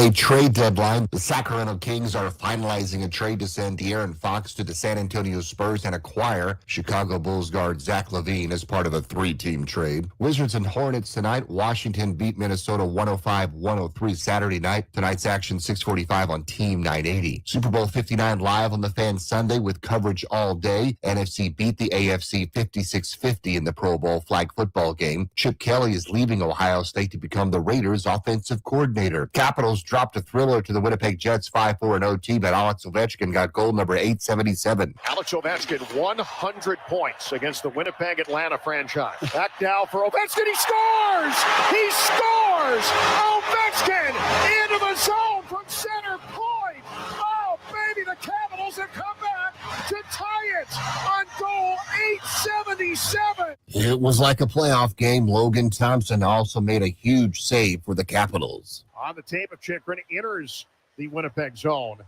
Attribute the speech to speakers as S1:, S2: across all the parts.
S1: A trade deadline. The Sacramento Kings are finalizing a trade to send De'Aaron Fox to the San Antonio Spurs and acquire Chicago Bulls guard Zach LaVine as part of a 3-team trade. Wizards and Hornets tonight. Washington beat Minnesota 105-103 Saturday night. Tonight's action 6:45 on Team 980. Super Bowl 59 live on the Fan Sunday with coverage all day. NFC beat the AFC 56-50 in the Pro Bowl flag football game. Chip Kelly is leaving Ohio State to become the Raiders' offensive coordinator. Capitals dropped a thriller to the Winnipeg Jets 5-4 in OT, but Alex Ovechkin got goal number 877.
S2: Alex Ovechkin, 100 points against the Winnipeg Atlanta franchise. Back now for Ovechkin. He scores! He scores! Ovechkin into the zone from center point. Oh, baby, the Capitals have come back to tie it on goal 877.
S1: It was like a playoff game. Logan Thompson also made a huge save for the Capitals.
S2: On the tape of Chikrin, enters the Winnipeg zone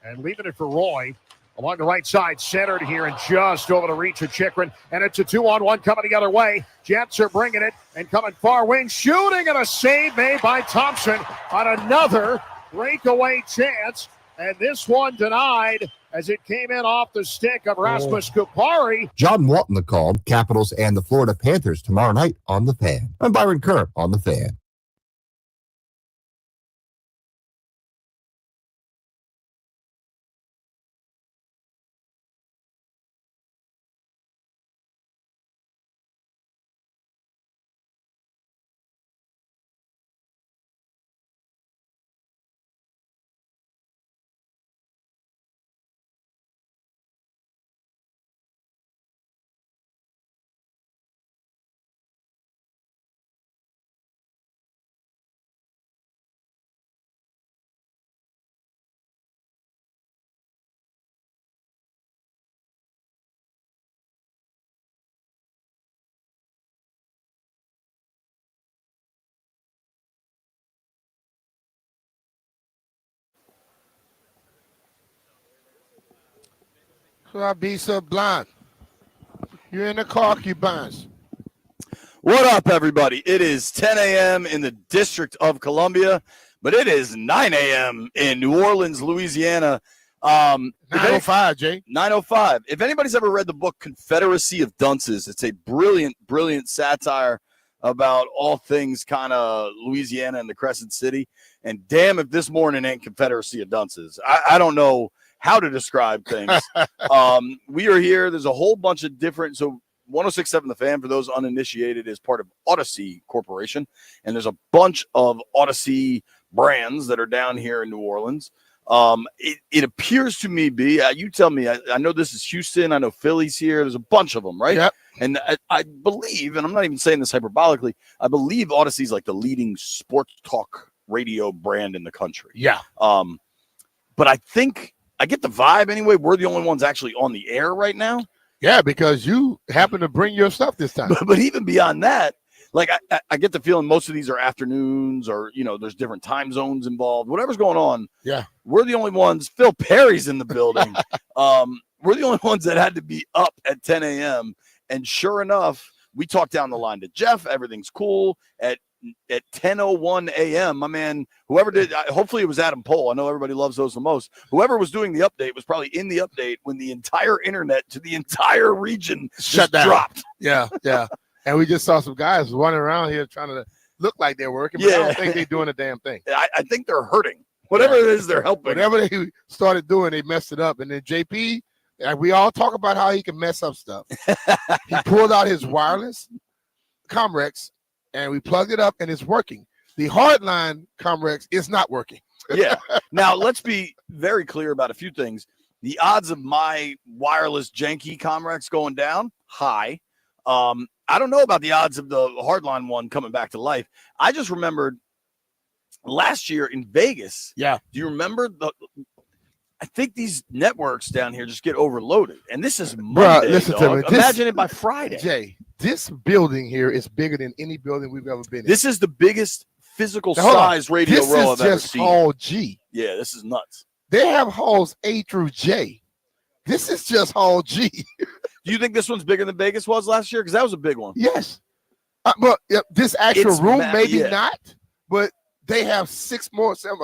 S2: and leaving it for Roy along the right side, centered here and just over the reach of Chikrin, and it's a 2-on-1 coming the other way. Jets are bringing it and coming far wing, shooting, and a save made by Thompson on another breakaway chance, and this one denied as it came in off the stick of Rasmus Kupari.
S1: John Walton the call. Capitals and the Florida Panthers tomorrow night on The Fan. I'm Byron Kerr on The Fan.
S3: So I be so blind. You're in the concubines.
S4: What up, everybody? It is 10 a.m. in the District of Columbia, but it is 9 a.m. in New Orleans, Louisiana.
S3: 905, Jay.
S4: 905. If anybody's ever read the book Confederacy of Dunces, it's a brilliant, brilliant satire about all things kind of Louisiana and the Crescent City. And damn if this morning ain't Confederacy of Dunces. I don't know how to describe things. We are here. There's a whole bunch of different. So 106.7 The Fan, for those uninitiated, is part of Odyssey Corporation. And there's a bunch of Odyssey brands that are down here in New Orleans. It appears to me, B, you tell me, I know this is Houston. I know Philly's here. There's a bunch of them, right?
S3: Yep.
S4: And I believe, and I'm not even saying this hyperbolically, I believe Odyssey's like the leading sports talk radio brand in the country.
S3: Yeah.
S4: But I think, I get the vibe anyway, we're the only ones actually on the air right now.
S3: Yeah, because you happen to bring your stuff this time.
S4: But even beyond that, like I get the feeling most of these are afternoons, or, you know, there's different time zones involved. Whatever's going on,
S3: yeah,
S4: we're the only ones. Phil Perry's in the building. We're the only ones that had to be up at 10 a.m. And sure enough, we talked down the line to Jeff. Everything's cool. At 10:01 a.m., my man, whoever did, hopefully it was Adam Pohl. I know everybody loves those the most. Whoever was doing the update was probably in the update when the entire internet to the entire region
S3: shut down.
S4: Dropped.
S3: Yeah, yeah. And we just saw some guys running around here trying to look like they're working, but I don't think they're doing a damn thing.
S4: I think they're hurting. Whatever it is, they're helping.
S3: Whatever they started doing, they messed it up. And then JP, we all talk about how he can mess up stuff. He pulled out his wireless Comrex, and we plugged it up, and it's working. The hardline Comrex is not working.
S4: Yeah. Now, let's be very clear about a few things. The odds of my wireless janky Comrex going down, high. I don't know about the odds of the hardline one coming back to life. I just remembered last year in Vegas.
S3: Yeah.
S4: Do you remember I think these networks down here just get overloaded. And this is Monday.
S3: Bruh, listen to me.
S4: Imagine it by Friday.
S3: Jay, this building here is bigger than any building we've ever been in.
S4: This is the biggest physical size radio row I've ever seen.
S3: This is just Hall G.
S4: Yeah, this is nuts.
S3: They have halls A through J. This is just Hall G.
S4: Do you think this one's bigger than Vegas was last year? Because that was a big one.
S3: Yes. But this actual room, maybe not. But they have six or seven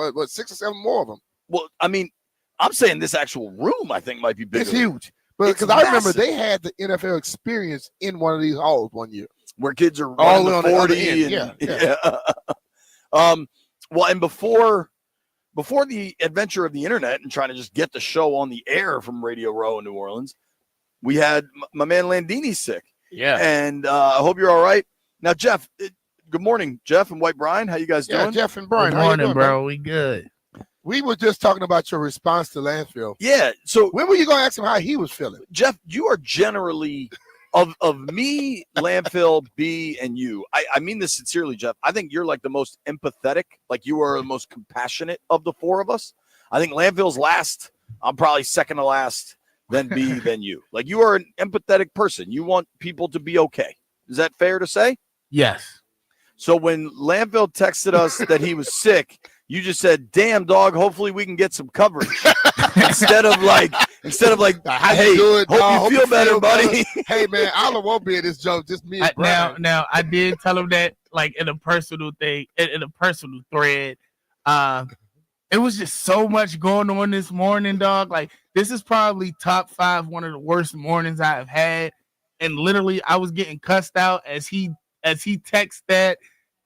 S3: more of them.
S4: Well, I mean, I'm saying this actual room, I think, might be bigger.
S3: It's huge. But because I remember they had the NFL experience in one of these halls one year.
S4: Where kids are
S3: all
S4: running
S3: on
S4: the 40
S3: the other end.
S4: Yeah. Well, and before the adventure of the internet and trying to just get the show on the air from Radio Row in New Orleans, we had my man Landini sick.
S3: Yeah.
S4: And I hope you're all right. Now, Jeff, good morning, Jeff and White Brian. How you guys doing?
S3: Yeah, Jeff and Brian.
S5: Good morning,
S3: how you doing,
S5: bro.
S3: man?
S5: We good.
S3: We were just talking about your response to Landfill.
S4: Yeah. So
S3: when were you going to ask him how he was feeling?
S4: Jeff, you are generally of me, Landfill, B, and you. I mean this sincerely, Jeff. I think you're like the most empathetic. Like you are the most compassionate of the four of us. I think Landfill's last. I'm probably second to last. Then B, then you. Like you are an empathetic person. You want people to be okay. Is that fair to say?
S5: Yes.
S4: So when Landfill texted us that he was sick, you just said, "Damn, dog. Hopefully we can get some coverage." instead of like, "Hey, hope you feel better, buddy."
S3: Hey, man, Oliver won't be in this joke. Just me and Brian.
S5: Now, I did tell him that, like in a personal thing, in a personal thread. It was just so much going on this morning, dog. Like this is probably top 5, one of the worst mornings I have had. And literally, I was getting cussed out as he texts that.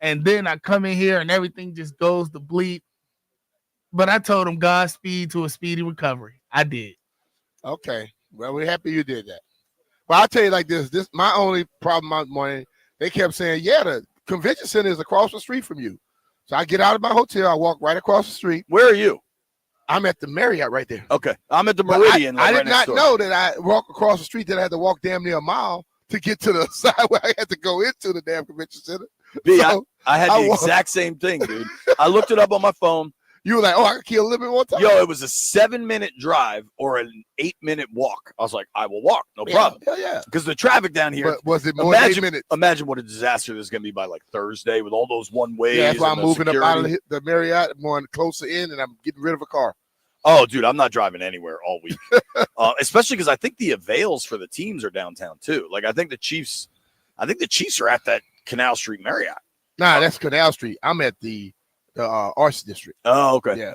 S5: And then I come in here and everything just goes to bleep. But I told him Godspeed to a speedy recovery. I did.
S3: Okay. Well, we're happy you did that. Well, I'll tell you like this. This my only problem this morning. They kept saying, yeah, the convention center is across the street from you. So I get out of my hotel. I walk right across the street.
S4: Where are you?
S3: I'm at the Marriott right there.
S4: Okay. I'm at the Meridian.
S3: I did not know that I walk across the street that I had to walk damn near a mile to get to the side where I had to go into the damn convention center.
S4: B, so I had the exact same thing, dude. I looked it up on my phone.
S3: You were like, oh, I can kill a little bit more time.
S4: Yo, it was a 7-minute drive or an 8-minute walk. I was like, I will walk, no problem.
S3: Hell yeah.
S4: Because the traffic down here.
S3: But was it more than 8 minutes?
S4: Imagine what a disaster this is going to be by like Thursday with all those one ways.
S3: Yeah, that's why I'm moving
S4: security.
S3: up out of the Marriott, I'm going closer in, and I'm getting rid of a car.
S4: Oh, dude, I'm not driving anywhere all week. Especially because I think the avails for the teams are downtown too. Like I think the Chiefs are at that Canal Street Marriott.
S3: Nah, that's Canal Street. I'm at the Arts District.
S4: Oh, okay.
S3: Yeah.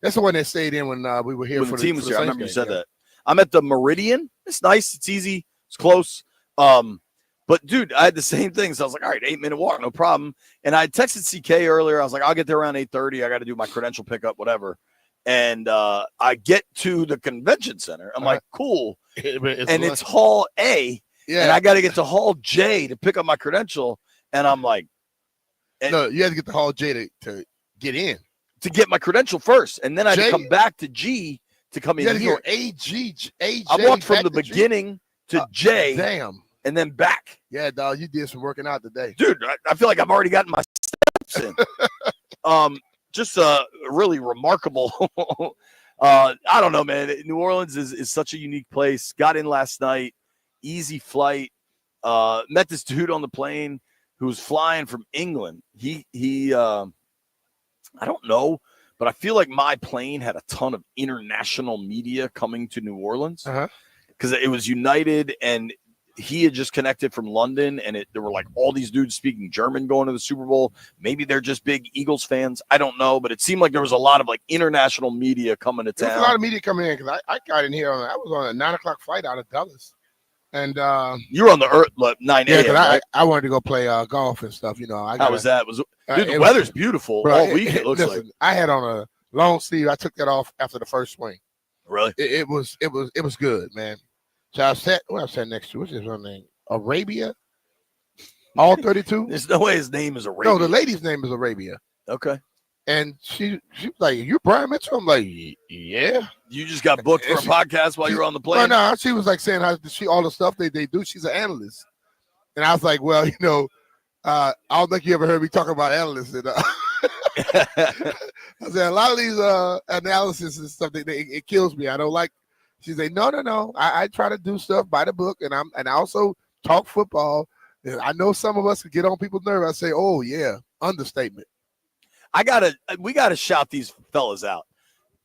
S3: That's the one that stayed in when we were here
S4: when
S3: for
S4: the team was here. I remember
S3: game.
S4: you said that. I'm at the Meridian. It's nice. It's easy. It's close. But dude, I had the same thing. So I was like, all right, 8-minute walk, no problem. And I texted CK earlier. I was like, I'll get there around 8:30. I got to do my credential pickup, whatever. And I get to the convention center. I'm like, cool. It's Hall A. Yeah. And I got to get to Hall J to pick up my credential. And I'm like,
S3: no, you have to get to Hall J to get in.
S4: To get my credential first. And then I had to come back to G to come in here.
S3: AJ.
S4: I walked from the beginning to J.
S3: Damn.
S4: And then back.
S3: Yeah, dog, you did some working out today.
S4: Dude, I feel like I've already gotten my steps in. Just really remarkable. I don't know, man. New Orleans is such a unique place. Got in last night. Easy flight. Met this dude on the plane who was flying from England. He I don't know, but I feel like my plane had a ton of international media coming to New Orleans because it was United, and he had just connected from London, and there were like all these dudes speaking German going to the Super Bowl. Maybe they're just big Eagles fans. I don't know, but it seemed like there was a lot of like international media coming to town.
S3: There was a lot of media coming in because I got in here. I was on a 9:00 flight out of Dallas. And
S4: you were on the Earth 9 a.m.
S3: Yeah,
S4: right?
S3: I wanted to go play golf and stuff. You know,
S4: how was that? Dude, the weather's beautiful all week. It looks like.
S3: I had on a long sleeve. I took that off after the first swing.
S4: Really?
S3: It was good, man. So I sat. What I sat next to? What's his name? Arabia. All 32.
S4: There's no way his name is Arabia.
S3: No, the lady's name is Arabia.
S4: Okay.
S3: And she was like, "You Brian Mitchell?" I'm like, "Yeah."
S4: You just got booked for a podcast while you were on the plane?
S3: No, she was like saying how all the stuff they do. She's an analyst. And I was like, well, you know, I don't think you ever heard me talk about analysts. And, I said, a lot of these analysis and stuff, it kills me. I don't like. She said, no. I try to do stuff by the book, and I also talk football. I know some of us could get on people's nerves. I say, oh, yeah, understatement.
S4: We gotta shout these fellas out.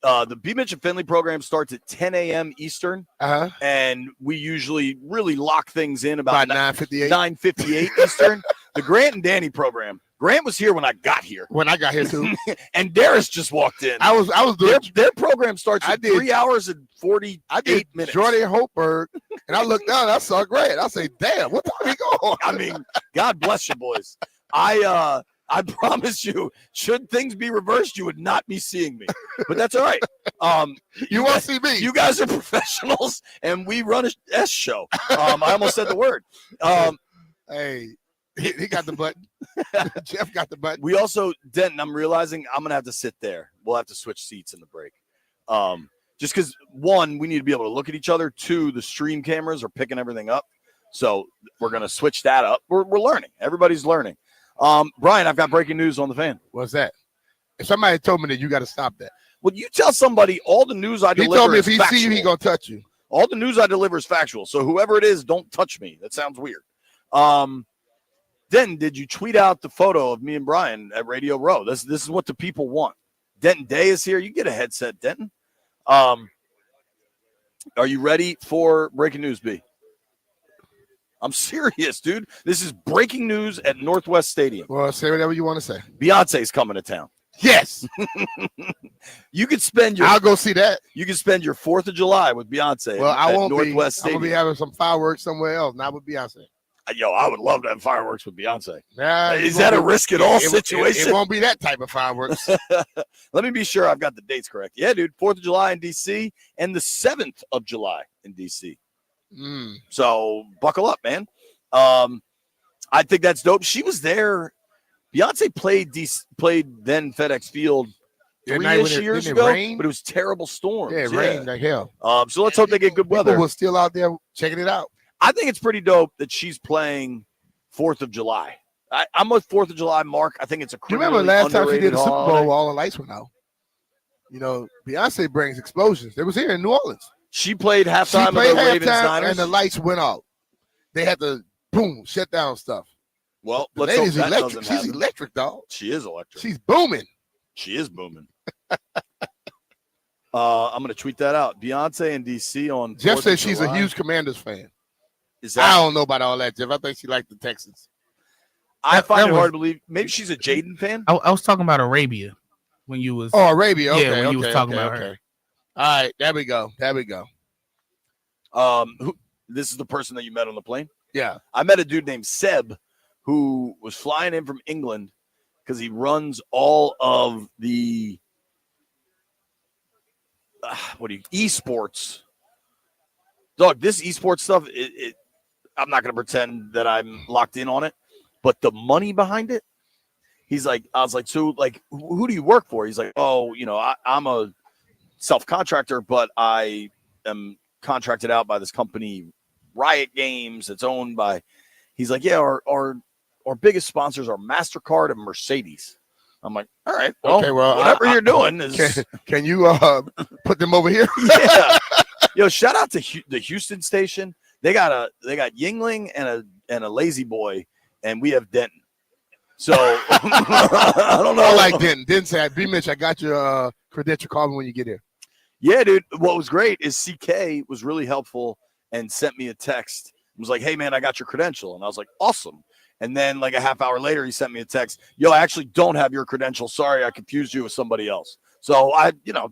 S4: The B. Mitch and Finley program starts at 10 a.m. Eastern, and we usually really lock things in about
S3: 9:58.
S4: 9:58 Eastern. The Grant and Danny program Grant was here when I got here.
S3: When I got here too.
S4: And Darius just walked in.
S3: I was doing
S4: their program starts in 3 hours and 48 minutes.
S3: Jordan Hopeberg, and I looked down, I saw Grant. I say, damn, what time he going?
S4: I mean, God bless you, boys. I promise you, should things be reversed, you would not be seeing me. But that's all right.
S3: You won't see me.
S4: You guys are professionals, and we run a S show. I almost said the word.
S3: Hey, he got the button. Jeff got the button.
S4: We also, Denton, I'm realizing I'm going to have to sit there. We'll have to switch seats in the break. Just because, one, we need to be able to look at each other. Two, the stream cameras are picking everything up. So we're going to switch that up. We're learning. Everybody's learning. Brian, I've got breaking news on the fan.
S3: What's that? If somebody told me that, you got to stop that.
S4: Well, you tell somebody all the news I deliver.
S3: He told me if
S4: is
S3: he
S4: factual.
S3: see you, he gonna touch you.
S4: All the news I deliver is factual. So whoever it is, don't touch me. That sounds weird. Denton, did you tweet out the photo of me and Brian at Radio Row? This is what the people want. Denton Day is here. You get a headset, Denton. Are you ready for breaking news, B? I'm serious, dude. This is breaking news at Northwest Stadium.
S3: Well, say whatever you want to say.
S4: Beyonce's coming to town.
S3: Yes.
S4: You could spend your.
S3: I'll go see that.
S4: You can spend your 4th of July with Beyonce.
S3: Well, I won't
S4: Northwest
S3: be. I'm
S4: Stadium.
S3: gonna be having some fireworks somewhere else, not with Beyonce.
S4: Yo, I would love to have fireworks with Beyonce.
S3: Nah,
S4: Is that a risk at all situation?
S3: It won't be that type of fireworks.
S4: Let me be sure I've got the dates correct. Yeah, dude. 4th of July in D.C. and the 7th of July in D.C. So buckle up, man. I think that's dope. She was there. Beyonce played then FedEx Field 3-ish years ago, but it was terrible storms.
S3: Yeah, it rained like hell.
S4: So let's hope they get good weather.
S3: People were still out there checking it out.
S4: I think it's pretty dope that she's playing 4th of July. I'm with 4th of July, Mark. I think it's a
S3: Do you remember last time she did the Super Bowl,
S4: holiday.
S3: all the lights went out? You know, Beyonce brings explosions. It was here in New Orleans.
S4: She played halftime of the Ravens Niners.
S3: And the lights went out. They had to, boom, shut down stuff.
S4: Well,
S3: The
S4: let's hope
S3: lady's
S4: that
S3: electric.
S4: doesn't
S3: She's
S4: happen.
S3: electric, dog.
S4: She is electric.
S3: She's booming.
S4: She is booming. I'm going to tweet that out. Beyonce in D.C. on
S3: Jeff
S4: 4th of
S3: says she's a
S4: July.
S3: huge Commanders fan.
S4: Is
S3: I
S4: that?
S3: don't know about all that, Jeff. I think she liked the Texans.
S4: I find
S5: that
S4: it
S5: was-
S4: hard to believe. Maybe she's a Jaden fan.
S5: I was talking about Arabia when you was.
S3: Oh, Arabia. Okay,
S5: when you was
S3: okay,
S5: talking
S3: okay,
S5: about
S3: okay.
S5: her.
S3: All right, there we go. There we go.
S4: This is the person that you met on the plane.
S3: Yeah.
S4: I met a dude named Seb who was flying in from England because he runs all of the esports. Dog, this esports stuff, I'm not going to pretend that I'm locked in on it, but the money behind it, he's like, I was like, so like, who do you work for? He's like, oh, you know, I'm a self-contractor, but I am contracted out by this company, Riot Games. It's owned by, he's like, yeah, our biggest sponsors are MasterCard and Mercedes. I'm like, all right, well,
S3: Okay, well,
S4: whatever you're doing is.
S3: Can you put them over here?
S4: Yeah. Yo, shout out to the Houston station. They got Yingling and a Lazy Boy, and we have Denton. So I don't know.
S3: I like Denton. Denton said, B. Mitch, I got your credential. Call me when you get here.
S4: Yeah, dude. What was great is CK was really helpful and sent me a text. It was like, hey, man, I got your credential. And I was like, awesome. And then like a half hour later, he sent me a text. Yo, I actually don't have your credential. Sorry, I confused you with somebody else. So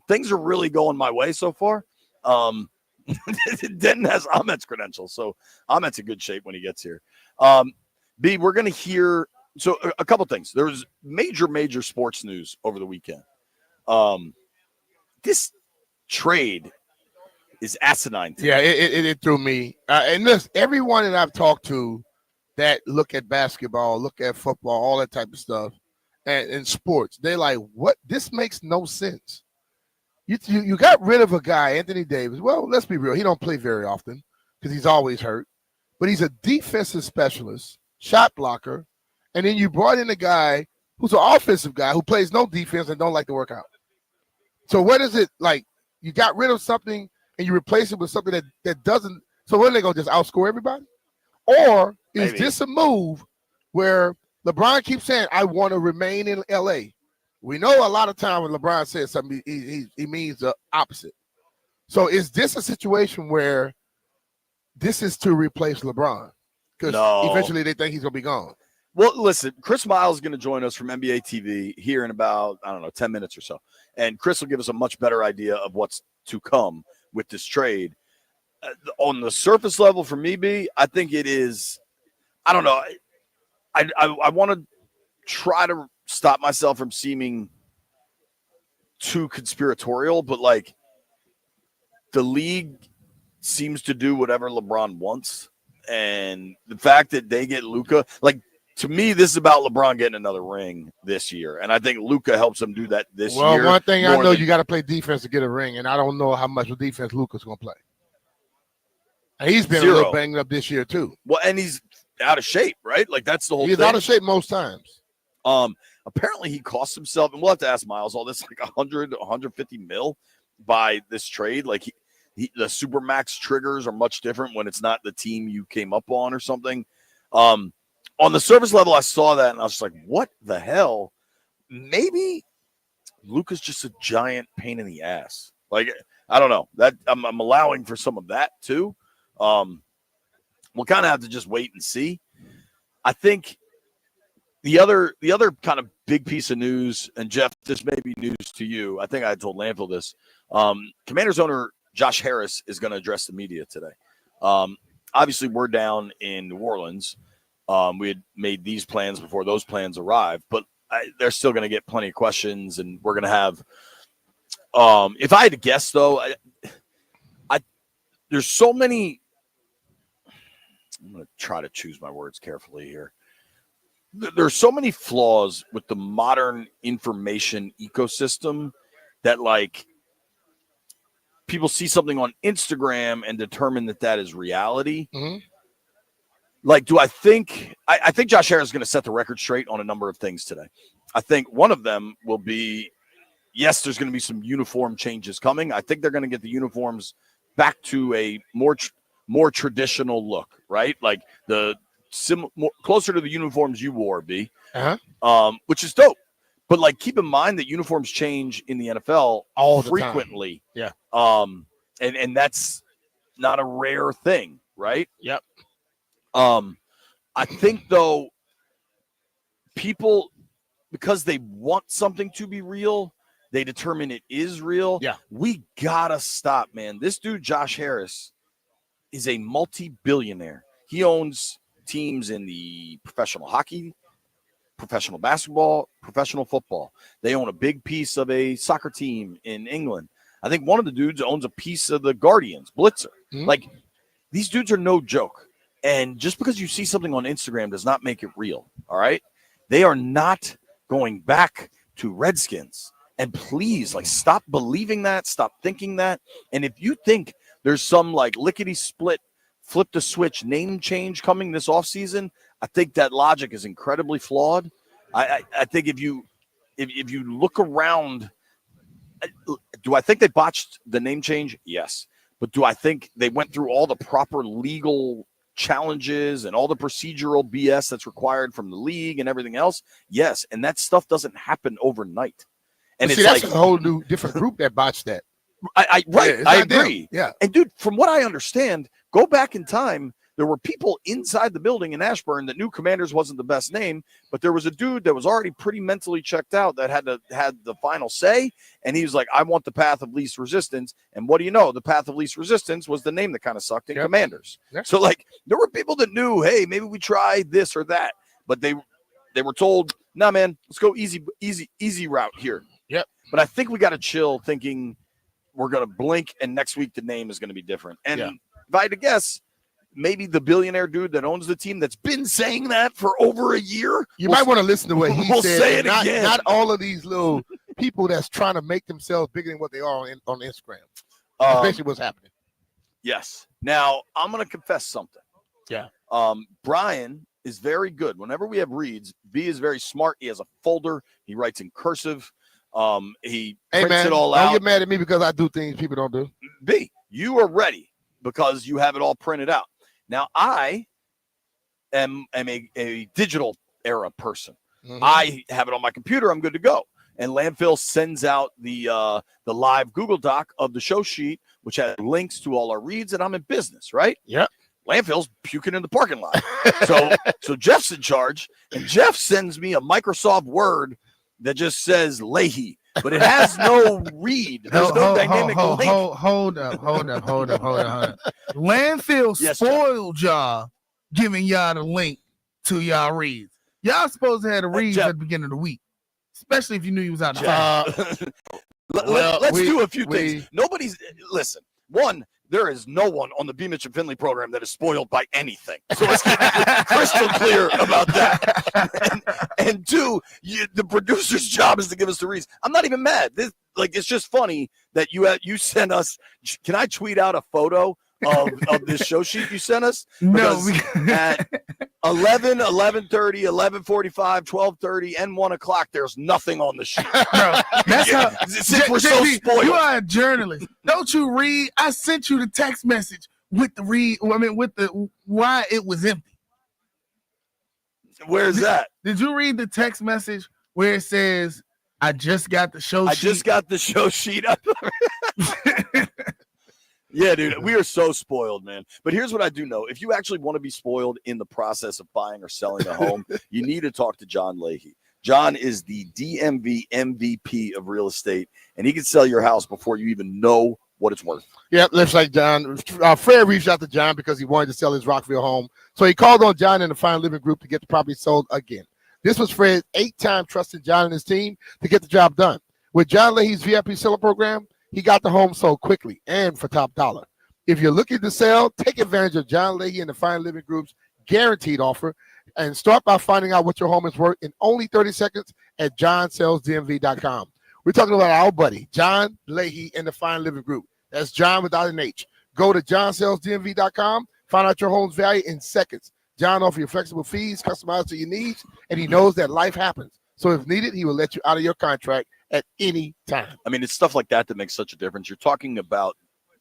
S4: things are really going my way so far. Denton has Ahmed's credentials. So Ahmed's in good shape when he gets here. B, we're going to hear. So a couple things. There was major sports news over the weekend. This trade is asinine.
S3: Yeah, it threw me. And listen, everyone that I've talked to that look at basketball, look at football, all that type of stuff, and sports, they're like, what? This makes no sense. You got rid of a guy, Anthony Davis. Well, let's be real. He don't play very often because he's always hurt. But he's a defensive specialist, shot blocker. And then you brought in a guy who's an offensive guy who plays no defense and don't like to work out. So what is it like? You got rid of something and you replace it with something that doesn't. So what are they going to just outscore everybody? Or is this a move where LeBron keeps saying, I want to remain in L.A.? We know a lot of time when LeBron says something, he means the opposite. So is this a situation where this is to replace LeBron? Because eventually they think he's going to be gone.
S4: Well, listen, Chris Miles is going to join us from NBA TV here in about, 10 minutes or so. And Chris will give us a much better idea of what's to come with this trade. On the surface level for me, B, I think it is, I don't know. I want to try to stop myself from seeming too conspiratorial, but like the league seems to do whatever LeBron wants. And the fact that they get Luka, like, to me, this is about LeBron getting another ring this year. And I think Luka helps him do that this year.
S3: Well, one thing I know, you got to play defense to get a ring, and I don't know how much defense Luka's going to play. And he's been a little banged up this year, too.
S4: Well, and he's out of shape, right? Like, that's the whole thing.
S3: He's out of shape most times.
S4: Apparently, he cost himself, and we'll have to ask Miles all this, like 100, 150 mil by this trade. Like, the Supermax triggers are much different when it's not the team you came up on or something. On the surface level, I saw that, and I was just like, what the hell? Maybe Luka's just a giant pain in the ass. Like, I don't know. That I'm allowing for some of that, too. We'll kind of have to just wait and see. I think the other kind of big piece of news, and Jeff, this may be news to you. I think I told Landfill this. Commanders owner Josh Harris is going to address the media today. Obviously, we're down in New Orleans. We had made these plans before those plans arrived, but they're still going to get plenty of questions, and we're going to have. If I had to guess, though, there's so many. I'm going to try to choose my words carefully here. There's so many flaws with the modern information ecosystem that, like, people see something on Instagram and determine that is reality.
S3: Mm-hmm.
S4: Like, do I think Josh Harris is going to set the record straight on a number of things today. I think one of them will be, yes, there's going to be some uniform changes coming. I think they're going to get the uniforms back to a more traditional look, right? Like closer to the uniforms you wore, B, which is dope. But like, keep in mind that uniforms change in the NFL all frequently.
S3: Yeah.
S4: And that's not a rare thing, right?
S3: Yep.
S4: I think, though, people, because they want something to be real, they determine it is real.
S3: Yeah.
S4: We gotta stop, man. This dude, Josh Harris, is a multi-billionaire. He owns teams in the professional hockey, professional basketball, professional football. They own a big piece of a soccer team in England. I think one of the dudes owns a piece of the Guardians, Blitzer.
S3: Mm-hmm.
S4: Like, these dudes are no joke. And just because you see something on Instagram does not make it real, all right? They are not going back to Redskins. And please, like, stop believing that. Stop thinking that. And if you think there's some, like, lickety-split, flip-the-switch name change coming this offseason, I think that logic is incredibly flawed. I think if you look around, do I think they botched the name change? Yes. But do I think they went through all the proper legal challenges and all the procedural BS that's required from the league and everything else? Yes. And that stuff doesn't happen overnight. And
S3: it's that's like a whole new different group that botched that.
S4: I agree.
S3: Them. Yeah.
S4: And dude, from what I understand, go back in time, there were people inside the building in Ashburn that knew Commanders wasn't the best name, but there was a dude that was already pretty mentally checked out that had the final say, and he was like, I want the path of least resistance. And what do you know? The path of least resistance was the name that kind of sucked in Commanders. Yep. So, like, there were people that knew, hey, maybe we try this or that, but they were told, nah, man, let's go easy route here.
S3: Yep.
S4: But I think we got to chill thinking we're going to blink and next week the name is going to be different. And if I had to guess, maybe the billionaire dude that owns the team that's been saying that for over a year.
S3: You might want to listen to what he said.
S4: Say it again.
S3: Not all of these little people that's trying to make themselves bigger than what they are on Instagram. That's basically what's happening.
S4: Yes. Now, I'm going to confess something.
S3: Yeah.
S4: Brian is very good. Whenever we have reads, B is very smart. He has a folder. He writes in cursive. He prints it all out.
S3: Don't get mad at me because I do things people don't do.
S4: B, you are ready because you have it all printed out. Now, I am a digital era person. Mm-hmm. I have it on my computer. I'm good to go. And Landfill sends out the live Google Doc of the show sheet, which has links to all our reads, and I'm in business, right?
S3: Yeah.
S4: Landfill's puking in the parking lot. So Jeff's in charge, and Jeff sends me a Microsoft Word that just says Leahy, but it has no read. There's no dynamic link.
S5: Hold up. Landfill
S4: Yes,
S5: spoiled y'all giving y'all the link to y'all reads. Y'all supposed to have the reads
S4: Jeff,
S5: at the beginning of the week, especially if you knew you was out of town.
S4: Let's do a few things. Listen. One, there is no one on the B. Mitch and Finley program that is spoiled by anything. So let's get crystal clear about that. And two, the producer's job is to give us the reads. I'm not even mad. It's just funny that you sent us. Can I tweet out a photo of this show sheet you sent us?
S5: No,
S4: at 11, 11:30, 11:45, 12:30, and 1 o'clock, there's nothing on the sheet.
S5: Bro, that's how
S4: since we're so spoiled.
S5: You are a journalist. Don't you read? I sent you the text message with the read. With the why it was empty.
S4: Where's that?
S5: Did you read the text message where it says, "I just got the show sheet"?
S4: I just got the show sheet. Yeah, dude, we are so spoiled, man. But here's what I do know. If you actually want to be spoiled in the process of buying or selling a home, you need to talk to John Leahy. John is the DMV MVP of real estate, and he can sell your house before you even know what it's worth.
S3: Yeah, looks like John. Fred reached out to John because he wanted to sell his Rockville home. So he called on John and the Fine Living Group to get the property sold again. This was Fred's 8th time trusting John and his team to get the job done. With John Leahy's VIP seller program, he got the home sold quickly and for top dollar. If you're looking to sell, take advantage of John Leahy and the Fine Living Group's guaranteed offer and start by finding out what your home is worth in only 30 seconds at johnsellsdmv.com. We're talking about our buddy, John Leahy and the Fine Living Group. That's John without an H. Go to johnsellsdmv.com, find out your home's value in seconds. John offers you flexible fees, customized to your needs, and he knows that life happens. So if needed, he will let you out of your contract at any time.
S4: I mean, it's stuff like that that makes such a difference. You're talking about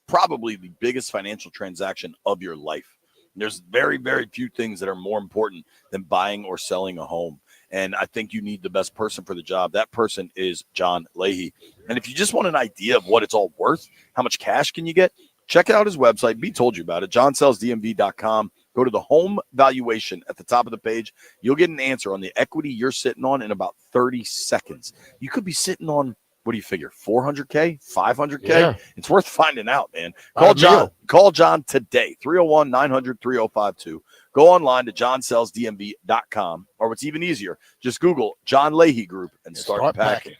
S4: probably the biggest financial transaction of your life. There's very, very few things that are more important than buying or selling a home. And I think you need the best person for the job. That person is John Leahy. And if you just want an idea of what it's all worth, how much cash can you get, check out his website. B told you about it, johnsellsdmv.com. Go to the home valuation at the top of the page. You'll get an answer on the equity you're sitting on in about 30 seconds. You could be sitting on, what do you figure, 400K, 500K? Yeah. It's worth finding out, man. Call John today, 301-900-3052. Go online to johnsellsdmv.com, or what's even easier, just Google John Leahy Group and start packing.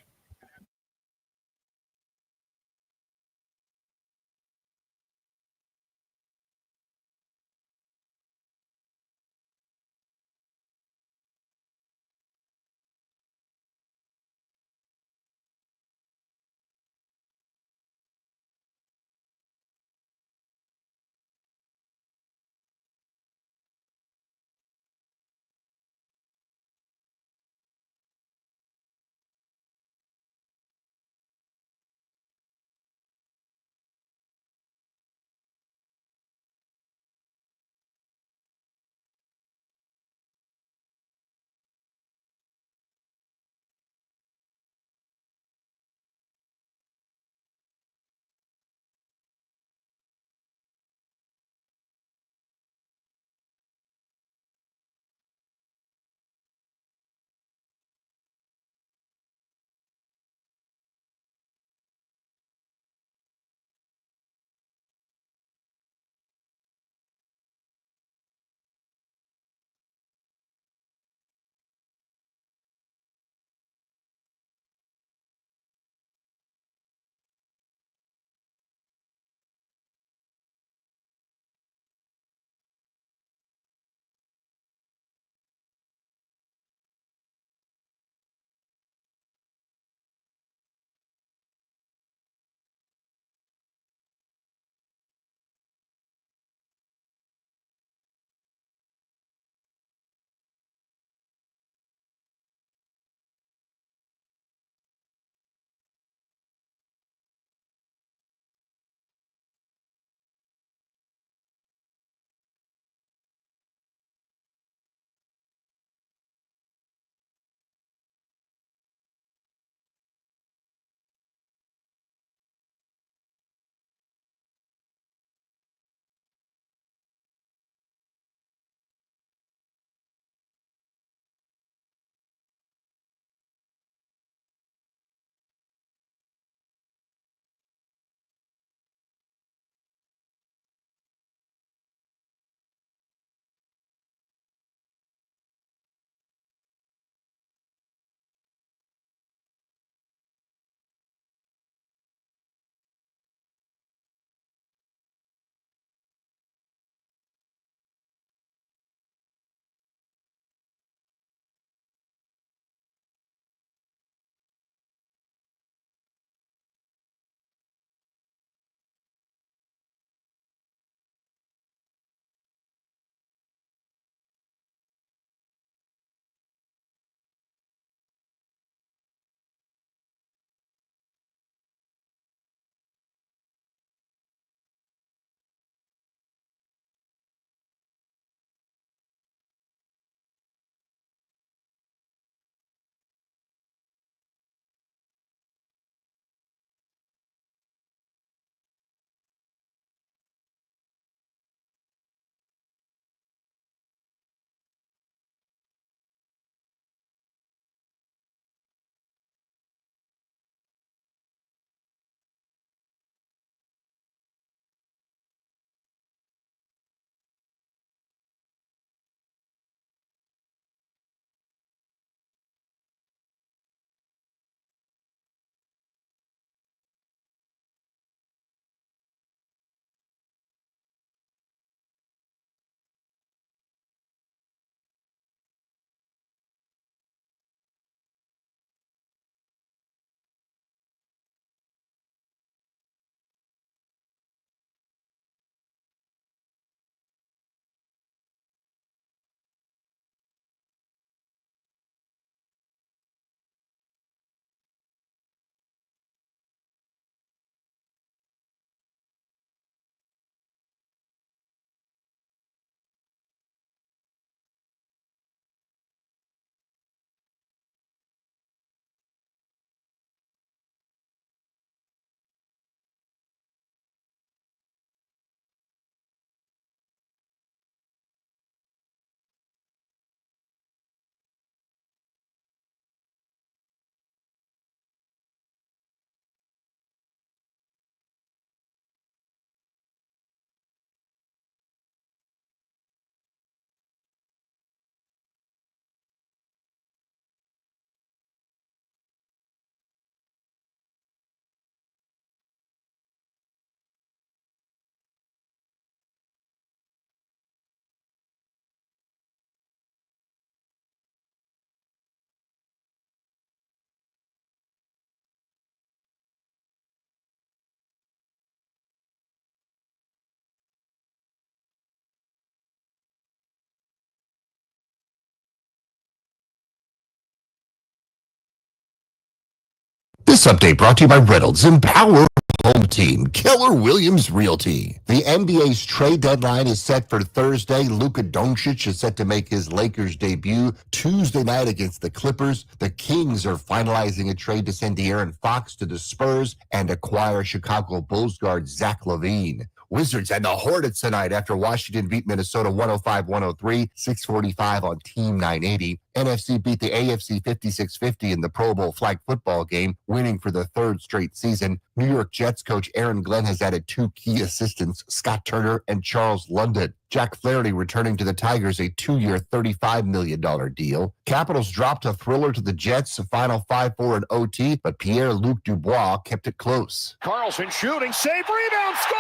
S1: This update brought to you by Reynolds Empower Home Team, Keller Williams Realty. The NBA's trade deadline is set for Thursday. Luka Doncic is set to make his Lakers debut Tuesday night against the Clippers. The Kings are finalizing a trade to send De'Aaron Fox to the Spurs and acquire Chicago Bulls guard Zach LaVine. Wizards and the Hornets tonight after Washington beat Minnesota 105-103, 645 on Team 980. NFC beat the AFC 56-50 in the Pro Bowl flag football game, winning for the third straight season. New York Jets coach Aaron Glenn has added 2 key assistants, Scott Turner and Charles London. Jack Flaherty returning to the Tigers, a 2-year, $35 million deal. Capitals dropped a thriller to the Jets, a final 5-4 in OT, but Pierre-Luc Dubois kept it close.
S2: Carlson shooting, save, rebound, score!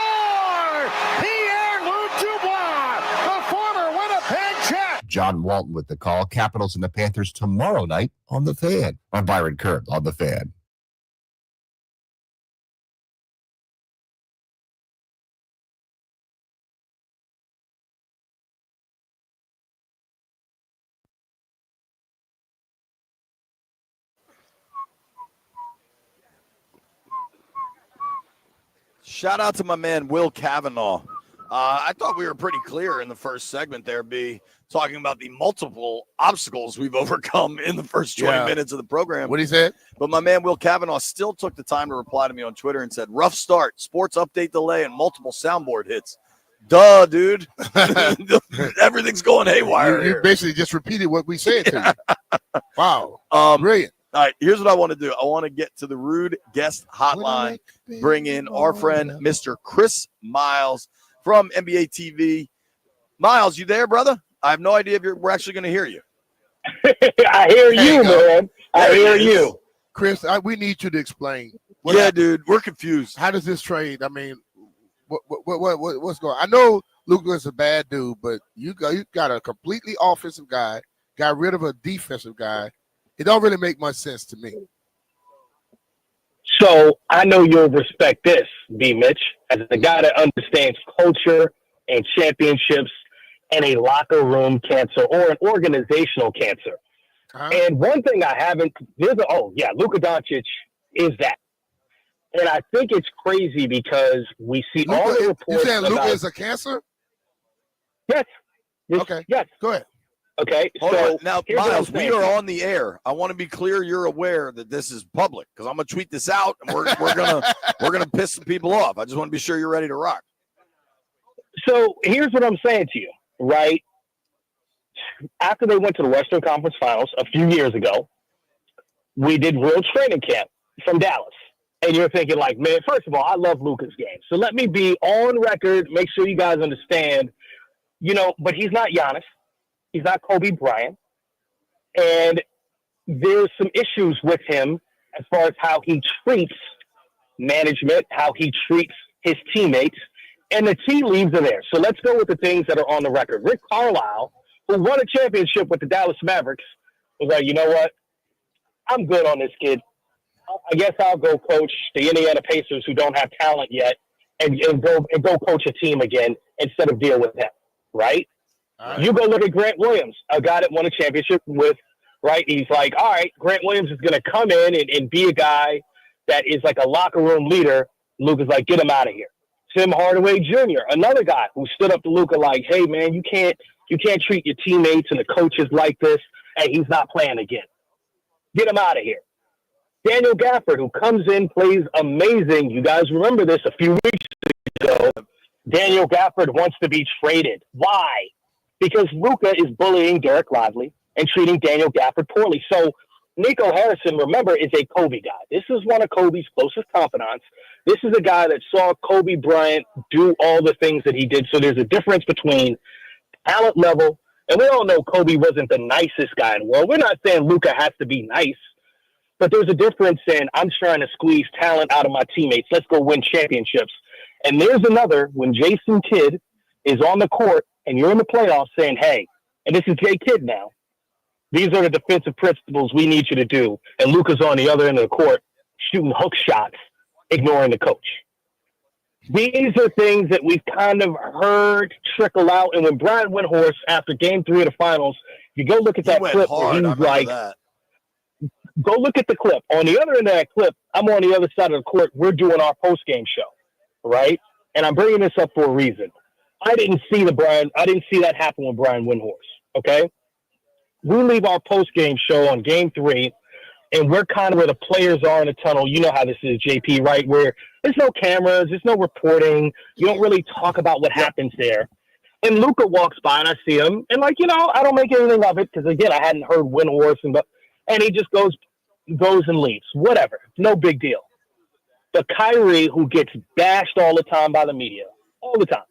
S2: Pierre-Luc Dubois, the former Winnipeg Jet.
S1: John Walton with the call. Capitals and the Panthers tomorrow night on The Fan. I'm Byron Kerr on The Fan.
S4: Shout out to my man, Will Kavanaugh. I thought we were pretty clear in the first segment there, B, talking about the multiple obstacles we've overcome in the first 20 minutes of the program.
S3: What he said?
S4: But my man, Will Kavanaugh, still took the time to reply to me on Twitter and said, rough start, sports update delay, and multiple soundboard hits. Duh, dude. Everything's going haywire.
S3: You basically just repeated what we said to you. Wow. Brilliant.
S4: All right, here's what I want to do. I want to get to the Rude Guest Hotline, bring in our friend, Mr. Chris Miles from NBA TV. Miles, you there, brother? I have no idea if we're actually going to hear you.
S6: I hear you, man. I hear you.
S3: Chris, we need you to explain.
S4: Dude, we're confused.
S3: How does this trade? I mean, what's going on? I know Luka is a bad dude, but you got a completely offensive guy, got rid of a defensive guy. It don't really make much sense to me.
S6: So I know you'll respect this, B. Mitch, as a guy that understands culture and championships and a locker room cancer or an organizational cancer. And one thing I haven't, Luka Doncic is that. And I think it's crazy because we see
S3: Luka,
S6: all the reports.
S3: You saying Luka is a cancer?
S6: Yes.
S3: Okay.
S6: Yes.
S3: Go ahead.
S6: Okay,
S4: Hold
S6: so
S4: on. Now, Miles, we are on the air. I want to be clear you're aware that this is public because I'm gonna tweet this out and we're gonna piss some people off. I just want to be sure you're ready to rock.
S6: So here's what I'm saying to you, right? After they went to the Western Conference Finals a few years ago, we did real training camp from Dallas. And you're thinking like, man, first of all, I love Luka's game. So let me be on record, make sure you guys understand, but he's not Giannis. He's not Kobe Bryant. And there's some issues with him as far as how he treats management, how he treats his teammates, and the tea leaves are there. So let's go with the things that are on the record. Rick Carlisle, who won a championship with the Dallas Mavericks, was like, you know what? I'm good on this kid. I guess I'll go coach the Indiana Pacers who don't have talent yet and go coach a team again instead of deal with him, right? You go look at Grant Williams, a guy that won a championship with, right? He's like, all right, Grant Williams is going to come in and be a guy that is like a locker room leader. Luka's like, get him out of here. Tim Hardaway Jr., another guy who stood up to Luka like, hey, man, you can't treat your teammates and the coaches like this, and he's not playing again. Get him out of here. Daniel Gafford, who comes in, plays amazing. You guys remember this a few weeks ago. Daniel Gafford wants to be traded. Why? Because Luka is bullying Derek Lively and treating Daniel Gafford poorly. So Nico Harrison, remember, is a Kobe guy. This is one of Kobe's closest confidants. This is a guy that saw Kobe Bryant do all the things that he did. So there's a difference between talent level, and we all know Kobe wasn't the nicest guy in the world. We're not saying Luka has to be nice, but there's a difference in I'm trying to squeeze talent out of my teammates. Let's go win championships. And there's another when Jason Kidd is on the court and you're in the playoffs saying, hey, and this is Jay Kidd now, these are the defensive principles we need you to do. And Luka's on the other end of the court shooting hook shots, ignoring the coach. These are things that we've kind of heard trickle out. And when Brian Windhorst, after game 3 of the finals, if you go look at that clip where he's like, Go look at the clip. On the other end of that clip, I'm on the other side of the court. We're doing our post-game show, right? And I'm bringing this up for a reason. I didn't see that happen with Brian Windhorst, okay? We leave our post-game show on game 3, and we're kind of where the players are in the tunnel. You know how this is, JP, right? Where there's no cameras, there's no reporting. You don't really talk about what happens there. And Luka walks by, and I see him, and I don't make anything of it because, again, I hadn't heard Windhorst, and he just goes and leaves. Whatever. No big deal. But Kyrie, who gets bashed all the time by the media, all the time,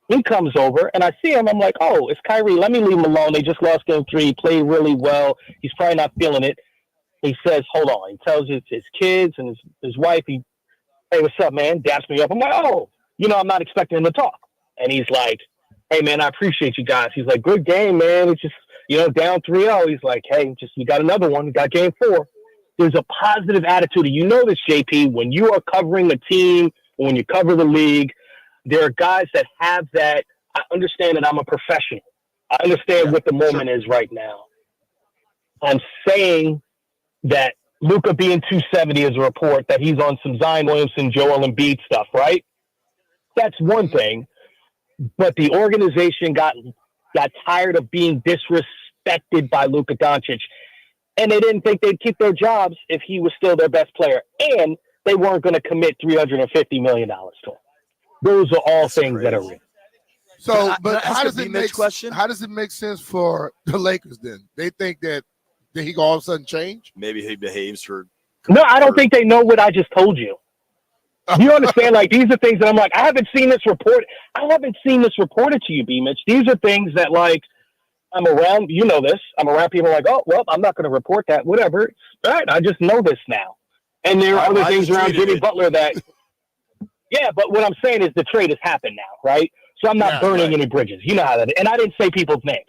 S6: he comes over, and I see him. I'm like, oh, it's Kyrie. Let me leave him alone. They just lost game 3. He played really well. He's probably not feeling it. He says, hold on. He tells his kids and his wife, hey, what's up, man? Daps me up. I'm like, oh, I'm not expecting him to talk. And he's like, hey, man, I appreciate you guys. He's like, good game, man. It's just, down 3-0. He's like, hey, we got another one. We got game 4. There's a positive attitude. You know this, JP, when you are covering a team, or when you cover the league, there are guys that have that. I understand that I'm a professional. I understand what the moment is right now. I'm saying that Luka being 270 is a report that he's on some Zion Williamson, Joel Embiid stuff, right? That's one thing. But the organization got tired of being disrespected by Luka Doncic. And they didn't think they'd keep their jobs if he was still their best player. And they weren't going to commit $350 million to him. Those are all things that are real.
S3: So, but how does it make sense for the Lakers then? They think that he can all of a sudden change?
S4: Maybe he behaves for.
S6: No, I don't think they know what I just told you. You understand? Like, these are things that I'm like, I haven't seen this report. I haven't seen this reported to you, B. Mitch. These are things that, like, I'm around, this. I'm around people like, oh, well, I'm not going to report that. Whatever. All right, I just know this now. And there are other things around Jimmy Butler that, yeah, but what I'm saying is the trade has happened now, right? So I'm not burning any bridges. You know how that is. And I didn't say people's names,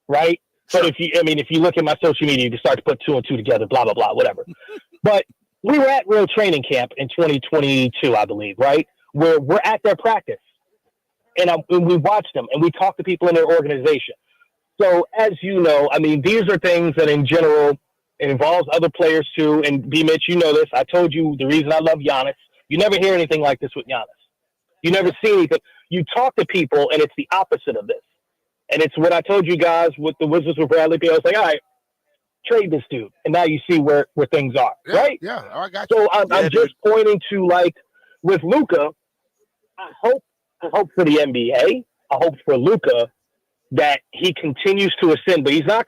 S6: right? Sure. But if you look at my social media, you can start to put 2 and 2 together, blah, blah, blah, whatever. But we were at Real Training Camp in 2022, I believe, right? Where we're at their practice. And we watched them, and we talked to people in their organization. So, as you know, these are things that in general it involves other players too. And B. Mitch, you know this. I told you the reason I love Giannis. You never hear anything like this with Giannis. You never see anything. You talk to people, and it's the opposite of this. And it's what I told you guys with the Wizards with Bradley Beal. I was like, all right, trade this dude. And now you see where things are, right?
S3: Yeah, I got you.
S6: So I'm just pointing to, like, with Luka, I hope for the NBA, I hope for Luka that he continues to ascend, but he's not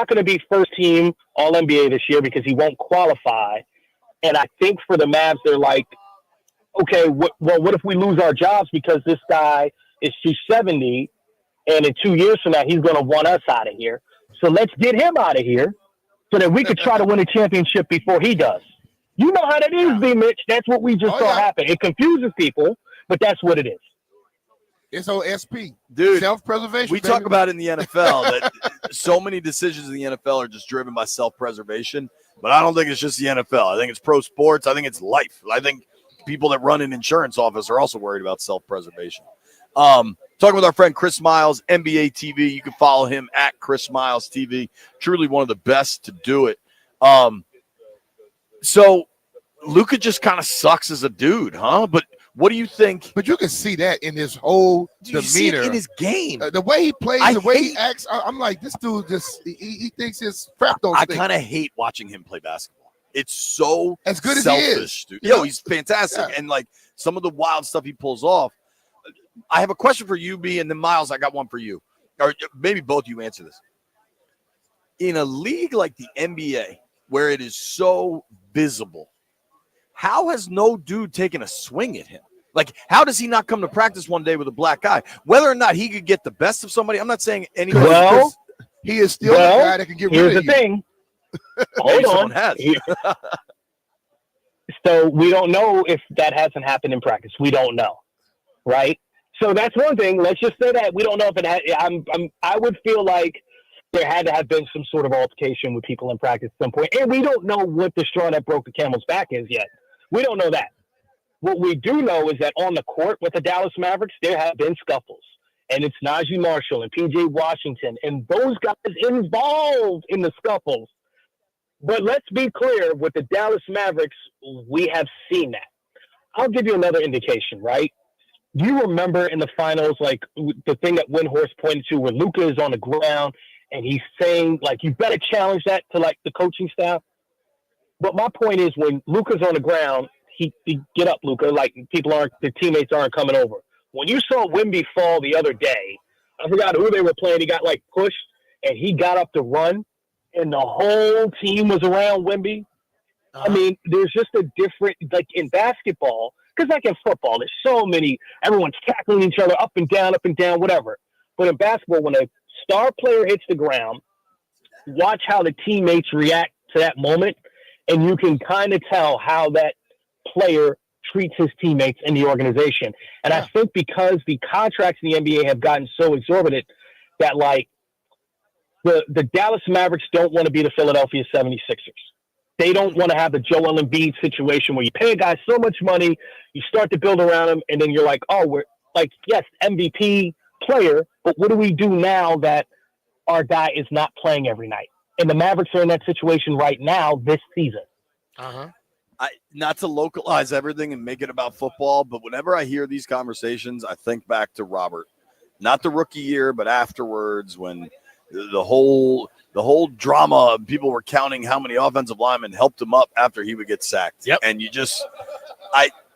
S6: going to be first team All NBA this year because he won't qualify. And I think for the Mavs, they're like, okay, what if we lose our jobs because this guy is 270, and in 2 years from now he's going to want us out of here. So let's get him out of here so that we could try to win a championship before he does. You know how that is, B. Mitch. That's what we just saw happen. It confuses people, but that's what it is.
S3: It's OSP.
S4: Dude,
S3: self-preservation.
S4: We talk about in the NFL that so many decisions in the NFL are just driven by self-preservation, but I don't think it's just the NFL. I think it's pro sports. I think it's life. I think people that run an insurance office are also worried about self-preservation. Talking with our friend Chris Miles, NBA TV. You can follow him at Chris Miles TV. Truly one of the best to do it. So Luka just kind of sucks as a dude, huh? But what do you think?
S3: But you can see that in his whole demeanor,
S4: see it in his game,
S3: the way he plays, the way he acts. I'm like, this dude just he thinks his crap don't stink.
S4: I kind of hate watching him play basketball. It's so
S3: as good
S4: selfish,
S3: as he is,
S4: dude. Yo, he's fantastic, and like some of the wild stuff he pulls off. I have a question for you, B, and then Miles, I got one for you, or maybe both you answer this. In a league like the NBA, where it is so visible, how has no dude taken a swing at him? Like, how does he not come to practice one day with a black eye? Whether or not he could get the best of somebody, I'm not saying anybody.
S3: Well, he is still the guy that can get rid of you.
S6: Here's the thing. Hold on.
S4: Has.
S6: So we don't know if that hasn't happened in practice. We don't know, right? So that's one thing. Let's just say that we don't know if it had. I would feel like there had to have been some sort of altercation with people in practice at some point, and we don't know what the straw that broke the camel's back is yet. We don't know that. What we do know is that on the court with the Dallas Mavericks, there have been scuffles. And it's Najee Marshall and P.J. Washington and those guys involved in the scuffles But let's be clear, with the Dallas Mavericks, we have seen that. I'll give you another indication, right? Do you remember in the finals, like the thing that Windhorst pointed to where Luka is on the ground and he's saying, like, you better challenge that to, like, the coaching staff? But my point is, when Luka's on the ground, he get up, Luka, like, the teammates aren't coming over. When you saw Wemby fall the other day, I forgot who they were playing, he got, like, pushed, and he got up to run, and the whole team was around Wemby. I mean, there's just a different, like in basketball, because like in football, there's so many, everyone's tackling each other up and down, whatever. But in basketball, when a star player hits the ground, watch how the teammates react to that moment, and you can kind of tell how that player treats his teammates in the organization. And I think because the contracts in the NBA have gotten so exorbitant that, like, the Dallas Mavericks don't want to be the Philadelphia 76ers. They don't want to have the Joel Embiid situation where you pay a guy so much money, you start to build around him, and then you're like, oh, we're like, yes, MVP player, but what do we do now that our guy is not playing every night? And the Mavericks are in that situation right now this season.
S4: Not to localize everything and make it about football, but whenever I hear these conversations, I think back to Robert. Not the rookie year, but afterwards when the whole drama, people were counting how many offensive linemen helped him up after he would get sacked.
S5: Yep.
S4: And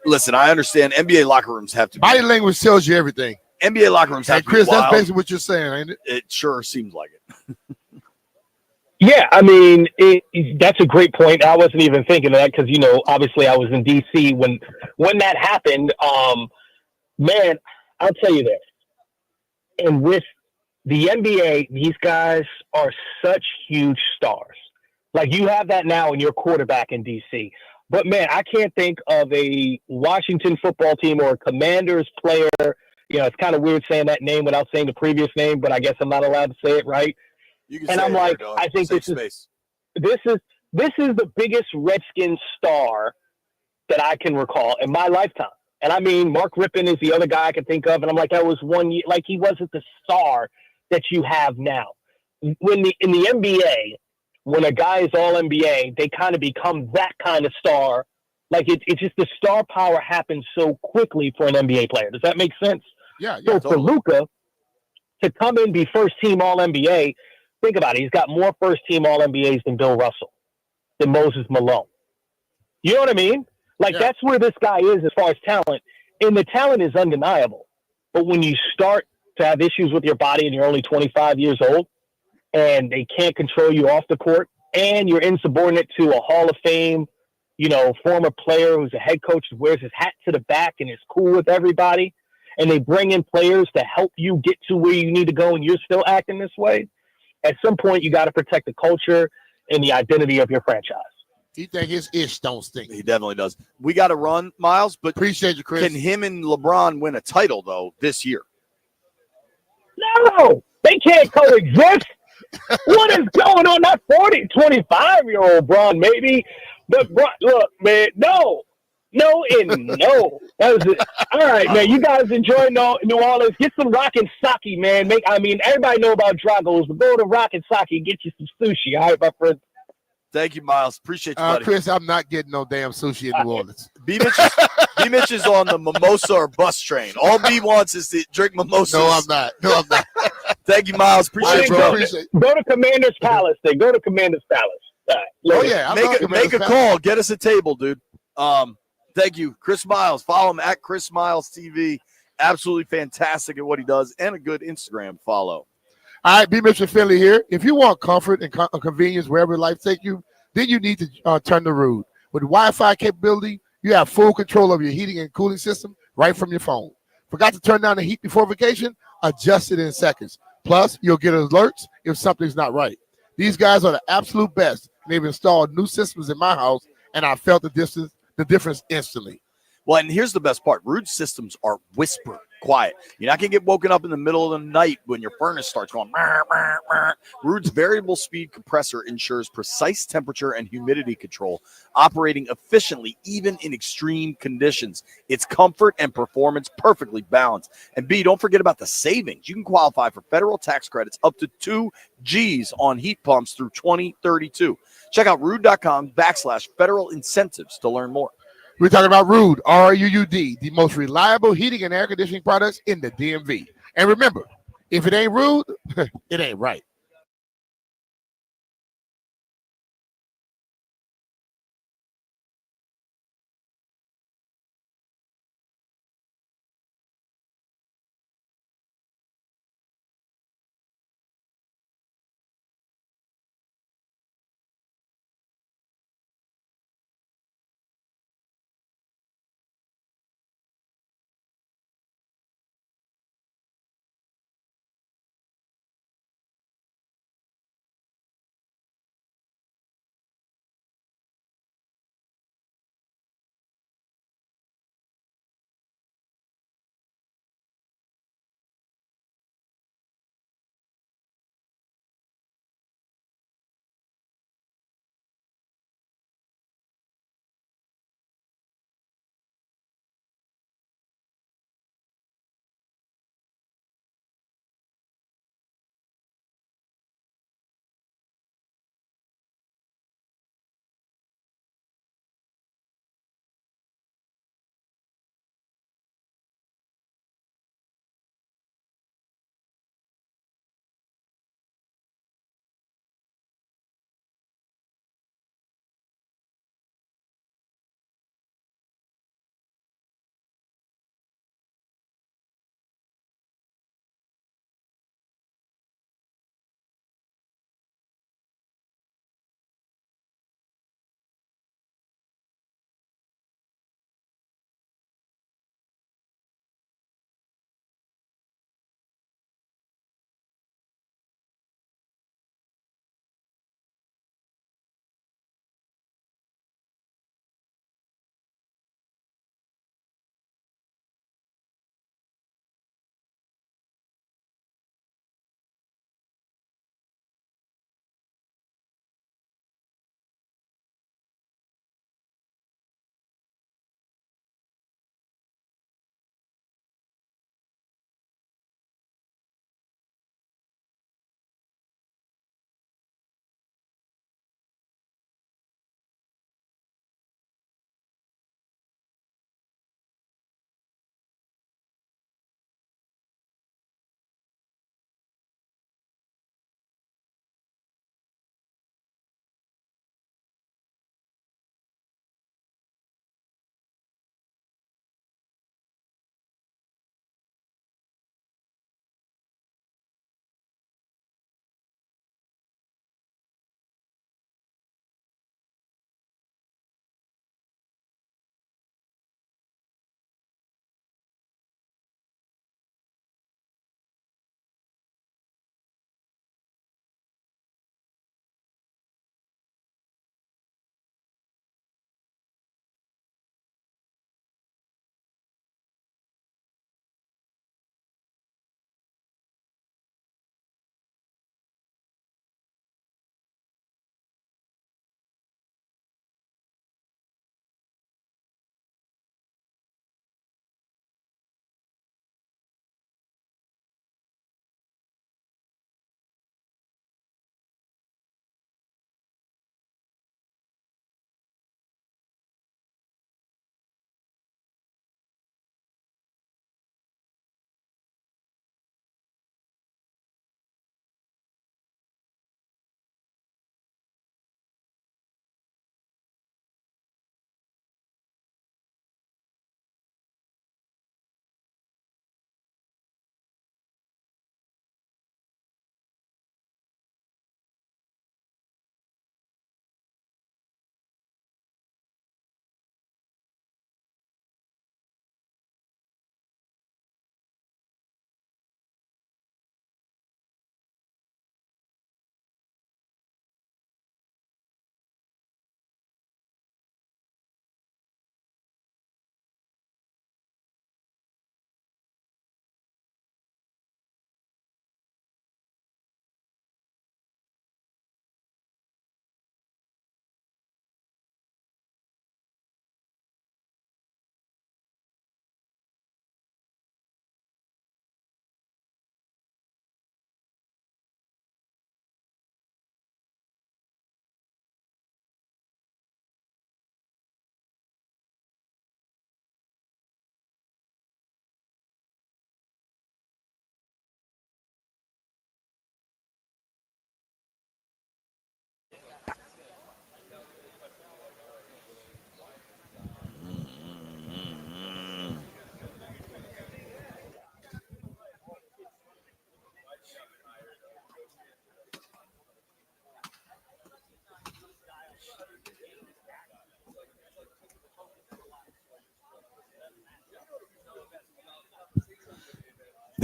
S4: listen, I understand NBA locker rooms have to
S3: Body language tells you everything.
S4: NBA locker rooms have
S3: Hey,
S4: to
S3: Chris,
S4: be wild.
S3: that's basically what you're saying, ain't it?
S4: It sure seems like it.
S6: Yeah, I mean, that's a great point. I wasn't even thinking of that because, you know, obviously I was in D.C. when that happened. Man, I'll tell you this. And with the NBA, these guys are such huge stars. Like, you have that now in your quarterback in D.C. But, man, I can't think of a Washington football team or a Commanders player. You know, it's kind of weird saying that name without saying the previous name, but I guess I'm not allowed to say it, right?
S4: You can
S6: And
S4: say
S6: I'm
S4: it
S6: like,
S4: there, dog.
S6: I think
S4: Safe
S6: this
S4: space.
S6: is the biggest Redskins star that I can recall in my lifetime. And I mean, Mark Rippon is the other guy I can think of. And I'm like, that was 1 year. Like, he wasn't the star that you have now. In the NBA, when a guy is all NBA, they kind of become that kind of star. Like, it's just the star power happens so quickly for an NBA player. Does that make sense?
S3: Yeah.
S6: So
S4: totally.
S6: for Luka to come in, be first team all NBA, think about it. He's got more first team all NBAs than Bill Russell, than Moses Malone. You know what I mean? Like, that's where this guy is as far as talent. And the talent is undeniable. But when you start to have issues with your body and you're only 25 years old and they can't control you off the court and you're insubordinate to a Hall of Fame, you know, former player who's a head coach who wears his hat to the back and is cool with everybody, and they bring in players to help you get to where you need to go and you're still acting this way, at some point you got to protect the culture and the identity of your franchise.
S3: He think his ish don't stink.
S4: He definitely does. We got to run, Miles, but
S3: Appreciate you, Chris.
S4: can him and LeBron win a title, though, this year?
S6: No, they can't coexist. What is going on? Not 40, 25-year-old Bron, maybe. But, Bron, look, man, no, and no. That was it. All right, man, you guys enjoy New Orleans. Get some rock and sake, man. Everybody know about Dragos, but go to rock and sake and get you some sushi, all right, my friend?
S4: Thank you, Miles. Appreciate you, buddy.
S3: Chris, I'm not getting no damn sushi in New Orleans.
S4: B-Mitch is on the mimosa or bus train. All B wants is to drink mimosas.
S3: No, I'm not.
S4: Thank you, Miles. Appreciate you, bro.
S6: Go to Commander's Palace. Then go to Commander's Palace. All right,
S3: Oh, yeah.
S4: Make a call. Get us a table, dude. Thank you, Chris Miles. Follow him at Chris Miles TV. Absolutely fantastic at what he does, and a good Instagram follow.
S3: All right, B. Mitchell Finley here. If you want comfort and convenience wherever life takes you, then you need to turn the road. With Wi-Fi capability, you have full control of your heating and cooling system right from your phone. Forgot to turn down the heat before vacation? Adjust it in seconds. Plus, you'll get alerts if something's not right. These guys are the absolute best. They've installed new systems in my house, and I felt the difference instantly.
S4: Well, and here's the best part. Rude systems are whisper quiet. You're not going to get woken up in the middle of the night when your furnace starts going. Ruud's variable speed compressor ensures precise temperature and humidity control, operating efficiently even in extreme conditions. Its comfort and performance perfectly balanced. And B, don't forget about the savings. You can qualify for federal tax credits up to 2 G's on heat pumps through 2032. Check out ruud.com/federal incentives to learn more.
S3: We're talking about Ruud, R-U-U-D, the most reliable heating and air conditioning products in the DMV. And remember, if it ain't Ruud, it ain't right.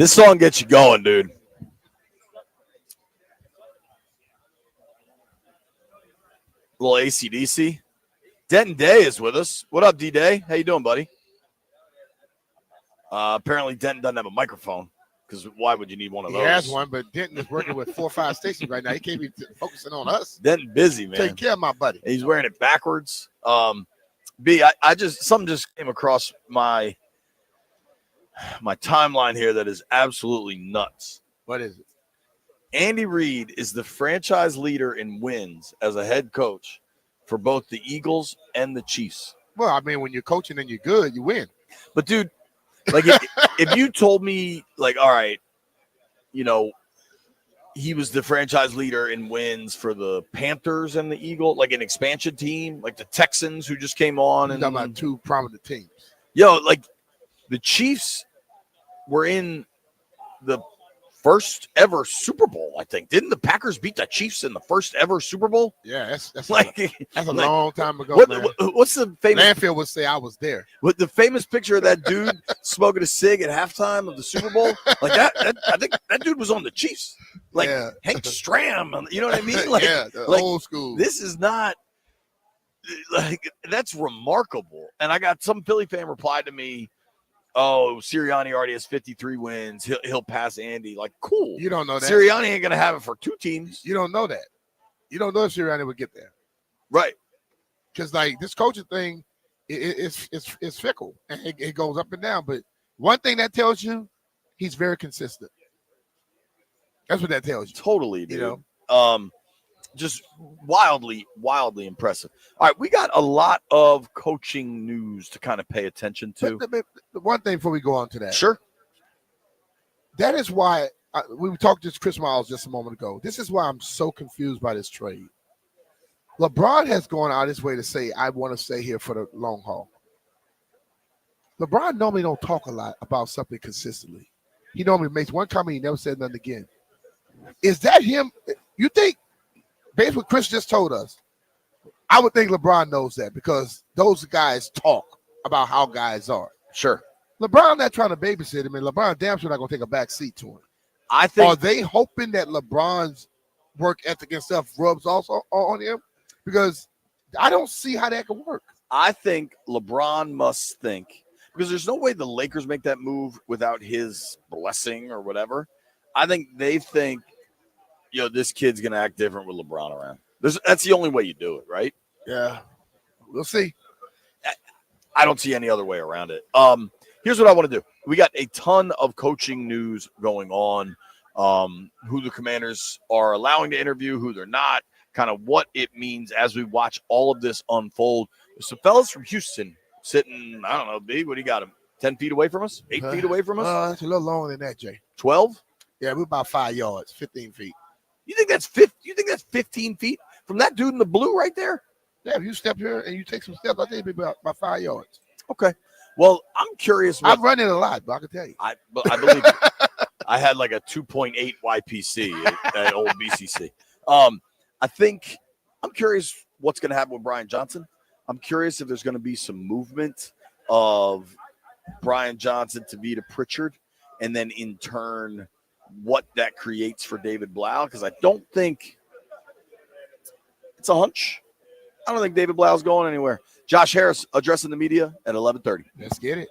S4: This song gets you going, dude. Little AC/DC. Denton Day is with us. What up, D-Day? How you doing, buddy? Apparently, Denton doesn't have a microphone because why would you need one of those?
S3: He has one, but Denton is working with 4 or 5 stations right now. He can't be focusing on us.
S4: Denton busy, man.
S3: Take care of my buddy.
S4: He's wearing it backwards. B, I just something just came across my timeline here that is absolutely nuts.
S3: What is it?
S4: Andy Reid is the franchise leader in wins as a head coach for both the Eagles and the Chiefs.
S3: Well, I mean, when you're coaching and you're good, you win.
S4: But dude, like if you told me, like, all right, you know, he was the franchise leader in wins for the Panthers and the Eagles, like an expansion team, like the Texans who just came on.
S3: You're talking about 2 prominent teams.
S4: Yo, like the Chiefs were in the first ever Super Bowl, I think. Didn't the Packers beat the Chiefs in the first ever Super Bowl?
S3: Yeah, that's
S4: Like
S3: that's a
S4: like,
S3: long time ago, man.
S4: What's the famous
S3: Landfill would say I was there.
S4: With the famous picture of that dude smoking a cig at halftime of the Super Bowl, like that I think that dude was on the Chiefs, like
S3: Yeah.
S4: Hank Stram. You know what I mean? Like,
S3: yeah, the
S4: like,
S3: old school.
S4: this is not like that's remarkable. And I got some Philly fan replied to me, "Oh, Sirianni already has 53 wins. He'll pass Andy." Like, cool.
S3: You don't know that.
S4: Sirianni ain't gonna have it for 2 teams,
S3: You don't know that. You don't know if Sirianni would get there.
S4: right?
S3: Because like this coaching thing, it's fickle and it goes up and down. But one thing that tells you, he's very consistent. That's what that tells you.
S4: Totally, dude.
S3: You know,
S4: Just wildly impressive. All right, we got a lot of coaching news to kind of pay attention to.
S3: but the one thing before we go on to that,
S4: Sure.
S3: that is why we talked to Chris Miles just a moment ago. This is why I'm so confused by this trade. LeBron has gone out his way to say, I want to stay here for the long haul. LeBron normally don't talk a lot about something consistently. He normally makes one comment, he never said nothing again. Is that him? You think, based on what Chris just told us, I would think LeBron knows that because those guys talk about how guys are.
S4: Sure.
S3: LeBron not trying to babysit him, and LeBron damn sure not going to take a back seat to him.
S4: I think
S3: Are they hoping that LeBron's work ethic and stuff rubs also on him? Because I don't see how that can work.
S4: I think LeBron must think, because there's no way the Lakers make that move without his blessing or whatever. I think they think, this kid's going to act different with LeBron around. That's the only way you do it, right?
S3: Yeah. We'll see.
S4: I don't see any other way around it. Here's what I want to do. We got a ton of coaching news going on, who the Commanders are allowing to interview, who they're not, kind of what it means as we watch all of this unfold. There's some fellas from Houston sitting, I don't know, B, what do you got him? 10 feet away from us? 8 feet away from us?
S3: It's a little longer than that, Jay.
S4: 12?
S3: Yeah, we're about 5 yards, 15 feet.
S4: You think that's 15 feet from that dude in the blue right there?
S3: Yeah, if you step here and you take some steps, I think it'd be about 5 yards.
S4: Okay. Well, I'm curious.
S3: I'm running a lot, but I can tell you.
S4: I believe you. I had like a 2.8 YPC at old BCC. I'm curious what's going to happen with Brian Johnson. I'm curious if there's going to be some movement of Brian Johnson to be to Pritchard, and then in turn, what that creates for David Blau, because I don't think it's a hunch. I don't think David Blau's going anywhere. Josh Harris addressing the media at 11:30.
S3: Let's get it.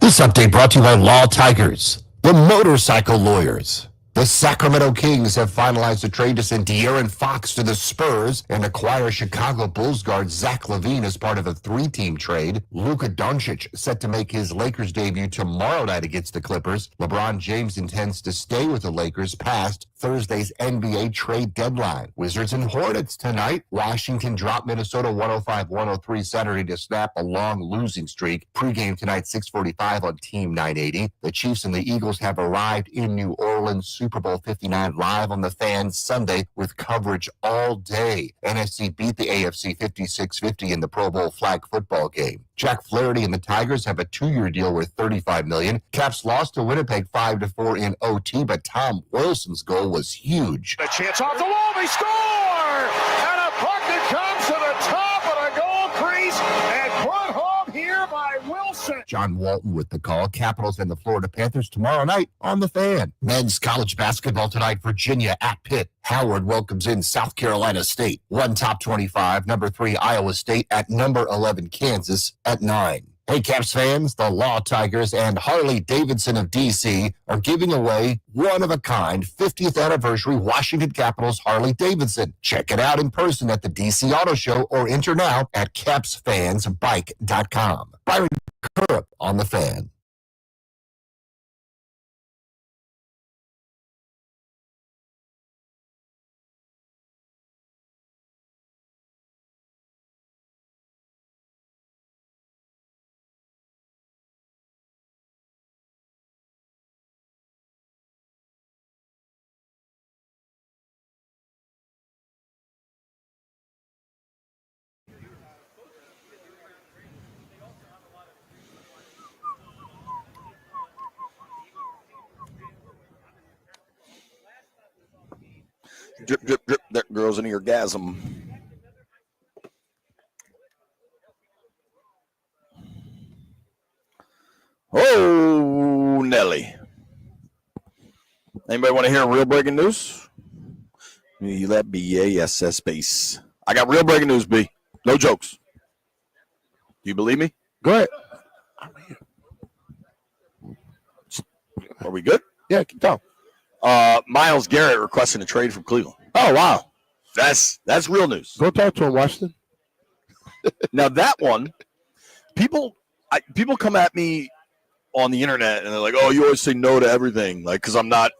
S1: This update brought to you by Law Tigers, the motorcycle lawyers. The Sacramento Kings have finalized a trade to send De'Aaron Fox to the Spurs and acquire Chicago Bulls guard Zach LaVine as part of a 3-team trade. Luka Doncic set to make his Lakers debut tomorrow night against the Clippers. LeBron James intends to stay with the Lakers past Thursday's NBA trade deadline. Wizards and Hornets tonight. Washington dropped Minnesota 105-103 Saturday to snap a long losing streak. Pregame tonight 6:45 on Team 980. The Chiefs and the Eagles have arrived in New Orleans. Super Bowl 59 live on the Fan Sunday with coverage all day. NFC beat the AFC 56-50 in the Pro Bowl flag football game. Jack Flaherty and the Tigers have a 2-year deal worth $35 million. Caps lost to Winnipeg 5-4 in OT, but Tom Wilson's goal was huge.
S2: A chance off the wall, they score! And a puck that comes to the top of the goal crease and put home here by Wilson.
S1: John Walton with the call. Capitals and the Florida Panthers tomorrow night on the Fan. Men's college basketball tonight, Virginia at Pitt. Howard welcomes in South Carolina State. 1 top 25, number 3 Iowa State at number 11 Kansas at 9. Hey, Caps fans, the Law Tigers and Harley Davidson of D.C. are giving away one-of-a-kind 50th anniversary Washington Capitals Harley Davidson. Check it out in person at the D.C. Auto Show or enter now at capsfansbike.com. Byron Kurup on the Fan.
S4: Drip, drip, drip. That girl's an orgasm. Oh, Nelly. Anybody want to hear real breaking news? You let BASS base. I got real breaking news, B. No jokes. Do you believe me?
S3: Go ahead.
S4: Are we good?
S3: Yeah, keep talking.
S4: Myles Garrett requesting a trade from Cleveland.
S3: Oh, wow.
S4: That's real news.
S3: Go talk to him, Washington.
S4: Now that one, people come at me on the internet and they're like, "Oh, you always say no to everything," like because I'm not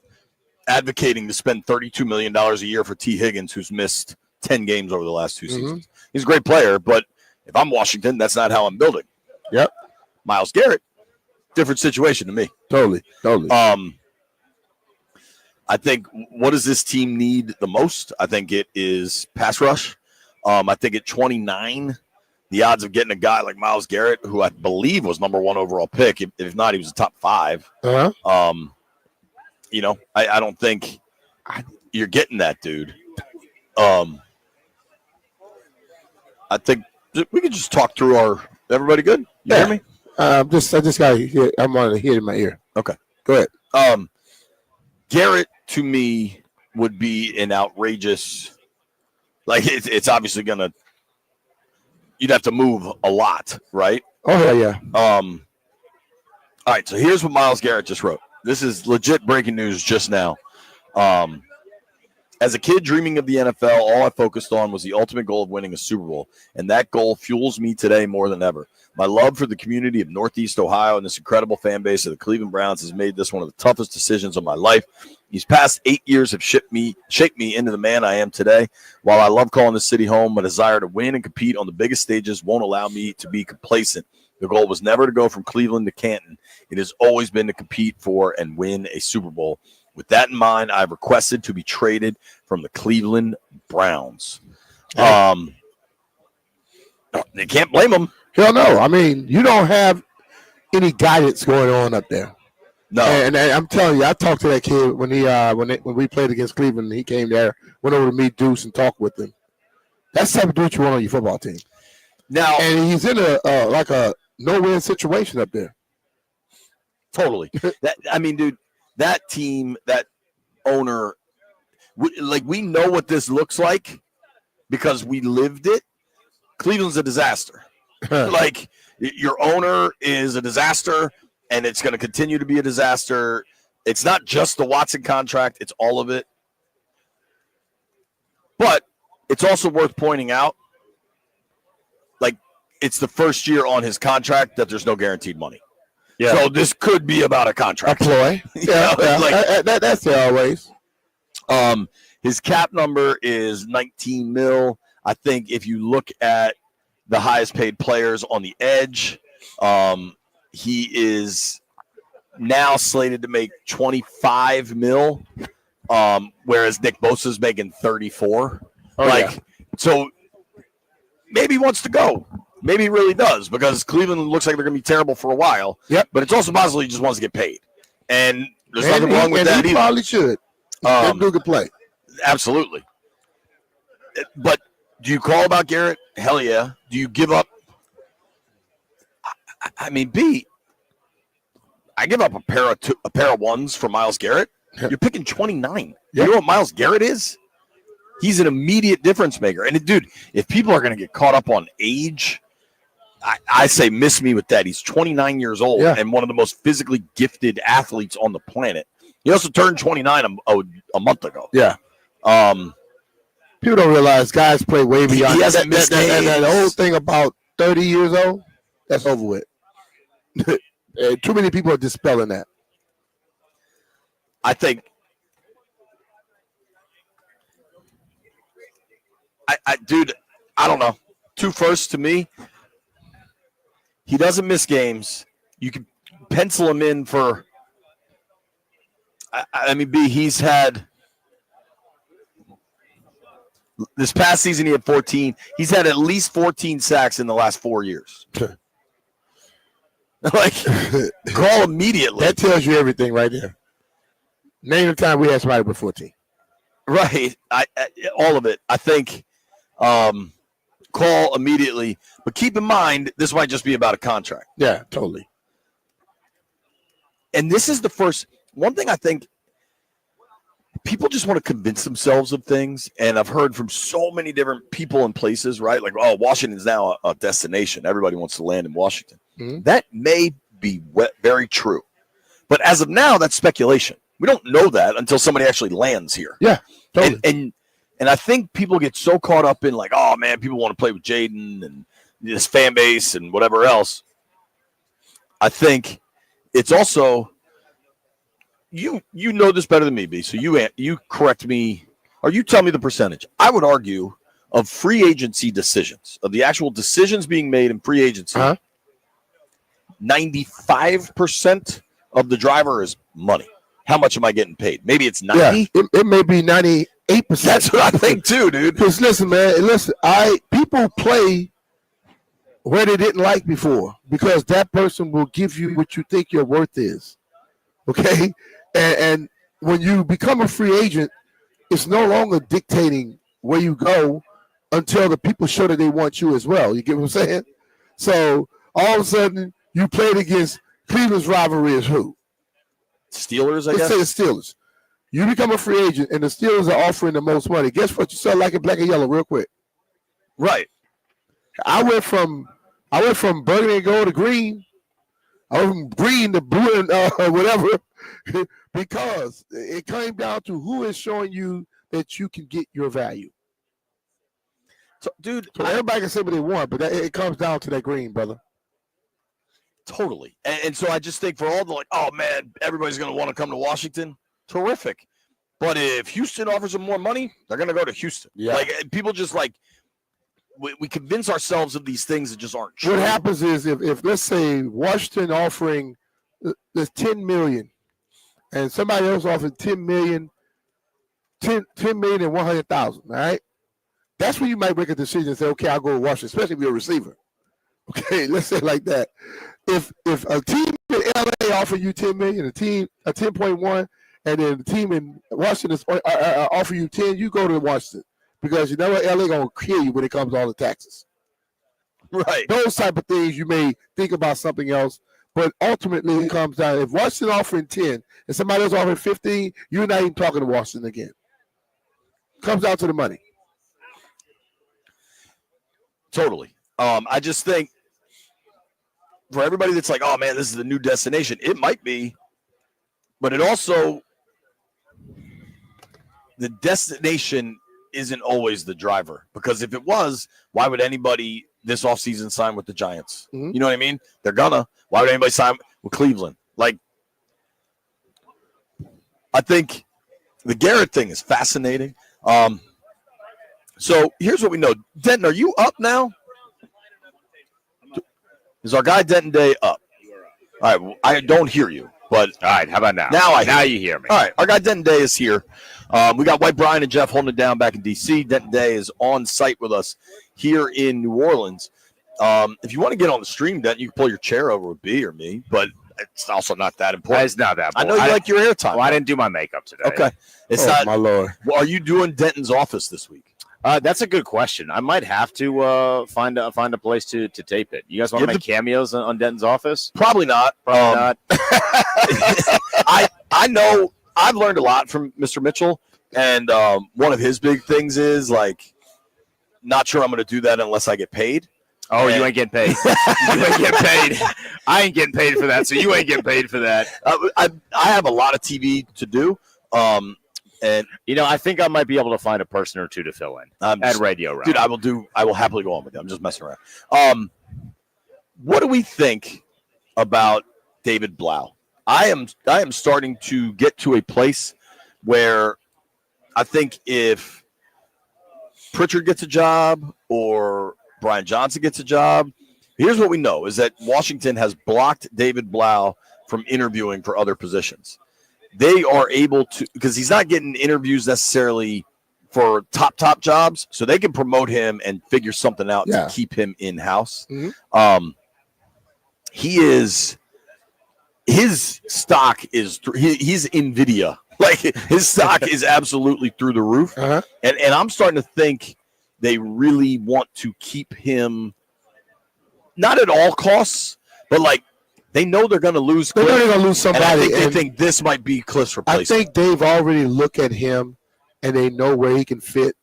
S4: advocating to spend $32 million a year for T. Higgins, who's missed 10 games over the last 2 seasons. He's a great player, but if I'm Washington, that's not how I'm building.
S3: Yep.
S4: Myles Garrett, different situation to me.
S3: Totally.
S4: I think what does this team need the most? I think it is pass rush. I think at 29, the odds of getting a guy like Myles Garrett, who I believe was number 1 overall pick, if not, he was a top 5.
S3: Uh-huh.
S4: I don't think you're getting that dude. I think we could just talk through our. Everybody good? You hear me?
S3: I just got to hear. I'm on to hear in my ear.
S4: Okay,
S3: go ahead.
S4: Garrett to me would be an outrageous. Like it's obviously gonna. You'd have to move a lot, right?
S3: Oh yeah.
S4: All right. So here's what Myles Garrett just wrote. This is legit breaking news just now. As a kid dreaming of the NFL, all I focused on was the ultimate goal of winning a Super Bowl, and that goal fuels me today more than ever. My love for the community of Northeast Ohio and this incredible fan base of the Cleveland Browns has made this one of the toughest decisions of my life. These past 8 years have shaped me into the man I am today. While I love calling this city home, my desire to win and compete on the biggest stages won't allow me to be complacent. The goal was never to go from Cleveland to Canton. It has always been to compete for and win a Super Bowl. With that in mind, I've requested to be traded from the Cleveland Browns. They can't blame them.
S3: Hell no. I mean, you don't have any guidance going on up there.
S4: No.
S3: And I'm telling you, I talked to that kid when when we played against Cleveland. He came there, went over to meet Deuce and talked with him. That's the type of dude you want on your football team.
S4: Now,
S3: and he's in a no-win situation up there.
S4: Totally. Dude, that team, that owner, we know what this looks like because we lived it. Cleveland's a disaster. Your owner is a disaster. and it's going to continue to be a disaster. It's not just the Watson contract, it's all of it. But it's also worth pointing out, like, it's the first year on his contract that there's no guaranteed money.
S3: Yeah.
S4: So this could be about a contract.
S3: A ploy. Yeah, that's there always.
S4: His cap number is 19 mil. I think if you look at the highest paid players on the edge, he is now slated to make 25 mil, whereas Nick Bosa's making 34. So maybe he wants to go. Maybe he really does, because Cleveland looks like they're going to be terrible for a while.
S3: Yep.
S4: But it's also possible he just wants to get paid. And there's nothing wrong with that
S3: he
S4: either.
S3: Probably should. Do good play.
S4: Absolutely. But do you call about Garrett? Hell yeah. Do you give up? I mean, I give up a pair of ones for Myles Garrett. You're picking 29.
S3: Yeah.
S4: You know what Myles Garrett is? He's an immediate difference maker. And dude, if people are going to get caught up on age, I say miss me with that. He's 29 years old and one of the most physically gifted athletes on the planet. He also turned 29 a month ago.
S3: Yeah. People don't realize guys play way beyond that whole thing about 30 years old. That's over with. Too many people are dispelling that.
S4: I think dude, I don't know. 2 firsts to me. He doesn't miss games. You can pencil him in for. He's had this past season. He had 14. He's had at least 14 sacks in the last 4 years. Call immediately.
S3: That tells you everything right there. Name the time we had somebody with 14.
S4: Right. All of it. I think call immediately. But keep in mind, this might just be about a contract.
S3: Yeah, totally.
S4: And this is the first one thing I think people just want to convince themselves of things. And I've heard from so many different people and places, right? Like, oh, Washington's now a destination. Everybody wants to land in Washington. Mm-hmm. That may be very true. But as of now, that's speculation. We don't know that until somebody actually lands here.
S3: Yeah, totally.
S4: And I think people get so caught up in like, oh, man, people want to play with Jaden and this fan base and whatever else. I think it's also you know this better than me, B. So you correct me, or you tell me the percentage. I would argue of free agency decisions, of the actual decisions being made in free agency, 95% of the driver is money. How much am I getting paid? Maybe it's 90.
S3: Yeah, it may be 98%.
S4: That's what I think too, dude.
S3: Because listen, man, people play where they didn't like before, because that person will give you what you think your worth is. Okay? And when you become a free agent, it's no longer dictating where you go until the people show that they want you as well. You get what I'm saying? So all of a sudden, you played against Cleveland's rivalry is who?
S4: Steelers, I guess.
S3: Let's say the Steelers. You become a free agent, and the Steelers are offering the most money. Guess what? You sell like in black and yellow real quick.
S4: Right.
S3: I went from burgundy and gold to green. I went from green to blue and whatever, because it came down to who is showing you that you can get your value.
S4: So, dude,
S3: everybody can say what they want, but it comes down to that green, brother.
S4: Totally. And so I just think for all the oh man, everybody's going to want to come to Washington. Terrific. But if Houston offers them more money, they're going to go to Houston. Yeah. People just we convince ourselves of these things that just aren't true.
S3: What happens is if let's say Washington offering there's $10 million and somebody else offering $10 million and 100,000, all right? That's when you might make a decision and say, okay, I'll go to Washington, especially if you're a receiver. Okay, let's say it like that. If a team in LA offer you $10 million, a 10.1, and then the team in Washington offer you 10, you go to Washington, because you know what, LA gonna kill you when it comes to all the taxes.
S4: Right.
S3: Those type of things you may think about something else, but ultimately it comes down. If Washington offering 10 and somebody else offering 15, you're not even talking to Washington again. Comes down to the money.
S4: Totally. I just think for everybody that's like, oh man, this is the new destination. It might be, but it also, the destination isn't always the driver, because if it was, why would anybody this offseason sign with the Giants?
S3: Mhm.
S4: You know what I mean? They're gonna. Why would anybody sign with Cleveland? Like, I think the Garrett thing is fascinating. So here's what we know. Denton, are you up now? Is our guy Denton Day up? All right, well, I don't hear you, but
S7: All right, how about now?
S4: Now
S7: you hear me.
S4: all right, our guy Denton Day is here. We got White Brian and Jeff holding it down back in D.C. Denton Day is on site with us here in New Orleans. If you want to get on the stream, Denton, you can pull your chair over with B or me, but it's also not that important.
S7: It's not that.
S4: I know you like your airtime.
S7: Well, I didn't do my makeup today.
S4: Okay, it's
S3: Oh,
S4: not.
S3: my Lord.
S4: Well, are you doing Denton's office this week?
S7: That's a good question. I might have to find a place to tape it. You guys want to make cameos on Denton's office?
S4: Probably not.
S7: Probably not.
S4: I know I've learned a lot from Mr. Mitchell, and one of his big things is like, not sure I'm going to do that unless I get paid.
S7: Oh, you ain't getting paid. You ain't getting paid. I ain't getting paid for that, so you ain't getting paid for that.
S4: I have a lot of TV to do, and
S7: I think I might be able to find a person or two to fill in at Radio Row.
S4: dude, I will happily go on with it. I'm just messing around. What do we think about David Blau? I am starting to get to a place where I think if Pritchard gets a job or Brian Johnson gets a job, here's what we know is that Washington has blocked David Blau from interviewing for other positions. They are able to, because he's not getting interviews necessarily for top jobs, so they can promote him and figure something out to keep him in-house.
S3: Mhm.
S4: His stock is he's NVIDIA. Like, his stock is absolutely through the roof.
S3: Uh-huh.
S4: And I'm starting to think they really want to keep him not at all costs, but like they know they're going to lose
S3: They're
S4: Cliff.
S3: going to lose somebody.
S4: And I think they
S3: and
S4: think this might be Cliff's
S3: I
S4: replacement.
S3: think they've already looked at him and they know where he can fit.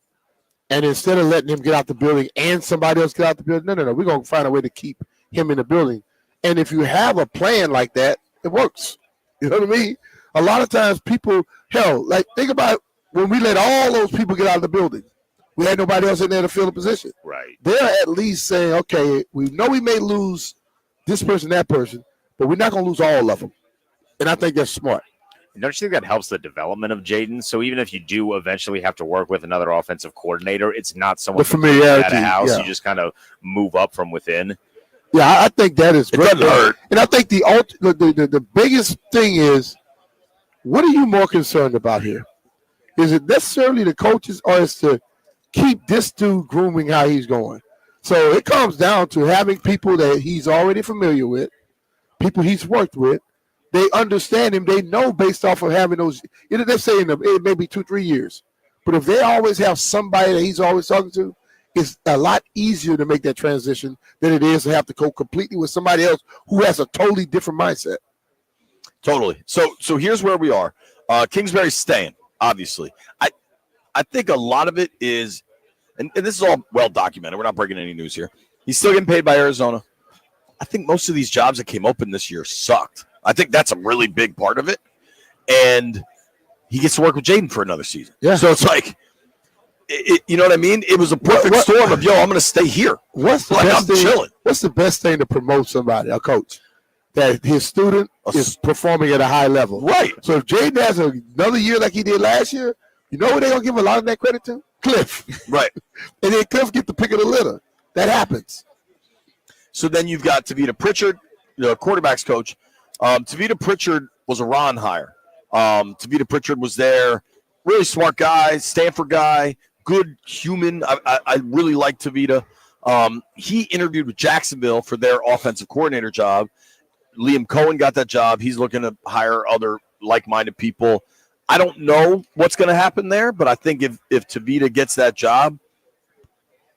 S3: And instead of letting him get out the building and somebody else get out the building, no. We're going to find a way to keep him in the building. And if you have a plan like that, it works. You know what I mean? A lot of times people, like think about when we let all those people get out of the building. We had nobody else in there to fill the position.
S7: Right.
S3: They're at least saying, okay, we know we may lose this person, that person, but we're not going to lose all of them. And I think that's smart.
S7: Don't you think that helps the development of Jaden? So even if you do eventually have to work with another offensive coordinator, it's not someone
S3: The familiarity,
S7: at a house.
S3: yeah.
S7: You just kind of move up from within.
S3: Yeah, I think that is great.
S4: It doesn't hurt.
S3: And I think the biggest thing is, what are you more concerned about here? Is it necessarily the coaches, or is to keep this dude grooming how he's going? So it comes down to having people that he's already familiar with, people he's worked with. They understand him. They know based off of having those. They're saying it may be 2-3 years, but if they always have somebody that he's always talking to, it's a lot easier to make that transition than it is to have to go completely with somebody else who has a totally different mindset.
S4: Totally. So here's where we are. Kingsbury's staying, obviously. I think a lot of it is, and this is all well documented. We're not breaking any news here. He's still getting paid by Arizona. I think most of these jobs that came open this year sucked. I think that's a really big part of it. And he gets to work with Jaden for another season.
S3: Yeah.
S4: So it's like, you know what I mean? It was a perfect storm of, I'm going to stay here.
S3: What's the
S4: Like,
S3: best
S4: I'm
S3: thing?
S4: chilling.
S3: What's the best thing to promote somebody, a coach, that his student is performing at a high level?
S4: Right.
S3: So if Jaden has another year like he did last year, you know what they're gonna give a lot of that credit to? Cliff.
S4: Right.
S3: And then Cliff get the pick of the litter. That happens.
S4: So then you've got Tavita Pritchard, the quarterback's coach. Tavita Pritchard was a Ron hire. Tavita Pritchard was there. Really smart guy, Stanford guy, good human. I really like Tavita. He interviewed with Jacksonville for their offensive coordinator job. Liam Cohen got that job. He's looking to hire other like-minded people. I don't know what's going to happen there, but I think if Tavita gets that job,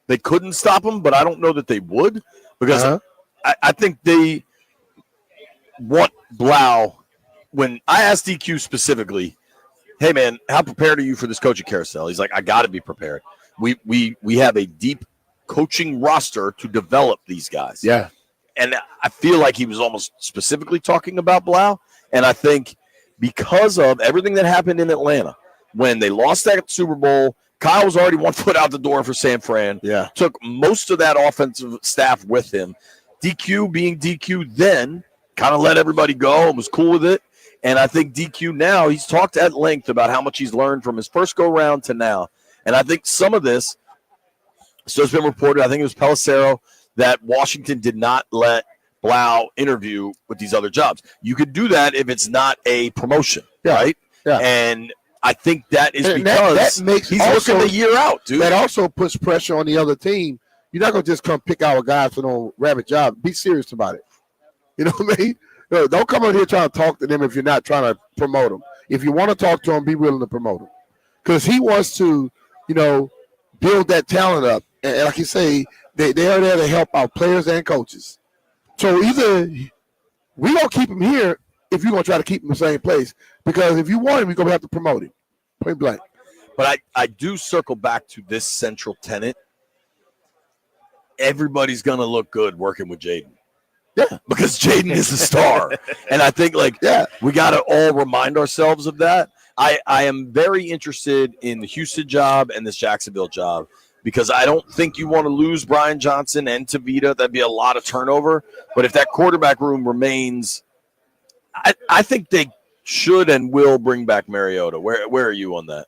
S4: they couldn't stop him, but I don't know that they would, because I think they want Blau. When I asked DQ specifically, hey, man, how prepared are you for this coaching carousel? He's like, I got to be prepared. We have a deep coaching roster to develop these guys.
S3: Yeah.
S4: and I feel like he was almost specifically talking about Blau. And I think because of everything that happened in Atlanta, when they lost that Super Bowl, Kyle was already 1 foot out the door for San Fran.
S3: Yeah.
S4: Took most of that offensive staff with him. DQ being DQ then kind of let everybody go and was cool with it. And I think DQ now, he's talked at length about how much he's learned from his first go-round to now. And I think some of this, so it's been reported, I think it was Pelissero, that Washington did not let Blau interview with these other jobs. You could do that if it's not a promotion, right?
S3: Yeah.
S4: And I think that is
S3: And
S4: because
S3: that makes
S4: he's
S3: also,
S4: looking the year out, dude.
S3: That also puts pressure on the other team. You're not going to just come pick our guys for no rabbit job. Be serious about it. You know what I mean? No, don't come out here trying to talk to them if you're not trying to promote them. If you want to talk to them, be willing to promote them. Because he wants to, build that talent up. And like you say, they are there to help our players and coaches. So either we don't keep him here if you're going to try to keep him in the same place. Because if you want him, you're going to have to promote him. Point blank.
S4: But I do circle back to this central tenet. Everybody's going to look good working with Jaden.
S3: Yeah.
S4: Because Jaden is the star. And I think, we got to all remind ourselves of that. I am very interested in the Houston job and this Jacksonville job because I don't think you want to lose Brian Johnson and Tavita. That'd be a lot of turnover. But if that quarterback room remains, I think they should and will bring back Mariota. Where are you on that?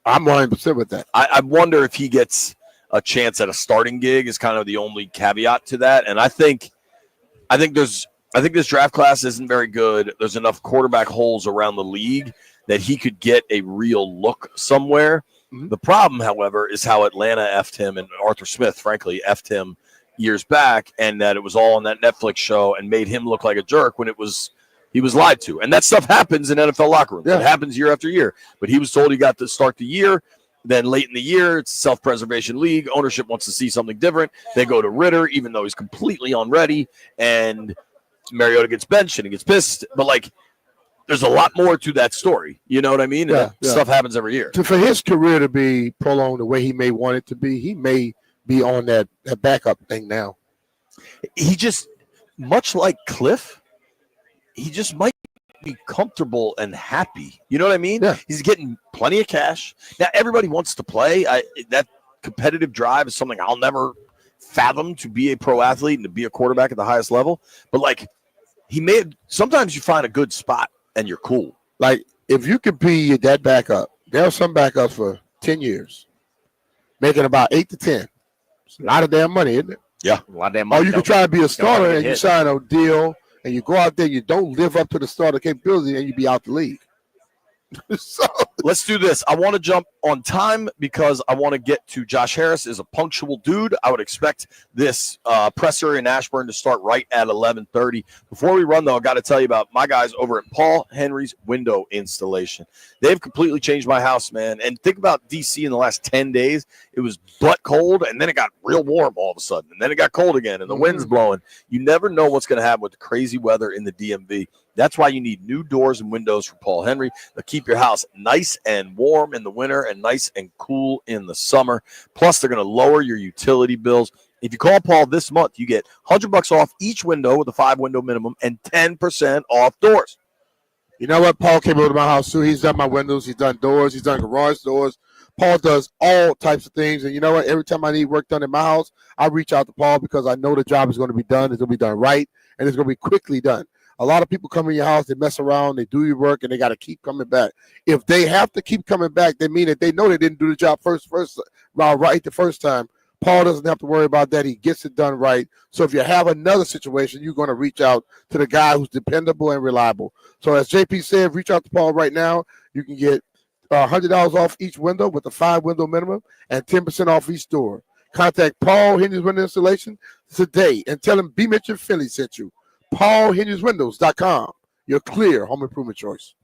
S3: I'm 100% with that.
S4: I wonder if he gets a chance at a starting gig is kind of the only caveat to that. And I think this draft class isn't very good. There's enough quarterback holes around the league that he could get a real look somewhere. Mm-hmm. The problem, however, is how Atlanta effed him and Arthur Smith, frankly, effed him years back, and that it was all on that Netflix show and made him look like a jerk when he was lied to. And that stuff happens in NFL locker rooms. Yeah. It happens year after year. But he was told he got to start the year. Then late in the year, it's a self-preservation league. Ownership wants to see something different. They go to Ritter, even though he's completely unready, and Mariota gets benched and he gets pissed. But, there's a lot more to that story. You know what I mean? Yeah. Stuff happens every year.
S3: For his career to be prolonged the way he may want it to be, he may be on that backup thing now.
S4: He just, much like Cliff, he just might be comfortable and happy. You know what I mean?
S3: Yeah.
S4: He's getting plenty of cash. Now, everybody wants to play. That competitive drive is something I'll never fathom, to be a pro athlete and to be a quarterback at the highest level. But, sometimes you find a good spot and you're cool.
S3: If you could be that backup, there are some backups for 10 years, making about 8 to 10. It's a lot of damn money, isn't it?
S4: Yeah.
S7: A lot of damn money.
S3: Or you could try to be a starter and you sign a deal and you go out there, you don't live up to the starter capability, and you be out the league. So
S4: let's do this. I want to jump on time because I want to get to Josh Harris is a punctual dude. I would expect this presser in Ashburn to start right at 11:30. Before we run, though, I got to tell you about my guys over at Paul Henry's Window Installation. They've completely changed my house, man. And think about DC in the last 10 days. It was butt cold, and then it got real warm all of a sudden. And then it got cold again, and the wind's blowing. You never know what's going to happen with the crazy weather in the DMV. That's why you need new doors and windows from Paul Henry. They'll keep your house nice and warm in the winter and nice and cool in the summer. Plus, they're going to lower your utility bills. If you call Paul this month, you get $100 off each window with a 5-window minimum and 10% off doors.
S3: You know what? Paul came over to my house, too. He's done my windows. He's done doors. He's done garage doors. Paul does all types of things. And you know what? Every time I need work done in my house, I reach out to Paul because I know the job is going to be done. It's going to be done right, and it's going to be quickly done. A lot of people come in your house, they mess around, they do your work, and they got to keep coming back. If they have to keep coming back, they mean that they know they didn't do the job right the first time. Paul doesn't have to worry about that. He gets it done right. So if you have another situation, you're going to reach out to the guy who's dependable and reliable. So as JP said, reach out to Paul right now. You can get $100 off each window with a 5-window minimum and 10% off each door. Contact Paul Henry's Window Installation today and tell him B. Mitchell Philly sent you. PaulHenrysWindows.com. Your clear home improvement choice.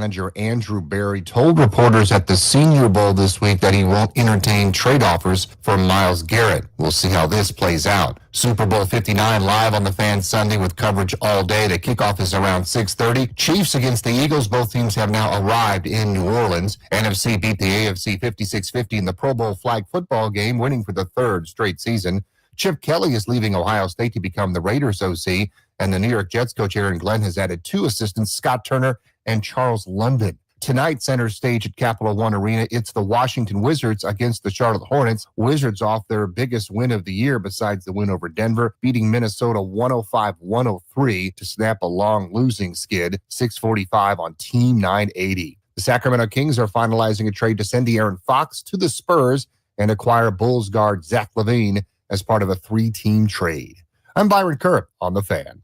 S1: Manager Andrew Berry told reporters at the Senior Bowl this week that he won't entertain trade offers for Myles Garrett. We'll see how this plays out. Super Bowl 59 live on the Fan Sunday with coverage all day. The kickoff is around 6:30. Chiefs against the Eagles. Both teams have now arrived in New Orleans. NFC beat the AFC 56-50 in the Pro Bowl flag football game, winning for the third straight season. Chip Kelly is leaving Ohio State to become the Raiders OC, and the New York Jets coach Aaron Glenn has added 2 assistants, Scott Turner and Charles London. Tonight, center stage at Capital One Arena, it's the Washington Wizards against the Charlotte Hornets. Wizards off their biggest win of the year besides the win over Denver, beating Minnesota 105-103 to snap a long losing skid, 645 on Team 980. The Sacramento Kings are finalizing a trade to send De'Aaron Fox to the Spurs and acquire Bulls guard Zach LaVine as part of a 3-team trade. I'm Byron Kerr on The Fan.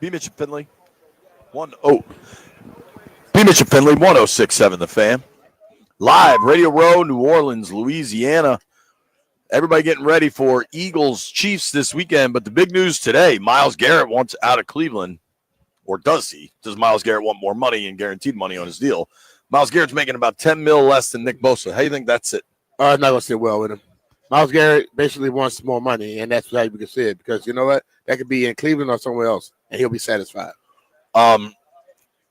S4: B. Mitchell Finley, 1067 The Fan. Live, Radio Row, New Orleans, Louisiana. Everybody getting ready for Eagles Chiefs this weekend. But the big news today, Myles Garrett wants out of Cleveland. Or does he? Does Myles Garrett want more money and guaranteed money on his deal? Myles Garrett's making about $10 million less than Nick Bosa. How do you think that's it?
S3: It's not going to sit well with him. Myles Garrett basically wants more money, and that's how you can say it. Because you know what? That could be in Cleveland or somewhere else, and he'll be satisfied.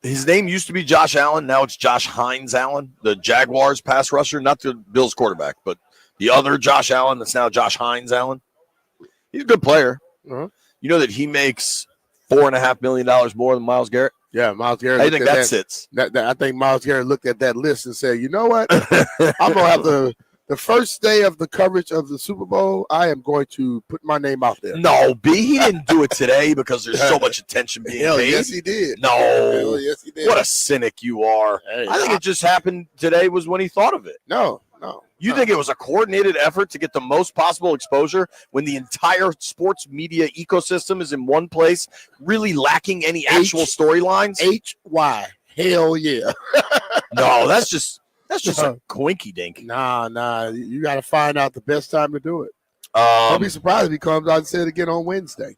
S4: His name used to be Josh Allen. Now it's Josh Hines Allen, the Jaguars pass rusher, not the Bills quarterback, but the other Josh Allen that's now Josh Hines Allen. He's a good player.
S3: Uh-huh.
S4: You know that he makes $4.5 million more than Myles Garrett?
S3: Yeah, Myles Garrett.
S4: I think that sits.
S3: I think Myles Garrett looked at that list and said, you know what? I'm going to have the first day of the coverage of the Super Bowl, I am going to put my name out there.
S4: No, B, he didn't do it today because there's so much attention being paid.
S3: Yes, he did.
S4: No.
S3: Hell, yes, he did.
S4: What a cynic you are.
S3: Hey,
S4: I think it just happened today was when he thought of it.
S3: No.
S4: You think it was a coordinated effort to get the most possible exposure when the entire sports media ecosystem is in one place, really lacking any actual storylines?
S3: HY. Hell yeah.
S4: No, that's just a coinky dink.
S3: Nah. You got to find out the best time to do it. Don't be surprised if he comes out and says it again on Wednesday.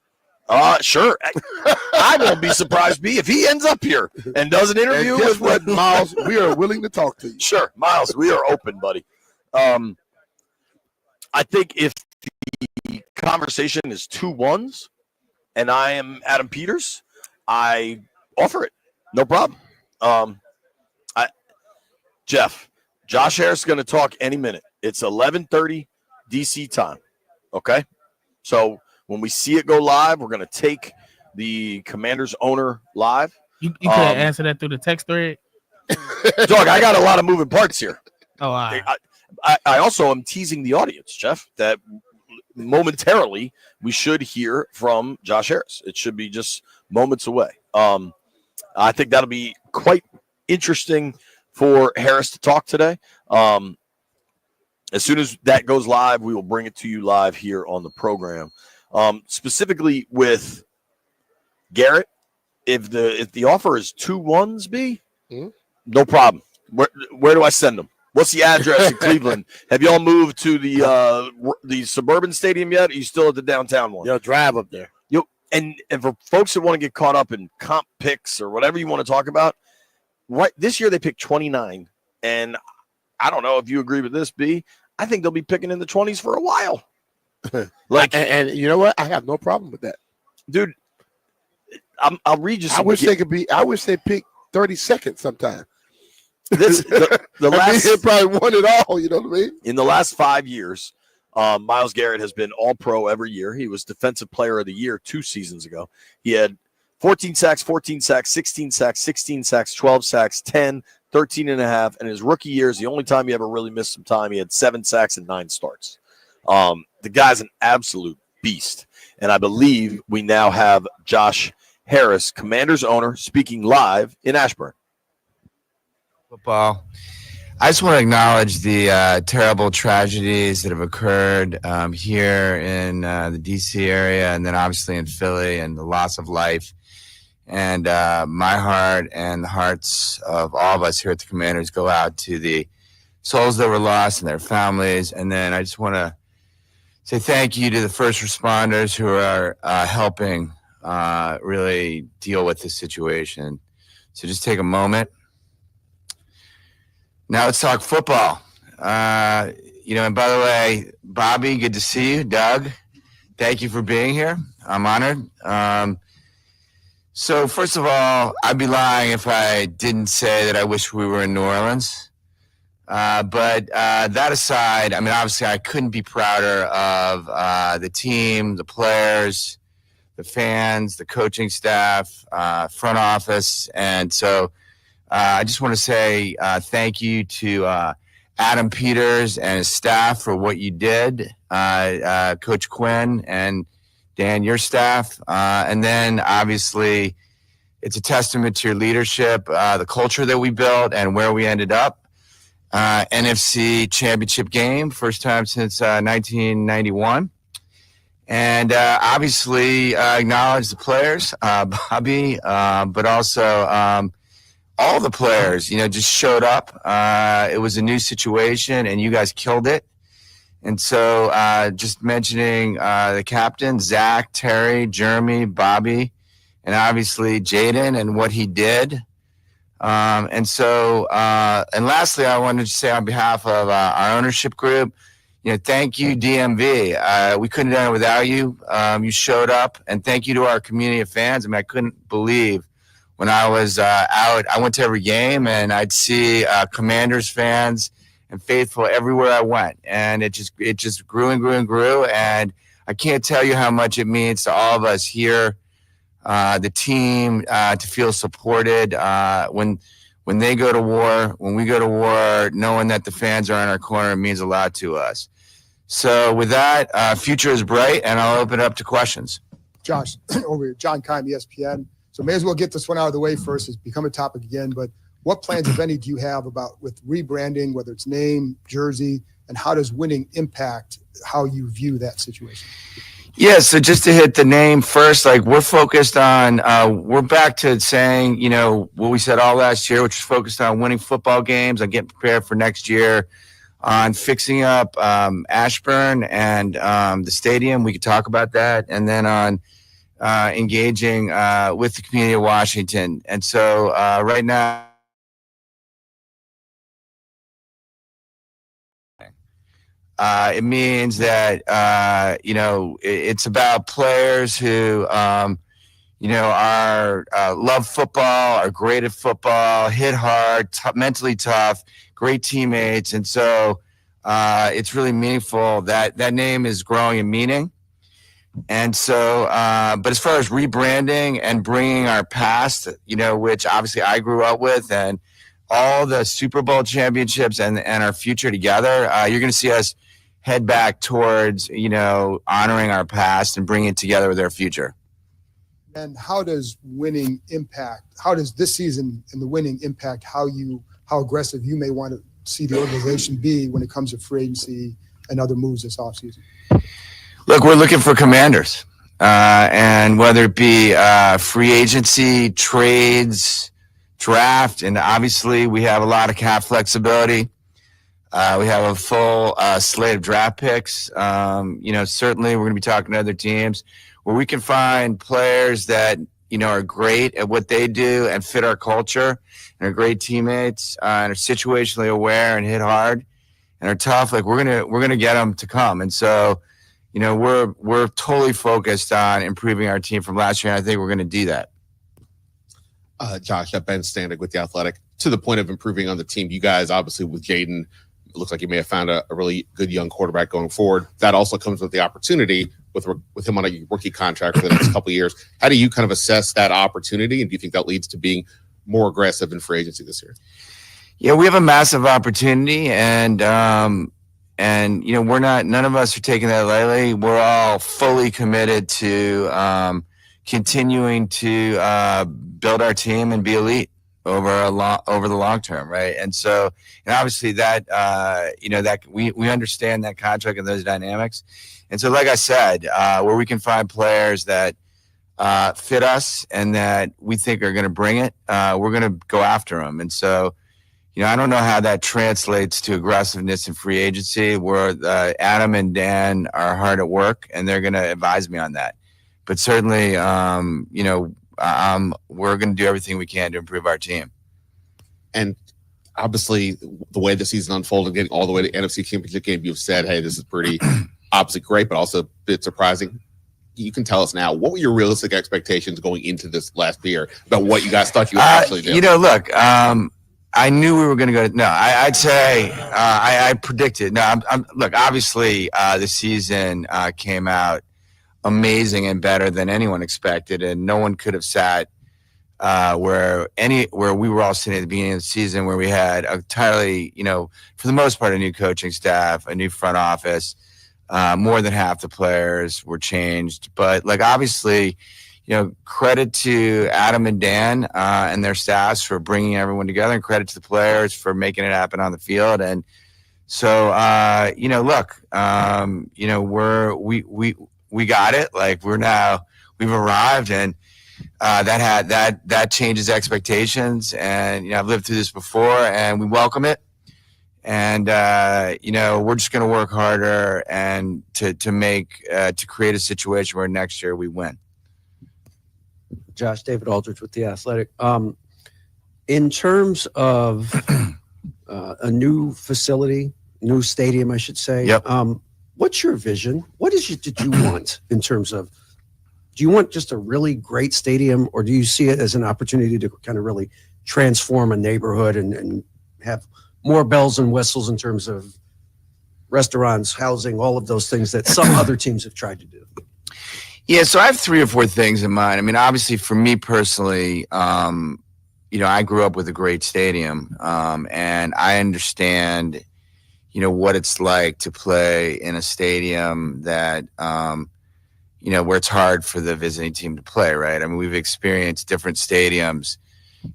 S4: Sure. I won't be surprised, B, if he ends up here and does an interview
S3: and guess
S4: with
S3: what, Myles? We are willing to talk to you.
S4: Sure, Myles, we are open, buddy. I think if the conversation is 2 ones and I am Adam Peters, I offer it. No problem. Jeff, Josh Harris is going to talk any minute. It's 11:30 DC time. Okay? So when we see it go live, we're going to take the Commanders owner live.
S5: You could answer that through the text thread.
S4: Dog, I got a lot of moving parts here.
S5: Oh, all right.
S4: I also am teasing the audience, Jeff, that momentarily we should hear from Josh Harris. It should be just moments away. I think that'll be quite interesting for Harris to talk today. As soon as that goes live, we will bring it to you live here on the program. Specifically with Garrett, if the offer is 2 ones, B, no problem. Where do I send them? What's the address in Cleveland? Have y'all moved to the suburban stadium yet? Or are you still at the downtown one?
S3: You'll drive up there.
S4: And for folks that want to get caught up in comp picks or whatever you want to talk about, right this year they picked 29, and I don't know if you agree with this, B. I think they'll be picking in the 20s for a while.
S3: And you know what? I have no problem with that,
S4: dude. I'll read you.
S3: I wish they picked 32nd sometime.
S4: The last
S3: they probably won it all. You know what I mean?
S4: In the last 5 years, Myles Garrett has been All-Pro every year. He was Defensive Player of the Year 2 seasons ago. He had 14 sacks, 16 sacks, 16 sacks, 12 sacks, 10, 13 and a half. And his rookie year is the only time he ever really missed some time. He had 7 sacks and 9 starts. The guy's an absolute beast. And I believe we now have Josh Harris, Commanders owner, speaking live in Ashburn.
S8: Football. I just want to acknowledge the terrible tragedies that have occurred here in the D.C. area and then obviously in Philly, and the loss of life And my heart and the hearts of all of us here at the Commanders go out to the souls that were lost and their families. And then I just want to say thank you to the first responders who are helping really deal with this situation. So just take a moment. Now let's talk football. And by the way, Bobby, good to see you. Doug, thank you for being here. I'm honored. So first of all, I'd be lying if I didn't say that I wish we were in New Orleans. But that aside, I mean, obviously I couldn't be prouder of the team, the players, the fans, the coaching staff, front office. And so I just want to say thank you to Adam Peters and his staff for what you did, Coach Quinn and Dan, your staff. And then obviously it's a testament to your leadership, the culture that we built and where we ended up. NFC championship game, first time since 1991. And obviously acknowledge the players, Bobby, but also all the players, just showed up. It was a new situation and you guys killed it. And so just mentioning the captain, Zach, Terry, Jeremy, Bobby, and obviously Jaden and what he did. And lastly, I wanted to say on behalf of our ownership group, thank you, DMV. We couldn't have done it without you. You showed up, and thank you to our community of fans. I mean, I couldn't believe when I was out. I went to every game, and I'd see Commanders fans and faithful everywhere I went, and it just grew and grew and grew. And I can't tell you how much it means to all of us here, the team, to feel supported when they go to war, when we go to war, knowing that the fans are in our corner means a lot to us. So with that, future is bright, and I'll open it up to questions.
S9: Josh, over here, John Kime, ESPN. So may as well get this one out of the way first. It's become a topic again, but what plans, if any, do you have with rebranding, whether it's name, jersey, and how does winning impact how you view that situation?
S8: Yeah, so just to hit the name first, we're focused on, we're back to saying, what we said all last year, which is focused on winning football games, on getting prepared for next year, on fixing up Ashburn and the stadium. We could talk about that. And then on engaging with the community of Washington. And so right now, it means that, it's about players who, are love football, are great at football, hit hard, mentally tough, great teammates. And so it's really meaningful that name is growing in meaning. And so, but as far as rebranding and bringing our past, which obviously I grew up with, and all the Super Bowl championships and our future together, you're going to see us head back towards, honoring our past and bringing it together with our future.
S9: And how does winning impact, how does this season and the winning impact how aggressive you may want to see the organization be when it comes to free agency and other moves this offseason?
S8: Look, we're looking for Commanders, and whether it be free agency, trades, draft, and obviously we have a lot of cap flexibility. We have a full slate of draft picks. Certainly we're going to be talking to other teams where we can find players that, are great at what they do and fit our culture and are great teammates and are situationally aware and hit hard and are tough. We're going to get them to come. And so, we're totally focused on improving our team from last year. And I think we're going to do that.
S10: Josh, Ben Standig with The Athletic. To the point of improving on the team, you guys, obviously, with Jaden, it looks like you may have found a really good young quarterback going forward. That also comes with the opportunity with him on a rookie contract for the next couple of years. How do you kind of assess that opportunity, and do you think that leads to being more aggressive in free agency this year?
S8: Yeah, we have a massive opportunity, and none of us are taking that lightly. We're all fully committed to continuing to build our team and be elite over the long term, right? And so, and obviously that we understand that contract and those dynamics. And so, like I said, where we can find players that fit us and that we think are going to bring it, we're going to go after them. And so, I don't know how that translates to aggressiveness in free agency, where Adam and Dan are hard at work and they're going to advise me on that. But certainly, we're going to do everything we can to improve our team.
S10: And obviously, the way the season unfolded, getting all the way to NFC Championship game, you've said, hey, this is pretty obviously great, but also a bit surprising. You can tell us now, what were your realistic expectations going into this last year about what you guys thought you would actually do?
S8: Look, I knew we were going to go. No, I'd say I predicted. No, look. Obviously, the season came out amazing and better than anyone expected, and no one could have sat where we were all sitting at the beginning of the season, where we had entirely, for the most part, a new coaching staff, a new front office. More than half the players were changed, but obviously, credit to Adam and Dan and their staffs for bringing everyone together, and credit to the players for making it happen on the field. And so, look, we got it. We've arrived, and that changes expectations. And I've lived through this before, and we welcome it. And we're just going to work harder and to create a situation where next year we win.
S11: Josh, David Aldridge with The Athletic. In terms of a new facility, new stadium, I should say.
S8: Yep.
S11: What's your vision? What did you want in terms of? Do you want just a really great stadium, or do you see it as an opportunity to kind of really transform a neighborhood and have more bells and whistles in terms of restaurants, housing, all of those things that some other teams have tried to do?
S8: Yeah, so I have 3 or 4 things in mind. I mean, obviously, for me personally, I grew up with a great stadium, and I understand, what it's like to play in a stadium that, where it's hard for the visiting team to play, right? I mean, we've experienced different stadiums.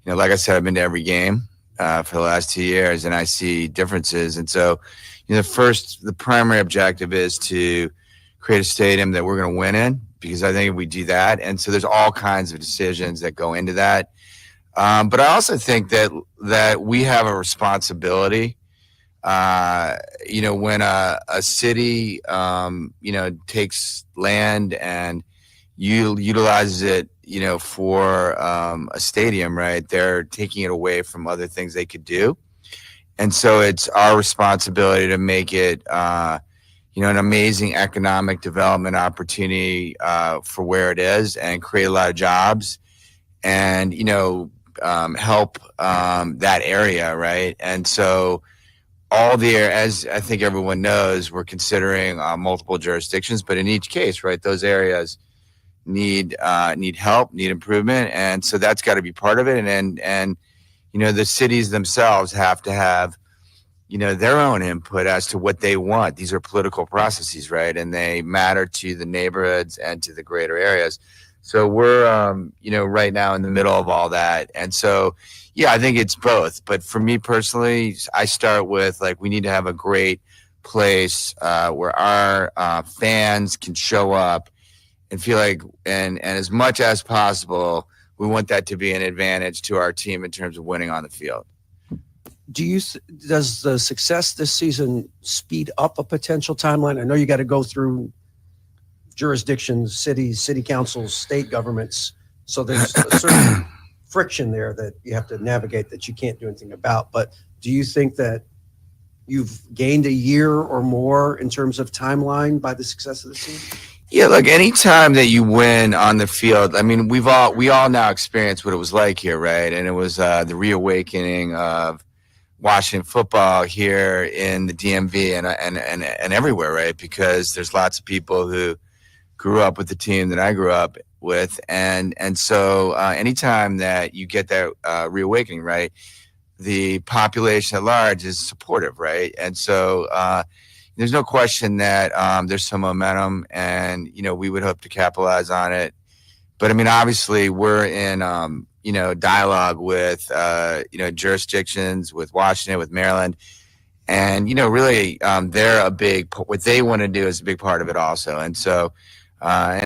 S8: Like I said, I've been to every game for the last 2 years, and I see differences. And so, the primary objective is to create a stadium that we're going to win in, because I think if we do that, and so there's all kinds of decisions that go into that. But I also think that we have a responsibility, when a city, takes land and utilizes it, for a stadium, right? They're taking it away from other things they could do. And so it's our responsibility to make it, an amazing economic development opportunity for where it is, and create a lot of jobs, and help that area, right? And so as I think everyone knows, we're considering multiple jurisdictions, but in each case, right, those areas need help, need improvement, and so that's got to be part of it. And the cities themselves have to have their own input as to what they want. These are political processes, right? And they matter to the neighborhoods and to the greater areas. So we're, right now in the middle of all that. And so, I think it's both. But for me personally, I start with we need to have a great place where our fans can show up and feel and as much as possible, we want that to be an advantage to our team in terms of winning on the field.
S11: Does the success this season speed up a potential timeline? I know you got to go through jurisdictions, cities, city councils, state governments. So there's a certain friction there that you have to navigate that you can't do anything about. But do you think that you've gained a year or more in terms of timeline by the success of the season?
S8: Yeah, look, anytime that you win on the field, I mean, we all now experienced what it was like here, right? And it was the reawakening of Washington football here in the DMV and everywhere, right? Because there's lots of people who grew up with the team that I grew up with, and so anytime that you get that reawakening, right, the population at large is supportive, right? And so there's no question that there's some momentum, and we would hope to capitalize on it. But I mean, obviously, we're in dialogue with jurisdictions, with Washington, with Maryland, and really they're what they want to do is a big part of it also. And so and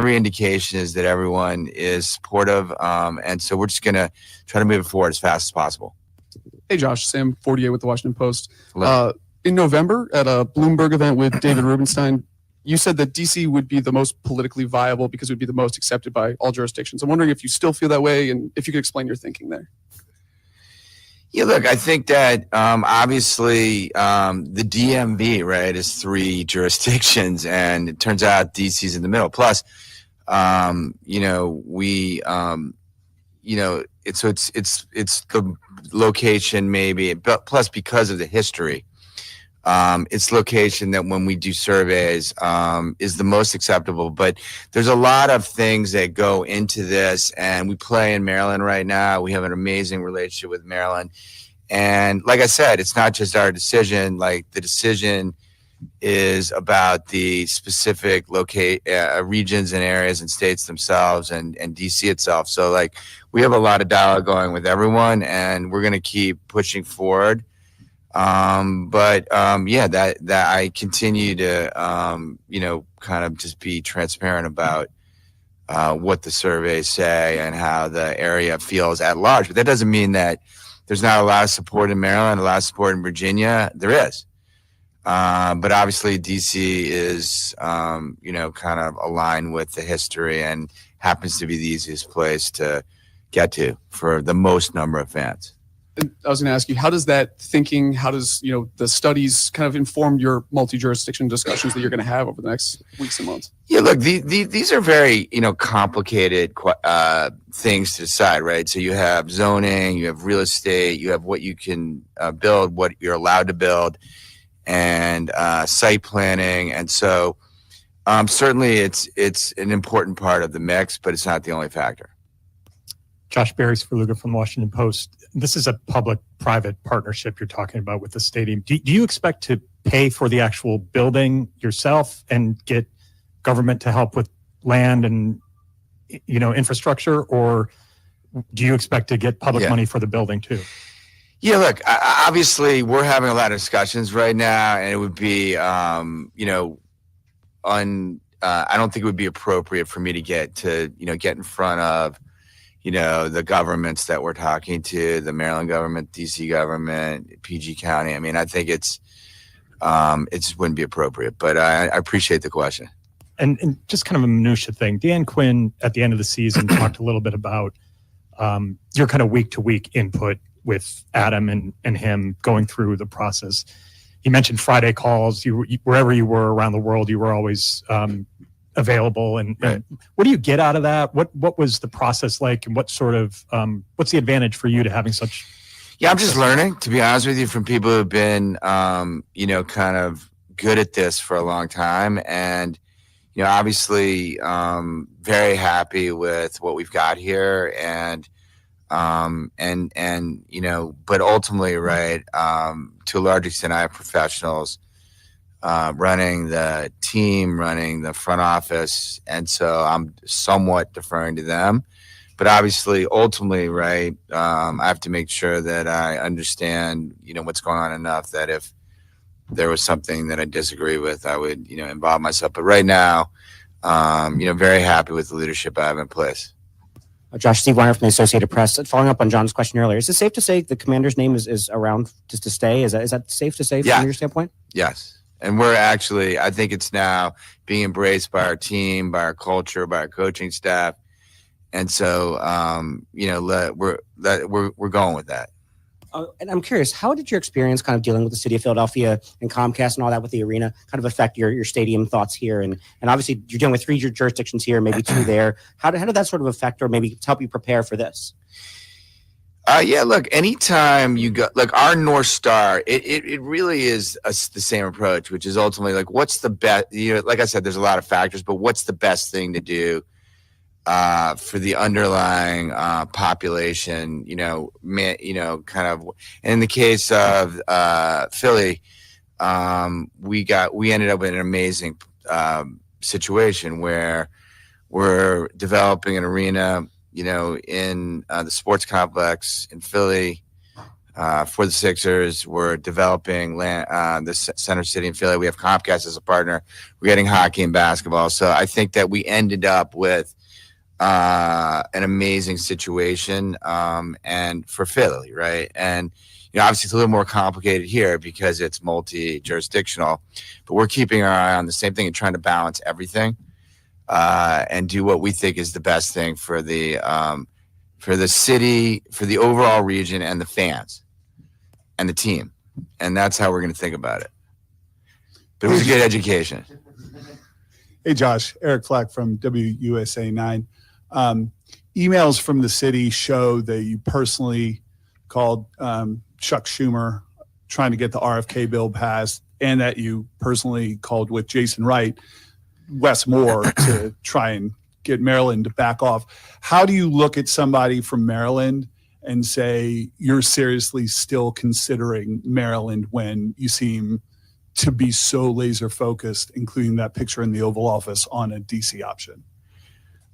S8: every indication is that everyone is supportive. And so we're just going to try to move it forward as fast as possible.
S12: Hey, Josh, Sam Fortier with the Washington Post.
S8: Hello.
S12: In November at a Bloomberg event with David Rubenstein, you said that DC would be the most politically viable because it would be the most accepted by all jurisdictions. I'm wondering if you still feel that way and if you could explain your thinking there.
S8: Yeah, look, I think that obviously the DMV, right, is 3 jurisdictions, and it turns out DC's in the middle. Plus, it's the location maybe, but plus because of the history, it's location that when we do surveys is the most acceptable. But there's a lot of things that go into this, and we play in Maryland right now. We have an amazing relationship with Maryland. And like I said, it's not just our decision. Like, the decision is about the specific regions and areas and states themselves and DC itself. So like, we have a lot of dialogue going with everyone, and we're going to keep pushing forward. That I continue to, kind of just be transparent about what the surveys say and how the area feels at large. But that doesn't mean that there's not a lot of support in Maryland, a lot of support in Virginia. There is. But obviously DC is, kind of aligned with the history and happens to be the easiest place to get to for the most number of fans.
S12: I was going to ask you, how does that thinking, how does, the studies kind of inform your multi-jurisdiction discussions that you're going to have over the next weeks and months?
S8: Yeah, look, these are very, complicated things to decide, right? So you have zoning, you have real estate, you have what you can build, what you're allowed to build, and site planning. And so certainly it's an important part of the mix, but it's not the only factor.
S13: Josh Berry-Sverluga from the Washington Post. This is a public-private partnership you're talking about with the stadium. Do you expect to pay for the actual building yourself and get government to help with land and, infrastructure, or do you expect to get public money for the building too?
S8: Yeah, look, obviously we're having a lot of discussions right now, and it would be, I don't think it would be appropriate for me to get in front of, the governments that we're talking to, the Maryland government, DC government, PG County. I mean, I think it just wouldn't be appropriate, but I appreciate the question.
S13: And just kind of a minutia thing, Dan Quinn at the end of the season talked a little bit about your kind of week-to-week input with Adam and him going through the process. He mentioned Friday calls. You wherever you were around the world, you were always available. And what do you get out of that? What was the process like, and what sort of what's the advantage for you to having such?
S8: Yeah, I'm just learning, to be honest with you, from people who've been kind of good at this for a long time, and obviously very happy with what we've got here, and but ultimately, right, to a large extent, I have professionals running the team, running the front office, and so I'm somewhat deferring to them. But obviously, ultimately, right, I have to make sure that I understand, what's going on enough that if there was something that I disagree with, I would, involve myself. But right now, very happy with the leadership I have in place.
S14: Josh, Steve Weiner from the Associated Press. Following up on John's question earlier, is it safe to say the commander's name is around just to stay? Is that safe to say from your standpoint?
S8: Yes. And we're actually, I think it's now being embraced by our team, by our culture, by our coaching staff. And so, we're going with that.
S14: And I'm curious, how did your experience kind of dealing with the city of Philadelphia and Comcast and all that with the arena kind of affect your stadium thoughts here? And obviously you're dealing with 3 jurisdictions here, maybe 2 there. How did that sort of affect or maybe help you prepare for this?
S8: Look, anytime you go, like our North Star, it really is the same approach, which is ultimately like, what's the best, like I said, there's a lot of factors, but what's the best thing to do for the underlying population, kind of. And in the case of Philly, we ended up in an amazing situation where we're developing an arena, in the sports complex in Philly, for the Sixers. We're developing the Center City in Philly. We have Comcast as a partner. We're getting hockey and basketball. So I think that we ended up with an amazing situation and for Philly, right? And obviously it's a little more complicated here because it's multi-jurisdictional, but we're keeping our eye on the same thing and trying to balance everything and do what we think is the best thing for the city, for the overall region, and the fans and the team. And that's how we're going to think about it. But it was a good education.
S15: Hey, Josh, Eric Flack from WUSA 9. Emails from the city show that you personally called Chuck Schumer trying to get the RFK bill passed, and that you personally called with Jason Wright, Wes Moore, to try and get Maryland to back off. How do you look at somebody from Maryland and say you're seriously still considering Maryland when you seem to be so laser focused, including that picture in the Oval Office, on a DC option?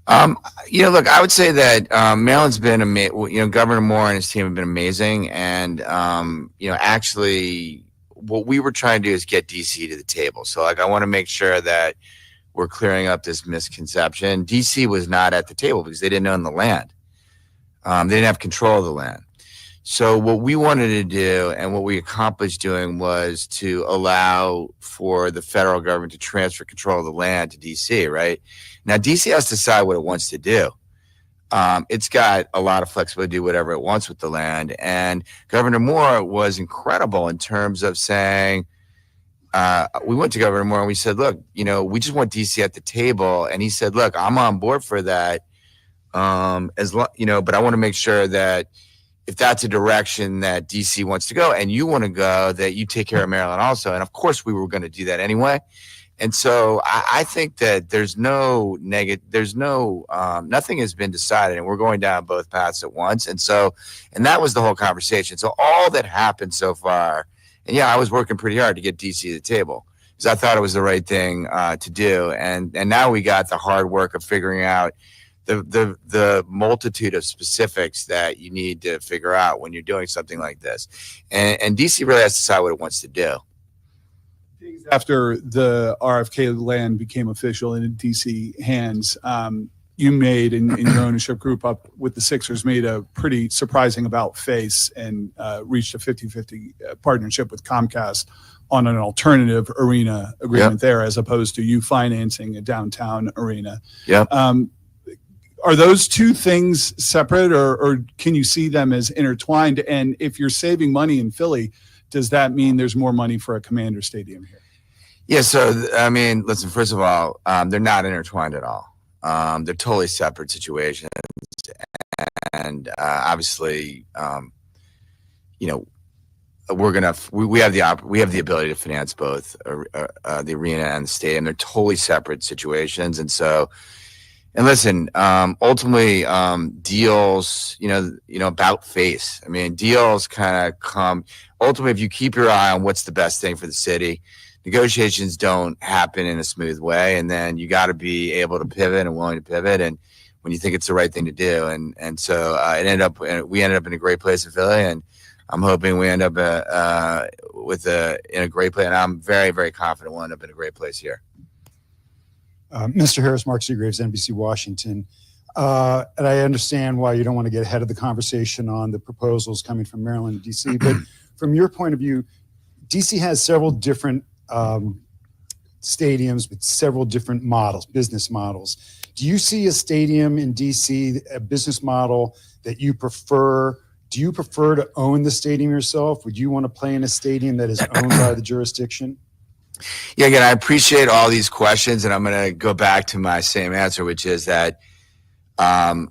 S8: Look, I would say that Maryland's been amazing. Governor Moore and his team have been amazing. And, actually what we were trying to do is get DC to the table. So, I want to make sure that we're clearing up this misconception. DC was not at the table because they didn't own the land. They didn't have control of the land. So what we wanted to do and what we accomplished doing was to allow for the federal government to transfer control of the land to DC, right? Now, DC has to decide what it wants to do. It's got a lot of flexibility to do whatever it wants with the land. And Governor Moore was incredible in terms of saying, we went to Governor Moore and we said, look, we just want DC at the table. And he said, look, I'm on board for that. But I want to make sure that if that's a direction that DC wants to go and you want to go, that you take care of Maryland also. And of course we were going to do that anyway. And so I think that nothing has been decided and we're going down both paths at once. And that was the whole conversation. So all that happened so far, and yeah, I was working pretty hard to get DC to the table because I thought it was the right thing to do. And now we got the hard work of figuring out the multitude of specifics that you need to figure out when you're doing something like this. And DC really has to decide what it wants to do.
S15: After the RFK land became official in DC hands, you made in your ownership group up with the Sixers made a pretty surprising about face and reached a 50-50 partnership with Comcast on an alternative arena agreement there, as opposed to you financing a downtown arena.
S8: Yeah.
S15: Are those two things separate, or can you see them as intertwined? And if you're saving money in Philly, does that mean there's more money for a Commander Stadium here?
S8: Yeah. So, listen, first of all, they're not intertwined at all. They're totally separate situations. And obviously, we have the ability to finance both the arena and the stadium. They're totally separate situations. And so, and listen, ultimately, deals, about face. Deals kind of come. Ultimately, if you keep your eye on what's the best thing for the city, negotiations don't happen in a smooth way. And then you got to be able to pivot and willing to pivot. And when you think it's the right thing to do, and so we ended up in a great place in Philly, and I'm hoping we end up in a great place. And I'm very, very confident we'll end up in a great place here.
S16: Mr. Harris, Mark Seagraves, NBC Washington. And I understand why you don't want to get ahead of the conversation on the proposals coming from Maryland and DC. But from your point of view, DC has several different stadiums with several different models, business models. Do you see a stadium in DC, a business model that you prefer? Do you prefer to own the stadium yourself? Would you want to play in a stadium that is owned by the jurisdiction?
S8: Yeah, again, I appreciate all these questions, and I'm going to go back to my same answer, which is that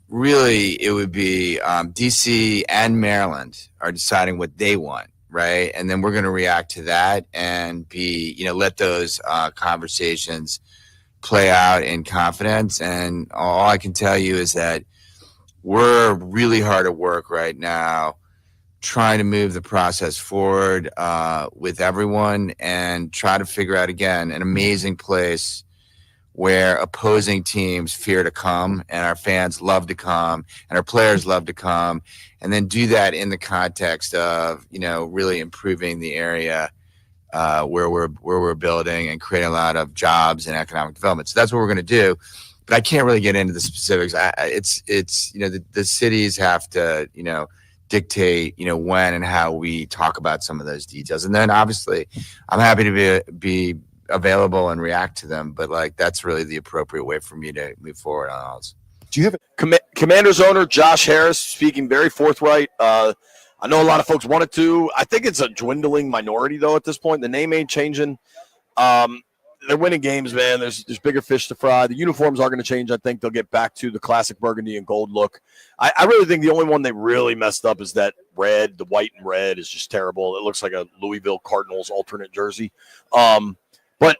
S8: really it would be DC and Maryland are deciding what they want, right? And then we're going to react to that and let those conversations play out in confidence. And all I can tell you is that we're really hard at work right now trying to move the process forward with everyone and try to figure out, again, an amazing place where opposing teams fear to come and our fans love to come and our players love to come, and then do that in the context of, really improving the area where we're building and creating a lot of jobs and economic development. So that's what we're going to do. But I can't really get into the specifics. The cities have to, dictate, when and how we talk about some of those details. And then obviously I'm happy to be available and react to them, but that's really the appropriate way for me to move forward on all this.
S16: Do you have
S4: Commanders owner Josh Harris speaking very forthright. I know a lot of folks wanted to. I think it's a dwindling minority, though, at this point. The name ain't changing. They're winning games, man. There's bigger fish to fry. The uniforms are going to change. I think they'll get back to the classic burgundy and gold look. I really think the only one they really messed up is that red. The white and red is just terrible. It looks like a Louisville Cardinals alternate jersey. But,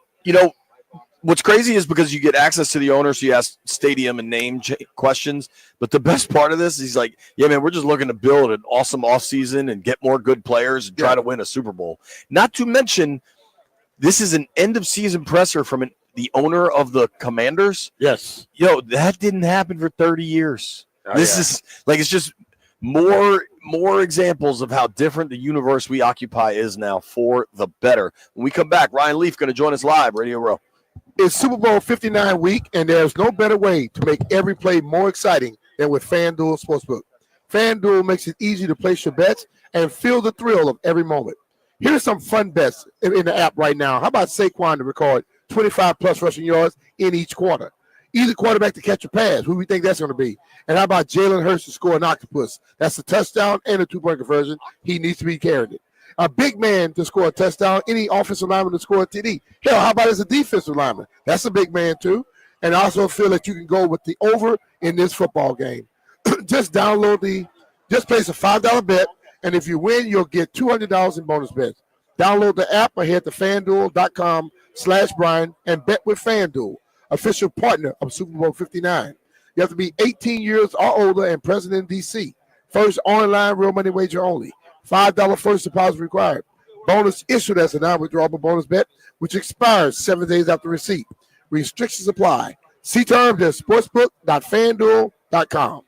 S4: what's crazy is because you get access to the owner, so you ask stadium and name questions. But the best part of this is he's like, yeah, man, we're just looking to build an awesome offseason and get more good players and try to win a Super Bowl. Not to mention, this is an end-of-season presser from the owner of the Commanders.
S17: Yes.
S4: That didn't happen for 30 years. This is it's just more examples of how different the universe we occupy is now for the better. When we come back, Ryan Leaf going to join us live, Radio Row.
S3: It's Super Bowl 59 week, and there's no better way to make every play more exciting than with FanDuel Sportsbook. FanDuel makes it easy to place your bets and feel the thrill of every moment. Here's some fun bets in the app right now. How about Saquon to record 25-plus rushing yards in each quarter? Either quarterback to catch a pass. Who do we think that's going to be? And how about Jalen Hurts to score an octopus? That's a touchdown and a two-point conversion. He needs to be carrying it. A big man to score a touchdown. Any offensive lineman to score a TD. Hell, how about as a defensive lineman? That's a big man, too. And I also feel that you can go with the over in this football game. Just place a $5 bet. And if you win, you'll get $200 in bonus bets. Download the app or head to FanDuel.com/Brian and bet with FanDuel, official partner of Super Bowl 59. You have to be 18 years or older and present in D.C. First online real money wager only. $5 first deposit required. Bonus issued as a non-withdrawable bonus bet, which expires 7 days after receipt. Restrictions apply. See terms at sportsbook.fanduel.com.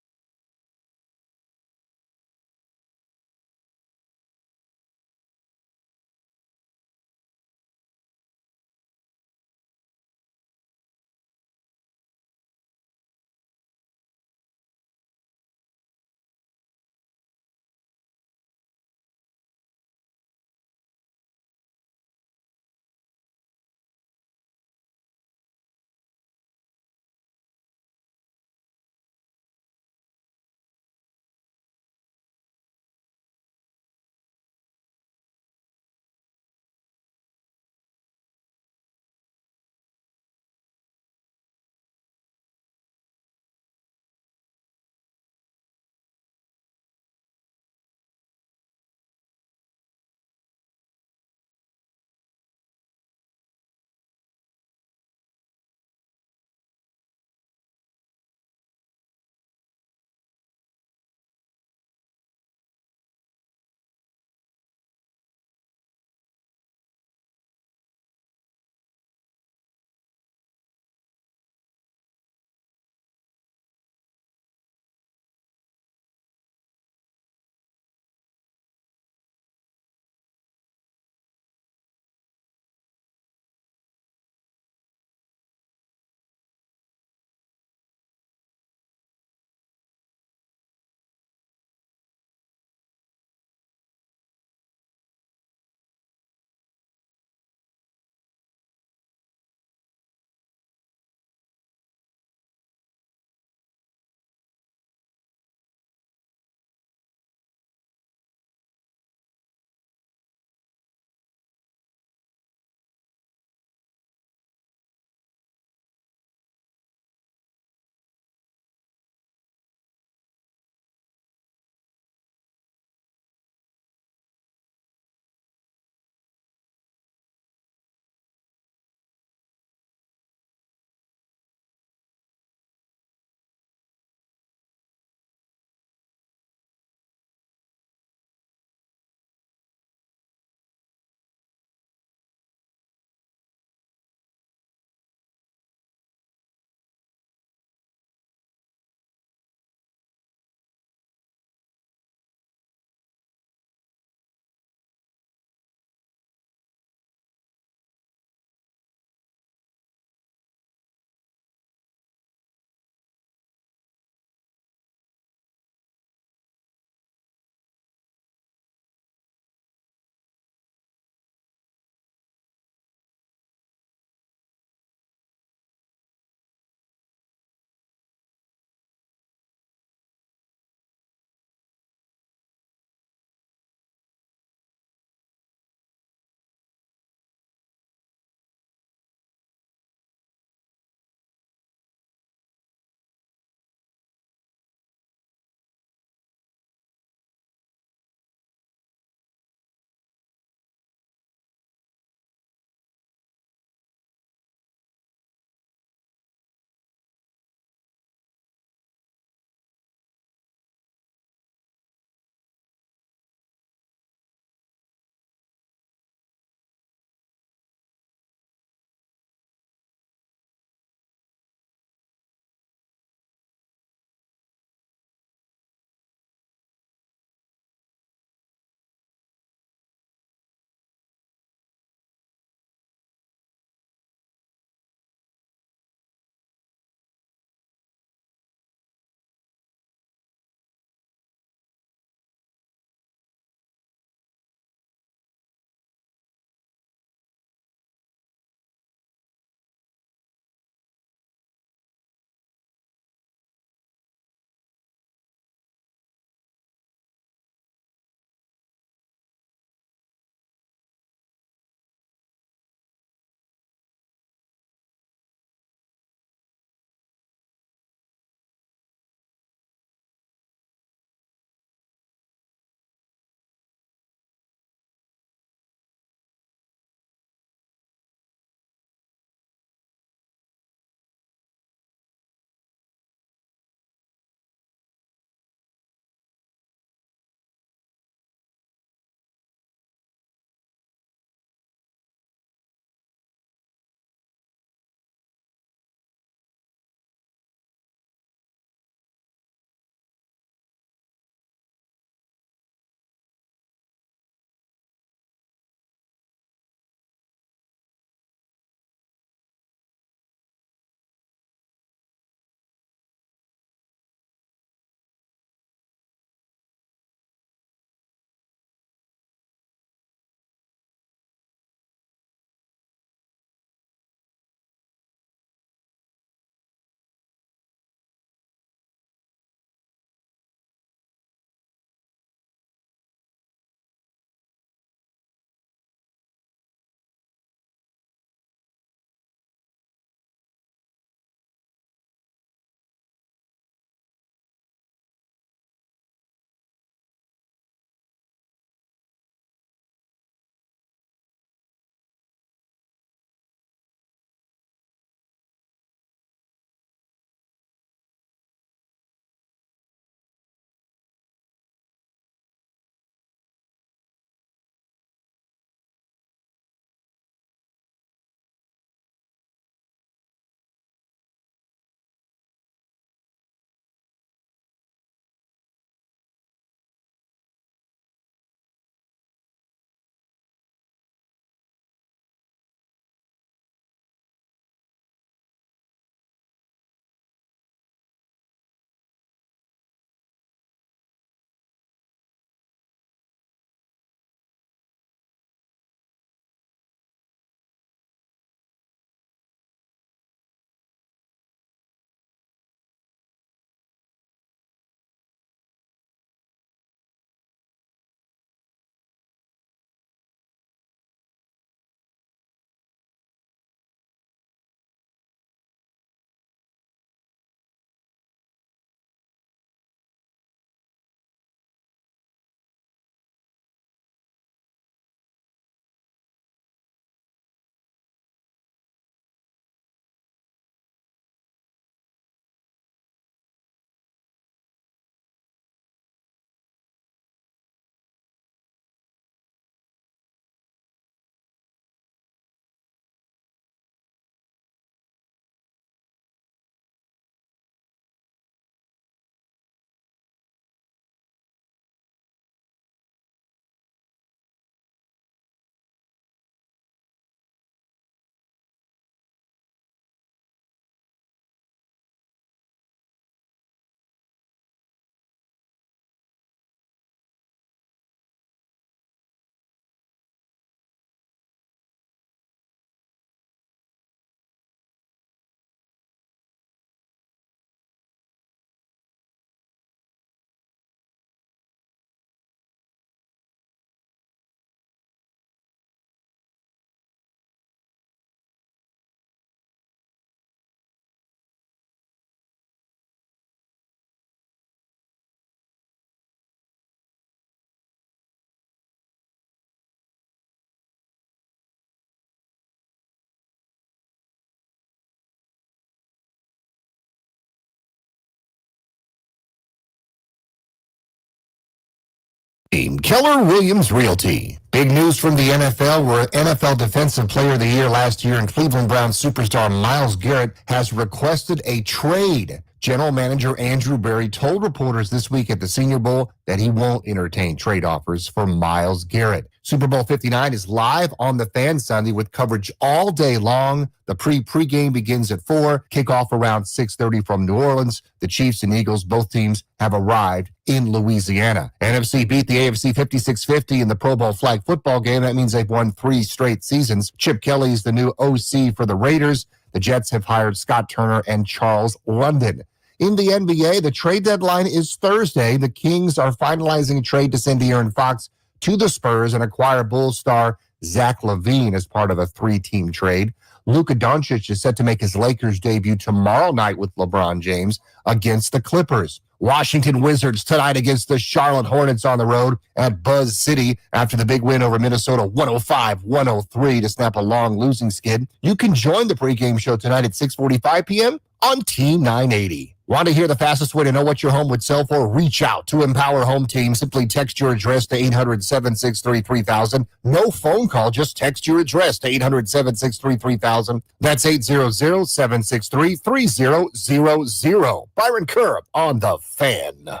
S1: Keller Williams Realty. Big news from the NFL, where NFL Defensive Player of the Year last year and Cleveland Browns superstar Myles Garrett has requested a trade. General Manager Andrew Berry told reporters this week at the Senior Bowl that he won't entertain trade offers for Myles Garrett. Super Bowl 59 is live on the Fan Sunday with coverage all day long. The pregame begins at 4, kickoff around 6:30 from New Orleans. The Chiefs and Eagles, both teams, have arrived in Louisiana. NFC beat the AFC 56-50 in the Pro Bowl flag football game. That means they've won 3 straight seasons. Chip Kelly is the new OC for the Raiders. The Jets have hired Scott Turner and Charles London. In the NBA, the trade deadline is Thursday. The Kings are finalizing a trade to send De'Aaron Fox to the Spurs and acquire Bulls star Zach LaVine as part of a 3-team trade. Luka Doncic is set to make his Lakers debut tomorrow night with LeBron James against the Clippers. Washington Wizards tonight against the Charlotte Hornets on the road at Buzz City after the big win over Minnesota 105-103 to snap a long losing skid. You can join the pregame show tonight at 6:45 p.m. on Team 980. Want to hear the fastest way to know what your home would sell for? Reach out to Empower Home Team. Simply text your address to 800-763-3000. No phone call, just text your address to 800-763-3000. That's 800-763-3000. Byron Kerr on The Fan.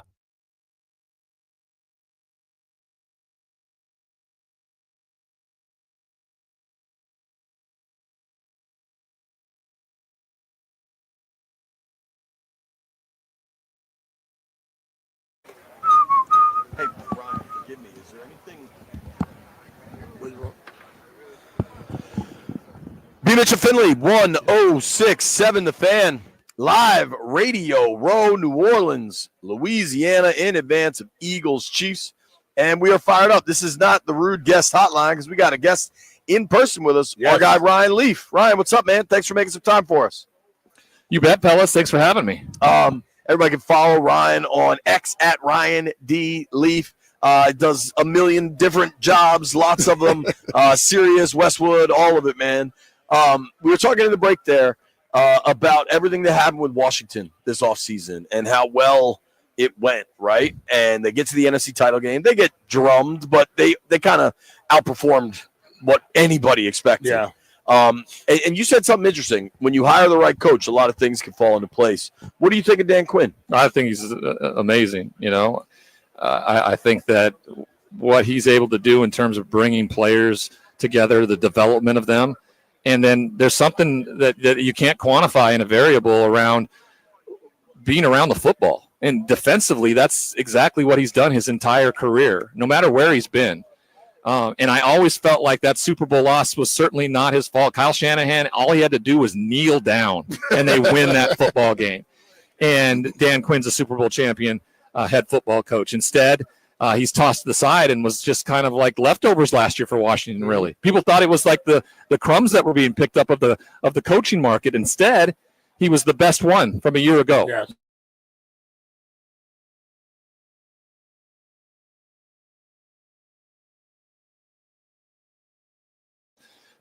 S4: Hey, Brian, forgive me. Is there anything? B. Mitchell Finley, 1067 The Fan. Live Radio Row, New Orleans, Louisiana, in advance of Eagles Chiefs. And we are fired up. This is not the rude guest hotline because we got a guest in person with us, our guy Ryan Leaf. Ryan, what's up, man? Thanks for making some time for us.
S17: You bet, fellas. Thanks for having me.
S4: Everybody can follow Ryan on X at Ryan D. Leaf. Does a million different jobs, lots of them. Sirius, Westwood, all of it, man. We were talking in the break there about everything that happened with Washington this offseason and how well it went, right? And they get to the NFC title game. They get drummed, but they kind of outperformed what anybody expected.
S17: Yeah.
S4: And you said something interesting. When you hire the right coach, a lot of things can fall into place. What do you think of Dan Quinn?
S17: I think he's amazing. You know, I think that what he's able to do in terms of bringing players together, the development of them, and then there's something that you can't quantify in a variable around being around the football. And defensively, that's exactly what he's done his entire career, no matter where he's been. And I always felt like that Super Bowl loss was certainly not his fault. Kyle Shanahan, all he had to do was kneel down, and they win that football game. And Dan Quinn's a Super Bowl champion head football coach. Instead, he's tossed to the side and was just kind of like leftovers last year for Washington, really. People thought it was like the crumbs that were being picked up of the coaching market. Instead, he was the best one from a year ago.
S3: Yeah.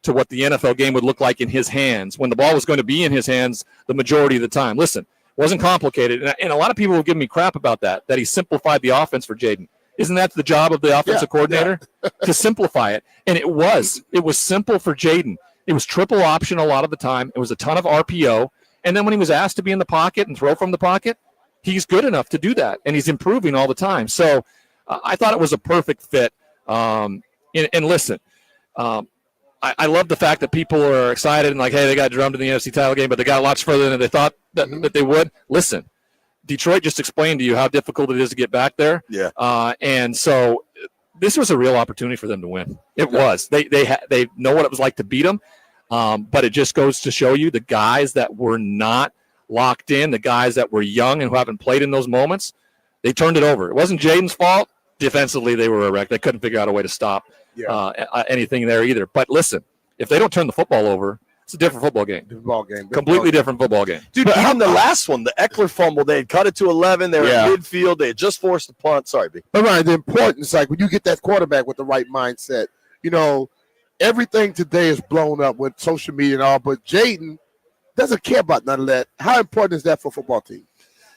S17: To what the NFL game would look like in his hands when the ball was going to be in his hands the majority of the time. Listen, it wasn't complicated. And a lot of people will give me crap about that he simplified the offense for Jaden. Isn't that the job of the offensive coordinator? Yeah. To simplify it. And it was simple for Jaden. It was triple option a lot of the time. It was a ton of RPO. And then when he was asked to be in the pocket and throw from the pocket, he's good enough to do that. And he's improving all the time. So I thought it was a perfect fit. And listen, I love the fact that people are excited and like, hey, they got drummed in the NFC title game, but they got lots further than they thought that they would. Listen, Detroit just explained to you how difficult it is to get back there.
S4: Yeah.
S17: And so this was a real opportunity for them to win. It was. They know what it was like to beat them, but it just goes to show you the guys that were not locked in, the guys that were young and who haven't played in those moments, they turned it over. It wasn't Jaden's fault. Defensively, they were a wreck. They couldn't figure out a way to stop anything there either. But listen, if they don't turn the football over, it's a different football game. Completely different football game.
S4: Dude, even the last one, the Eckler fumble, they had cut it to 11. They were in midfield. They had just forced the punt. Sorry, B.
S3: But Ryan, the importance, like when you get that quarterback with the right mindset, you know, everything today is blown up with social media and all, but Jaden doesn't care about none of that. How important is that for a football team?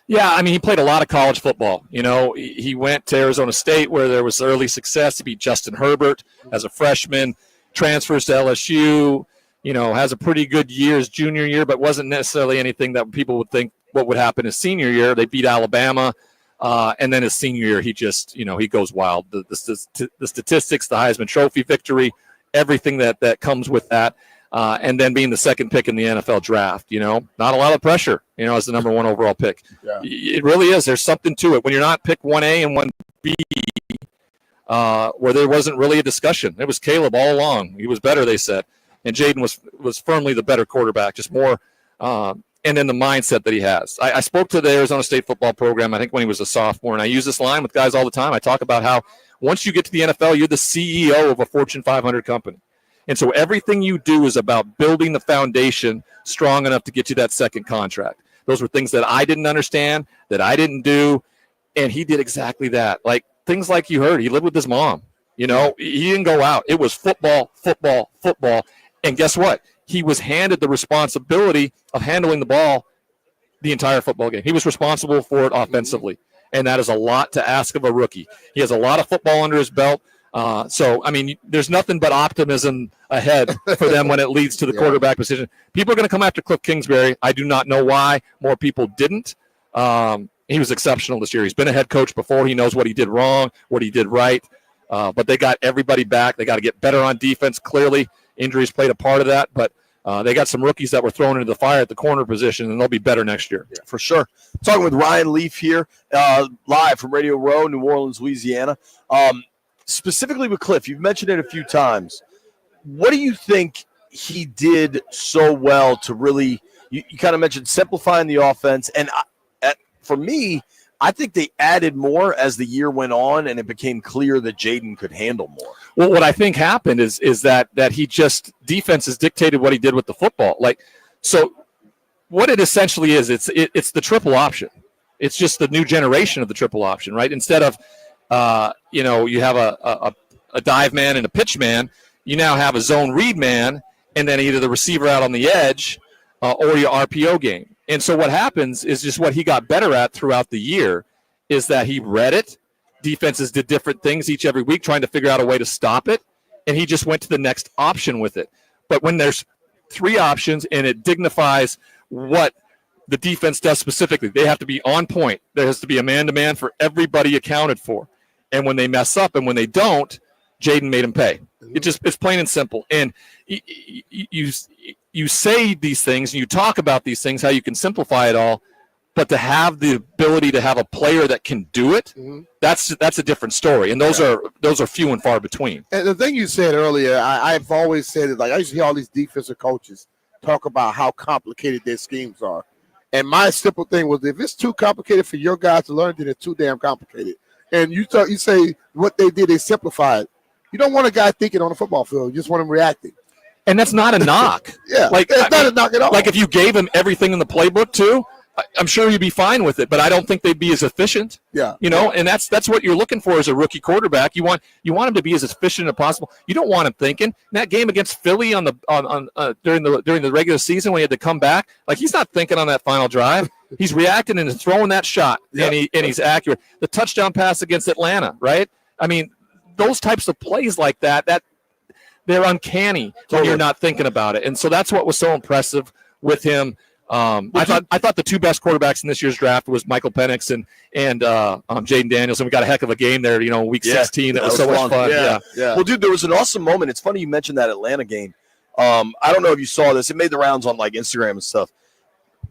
S17: Yeah, I mean, he played a lot of college football. You know, he went to Arizona State where there was early success. He beat Justin Herbert as a freshman, transfers to LSU, you know, has a pretty good year his junior year, but wasn't necessarily anything that people would think what would happen his senior year. They beat Alabama. And then his senior year, he just, you know, he goes wild. The statistics, the Heisman Trophy victory, everything that comes with that. And then being the second pick in the NFL draft, you know, not a lot of pressure, you know, as the number 1 overall pick.
S3: Yeah.
S17: It really is. There's something to it. When you're not pick 1A and 1B, where there wasn't really a discussion. It was Caleb all along. He was better, they said. And Jaden was firmly the better quarterback, just more and then the mindset that he has. I spoke to the Arizona State football program, I think when he was a sophomore, and I use this line with guys all the time. I talk about how once you get to the NFL, you're the CEO of a Fortune 500 company. And so everything you do is about building the foundation strong enough to get you that second contract. Those were things that I didn't understand, that I didn't do, and he did exactly that. Like things like you heard, he lived with his mom. You know, he didn't go out. It was football, football, football. And guess what? He was handed the responsibility of handling the ball the entire football game. He was responsible for it offensively, and that is a lot to ask of a rookie. He has a lot of football under his belt. So, I mean, there's nothing but optimism ahead for them when it leads to the quarterback position. People are going to come after Cliff Kingsbury. I do not know why more people didn't. He was exceptional this year. He's been a head coach before. He knows what he did wrong, what he did right. But they got everybody back. They got to get better on defense. Clearly, injuries played a part of that, but they got some rookies that were thrown into the fire at the corner position, and they'll be better next year.
S4: Yeah, for sure. Talking with Ryan Leaf here, live from Radio Row, New Orleans, Louisiana. Specifically with Cliff, you've mentioned it a few times. What do you think he did so well to really – you kind of mentioned simplifying the offense, and for me, I think they added more as the year went on, and it became clear that Jaden could handle more.
S17: Well, what I think happened is that he just defenses dictated what he did with the football. Like, so what it essentially is, it's the triple option. It's just the new generation of the triple option, right? Instead of you have a dive man and a pitch man, you now have a zone read man, and then either the receiver out on the edge or your RPO game. And so what happens is just what he got better at throughout the year is that he read it. Defenses did different things every week trying to figure out a way to stop it, and he just went to the next option with it. But when there's three options and it dignifies what the defense does specifically, they have to be on point. There has to be a man-to-man for everybody accounted for. And when they mess up and when they don't, Jaden made them pay. It's plain and simple. And you say these things and you talk about these things, how you can simplify it all, but to have the ability to have a player that can do it, that's a different story. And those are few and far between.
S3: And the thing you said earlier, I've always said it, like I used to hear all these defensive coaches talk about how complicated their schemes are. And my simple thing was, if it's too complicated for your guys to learn, then it's too damn complicated. And you say what they did, they simplified. You don't want a guy thinking on the football field. You just want him reacting.
S17: And that's not a knock.
S3: Yeah, it's not a knock at all.
S17: Like if you gave him everything in the playbook too, I'm sure you'd be fine with it, but I don't think they'd be as efficient.
S3: Yeah.
S17: And that's what you're looking for as a rookie quarterback. You want him to be as efficient as possible. You don't want him thinking. In that game against Philly during the regular season when he had to come back, like he's not thinking on that final drive. He's reacting and throwing that shot, and he's accurate. The touchdown pass against Atlanta, right? I mean, those types of plays like that they're uncanny when you're not thinking about it. And so that's what was so impressive with him. I thought the two best quarterbacks in this year's draft was Michael Penix and Jaden Daniels, and we got a heck of a game there, week 16. That was so much fun. Yeah.
S4: Well, dude, there was an awesome moment. It's funny you mentioned that Atlanta game. I don't know if you saw this. It made the rounds on like Instagram and stuff.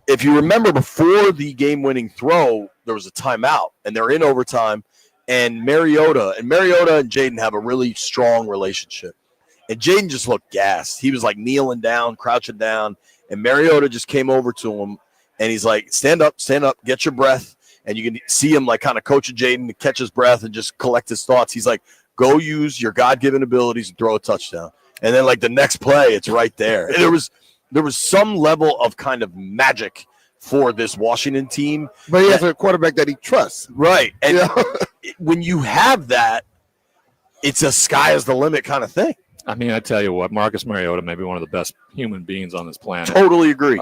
S4: If you remember, before the game-winning throw, there was a timeout, and they're in overtime, and Mariota and Jaden have a really strong relationship. And Jaden just looked gassed. He was like kneeling down, crouching down, and Mariota just came over to him, and he's like, stand up, get your breath. And you can see him like kind of coaching Jaden to catch his breath and just collect his thoughts. He's like, go use your God-given abilities and throw a touchdown. And then like the next play, it's right there. And there was some level of kind of magic for this Washington team.
S3: But he has a quarterback that he trusts.
S4: Right. And when you have that, it's a sky is the limit kind of thing.
S17: I mean, I tell you what, Marcus Mariota may be one of the best human beings on this planet.
S4: Totally agree.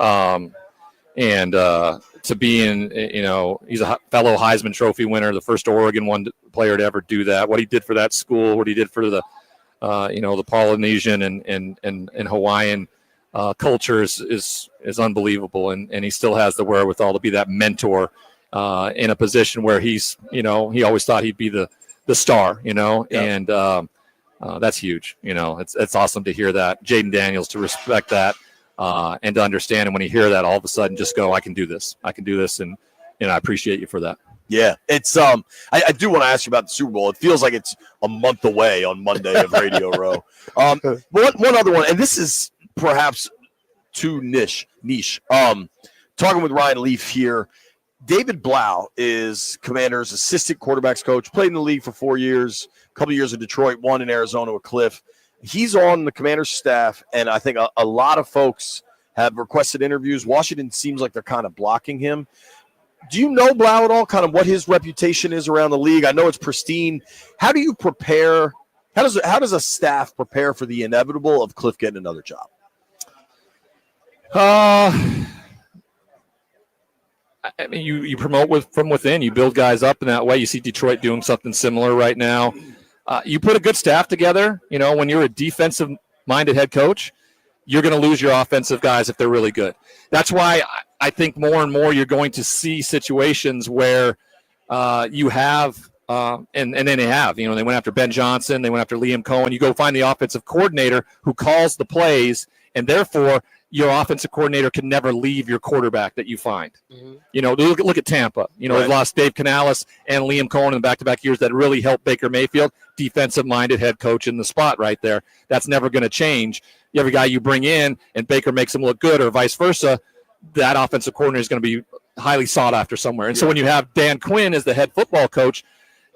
S17: And to be in, he's a fellow Heisman Trophy winner, the first Oregon player to ever do that. What he did for that school, what he did for the, the Polynesian and Hawaiian culture is unbelievable. And he still has the wherewithal to be that mentor in a position where he's, he always thought he'd be the star, and that's huge. It's awesome to hear that. Jaden Daniels, to respect that. And to understand, and when you hear that, all of a sudden, just go, I can do this, and I appreciate you for that.
S4: Yeah, it's I do want to ask you about the Super Bowl. It feels like it's a month away on Monday of Radio Row. One other one, and this is perhaps too niche. Talking with Ryan Leaf here. David Blau is Commanders' assistant quarterbacks coach. Played in the league for 4 years, a couple of years in Detroit, one in Arizona with Cliff. He's on the Commanders staff, and I think a lot of folks have requested interviews. Washington seems like they're kind of blocking him. Do you know Blau at all, kind of what his reputation is around the league? I know it's pristine. How do you prepare? How does a staff prepare for the inevitable of Cliff getting another job?
S17: I mean, you promote from within. You build guys up in that way. You see Detroit doing something similar right now. You put a good staff together. When you're a defensive-minded head coach, you're going to lose your offensive guys if they're really good. That's why I think more and more you're going to see situations where you have, and then they have. They went after Ben Johnson. They went after Liam Cohen. You go find the offensive coordinator who calls the plays, and therefore your offensive coordinator can never leave your quarterback that you find. Look at Tampa. They've lost Dave Canales and Liam Cohen in back-to-back years that really helped Baker Mayfield. Defensive-minded head coach in the spot right there. That's never going to change. Every guy you bring in and Baker makes him look good or vice versa, that offensive coordinator is going to be highly sought after somewhere. And so when you have Dan Quinn as the head football coach,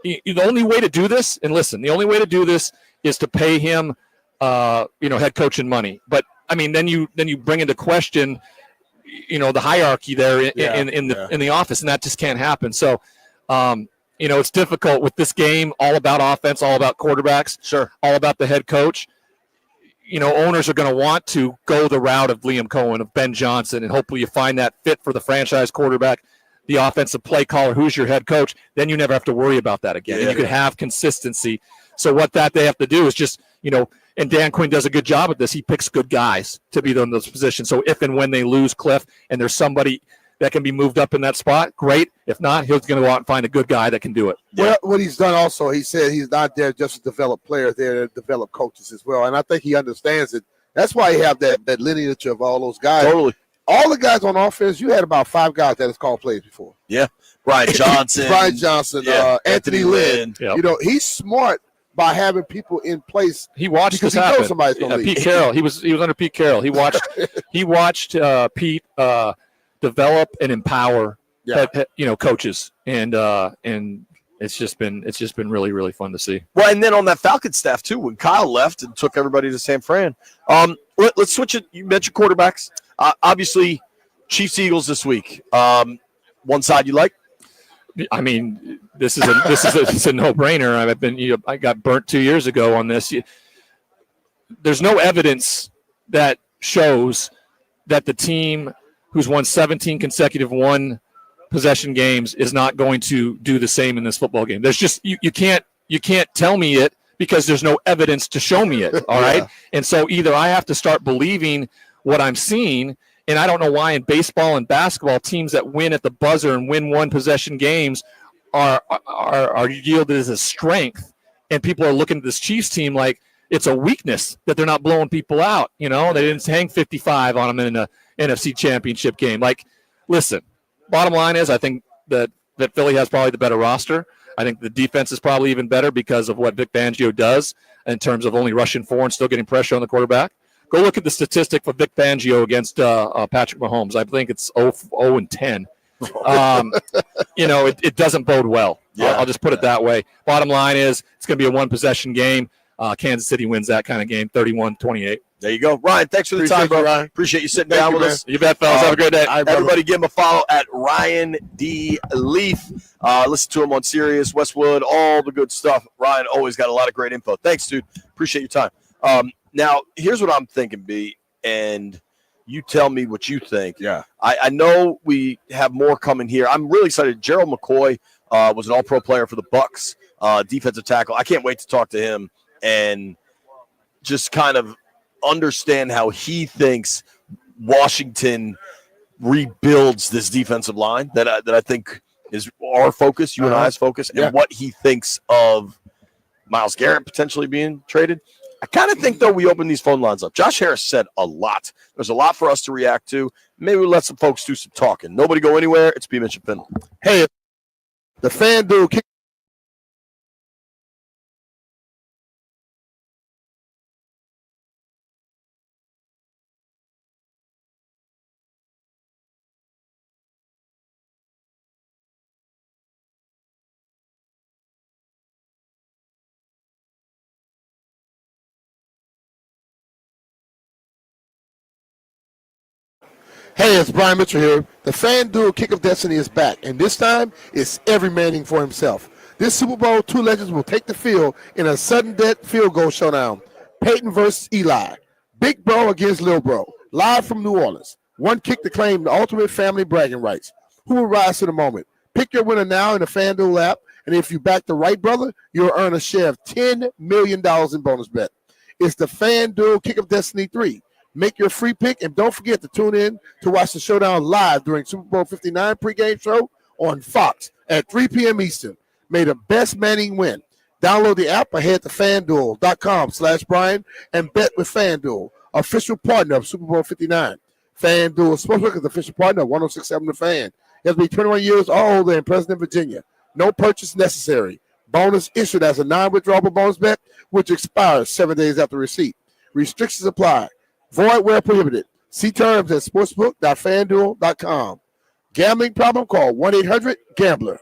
S17: the only way to do this, and listen, the only way to do this is to pay him, head coaching money. But I mean, then you bring into question, the hierarchy there in the office, and that just can't happen. So, it's difficult with this game, all about offense, all about quarterbacks,
S4: sure,
S17: all about the head coach. Owners are going to want to go the route of Liam Cohen, of Ben Johnson, and hopefully you find that fit for the franchise quarterback, the offensive play caller, who's your head coach. Then you never have to worry about that again. And you can have consistency. So what they have to do is just, and Dan Quinn does a good job at this. He picks good guys to be in those positions. So if and when they lose Cliff and there's somebody that can be moved up in that spot, great. If not, he's going to go out and find a good guy that can do it.
S3: Well, what he's done also, he said he's not there just to develop players, there to develop coaches as well. And I think he understands it. That's why he have that lineage of all those guys.
S4: Totally.
S3: All the guys on offense, you had about 5 guys that has called plays before.
S4: Yeah. Brian Johnson.
S3: Anthony Lynn.
S17: Yep.
S3: He's smart by having people in place.
S17: He watched this happen. Pete Carroll. He was under Pete Carroll. He watched Pete develop and empower coaches, and it's just been really, really fun to see.
S4: Well, and then on that Falcons staff too, when Kyle left and took everybody to San Fran. Let's switch it. You mentioned quarterbacks. Obviously, Chiefs Eagles this week. One side you like?
S17: I mean, this is a no-brainer. I got burnt 2 years ago on this. There's no evidence that shows that the team who's won 17 consecutive one-possession games is not going to do the same in this football game. There's just you can't tell me it because there's no evidence to show me it. All right, and so either I have to start believing what I'm seeing. And I don't know why in baseball and basketball, teams that win at the buzzer and win one-possession games are yielded as a strength. And people are looking at this Chiefs team like it's a weakness that they're not blowing people out. They didn't hang 55 on them in an NFC Championship game. Like, listen, bottom line is I think that Philly has probably the better roster. I think the defense is probably even better because of what Vic Fangio does in terms of only rushing 4 and still getting pressure on the quarterback. Go look at the statistic for Vic Fangio against Patrick Mahomes. I think it's 0-10. It doesn't bode well. I'll just put it that way. Bottom line is it's going to be a one-possession game. Kansas City wins that kind of game, 31-28.
S4: There you go. Ryan, thanks for the time, bro. Ryan. Appreciate you sitting down with us.
S17: You bet, fellas. Have a great day.
S4: Everybody give him a follow at Ryan D. Leaf. Listen to him on Sirius, Westwood, all the good stuff. Ryan always got a lot of great info. Thanks, dude. Appreciate your time. Now, here's what I'm thinking, B, and You tell me what you think.
S3: Yeah.
S4: I know we have more coming here. I'm really excited. Gerald McCoy was an all-pro player for the Bucks, defensive tackle. I can't wait to talk to him and just kind of understand how he thinks Washington rebuilds this defensive line that I think is our focus, you and I's focus, and what he thinks of Myles Garrett potentially being traded. I kind of think, though, we open these phone lines up. Josh Harris said a lot. There's a lot for us to react to. Maybe we'll let some folks do some talking. Nobody go anywhere. It's B. Mitch and Finley.
S3: Hey, the FanDuel kick. Hey, it's Brian Mitchell here. The FanDuel Kick of Destiny is back, and this time it's every manning for himself. This Super Bowl, two legends will take the field in a sudden death field goal showdown. Peyton versus Eli. Big Bro against Lil Bro. Live from New Orleans. One kick to claim the ultimate family bragging rights. Who will rise to the moment? Pick your winner now in the FanDuel app, and if you back the right brother, you'll earn a share of $10 million in bonus bet. It's the FanDuel Kick of Destiny 3. Make your free pick, and don't forget to tune in to watch the showdown live during Super Bowl 59 pregame show on Fox at 3 p.m. Eastern. May the best Manning win. Download the app or head to FanDuel.com/Brian and bet with FanDuel, official partner of Super Bowl 59. FanDuel Sportsbook is the official partner of 106.7 The Fan. You have to be 21 years or older and present in Virginia. No purchase necessary. Bonus issued as a non-withdrawable bonus bet, which expires 7 days after receipt. Restrictions apply. Void where prohibited. See terms at sportsbook.fanduel.com. Gambling problem? Call 1-800-GAMBLER.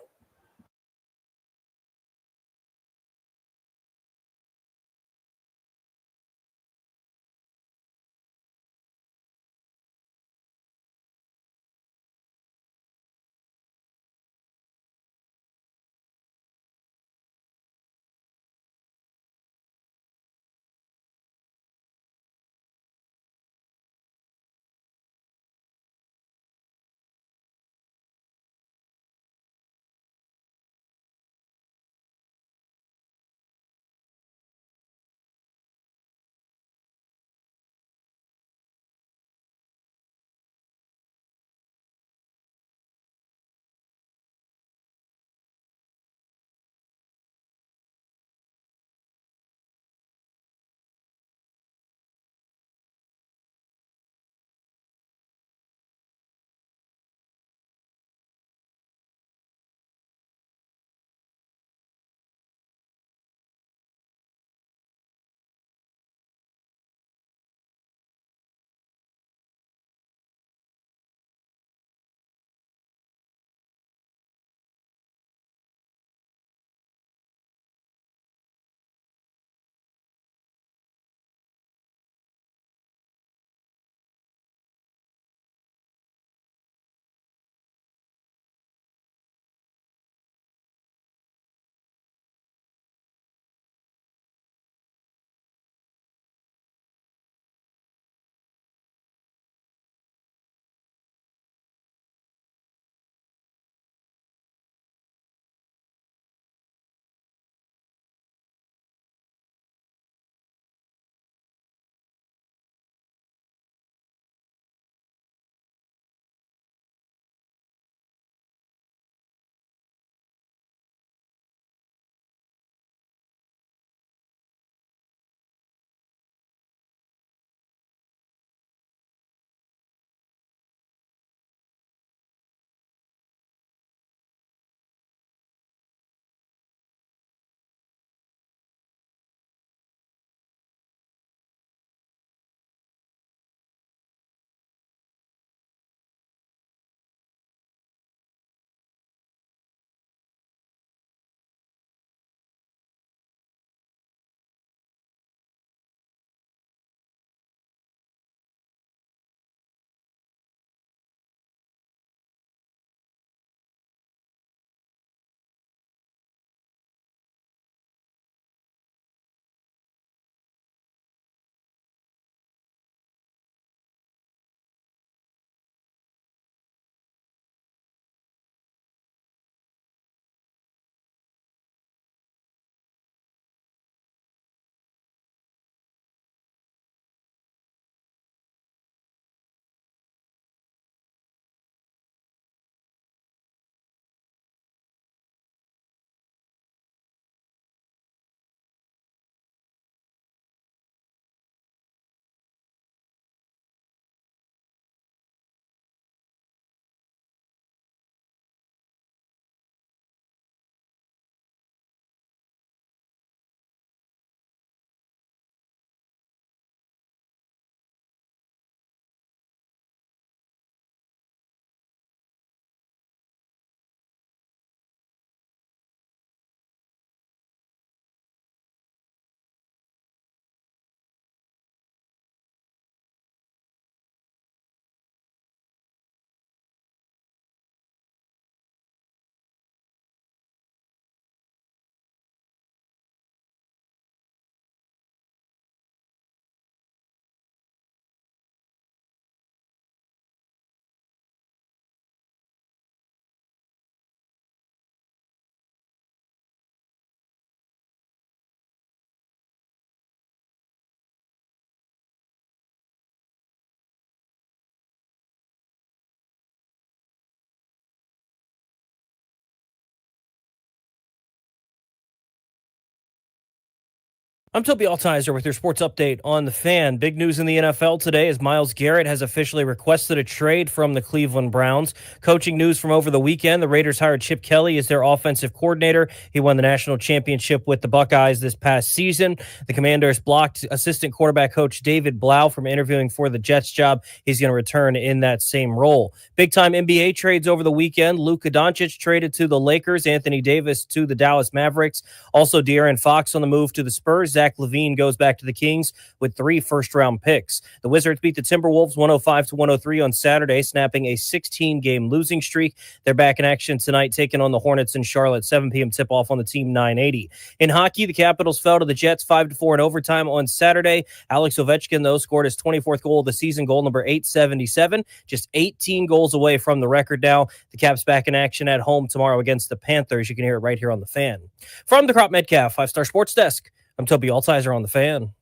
S18: I'm Toby Altizer with your sports update on the Fan. Big news in the NFL today as Myles Garrett has officially requested a trade from the Cleveland Browns. Coaching news from over the weekend, the Raiders hired Chip Kelly as their offensive coordinator. He won the national championship with the Buckeyes this past season. The Commanders blocked assistant quarterback coach David Blau from interviewing for the Jets job. He's going to return in that same role. Big-time NBA trades over the weekend. Luka Doncic traded to the Lakers, Anthony Davis to the Dallas Mavericks. Also, De'Aaron Fox on the move to the Spurs. Zach LaVine goes back to the Kings with 3 first-round picks. The Wizards beat the Timberwolves 105-103 on Saturday, snapping a 16-game losing streak. They're back in action tonight, taking on the Hornets in Charlotte. 7 p.m. tip-off on the Team 980. In hockey, the Capitals fell to the Jets 5-4 in overtime on Saturday. Alex Ovechkin, though, scored his 24th goal of the season, goal number 877, just 18 goals away from the record now. The Caps back in action at home tomorrow against the Panthers. You can hear it right here on the Fan. From the Crop Metcalf 5-Star Sports Desk, I'm Toby Altizer on the Fan.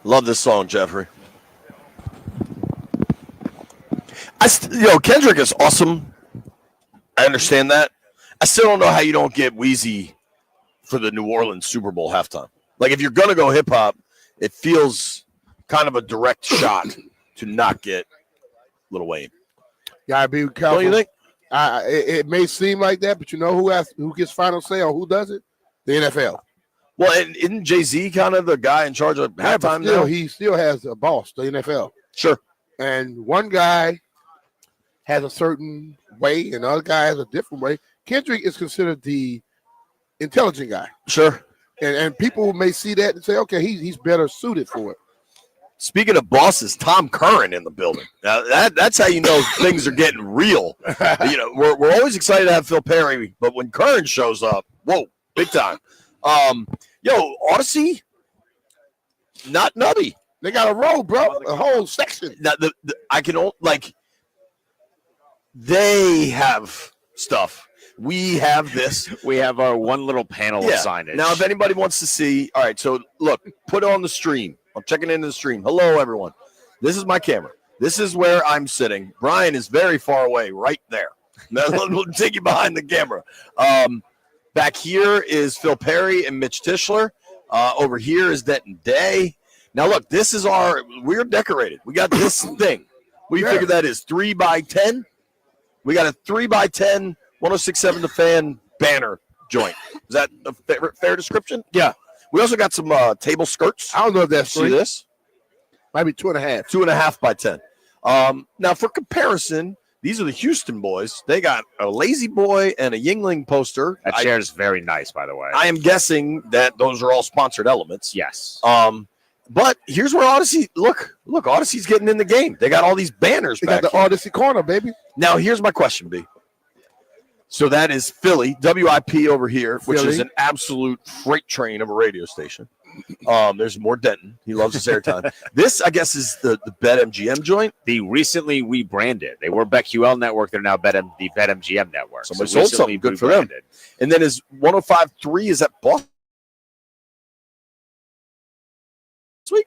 S4: Love this song, Jeffrey. Kendrick is awesome. I understand that. I still don't know how you don't get Wheezy for the New Orleans Super Bowl halftime. Like, if you're going to go hip-hop, it feels kind of a direct shot to not get Lil Wayne.
S3: Gotta be careful.
S4: Don't you think?
S3: It may seem like that, but you know who gets final say on who does it? The NFL.
S4: Well, and isn't Jay-Z kind of the guy in charge of halftime
S3: still,
S4: now?
S3: he still has a boss, the NFL.
S4: Sure.
S3: And one guy has a certain way, and the other guy has a different way. Kendrick is considered the intelligent guy.
S4: Sure.
S3: And people may see that and say, okay, he's better suited for it.
S4: Speaking of bosses, Tom Curran in the building. Now that's how you know things are getting real. We're always excited to have Phil Perry, but when Curran shows up, whoa, big time. Odyssey, not nutty.
S3: They got a row, bro. A whole section.
S4: Now, they have stuff. We have this.
S7: We have our one little panel of signage.
S4: Now, if anybody wants to see, all right, so look, put it on the stream. I'm checking into the stream. Hello, everyone. This is my camera. This is where I'm sitting. Brian is very far away, right there. Now, we'll take you behind the camera. Back here is Phil Perry and Mitch Tischler. Over here is Denton Day. Now, look, we're decorated. We got this thing. What do you figure that is? 3x10? We got a 3x10 106.7 The Fan banner joint. Is that a fair description? Yeah. We also got some table skirts.
S3: I don't know if that's
S4: See this?
S3: Might be 2.5.
S4: 2.5 by 10. Now, for comparison, these are the Houston boys. They got a Lazy Boy and a Yingling poster.
S7: That chair is very nice, by the way.
S4: I am guessing that those are all sponsored elements.
S7: Yes.
S4: But here's where Odyssey, look, Odyssey's getting in the game. They got all these banners back
S3: got the
S4: here.
S3: Odyssey corner, baby.
S4: Now, here's my question, B. So that is Philly, WIP over here, which is an absolute freight train of a radio station. There's more Denton. He loves his airtime. This, I guess, is the BetMGM joint.
S7: The recently rebranded. They were BetQL Network. They're now the BetMGM Network.
S4: Somebody sold something. Good for them. And then is 105.3, is that Boston? Sweet.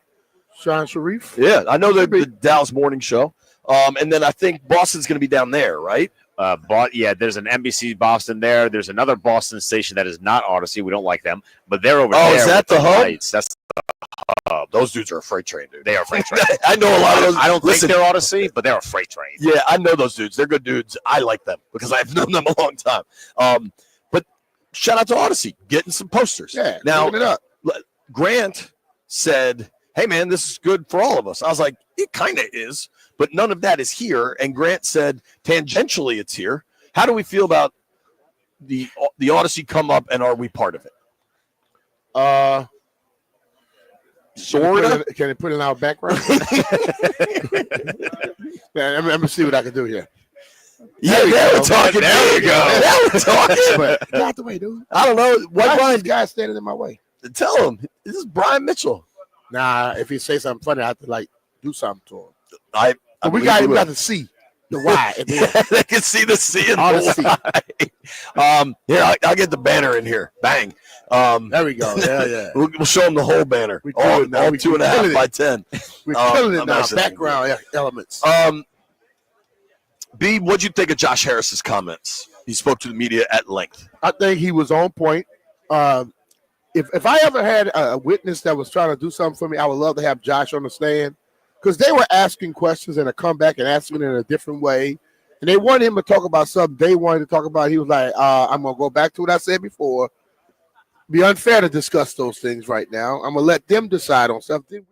S3: Sean Sharif.
S4: Yeah, I know the Dallas Morning Show. And then I think Boston's going to be down there, right?
S7: There's an NBC Boston there. There's another Boston station that is not Odyssey. We don't like them, but they're over there.
S4: Oh, is that the hub?
S7: Lights. That's the hub.
S4: Those dudes are a freight train, dude.
S7: They are a freight train.
S4: I know a lot of those.
S7: I don't think they're Odyssey, but they're a freight train.
S4: Yeah, I know those dudes. They're good dudes. I like them because I've known them a long time. But shout out to Odyssey, getting some posters.
S3: Yeah,
S4: now
S3: it up.
S4: Grant said, "Hey, man, this is good for all of us." I was like, "It kind of is." But none of that is here. And Grant said, tangentially, it's here. How do we feel about the Odyssey come up, and are we part of it? Sort of.
S3: Can it put in our background? Man, let me see what I can do here.
S4: Yeah, there we're talking.
S7: There you go.
S4: Now we're talking.
S3: But get out the way, dude.
S4: I don't know.
S3: Why Brian guy standing in my way?
S4: Tell him. This is Brian Mitchell.
S3: Nah, if he say something funny, I have to do something to him.
S4: I
S3: we got to see. The Y.
S4: They can see the C and
S3: All the
S4: the Y. Here, I'll get the banner in here. Bang.
S3: There we go. Yeah.
S4: We'll show them the whole banner.
S3: We
S4: All
S3: do it now. We
S4: 2.5 by 10.
S3: We're killing it now.
S4: amazing.
S3: Background elements.
S4: B, what'd you think of Josh Harris's comments? He spoke to the media at length.
S3: I think he was on point. If I ever had a witness that was trying to do something for me, I would love to have Josh on the stand because they were asking questions and to come back and asking it in a different way. And they wanted him to talk about something they wanted to talk about. He was like, I'm going to go back to what I said before. Be unfair to discuss those things right now. I'm going to let them decide on something.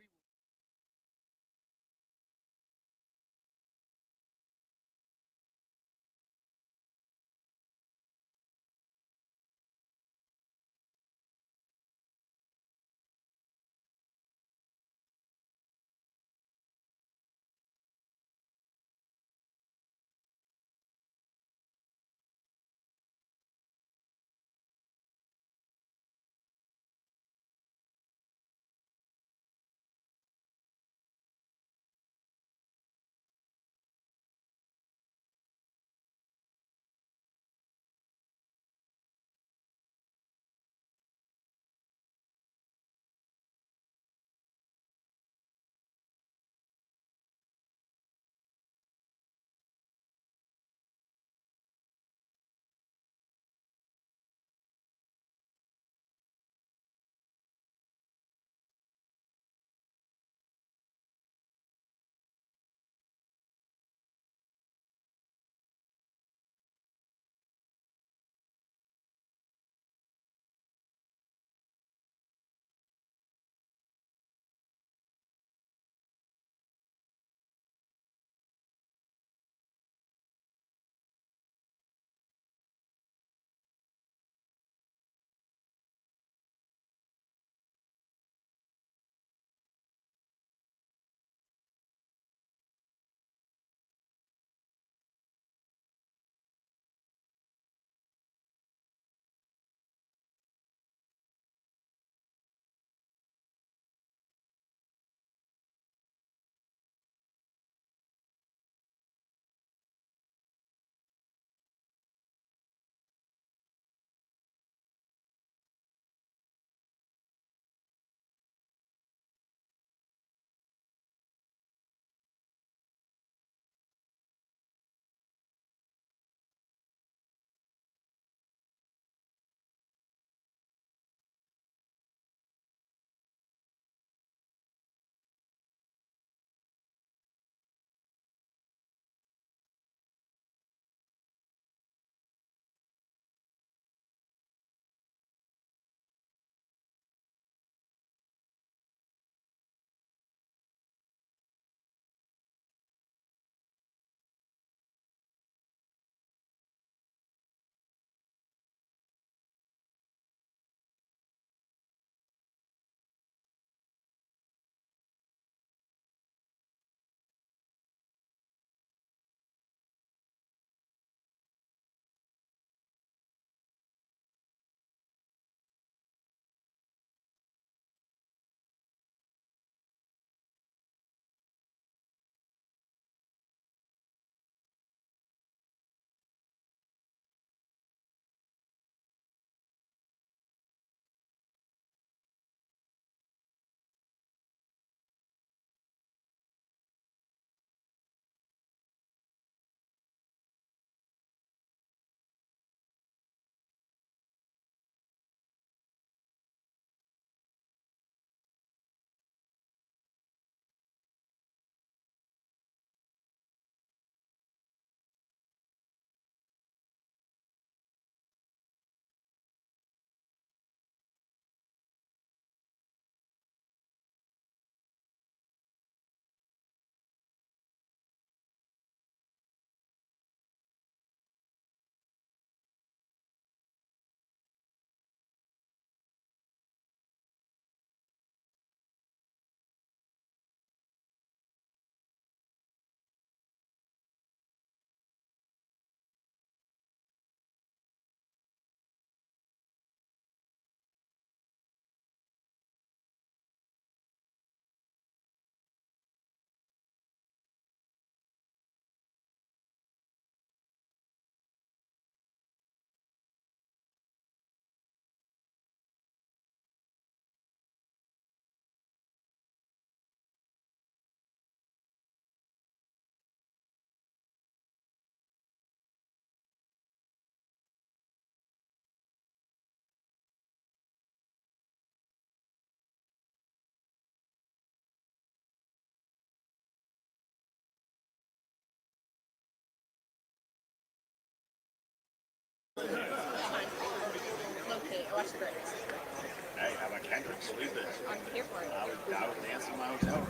S7: Hey, how about Kendrick? Sleep it. I'm here for it. I was dancing in my hotel room.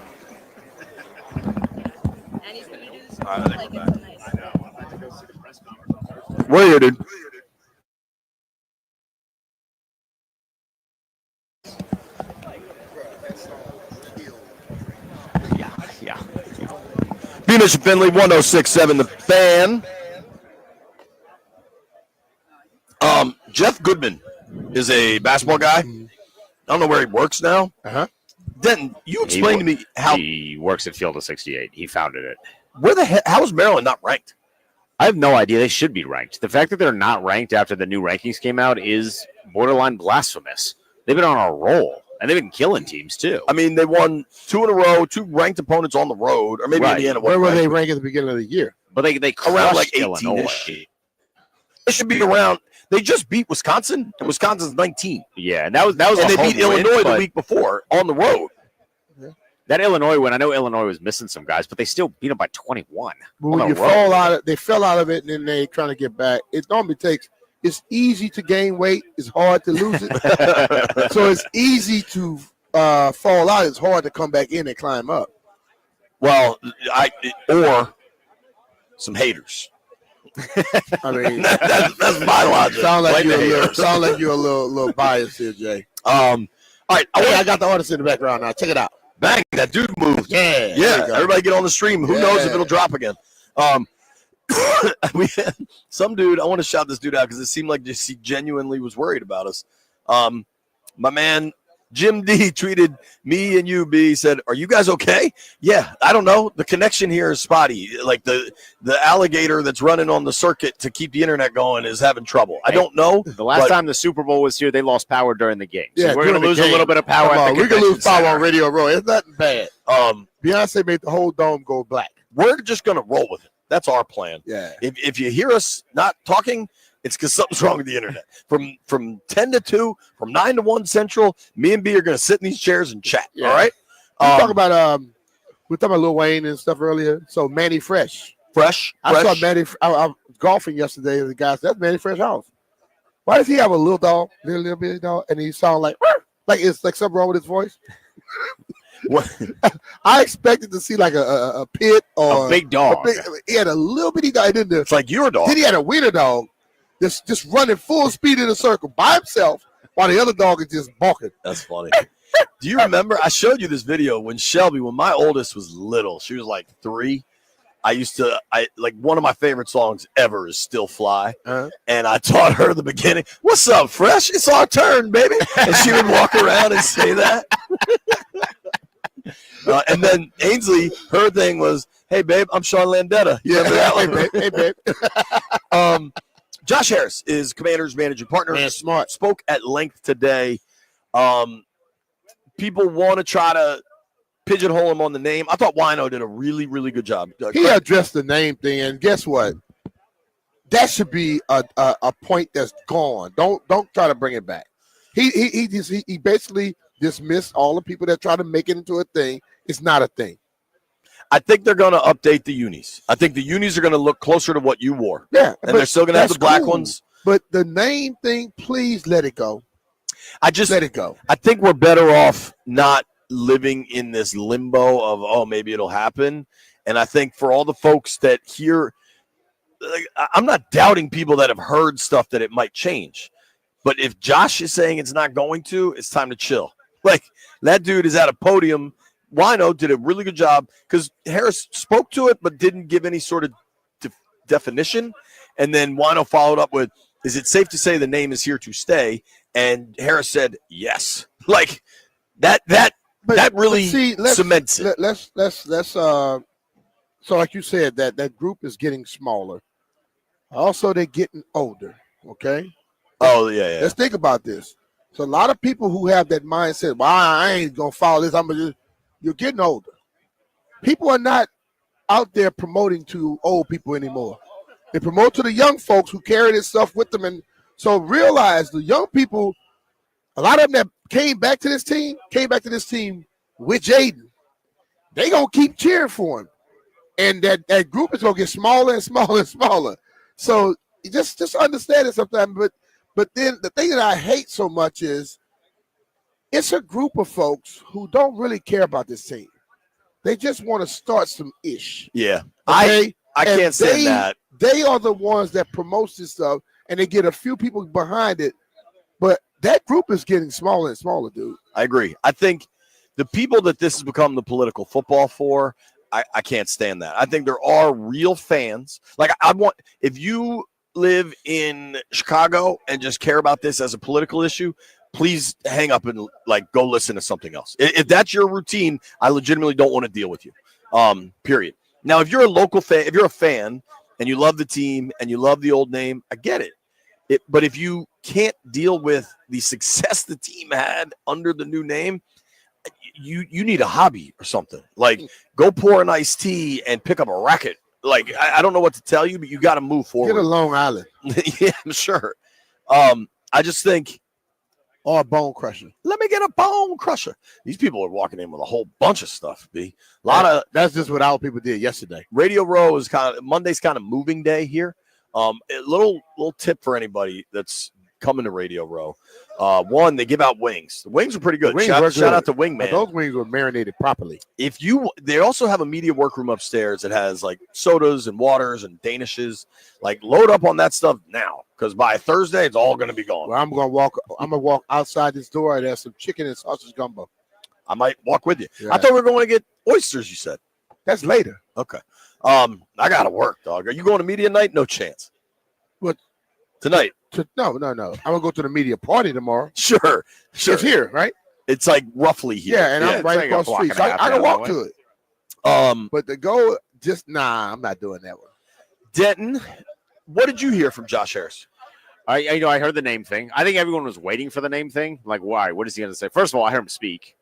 S19: And he's going to do this.
S4: All right, I think
S19: Like,
S4: we're
S19: it's
S4: back.
S19: nice.
S7: I know. I'm about to go see the press conference on Thursday.
S4: We're here, dude. Yeah. Beamish and Finley, 106.7 The Fan. Jeff Goodman is a basketball guy. I don't know where he works now. Denton, you explain to me how
S7: he works at Field of 68. He founded it.
S4: Where the hell? How is Maryland not ranked?
S7: I have no idea. They should be ranked. The fact that they're not ranked after the new rankings came out is borderline blasphemous. They've been on a roll, and they've been killing teams too.
S4: I mean, they won 2 in a row, 2 ranked opponents on the road, or maybe
S7: Right.
S4: Indiana.
S3: Where were they ranked at the beginning of the year?
S7: But they
S4: around
S7: crushed
S4: like
S7: Illinois.
S4: 18-ish. They should be around. They just beat Wisconsin, and Wisconsin's 19.
S7: Yeah, and that was
S4: And
S7: a
S4: they
S7: home
S4: beat Illinois
S7: win,
S4: the
S7: but
S4: week before on the road.
S7: that Illinois win. I know Illinois was missing some guys, but they still beat them by 21.
S3: But when you fall out of, they fell out of it, and then they trying to get back. It normally takes. It's easy to gain weight. It's hard to lose it. So it's easy to fall out. It's hard to come back in and climb up.
S4: Well, or some haters.
S3: I mean,
S4: that's my logic.
S3: Sound like
S4: Blame
S3: you're
S4: the haters.
S3: a little biased here, Jay.
S4: All right,
S3: I got the artist in the background now. Check it out.
S4: Bang! That dude moved.
S3: Yeah, there
S4: yeah.
S3: you go.
S4: Everybody get on the stream. Who knows if
S3: Yeah.
S4: it'll drop again? We had some dude. I want to shout this dude out because it seemed like just he genuinely was worried about us. My man Jim D tweeted me and you. B said, "Are you guys okay?" Yeah, I don't know. The connection here is spotty. Like the alligator that's running on the circuit to keep the internet going is having trouble. I don't know.
S7: The last time the Super Bowl was here, they lost power during the game. So
S3: Yeah,
S7: we're going
S3: during
S7: to
S3: the
S7: lose a
S3: game.
S7: little bit of power
S3: Come
S7: at
S3: on,
S7: the
S3: we can lose
S7: convention
S3: power
S7: center.
S3: on Radio Row. It's nothing bad. Beyonce made the whole dome go black.
S4: We're just gonna roll with it. That's our plan.
S3: Yeah.
S4: If you hear us not talking, it's because something's wrong with the internet. From 10 to 2, from 9 to 1 Central, me and B are gonna sit in these chairs and chat.
S3: Yeah.
S4: All right.
S3: We talk about we talking about Lil Wayne and stuff earlier. So Manny Fresh. I saw Manny. I was golfing yesterday. The guy said, "That's Manny Fresh house." Why does he have a little dog, little bitty dog, and he sound like it's like something wrong with his voice? I expected to see like a pit or
S7: A big dog.
S3: He had a little bitty dog.
S4: It's like your dog.
S3: Then he had a wiener dog, just running full speed in a circle by himself, while the other dog is just barking.
S4: That's funny. Do you remember? I showed you this video when my oldest was little. She was like 3. I like one of my favorite songs ever is "Still Fly," and I taught her the beginning. "What's up, Fresh? It's our turn, baby," and she would walk around and say that. And then Ainsley, her thing was, "Hey, babe, I'm Sean Landetta." You remember that one?
S3: Hey, babe.
S4: Josh Harris is Commander's managing partner.
S3: Man, smart.
S4: Spoke at length today. People want to try to pigeonhole him on the name. I thought Wino did a really, really good job.
S3: He addressed the name thing, and guess what? That should be a point that's gone. Don't try to bring it back. He basically dismissed all the people that try to make it into a thing. It's not a thing.
S4: I think they're going to update the unis. I think the unis are going to look closer to what you wore.
S3: Yeah,
S4: and they're still going to have the black ones.
S3: But the name thing, please let it go.
S4: Let it go. I think we're better off not living in this limbo of maybe it'll happen. And I think for all the folks that hear, I'm not doubting people that have heard stuff that it might change. But if Josh is saying it's not going to, it's time to chill. Like that dude is at a podium. Wino did a really good job because Harris spoke to it but didn't give any sort of definition. And then Wino followed up with, "Is it safe to say the name is here to stay?" And Harris said, "Yes." Like that really cements it.
S3: Let's so like you said, that group is getting smaller. Also, they're getting older. Okay.
S4: Oh yeah.
S3: Let's think about this. So a lot of people who have that mindset, "Well, I ain't gonna follow this. You're getting older. People are not out there promoting to old people anymore. They promote to the young folks who carry this stuff with them. And so realize the young people, a lot of them that came back to this team with Jaden. They gonna keep cheering for him. And that group is gonna get smaller and smaller and smaller. So just understand it sometimes, But then the thing that I hate so much is it's a group of folks who don't really care about this team. They just want to start some ish.
S4: Yeah.
S3: Okay?
S4: I
S3: And
S4: can't stand that.
S3: They are the ones that promote this stuff, and they get a few people behind it. But that group is getting smaller and smaller, dude.
S4: I agree. I think the people that this has become the political football for, I can't stand that. I think there are real fans. Like, if you live in Chicago and just care about this as a political issue, please hang up and go listen to something else. If that's your routine, I legitimately don't want to deal with you. Period. Now, if you're a local fan, if you're a fan and you love the team and you love the old name, I get it. But if you can't deal with the success the team had under the new name, you need a hobby or something. Like, go pour an iced tea and pick up a racket. Like, I don't know what to tell you, but you got to move forward.
S3: Get a Long Island.
S4: Yeah, I'm sure. I just think,
S3: or a bone crusher.
S4: Let me get a bone crusher. These people are walking in with a whole bunch of stuff.
S3: That's just what our people did yesterday.
S4: Radio Row is Monday's kind of moving day here. A little tip for anybody that's coming to Radio Row. One, they give out wings. The wings are pretty good. Shout out to Wingman.
S3: Those wings were marinated properly.
S4: They also have a media workroom upstairs that has sodas and waters and Danishes. Load up on that stuff now, because by Thursday it's all going to be gone.
S3: Well, I'm gonna walk outside this door and there's some chicken and sausage gumbo.
S4: I might walk with you.
S3: Yeah.
S4: I thought we were going to get oysters. You said
S3: that's later.
S4: Okay. I gotta work, dog. Are you going to media night? No chance.
S3: What?
S4: Tonight?
S3: No. I'm gonna go to the media party tomorrow.
S4: Sure.
S3: It's here, right?
S4: It's roughly here.
S3: Yeah, and I'm right across the street, so I can walk to it. But to go, I'm not doing that one.
S4: Denton, what did you hear from Josh Harris?
S7: I heard the name thing. I think everyone was waiting for the name thing. Like, why? What is he going to say? First of all, I heard him speak.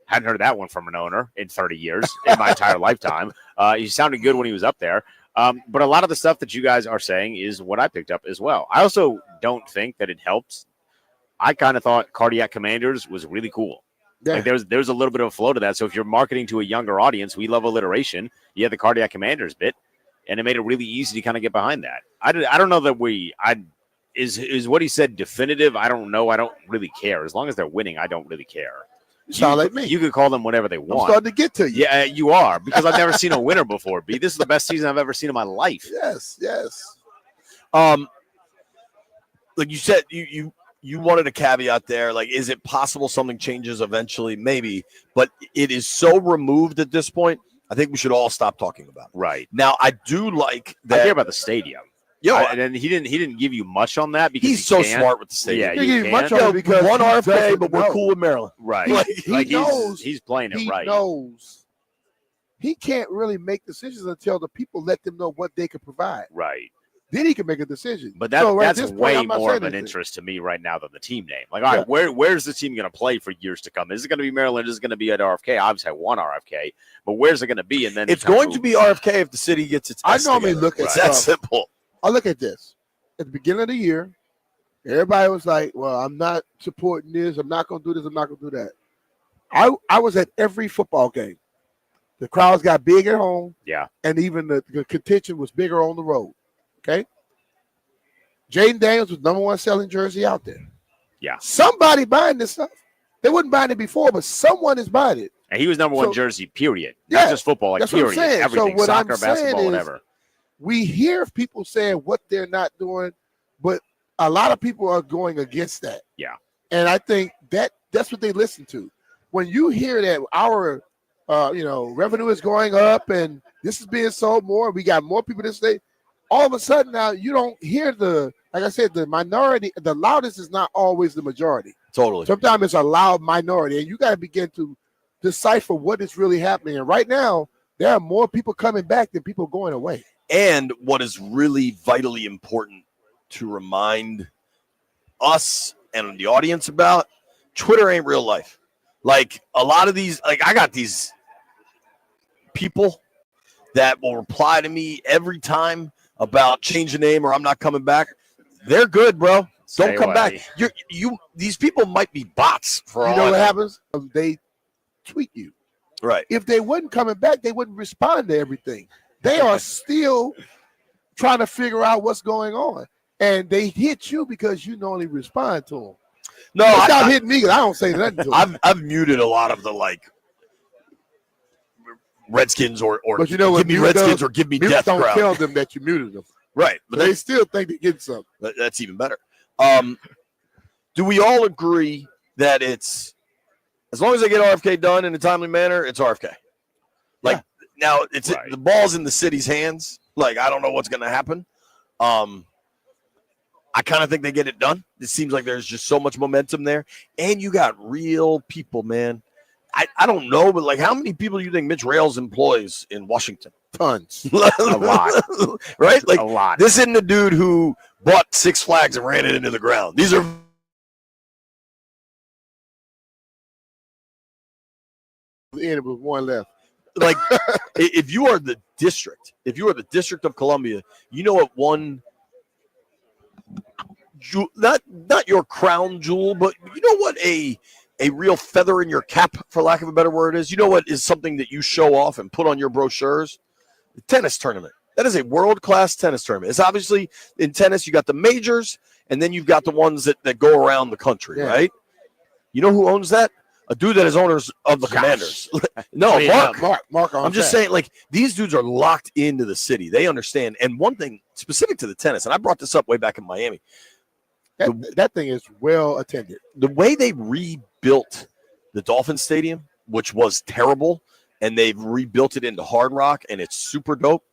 S7: Hadn't heard that one from an owner in 30 years in my entire lifetime. He sounded good when he was up there. But a lot of the stuff that you guys are saying is what I picked up as well. I also don't think that it helps. I kind of thought Cardiac Commanders was really cool. Yeah. There's a little bit of a flow to that. So if you're marketing to a younger audience, we love alliteration. You have the Cardiac Commanders bit, and it made it really easy to kind of get behind that. I don't know that is what he said definitive. I don't know. I don't really care. As long as they're winning, I don't really care.
S3: You sound like me.
S7: You could call them whatever they want.
S3: I'm starting to get to you.
S7: Yeah, you are, because I've never seen a winner before, B. This is the best season I've ever seen in my life.
S3: Yes.
S4: Like you said, you wanted a caveat there. Like, is it possible something changes eventually? Maybe, but it is so removed at this point. I think we should all stop talking about it.
S7: Right.
S4: Now, I do like that.
S7: I care about the stadium. And then he didn't give you much on that because
S4: he's so smart with the stadium.
S7: Yeah,
S3: you much on it because
S4: one RFK, but we're cool with Maryland.
S7: Right.
S3: He knows
S7: he's playing it right.
S3: He knows he can't really make decisions until the people let them know what they can provide.
S7: Right.
S3: Then he can make a decision.
S7: But that's way more of an interest to me right now than the team name. Like, all right, where's the team going to play for years to come? Is it going to be Maryland? Is it going to be at RFK? Obviously, I want RFK, but where's it going to be? And then
S4: it's going to be RFK if the city gets its.
S3: I normally look at
S4: it's that simple.
S3: I look at this at the beginning of the year. Everybody was like, "Well, I'm not supporting this. I'm not going to do this. I'm not going to do that." I was at every football game. The crowds got big at home.
S7: Yeah.
S3: And even the contention was bigger on the road. Okay. Jaden Daniels was number one selling jersey out there.
S7: Yeah.
S3: Somebody buying this stuff. They wasn't buying it before, but someone is buying it.
S7: And he was number one jersey, period.
S3: Yeah,
S7: not just football, like
S3: that's
S7: period.
S3: What I'm saying.
S7: Everything,
S3: so what
S7: soccer,
S3: I'm
S7: basketball,
S3: is,
S7: whatever.
S3: We hear people saying what they're not doing, but a lot of people are going against that.
S7: Yeah.
S3: And I think that's what they listen to. When you hear that our revenue is going up and this is being sold more, we got more people this day, all of a sudden now you don't hear like I said, the minority, the loudest is not always the majority.
S4: Totally.
S3: Sometimes it's a loud minority, and you got to begin to decipher what is really happening. And right now, there are more people coming back than people going away.
S4: And what is really vitally important to remind us and the audience about, Twitter ain't real life. Like, a lot of these, like, I got these people that will reply to me every time about change the name or I'm not coming back. They're good, bro. Don't come back. These people might be bots for all.
S3: You know what happens? They tweet you.
S4: Right.
S3: If they wasn't coming back, they wouldn't respond to everything. They are still trying to figure out what's going on. and they hit you because you normally respond to them.
S4: No,
S3: stop hitting me because I don't say nothing to them.
S4: I've muted a lot of the Redskins or
S3: but you know what?
S4: give me Redskins or give me
S3: Mute
S4: death
S3: don't
S4: crowd.
S3: tell them that you muted them.
S4: Right,
S3: but they still think they get something.
S4: That's even better. Do we all agree that it's as long as they get RFK done in a timely manner, it's RFK? Now it's the ball's in the city's hands. I don't know what's going to happen. I kind of think they get it done. It seems like there's just so much momentum there, and you got real people, man. I don't know, but how many people do you think Mitch Rails employs in Washington?
S3: Tons.
S4: A lot. Right?
S7: A lot.
S4: This isn't a dude who bought Six Flags and ran it into the ground. These are
S3: end with one left.
S4: If you are the district of Columbia, you know what one not your crown jewel, but you know what a real feather in your cap, for lack of a better word, is? You know what is something that you show off and put on your brochures? The tennis tournament. That is a world-class tennis tournament. It's obviously in tennis, you got the majors, and then you've got the ones that go around the country, right? You know who owns that? A dude that is owners of the Commanders. No, Mark. I'm just saying, these dudes are locked into the city. They understand. And one thing specific to the tennis, and I brought this up way back in Miami.
S3: That thing is well attended.
S4: The way they rebuilt the Dolphin Stadium, which was terrible, and they've rebuilt it into Hard Rock, and it's super dope.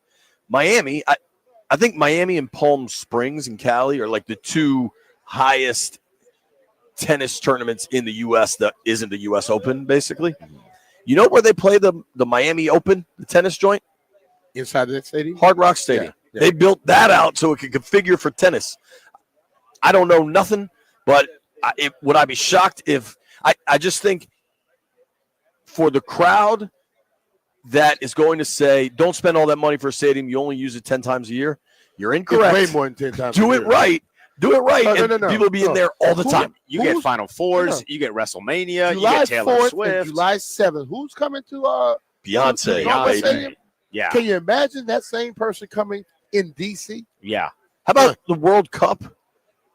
S4: Miami, I think Miami and Palm Springs and Cali are the two highest tennis tournaments in the U.S. that isn't the U.S. Open, basically. You know where they play the Miami Open, the tennis joint?
S3: Inside that stadium?
S4: Hard Rock Stadium.
S3: Yeah.
S4: They built that out so it could configure for tennis. I don't know nothing, but would I be shocked if I just think for the crowd that is going to say, don't spend all that money for a stadium, you only use it 10 times a year, you're incorrect.
S3: It's way more than 10 times
S4: Do
S3: a
S4: it
S3: year.
S4: right. Do it right.
S3: No,
S4: and people will be in there all the time.
S7: You get Final Fours, you get WrestleMania, you get Taylor
S3: 4th
S7: Swift.
S3: and July 7th. Who's coming to
S4: Beyonce.
S3: Stadium?
S7: Yeah.
S3: Can you imagine that same person coming in D.C.?
S7: Yeah.
S4: How about the World Cup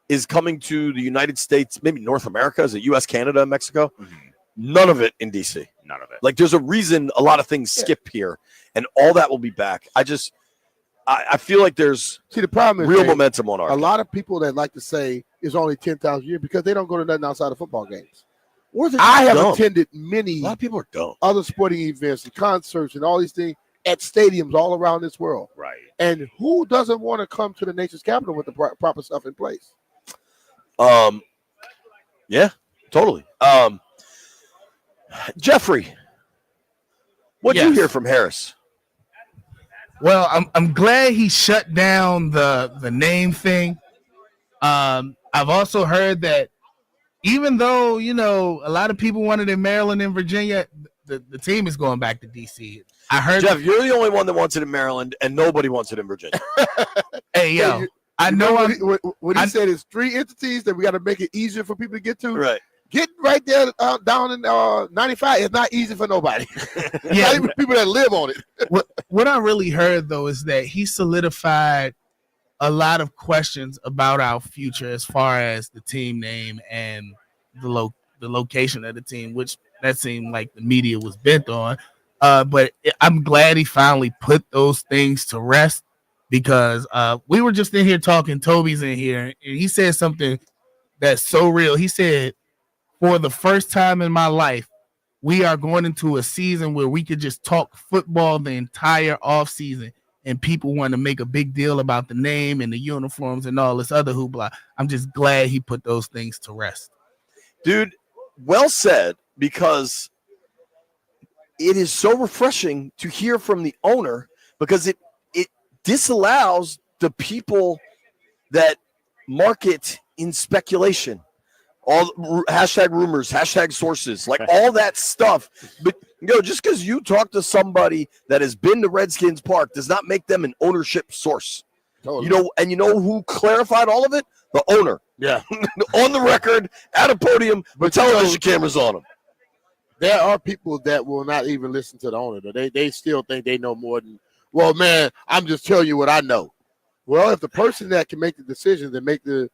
S4: is coming to the United States, maybe North America? Is it U.S., Canada, and Mexico?
S7: Mm-hmm.
S4: None of it in D.C.
S7: None of it.
S4: There's a reason a lot of things skip here, and all that will be back. I feel like there's
S3: the problem is
S4: real momentum on our.
S3: A lot of people that like to say it's only 10,000 a year because they don't go to nothing outside of football games.
S4: Or
S3: I have
S4: dumb.
S3: attended many
S4: A lot of people are dumb.
S3: other sporting events and concerts and all these things at stadiums all around this world.
S7: Right.
S3: And who doesn't want to come to the nation's capital with the proper stuff in place?
S4: Yeah, totally. Jeffrey, what did you hear from Harris?
S5: Well, I'm glad he shut down the name thing. I've also heard that even though a lot of people wanted in Maryland and Virginia, the team is going back to DC. I heard
S4: Jeff, you're the only one that wants it in Maryland, and nobody wants it in Virginia.
S5: Hey, yo, I know
S3: what he said is 3 entities that we got to make it easier for people to get to.
S4: Right.
S3: Getting right there down in 95 is not easy for nobody.
S5: Yeah.
S3: Not even people that live on it.
S5: What I really heard though is that he solidified a lot of questions about our future as far as the team name and the location of the team, which that seemed like the media was bent on. But I'm glad he finally put those things to rest, because we were just in here talking. Toby's in here, and he said something that's so real. He said, for the first time in my life, we are going into a season where we could just talk football the entire offseason, and people want to make a big deal about the name and the uniforms and all this other hoopla. I'm just glad he put those things to rest.
S4: Dude, well said, because it is so refreshing to hear from the owner, because it disallows the people that market in speculation. All hashtag rumors, hashtag sources, all that stuff. But just because you talk to somebody that has been to Redskins Park does not make them an ownership source.
S3: Totally.
S4: And you know who clarified all of it? The owner.
S3: Yeah.
S4: On the record, at a podium, with television cameras on them.
S3: There are people that will not even listen to the owner. They still think they know more than, well, man, I'm just telling you what I know. Well, if the person that can make the decisions and make the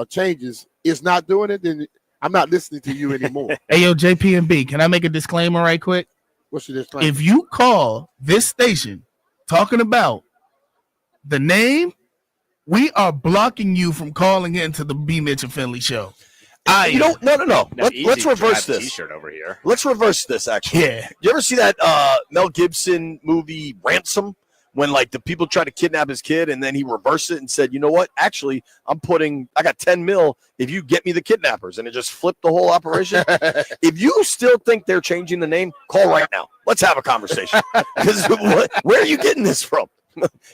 S3: changes is not doing it, then I'm not listening to you anymore.
S5: Hey, yo, JP and B, can I make a disclaimer right quick?
S3: What's your disclaimer?
S5: If you call this station talking about the name, we are blocking you from calling into the B. Mitch and Finley show.
S4: No. Let's reverse this.
S7: T-shirt over here.
S4: Let's reverse this. Actually,
S5: Yeah.
S4: You ever see that Mel Gibson movie Ransom? When like the people try to kidnap his kid, and then he reversed it and said, "You know what? Actually, I got 10 mil if you get me the kidnappers," and it just flipped the whole operation. If you still think they're changing the name, call right now. Let's have a conversation. Because where are you getting this from?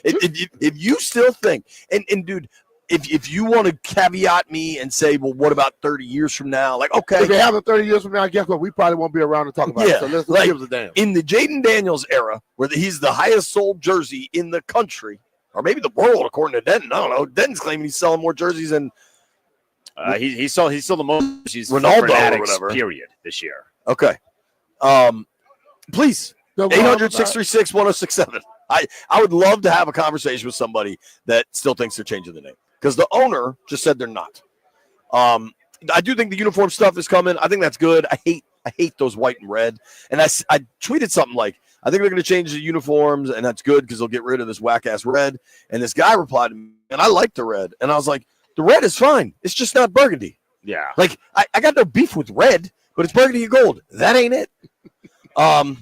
S4: If you still think, and dude, if you want to caveat me and say, well, what about 30 years from now? Like, okay.
S3: If it happens 30 years from now, guess what? We probably won't be around to talk about it. So let's give us a damn.
S4: In the Jaden Daniels era, where he's the highest sold jersey in the country, or maybe the world, according to Denton. I don't know. Denton's claiming he's selling more jerseys than
S7: He sold the most jerseys for
S4: Ronaldo or
S7: Fanatics,
S4: whatever.
S7: period, this year.
S4: Okay. Please, 800-636-1067. I would love to have a conversation with somebody that still thinks they're changing the name, because the owner just said they're not. I do think the uniform stuff is coming. I think that's good. I hate those white and red. And I tweeted something like, I think they're going to change the uniforms, and that's good because they'll get rid of this whack-ass red. And this guy replied to me, and I like the red. And I was like, the red is fine. It's just not burgundy.
S7: Yeah.
S4: Like, I got no beef with red, but it's burgundy and gold. That ain't it. I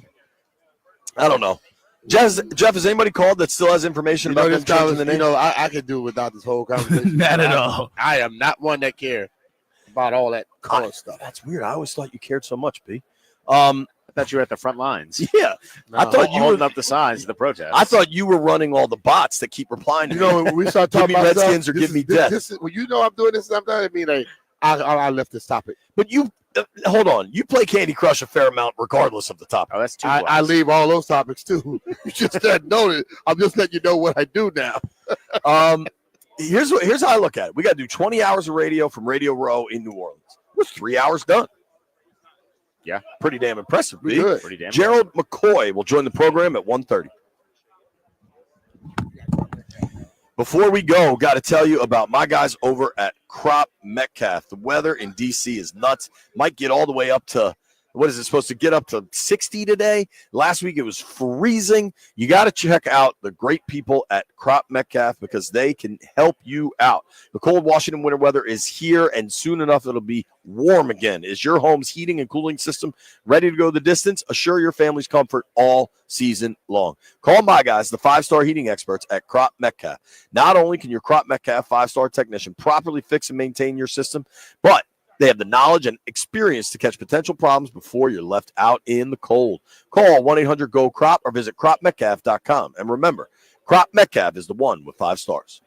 S4: don't know. Jeff, has anybody called that still has information about them changing the name?
S3: I could do without this whole conversation.
S5: Not at all.
S3: I am not one that cares about all that color stuff.
S4: That's weird. I always thought you cared so much, B.
S7: I thought you were at the front lines.
S4: Yeah. I thought you
S7: holding
S4: were
S7: up the signs of the protest.
S4: I thought you were running all the bots that keep replying to me.
S3: When we start
S4: Give
S3: talking
S4: me
S3: about
S4: Redskins
S3: stuff,
S4: or give me death.
S3: I'm doing this sometimes. I mean, I left this topic.
S4: But you hold on. You play Candy Crush a fair amount, regardless of the topic.
S7: Oh, that's too.
S3: I leave all those topics too. You just didn't know it. I'm just letting you know what I do now.
S4: Here's how I look at it. We got to do 20 hours of radio from Radio Row in New Orleans. We're 3 hours done.
S7: Yeah,
S4: pretty damn impressive. B.
S3: Good.
S7: Pretty damn.
S4: Gerald McCoy will join the program at 1:30. Before we go, got to tell you about my guys over at Crop Metcalf. The weather in D.C. is nuts. Might get all the way up to, what is it supposed to get up to 60 today? Last week it was freezing. You got to check out the great people at Crop Metcalf because they can help you out. The cold Washington winter weather is here, and soon enough it'll be warm again. Is your home's heating and cooling system ready to go the distance? Assure your family's comfort all season long. Call my guys, the 5-star heating experts at Crop Metcalf. Not only can your Crop Metcalf 5-star technician properly fix and maintain your system, but they have the knowledge and experience to catch potential problems before you're left out in the cold. Call 1-800-GO-CROP or visit cropmetcalf.com. And remember, Crop Metcalf is the one with 5 stars.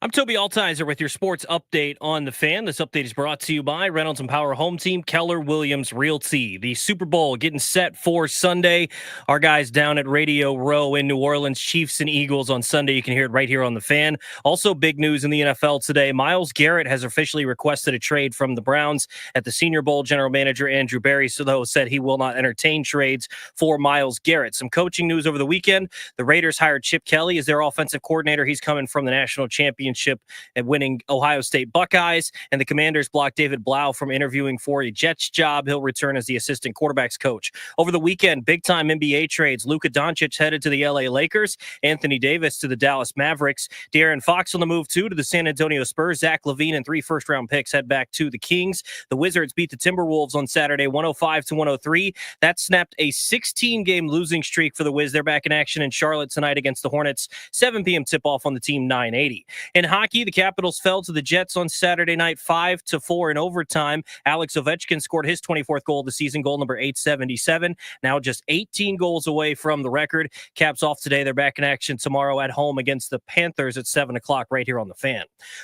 S18: I'm Toby Altizer with your sports update on the Fan. This update is brought to you by Reynolds and Power Home Team, Keller Williams Realty. The Super Bowl getting set for Sunday. Our guys down at Radio Row in New Orleans, Chiefs and Eagles on Sunday. You can hear it right here on the Fan. Also, big news in the NFL today. Myles Garrett has officially requested a trade from the Browns. At the Senior Bowl, general manager Andrew Berry said he will not entertain trades for Myles Garrett. Some coaching news over the weekend. The Raiders hired Chip Kelly as their offensive coordinator. He's coming from the national championship and winning Ohio State Buckeyes, and the Commanders blocked David Blau from interviewing for a Jets job. He'll return as the assistant quarterbacks coach. Over the weekend, big-time NBA trades. Luka Doncic headed to the LA Lakers, Anthony Davis to the Dallas Mavericks, De'Aaron Fox on the move too to the San Antonio Spurs, Zach LaVine and 3 first-round picks head back to the Kings. The Wizards beat the Timberwolves on Saturday 105-103. That snapped a 16-game losing streak for the Wiz. They're back in action in Charlotte tonight against the Hornets. 7 p.m. tip-off on the Team 980. In hockey, the Capitals fell to the Jets on Saturday night 5-4 in overtime. Alex Ovechkin scored his 24th goal of the season, goal number 877. Now just 18 goals away from the record. Caps off today. They're back in action tomorrow at home against the Panthers at 7 o'clock right here on the Fan.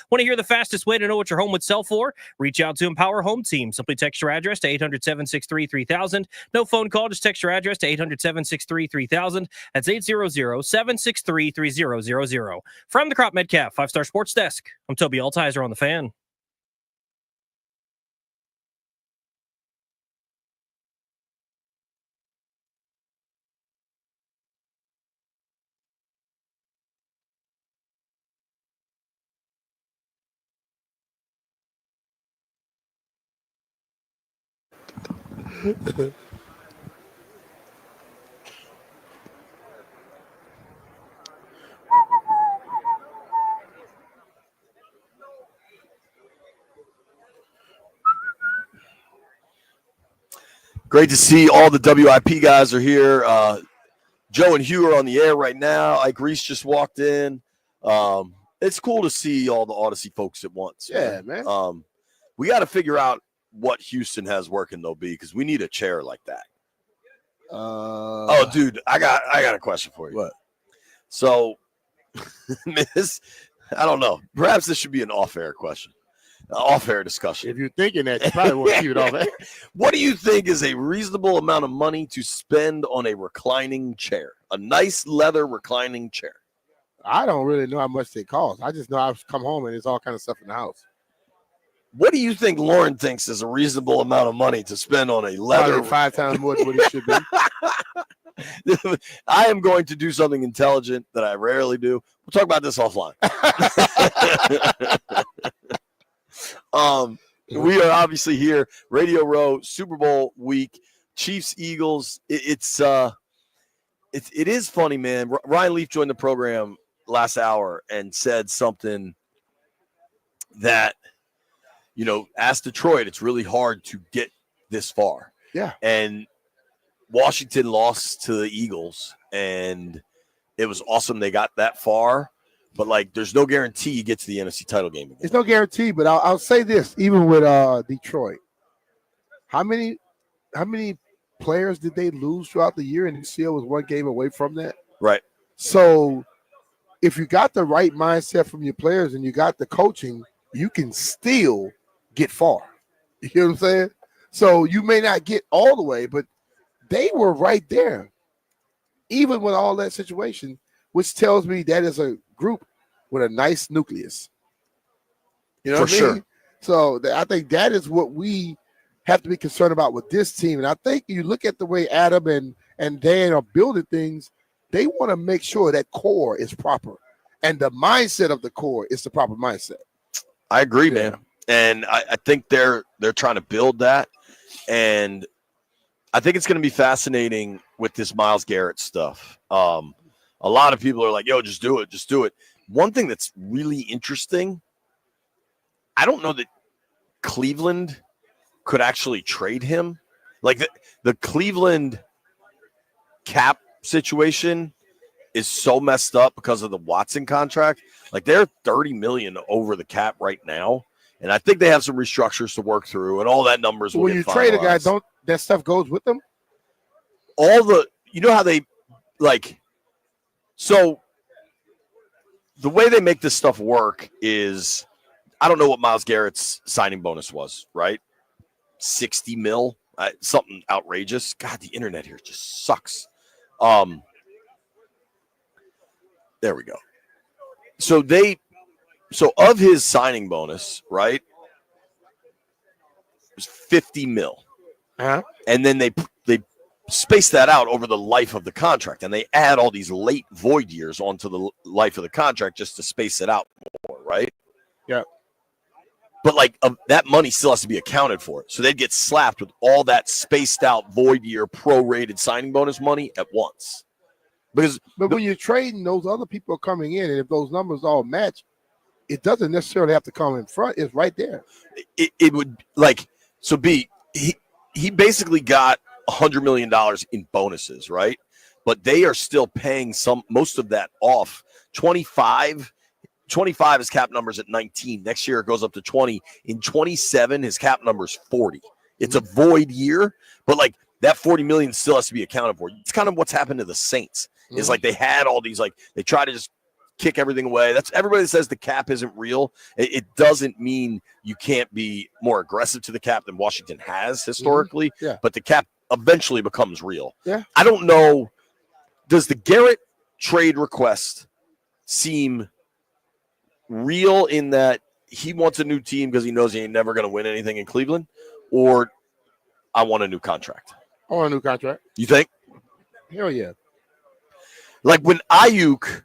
S18: Want to hear the fastest way to know what your home would sell for? Reach out to Empower Home Team. Simply text your address to 800-763-3000. No phone call, just text your address to 800-763-3000. That's 800-763-3000. From the Crop Metcalf 5-Star Sports Desk, I'm Toby Altizer on the Fan.
S4: Great to see all the WIP guys are here. Joe and Hugh are on the air right now. Ike Reese just walked in. It's cool to see all the Odyssey folks at once.
S3: Yeah, man.
S4: We got to figure out what Houston has working though, B, because we need a chair like that. Oh, dude, I got a question for you.
S3: What?
S4: So, I don't know. Perhaps this should be an off-air question. Off-air discussion.
S3: If you're thinking that, you probably want to keep it off air.
S4: What do you think is a reasonable amount of money to spend on a reclining chair? A nice leather reclining chair.
S3: I don't really know how much they cost. I just know I've come home and there's all kind of stuff in the house.
S4: What do you think Lauren thinks is a reasonable amount of money to spend on a leather?
S3: Probably 5 times more than what it should be.
S4: I am going to do something intelligent that I rarely do. We'll talk about this offline. We are obviously here, Radio Row, Super Bowl week, Chiefs, Eagles. It is funny, man. Ryan Leaf joined the program last hour and said something that, as Detroit, it's really hard to get this far.
S3: Yeah.
S4: And Washington lost to the Eagles, and it was awesome they got that far. But, there's no guarantee you get to the NFC title game again.
S3: It's no guarantee, but I'll say this, even with Detroit, how many players did they lose throughout the year, and still was one game away from that?
S4: Right.
S3: So if you got the right mindset from your players and you got the coaching, you can still get far. You hear what I'm saying? So you may not get all the way, but they were right there, even with all that situation, which tells me that is a group with a nice nucleus. You know
S4: For
S3: what I mean?
S4: sure.
S3: So I think that is what we have to be concerned about with this team. And I think you look at the way Adam and Dan are building things, they want to make sure that core is proper. And the mindset of the core is the proper mindset.
S4: I agree, man. And I think they're trying to build that. And I think it's going to be fascinating with this Myles Garrett stuff. A lot of people are like, yo, just do it. Just do it. One thing that's really interesting, I don't know that Cleveland could actually trade him. Like the Cleveland cap situation is so messed up because of the Watson contract. Like they're $30 million over the cap right now. And I think they have some restructures to work through and all that numbers.
S3: So when you trade a guy, don't that stuff goes with them?
S4: All the, how they so the way they make this stuff work is, I don't know what Myles Garrett's signing bonus was, right? 60 mil, something outrageous. God, the internet here just sucks. There we go. So of his signing bonus, right, it was 50 mil. And then they space that out over the life of the contract, and they add all these late void years onto the life of the contract just to space it out more, right?
S3: Yeah.
S4: But like that money still has to be accounted for. So they'd get slapped with all that spaced out void year prorated signing bonus money at once. But
S3: when you're trading, those other people are coming in, and if those numbers all match, it doesn't necessarily have to come in front. It's right there.
S4: It would he basically got $100 million in bonuses, right? But they are still paying most of that off. 25 his cap numbers at 19. Next year it goes up to 20. In 27, his cap number is 40. It's a void year, but like that 40 million still has to be accounted for. It's kind of what's happened to the Saints. It's like they had all these, like they try to just kick everything away. That's everybody that says the cap isn't real. It doesn't mean you can't be more aggressive to the cap than Washington has historically.
S3: Yeah.
S4: But the cap eventually becomes real.
S3: Yeah.
S4: I don't know. Does the Garrett trade request seem real in that he wants a new team because he knows he ain't never going to win anything in Cleveland, or I want a new contract?
S3: I want a new contract.
S4: You think?
S3: Hell yeah.
S4: Like when Ayuk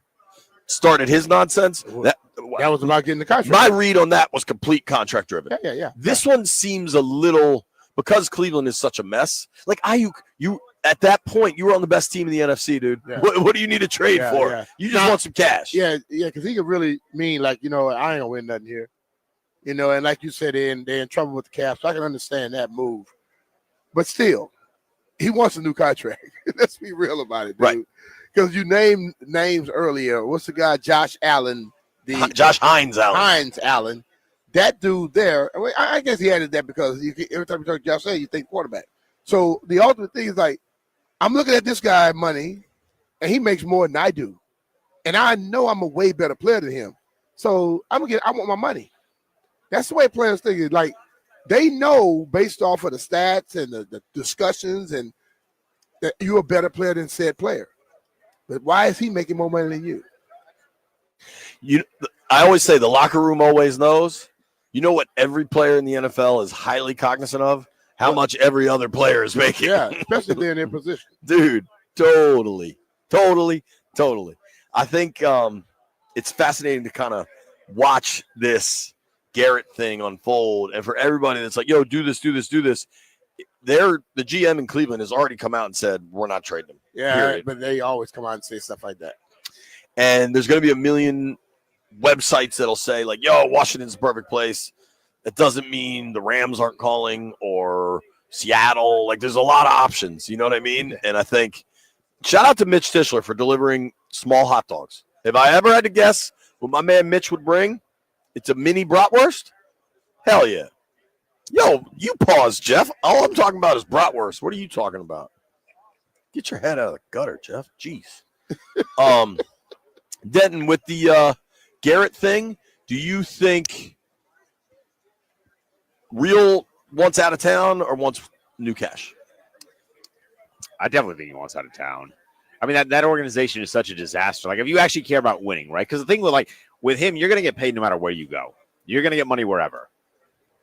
S4: started his nonsense, that
S3: was about getting the contract.
S4: My read on that was complete contract driven.
S3: Yeah.
S4: This one seems a little, because Cleveland is such a mess. Like Ayuk, you at that point you were on the best team in the NFC, dude.
S3: Yeah.
S4: What do you need to trade for?
S3: Yeah.
S4: You just want some cash.
S3: Yeah, because he could really mean like, I ain't gonna win nothing here. And like you said, they're in trouble with the cap, so I can understand that move. But still, he wants a new contract. Let's be real about it, dude.
S4: Right.
S3: Because you named names earlier. What's the guy? Josh Allen.
S4: Josh Hines Allen.
S3: Hines Allen. That dude there, I guess he added that because every time you talk to Josh Allen, you think quarterback. So the ultimate thing is like, I'm looking at this guy money, and he makes more than I do. And I know I'm a way better player than him. So I want my money. That's the way players think. Is like, they know based off of the stats and the discussions and that you're a better player than said player. But why is he making more money than you?
S4: I always say the locker room always knows. You know what every player in the NFL is highly cognizant of? How much every other player is making.
S3: Yeah, especially if they're in their position.
S4: Dude, totally. I think it's fascinating to kind of watch this Garrett thing unfold. And for everybody that's like, yo, do this. The GM in Cleveland has already come out and said, we're not trading him.
S3: Yeah,
S4: period.
S3: but they always come out and say stuff like that.
S4: And there's going to be a million websites that'll say, like, yo, Washington's a perfect place. That doesn't mean the Rams aren't calling or Seattle. Like, there's a lot of options. You know what I mean? And I think shout out to Mitch Tischler for delivering small hot dogs. If I ever had to guess what my man Mitch would bring, it's a mini bratwurst. Hell yeah. Yo, you pause, Jeff. All I'm talking about is bratwurst. What are you talking about? Get your head out of the gutter, Jeff. Jeez. Denton, with the Garrett thing, do you think Real wants out of town or wants new cash?
S7: I definitely think he wants out of town. I mean, that organization is such a disaster. Like, if you actually care about winning, right? Because the thing with him, you're going to get paid no matter where you go. You're going to get money wherever.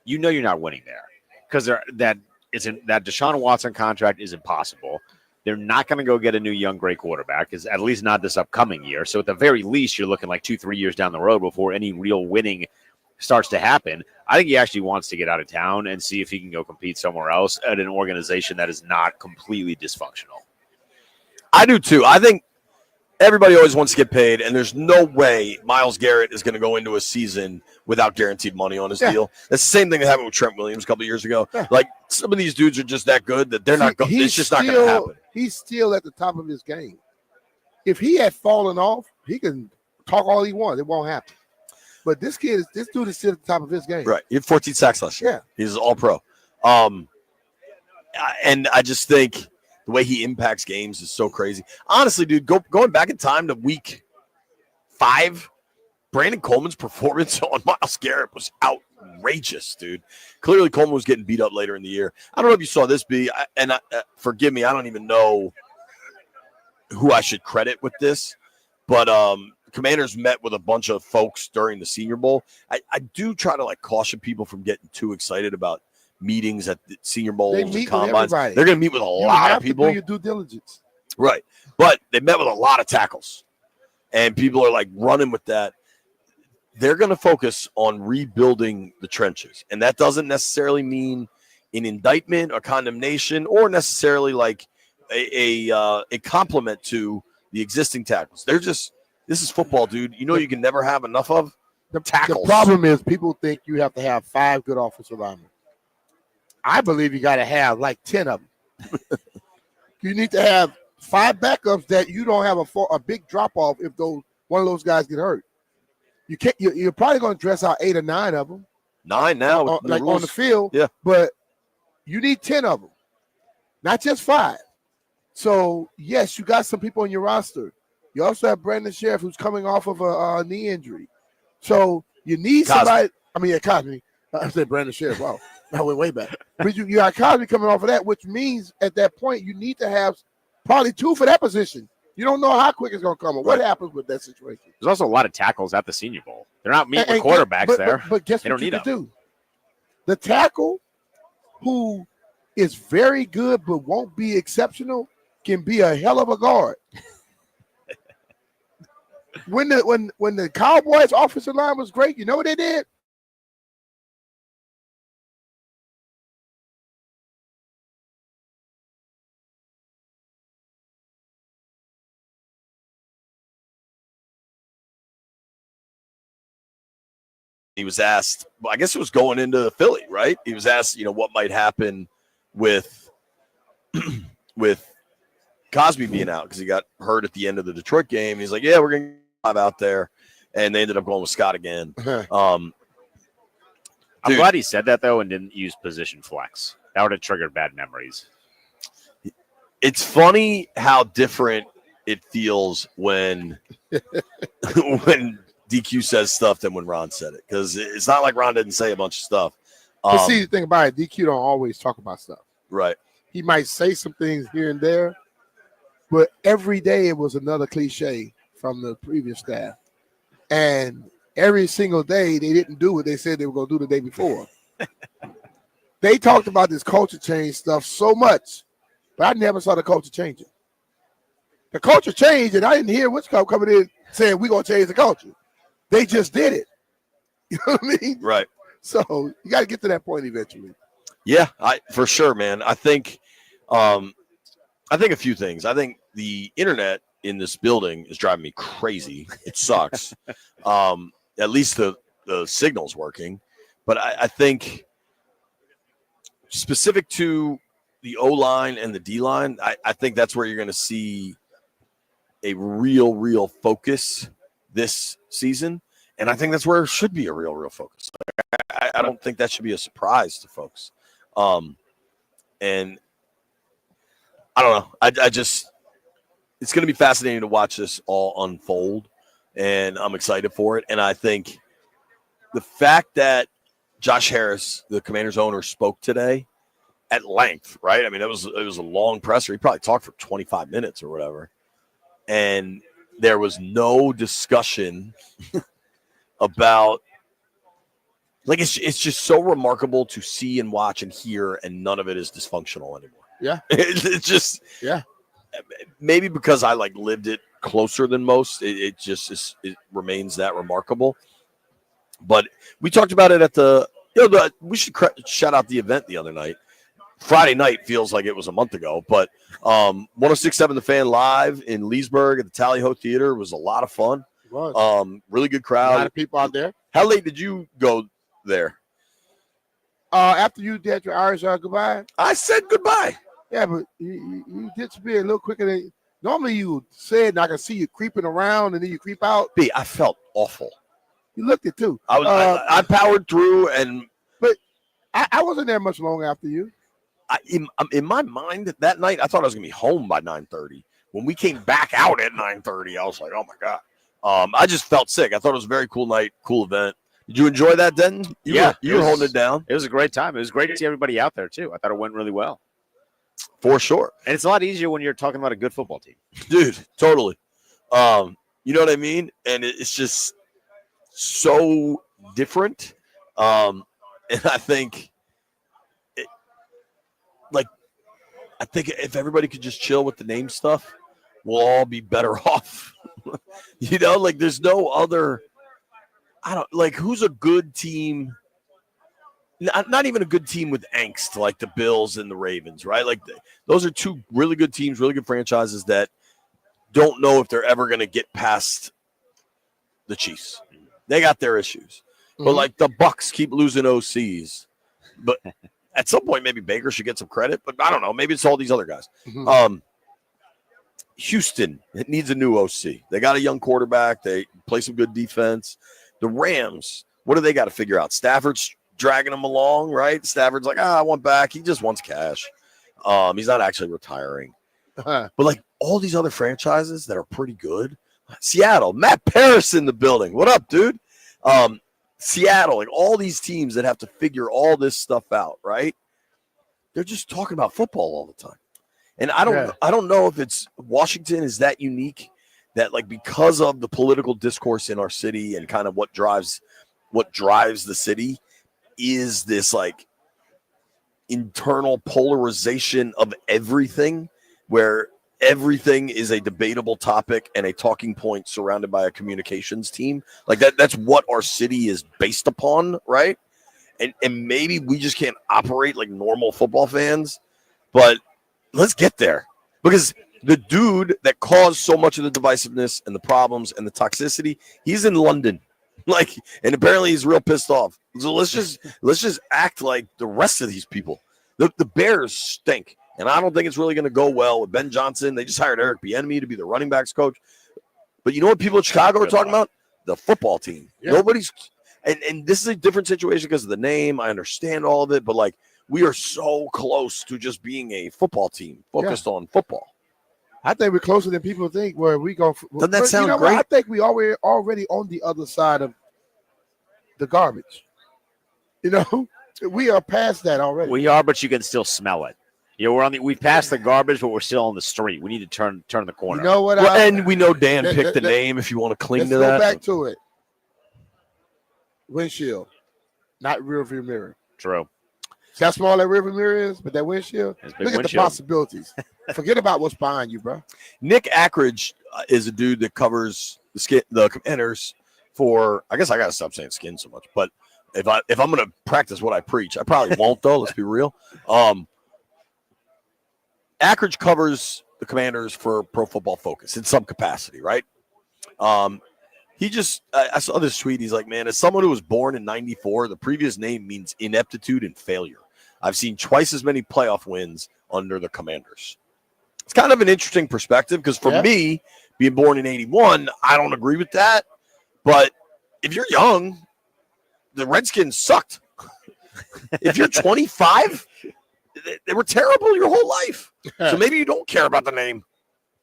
S7: You know you're not winning there because that Deshaun Watson contract is impossible. They're not going to go get a new young great quarterback, is at least not this upcoming year. So at the very least, you're looking like 2-3 years down the road before any real winning starts to happen. I think he actually wants to get out of town and see if he can go compete somewhere else at an organization that is not completely dysfunctional.
S4: I do too. I think everybody always wants to get paid, and there's no way Myles Garrett is going to go into a season without guaranteed money on his deal. That's the same thing that happened with Trent Williams a couple of years ago. Yeah. Like, some of these dudes are just that good that they're not going. It's just not going to happen.
S3: He's still at the top of his game. If he had fallen off, he can talk all he wants. It won't happen. But this dude is still at the top of his game.
S4: Right. He had 14 sacks last year.
S3: Yeah.
S4: He's all pro. And I just think the way he impacts games is so crazy. Honestly, dude, going back in time to week 5 Brandon Coleman's performance on Myles Garrett was outrageous, dude. Clearly, Coleman was getting beat up later in the year. I don't know if you saw this, B, and forgive me, I don't even know who I should credit with this, but Commanders met with a bunch of folks during the Senior Bowl. I do try to like caution people from getting too excited about meetings at the Senior Bowls and combines. They're going to meet with a lot of people.
S3: You have to do your due diligence.
S4: Right. But they met with a lot of tackles, and people are like running with that. They're going to focus on rebuilding the trenches, and that doesn't necessarily mean an indictment or condemnation or necessarily like a compliment to the existing tackles. They're just, this is football, dude. You know you can never have enough of tackles.
S3: The problem is people think you have to have 5 good offensive linemen. I believe you got to have like 10 of them. You need to have 5 backups that you don't have a big drop off if one of those guys get hurt. You can't. You're probably going to dress out 8 or 9 of them.
S4: 9 now,
S3: like on the field.
S4: Yeah,
S3: but you need 10 of them, not just 5. So yes, you got some people on your roster. You also have Brandon Sheriff, who's coming off of a knee injury. So you need somebody. I mean, Cosby. I said Brandon Sheriff. Wow, I went way back. But you got Cosby coming off of that, which means at that point you need to have probably 2 for that position. You don't know how quick it's going to come. Or what happens with that situation?
S7: There's also a lot of tackles at the Senior Bowl. They're not meeting with quarterbacks there.
S3: But guess
S7: they
S3: what
S7: don't
S3: you
S7: need
S3: can
S7: them.
S3: do? The tackle who is very good but won't be exceptional can be a hell of a guard. When the Cowboys' offensive line was great, you know what they did?
S4: He was asked, well, I guess it was going into Philly, right? He was asked, what might happen with Cosby being out because he got hurt at the end of the Detroit game. He's like, yeah, we're going to get out there. And they ended up going with Scott again.
S7: I'm glad he said that, though, and didn't use position flex. That would have triggered bad memories.
S4: It's funny how different it feels when when DQ says stuff than when Ron said it, because it's not like Ron didn't say a bunch of stuff.
S3: But see, the thing about it, DQ don't always talk about stuff.
S4: Right.
S3: He might say some things here and there, but every day it was another cliche from the previous staff. And every single day they didn't do what they said they were going to do the day before. They talked about this culture change stuff so much, but I never saw the culture changing. The culture changed, and I didn't hear which club coming in saying we're going to change the culture. They just did it. You know what I mean?
S4: Right.
S3: So you got to get to that point eventually.
S4: Yeah, for sure, man. I think a few things. I think the internet in this building is driving me crazy. It sucks. At least the signal's working. But I think specific to the O-line and the D-line, I think that's where you're going to see a real focus this season. And I think that's where it should be a real focus. I don't think that should be a surprise to folks. And I don't know. I just, it's going to be fascinating to watch this all unfold, and I'm excited for it. And I think the fact that Josh Harris, the Commanders owner, spoke today at length, right? I mean, it was a long presser. He probably talked for 25 minutes or whatever. And there was no discussion about, like, it's just so remarkable to see and watch and hear, and none of it is dysfunctional anymore.
S3: Yeah.
S4: It's just,
S3: yeah.
S4: Maybe because I lived it closer than most, it just it remains that remarkable. But we talked about it at we should shout out the event the other night. Friday night feels like it was a month ago, but 106.7 The Fan live in Leesburg at the Tally Ho Theater was a lot of fun.
S3: It was.
S4: Really good crowd.
S3: A lot of people out there.
S4: How late did you go there?
S3: After you did your Irish goodbye?
S4: I said goodbye.
S3: Yeah, but you disappeared a little quicker than normally you said, and I can see you creeping around, and then you creep out.
S4: B, I felt awful.
S3: You looked it too.
S4: I powered through,
S3: but I wasn't there much long after you.
S4: In my mind that night, I thought I was gonna be home by 9:30. When we came back out at 9:30, I was like, "Oh my god!" I just felt sick. I thought it was a very cool night, cool event. Did you enjoy that, Denton? You were holding it down.
S7: It was a great time. It was great to see everybody out there too. I thought it went really well.
S4: For sure.
S7: And it's a lot easier when you're talking about a good football team.
S4: Dude, totally. You know what I mean? And it's just so different. And I think if everybody could just chill with the name stuff, we'll all be better off. There's no other. Who's a good team? Not even a good team with angst like the Bills and the Ravens, right? Those are two really good teams, really good franchises that don't know if they're ever going to get past the Chiefs. They got their issues.
S3: Mm-hmm.
S4: But the Bucks keep losing OCs. But at some point, maybe Baker should get some credit. But I don't know. Maybe it's all these other guys.
S3: Mm-hmm.
S4: Houston, it needs a new OC. They got a young quarterback. They play some good defense. The Rams, what do they got to figure out? Stafford's dragging them along, right? Stafford's like, I want back. He just wants cash. He's not actually retiring. But all these other franchises that are pretty good. Seattle, Matt Paris in the building. What up, dude? Seattle, all these teams that have to figure all this stuff out, right? They're just talking about football all the time. And I don't know if it's Washington is that unique that because of the political discourse in our city and kind of what drives the city is this internal polarization of everything where everything is a debatable topic and a talking point surrounded by a communications team. That's what our city is based upon, right? And maybe we just can't operate like normal football fans, but let's get there. Because the dude that caused so much of the divisiveness and the problems and the toxicity, he's in London. And apparently he's real pissed off. So let's just act like the rest of these people. The Bears stink. And I don't think it's really going to go well with Ben Johnson. They just hired Eric Bieniemy to be the running backs coach. But you know what people in Chicago are talking about? The football team. Yeah. Nobody's and this is a different situation because of the name. I understand all of it, but we are so close to just being a football team focused on football.
S3: I think we're closer than people think. Where we go?
S4: Doesn't that sound great?
S3: I think we already on the other side of the garbage. We are past that already.
S7: We are, but you can still smell it. We've passed the garbage, but we're still on the street. We need to turn the corner.
S3: You know what?
S4: And we know Dan picked the name. If you want to cling to that,
S3: go back to it. Windshield, not rear view mirror.
S7: True.
S3: See how small that rear view mirror is, but that windshield. Look at the possibilities. Forget about what's behind you, bro.
S4: Nick Ackridge is a dude that covers the Commanders for. I guess I gotta stop saying skin so much, but if I'm gonna practice what I preach, I probably won't though. Let's be real. Ackridge covers the Commanders for Pro Football Focus in some capacity, right? I saw this tweet. He's like, man, as someone who was born in '94, the previous name means ineptitude and failure. I've seen twice as many playoff wins under the Commanders. It's kind of an interesting perspective because for me, being born in '81, I don't agree with that. But if you're young, the Redskins sucked. If you're 25, they were terrible your whole life. So maybe you don't care about the name.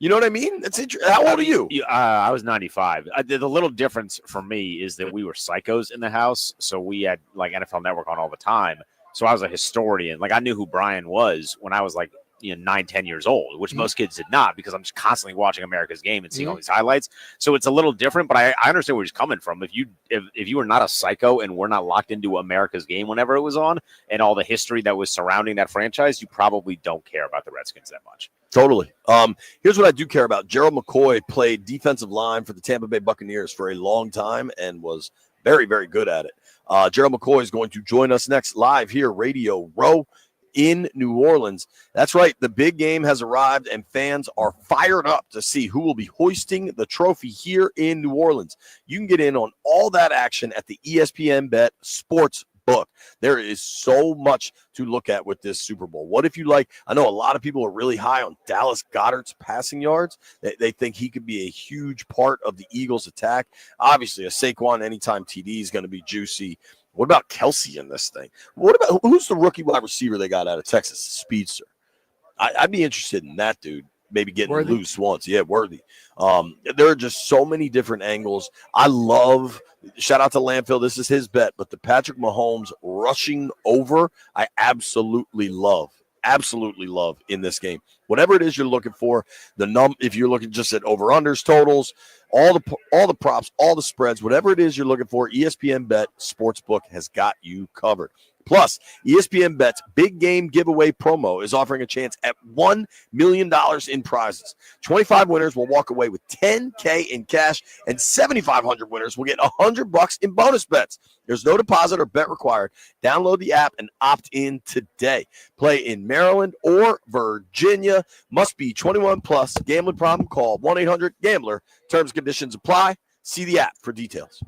S4: You know what I mean? That's interesting. How old are you?
S7: I was 95. The little difference for me is that we were psychos in the house. So we had NFL Network on all the time. So I was a historian. I knew who Brian was when I was 9, 10 years old, which most kids did not because I'm just constantly watching America's Game and seeing all these highlights. So it's a little different, but I understand where he's coming from. If you were not a psycho and were not locked into America's Game whenever it was on and all the history that was surrounding that franchise, you probably don't care about the Redskins that much.
S4: Totally. Here's what I do care about. Gerald McCoy played defensive line for the Tampa Bay Buccaneers for a long time and was very, very good at it. Gerald McCoy is going to join us next live here, Radio Row in New Orleans. That's right. The big game has arrived and fans are fired up to see who will be hoisting the trophy here in New Orleans. You can get in on all that action at the ESPN Bet Sports Book. There is so much to look at with this Super Bowl. What if you I know a lot of people are really high on Dallas Goedert's passing yards. They think he could be a huge part of the Eagles' attack. Obviously, a Saquon anytime TD is going to be juicy. What about Kelsey in this thing? What about who's the rookie wide receiver they got out of Texas? Speedster. I'd be interested in that dude. maybe getting
S3: Worthy.
S4: loose once. Yeah, Worthy. There are just so many different angles. I love. Shout out to Landfill. This is his bet, but the Patrick Mahomes rushing over, I absolutely love in this game. Whatever it is you're looking for, if you're looking just at over-unders, totals, all the props, all the spreads, whatever it is you're looking for, ESPN Bet Sportsbook has got you covered. Plus, ESPN Bet's big game giveaway promo is offering a chance at $1 million in prizes. 25 winners will walk away with $10K in cash, and 7,500 winners will get $100 in bonus bets. There's no deposit or bet required. Download the app and opt in today. Play in Maryland or Virginia. Must be 21 plus. Gambling problem? Call 1-800-GAMBLER. Terms and conditions apply. See the app for details.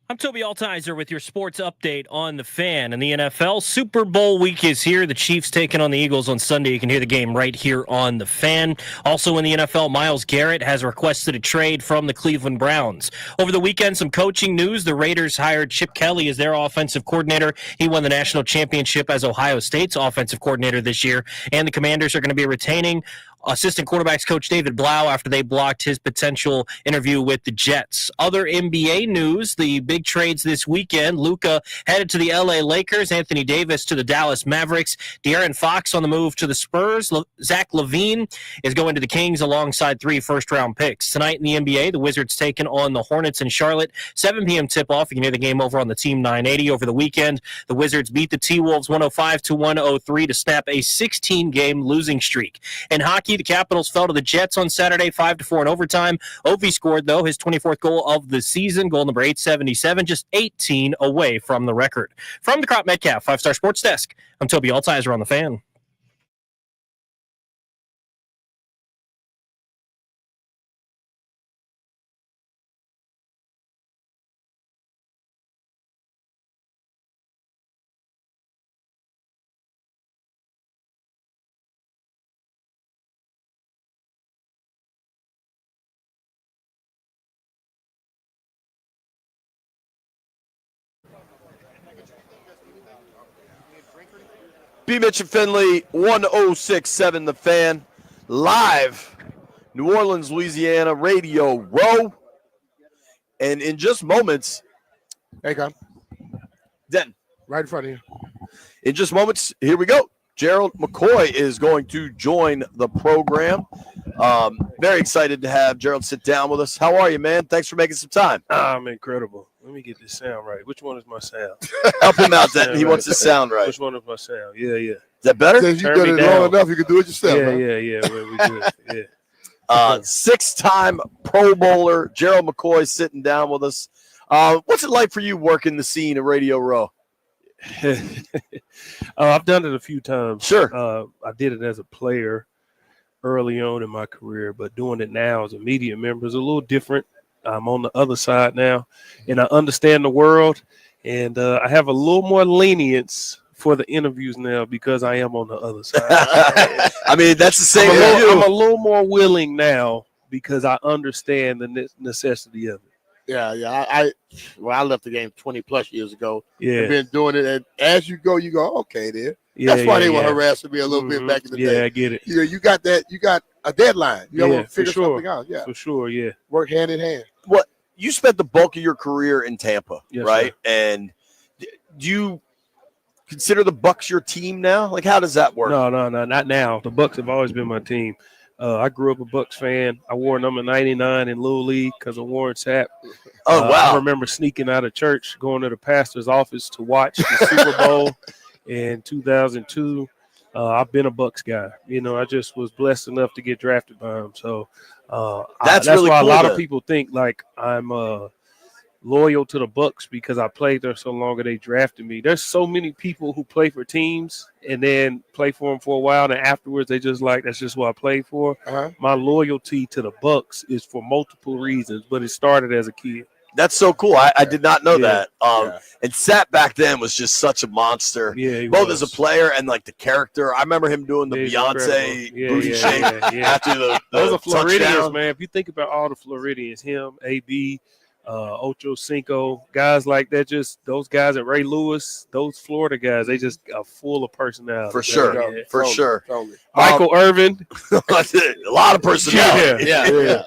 S18: I'm Toby Altizer with your sports update on the Fan and the NFL. Super Bowl week is here. The Chiefs taking on the Eagles on Sunday. You can hear the game right here on the Fan. Also in the NFL, Myles Garrett has requested a trade from the Cleveland Browns. Over the weekend, some coaching news. The Raiders hired Chip Kelly as their offensive coordinator. He won the national championship as Ohio State's offensive coordinator this year. And the Commanders are going to be retaining assistant quarterbacks coach David Blau after they blocked his potential interview with the Jets. Other NBA news, the big trades this weekend. Luka headed to the LA Lakers, Anthony Davis to the Dallas Mavericks, De'Aaron Fox on the move to the Spurs, Zach LaVine is going to the Kings alongside 3 first-round picks. Tonight in the NBA, the Wizards taking on the Hornets in Charlotte, 7 p.m. tip-off. You can hear the game over on the Team 980. Over the weekend, the Wizards beat the T-Wolves 105-103 to snap a 16-game losing streak. In hockey, the Capitals fell to the Jets on Saturday, 5-4 in overtime. Ovi scored, though, his 24th goal of the season, goal number 877, just 18 away from the record. From the Crop Metcalf 5-Star Sports Desk, I'm Toby Altizer on the Fan.
S4: B. Mitch and Finley, 1067 The Fan, live, New Orleans, Louisiana, Radio Row. And in just moments,
S3: Hey, come.
S4: Den,
S3: Right in front of you.
S4: in just moments, here we go. Gerald McCoy is going to join the program. Very excited to have Gerald sit down with us. How are you, man? Thanks for making some time.
S19: I'm incredible. Let me get this sound right. Which one is my sound?
S4: Help him out, Denton. He wants his sound right.
S19: Which one is my sound? Yeah.
S4: Is that better?
S3: Since you've done it long enough, you can do it yourself.
S19: Yeah,
S3: huh?
S19: yeah. Well, we do it. Yeah.
S4: 6-time Pro Bowler Gerald McCoy sitting down with us. What's it like for you working the scene at Radio Row?
S19: I've done it a few times.
S4: Sure.
S19: I did it as a player early on in my career, but doing it now as a media member is a little different. I'm on the other side now, and I understand the world, and I have a little more lenience for the interviews now because I am on the other side.
S4: I mean, that's the same.
S19: I'm a little more willing now because I understand the necessity of it.
S3: Yeah. I left the game 20 plus years ago.
S19: Yeah.
S3: I've been doing it, and as you go, okay, then. That's why they were harassing me a little bit back in the day.
S19: Yeah, I get it.
S3: You got that. You got a deadline. You got to figure something out. Yeah,
S19: for sure. Yeah,
S3: work hand in hand.
S4: What you spent the bulk of your career in Tampa,
S19: Yes,
S4: right?
S19: sir.
S4: And do you consider the Bucs your team now? Like, how does that work?
S19: No, not now. The Bucs have always been my team. I grew up a Bucs fan. I wore number 99 in Little League because of Warren Sapp.
S4: Oh, wow.
S19: I remember sneaking out of church, going to the pastor's office to watch the Super Bowl in 2002. I've been a Bucs guy. I just was blessed enough to get drafted by him. So
S4: that's
S19: really
S4: why
S19: cool, a lot
S4: then.
S19: of people think like I'm loyal to the Bucs because I played there so long and they drafted me. There's so many people who play for teams and then play for them for a while, and afterwards they just like, that's just what I played for. My loyalty to the Bucs is for multiple reasons, but it started as a kid.
S4: That's so cool. I did not know that. And Sapp back then was just such a monster.
S19: Yeah, he
S4: both
S19: was.
S4: as a player and like the character. I remember him doing the
S19: He's
S4: Beyonce
S19: incredible.
S4: booty shake after the
S19: Those are Floridians,
S4: touchdown.
S19: man. If you think about all the Floridians, him, AB, Ocho Cinco, guys like that, just those guys at Ray Lewis, those Florida guys, they just are full of personality.
S4: For sure.
S19: Yeah.
S4: For sure.
S3: Totally.
S19: Michael Irvin.
S4: A lot of personality.
S19: Yeah.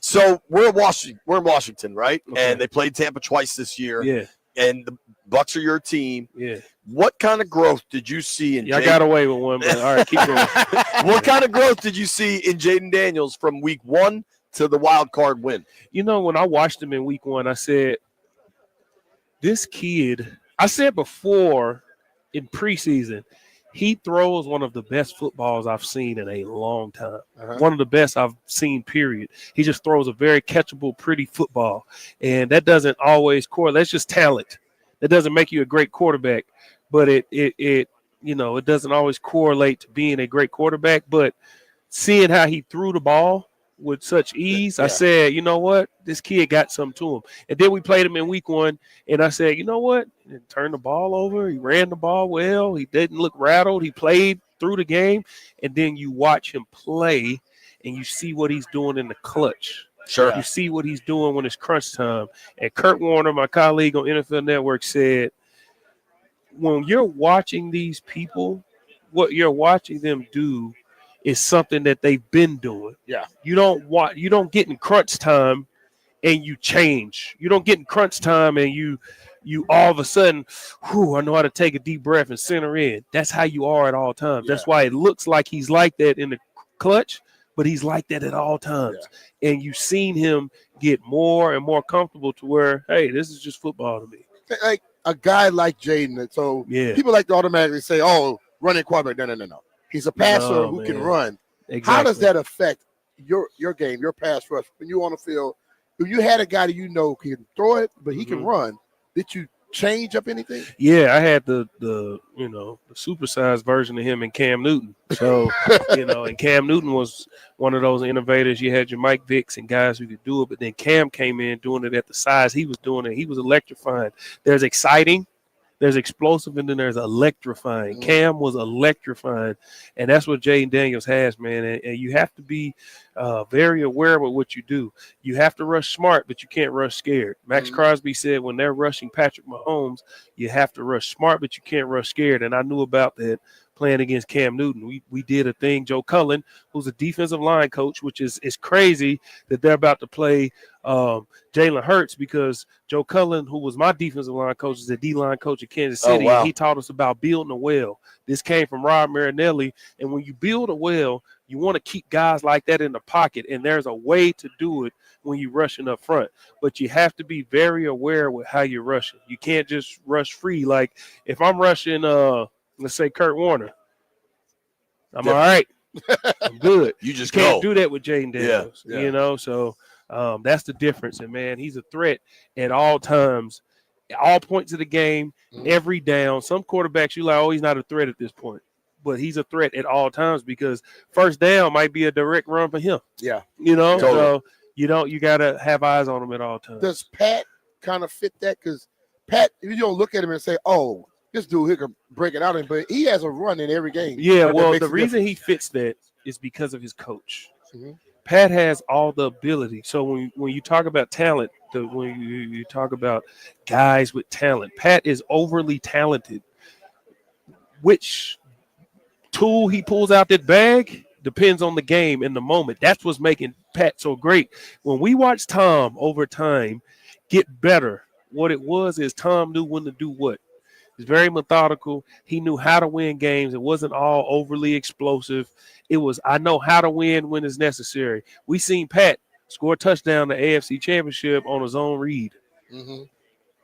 S4: So we're in Washington, right? Okay. And they played Tampa twice this year.
S19: Yeah.
S4: And the Bucs are your team.
S19: Yeah.
S4: What kind of growth did you see in?
S19: I got away with one, but all right, keep going.
S4: What kind of growth did you see in Jaden Daniels from week 1 to the wild card win?
S19: When I watched him in week 1, I said, this kid, I said before in preseason, he throws one of the best footballs I've seen in a long time. One of the best I've seen, period. He just throws a very catchable, pretty football. And that doesn't always correlate. That's just talent. That doesn't make you a great quarterback. But it doesn't always correlate to being a great quarterback. But seeing how he threw the ball with such ease.
S4: Yeah.
S19: I said, you know what? This kid got something to him. And then we played him in week 1, and I said, you know what? He turned the ball over. He ran the ball well. He didn't look rattled. He played through the game. And then you watch him play, and you see what he's doing in the clutch.
S4: Sure.
S19: You see what he's doing when it's crunch time. And Kurt Warner, my colleague on NFL Network, said, when you're watching these people, what you're watching them do is something that they've been doing.
S4: Yeah.
S19: You don't get in crunch time and you change. You don't get in crunch time and you all of a sudden, I know how to take a deep breath and center in. That's how you are at all times. That's why it looks like he's like that in the clutch, but he's like that at all times. Yeah. And you've seen him get more and more comfortable to where, hey, this is just football to me.
S3: Like a guy like Jaden. So people like to automatically say, oh, running quarterback. No. He's a passer who can run.
S19: Exactly.
S3: How does that affect your game, your pass rush? When you on the field, if you had a guy that you know can throw it, but he can run, did you change up anything?
S19: Yeah, I had the supersized version of him in Cam Newton. So, and Cam Newton was one of those innovators. You had your Mike Vicks and guys who could do it, but then Cam came in doing it at the size he was doing it. He was electrifying. There's exciting, there's explosive, and then there's electrifying. Cam was electrifying, and that's what Jaden Daniels has, man. And you have to be very aware of what you do. You have to rush smart, but you can't rush scared. Max Crosby said when they're rushing Patrick Mahomes, you have to rush smart, but you can't rush scared. And I knew about that playing against Cam Newton. We did a thing. Joe Cullen, who's a defensive line coach, which is crazy that they're about to play Jalen Hurts, because Joe Cullen, who was my defensive line coach, is a D-line coach at Kansas City.
S4: Oh, wow.
S19: And he taught us about building a well. This came from Rob Marinelli. And when you build a well, you want to keep guys like that in the pocket, and there's a way to do it when you're rushing up front. But you have to be very aware with how you're rushing. You can't just rush free. Like if I'm rushing, let's say Kurt Warner, I'm all right. I'm good.
S4: You just
S19: can't
S4: go.
S19: do that with Jaden Daniels.
S4: Yeah.
S19: So that's the difference. And man, he's a threat at all times, at all points of the game, every down. Some quarterbacks, you're like, oh, he's not a threat at this point. But he's a threat at all times, because first down might be a direct run for him.
S3: Yeah.
S19: Totally. So you got to have eyes on him at all times.
S3: Does Pat kind of fit that? Because Pat, you don't look at him and say, oh, this dude here can break it out, but he has a run in every game.
S19: Yeah, well, the reason he fits that is because of his coach. Pat has all the ability. So when you talk about talent, when you talk about guys with talent, Pat is overly talented. Which tool he pulls out that bag depends on the game and the moment. That's what's making Pat so great. When we watch Tom over time get better, what it was is Tom knew when to do what. He's very methodical. He knew how to win games. It wasn't all overly explosive. It was, I know how to win when it's necessary. We seen Pat score a touchdown in the AFC Championship on his own read.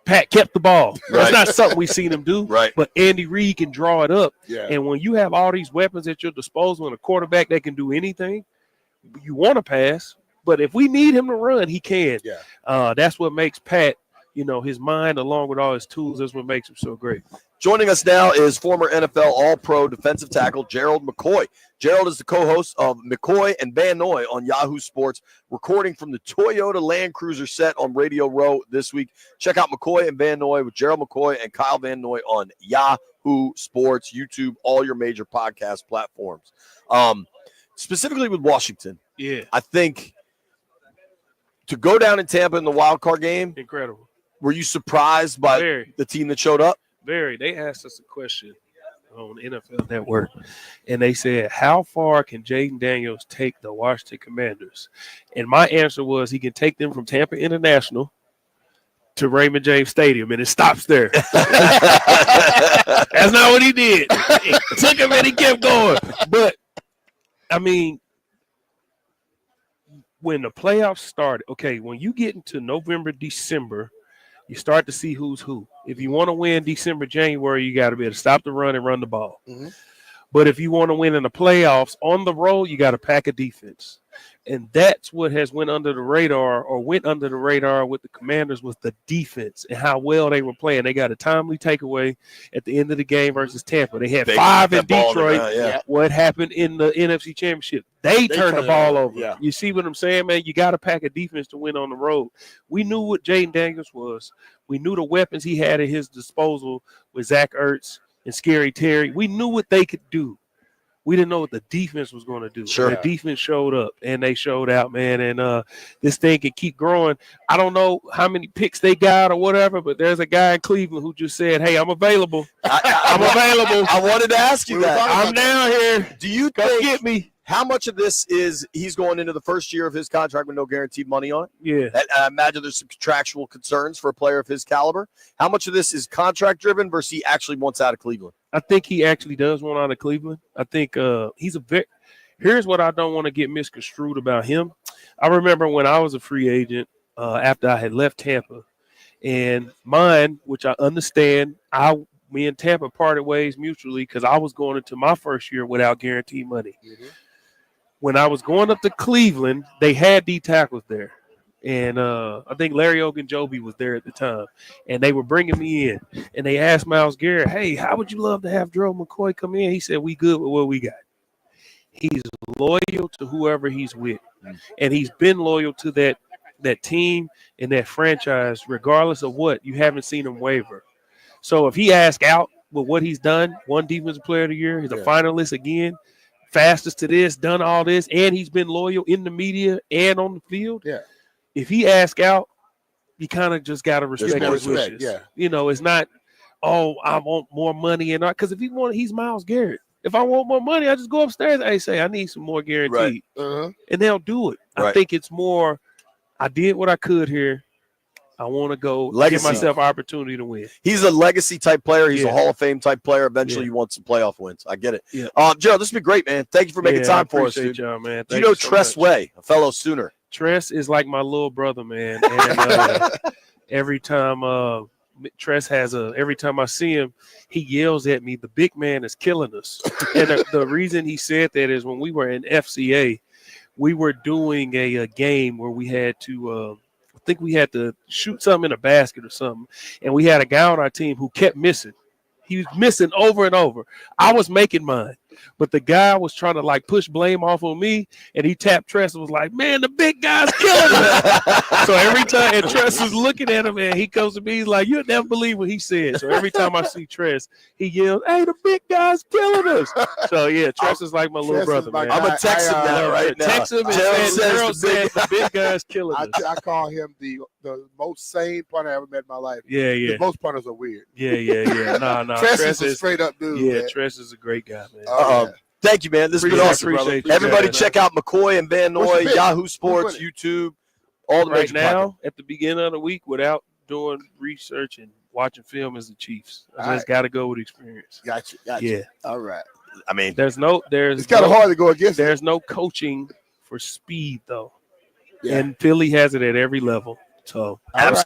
S19: Pat kept the ball. That's not something we've seen him do.
S4: Right.
S19: But Andy Reid can draw it up.
S3: Yeah.
S19: And when you have all these weapons at your disposal and a quarterback that can do anything, you want to pass. But if we need him to run, he can.
S3: Yeah.
S19: That's what makes Pat, his mind along with all his tools, that's what makes him so great.
S4: Joining us now is former NFL All-Pro defensive tackle Gerald McCoy. Gerald is the co-host of McCoy and Van Noy on Yahoo Sports, recording from the Toyota Land Cruiser set on Radio Row this week. Check out McCoy and Van Noy with Gerald McCoy and Kyle Van Noy on Yahoo Sports, YouTube, all your major podcast platforms. Specifically with Washington, I think to go down in Tampa in the wild card game,
S19: incredible.
S4: Were you surprised by the team that showed up?
S19: Very. They asked us a question on NFL Network, and they said, how far can Jaden Daniels take the Washington Commanders? And my answer was he can take them from Tampa International to Raymond James Stadium, and it stops there. That's not what he did. It took him and he kept going. But, I mean, when the playoffs started, when you get into November, December, you start to see who's who. If you want to win December, January, you got to be able to stop the run and run the ball. But if you want to win in the playoffs on the road, you got to pack a defense. And that's what has went under the radar with the Commanders was the defense and how well they were playing. They got a timely takeaway at the end of the game versus Tampa. They had 5 in Detroit. What happened in the NFC Championship? They turned the ball over.
S4: Yeah.
S19: You see what I'm saying, man? You got to pack a defense to win on the road. We knew what Jaden Daniels was. We knew the weapons he had at his disposal with Zach Ertz and Scary Terry. We knew what they could do. We didn't know what the defense was going to do.
S4: Sure.
S19: The defense showed up, and they showed out, man. And this thing can keep growing. I don't know how many picks they got or whatever, but there's a guy in Cleveland who just said, hey, I'm available. I'm available.
S4: I wanted to ask you that.
S19: I'm down here.
S4: Do you
S19: Come get me.
S4: How much of this is he's going into the first year of his contract with no guaranteed money on it?
S19: Yeah.
S4: I imagine there's some contractual concerns for a player of his caliber. How much of this is contract driven versus he actually wants out of Cleveland?
S19: I think he actually does want out of Cleveland. I think he's a very – here's what I don't want to get misconstrued about him. I remember when I was a free agent after I had left Tampa, and mine, which I understand, me and Tampa parted ways mutually because I was going into my first year without guaranteed money. Mm-hmm. When I was going up to Cleveland, they had D tackles there. And I think Larry Ogunjobi was there at the time. And they were bringing me in. And they asked Myles Garrett, hey, how would you love to have Gerald McCoy come in? He said, we good with what we got. He's loyal to whoever he's with. And he's been loyal to that team and that franchise, regardless of what. You haven't seen him waver. So if he asks out with what he's done, one defensive player of the year, he's a finalist again, fastest to this, done all this, and he's been loyal in the media and on the field.
S3: Yeah.
S19: If he asks out, you kind of just got to respect his wishes.
S3: Yeah.
S19: You know, it's not, oh, I want more money. And because if he want, he's Myles Garrett. If I want more money, I just go upstairs and say, I need some more guaranteed.
S3: Right. Uh-huh.
S19: And they'll do it.
S4: Right.
S19: I think it's more, I did what I could here. I want to go
S4: Legacy.
S19: give myself opportunity to win.
S4: He's a legacy type player. He's a Hall of Fame type player. Eventually, you want some playoff wins. I get it.
S19: Yeah.
S4: Joe, this has been great, man. Thank you for making time for us, dude.
S19: Y'all, man.
S4: Do you know Tress Way, a fellow Sooner?
S19: Tress is like my little brother, man. And every time Tress has every time I see him, he yells at me, the big man is killing us. And the reason he said that is when we were in FCA, we were doing a game where we had to I think we had to shoot something in a basket or something. And we had a guy on our team who kept missing. He was missing over and over. I was making mine. But the guy was trying to like push blame off on me, and he tapped Tress and was like, man, the big guy's killing us. So every time, and Tress was looking at him, and he comes to me, he's like, you'll never believe what he said. So every time I see Tress, he yells, hey, the big guy's killing us. So yeah, Tress is like my little brother, man.
S4: I'm going to text him that right now.
S19: Text him and said the big guy's killing us.
S3: I call him the most sane punter I ever met in my life.
S19: Yeah, yeah.
S3: Most punters are weird.
S19: Yeah. No.
S3: Tress is a straight up dude.
S19: Yeah,
S3: man.
S19: Tress is a great guy, man.
S4: Thank you, man. This has been awesome, brother. Everybody check out McCoy and Van Noy, Yahoo Sports, YouTube, all the
S19: right
S4: major
S19: now,
S4: platforms.
S19: at the beginning of the week, without doing research and watching film, is the Chiefs. I
S3: All
S19: just got to go with experience.
S3: Gotcha.
S19: Yeah.
S3: All right.
S4: I mean,
S19: It's
S3: kind of hard to go against.
S19: There's no coaching for speed, though.
S3: Yeah.
S19: And Philly has it at every level. So,
S3: All right.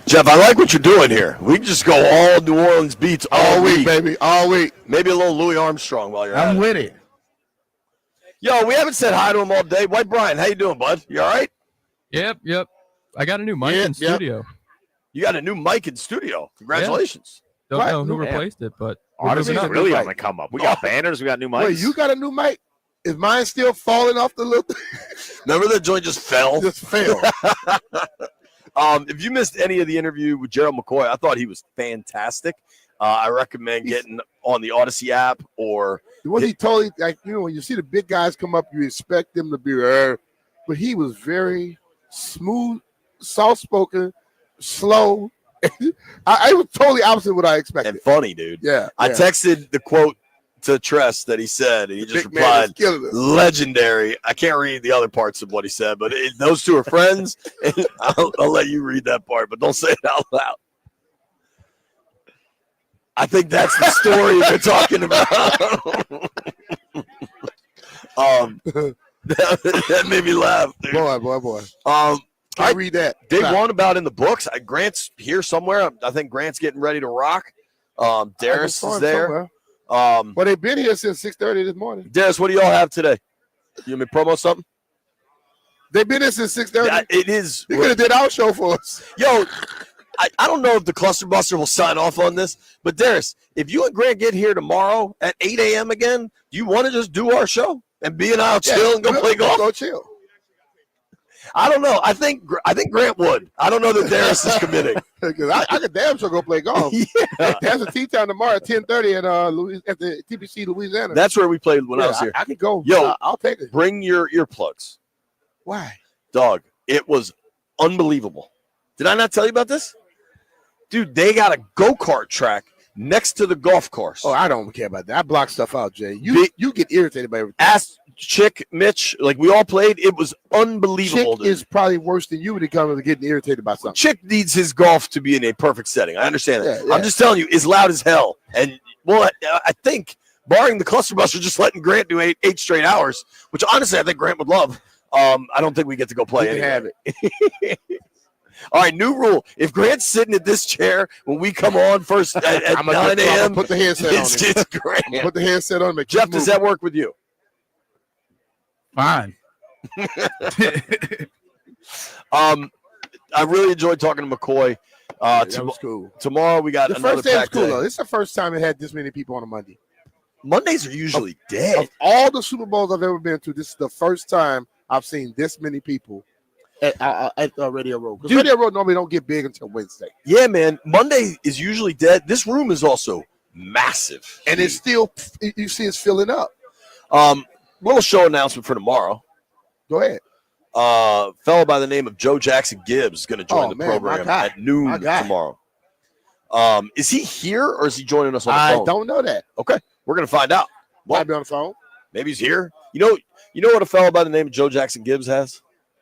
S4: Jeff, I like what you're doing here. We can just go all New Orleans beats all week,
S3: baby, all week.
S4: Maybe a little Louis Armstrong while you're at
S11: I'm
S4: it.
S11: with it.
S4: Yo, we haven't said hi to him all day. White Brian, how you doing, bud? You all right?
S20: Yep. I got a new mic in studio.
S4: You got a new mic in studio. Congratulations.
S20: Don't know who replaced it, but
S7: Odyssey's really on the come up. We got banners. We got new mics.
S3: Wait, you got a new mic? Is mine still falling off the little?
S4: Remember that joint just fell?
S3: Just fell.
S4: If you missed any of the interview with Gerald McCoy, I thought he was fantastic. I recommend getting on the Odyssey app or.
S3: Was he totally like when you see the big guys come up, you expect them to be, but he was very smooth, soft-spoken, slow. I was totally opposite of what I expected.
S4: And funny, dude.
S3: Yeah.
S4: I texted the quote to Tress that he said, and he just replied, legendary. I can't read the other parts of what he said, but those two are friends. And I'll let you read that part, but don't say it out loud. I think that's the story you're talking about. That made me laugh, dude.
S3: Boy. I read that.
S4: Day one about in the books. Grant's here somewhere. I think Grant's getting ready to rock. Darius is there.
S3: Well, they've been here since 6:30 this morning.
S4: Darius, what do y'all have today? You want me to promo something?
S3: They've been here since 6:30.
S4: Yeah, it is.
S3: They could have did our show for us.
S4: Yo, I don't know if the Cluster Buster will sign off on this, but Darius, if you and Grant get here tomorrow at 8 a.m. again, do you want to just do our show and be and I'll chill and go play golf?
S3: Go chill.
S4: I don't know. I think Grant would. I don't know that Darius is committing.
S3: I could damn sure go play golf.
S4: Yeah.
S3: There's a tea time tomorrow at 10:30 at the TPC Louisiana.
S4: That's where we played when I was here.
S3: I could go.
S4: Yo,
S3: I'll take it.
S4: Bring your earplugs.
S3: Why?
S4: Dog, it was unbelievable. Did I not tell you about this? Dude, they got a go-kart track next to the golf course.
S3: Oh, I don't care about that. I block stuff out, Jay. You get irritated by everything.
S4: Ask Chick, Mitch, like we all played. It was unbelievable.
S3: Chick is probably worse than you when it comes to getting irritated by something.
S4: Chick needs his golf to be in a perfect setting. I understand that.
S3: Yeah.
S4: I'm just telling you, it's loud as hell. And, well, I think, barring the Cluster Buster just letting Grant do eight straight hours, which honestly I think Grant would love, I don't think we get to go play
S3: You can have
S4: it. All right, new rule. If Grant's sitting at this chair when we come on first at 9 a.m.,
S3: put the headset on.
S4: It's Grant.
S3: Put the headset on.
S4: Jeff, does that work with you?
S5: Fine.
S4: I really enjoyed talking to McCoy.
S3: That was cool.
S4: Tomorrow we got
S3: the
S4: another
S3: first day was
S4: packed
S3: cool
S4: day.
S3: though. This is the first time it had this many people on a Monday.
S4: Mondays are usually dead.
S3: Of all the Super Bowls I've ever been to, this is the first time I've seen this many people at Radio Road. Because Radio Road normally don't get big until Wednesday.
S4: Yeah, man. Monday is usually dead. This room is also massive.
S3: And it's still, you see it's filling up.
S4: Little show announcement for tomorrow.
S3: Go ahead.
S4: Fellow by the name of Joe Jackson Gibbs is going to join the program at noon tomorrow. Is he here or is he joining us on the phone?
S3: I don't know that.
S4: Okay, we're going to find out.
S3: Might be on the phone.
S4: Maybe he's here. You know what a fellow by the name of Joe Jackson Gibbs has?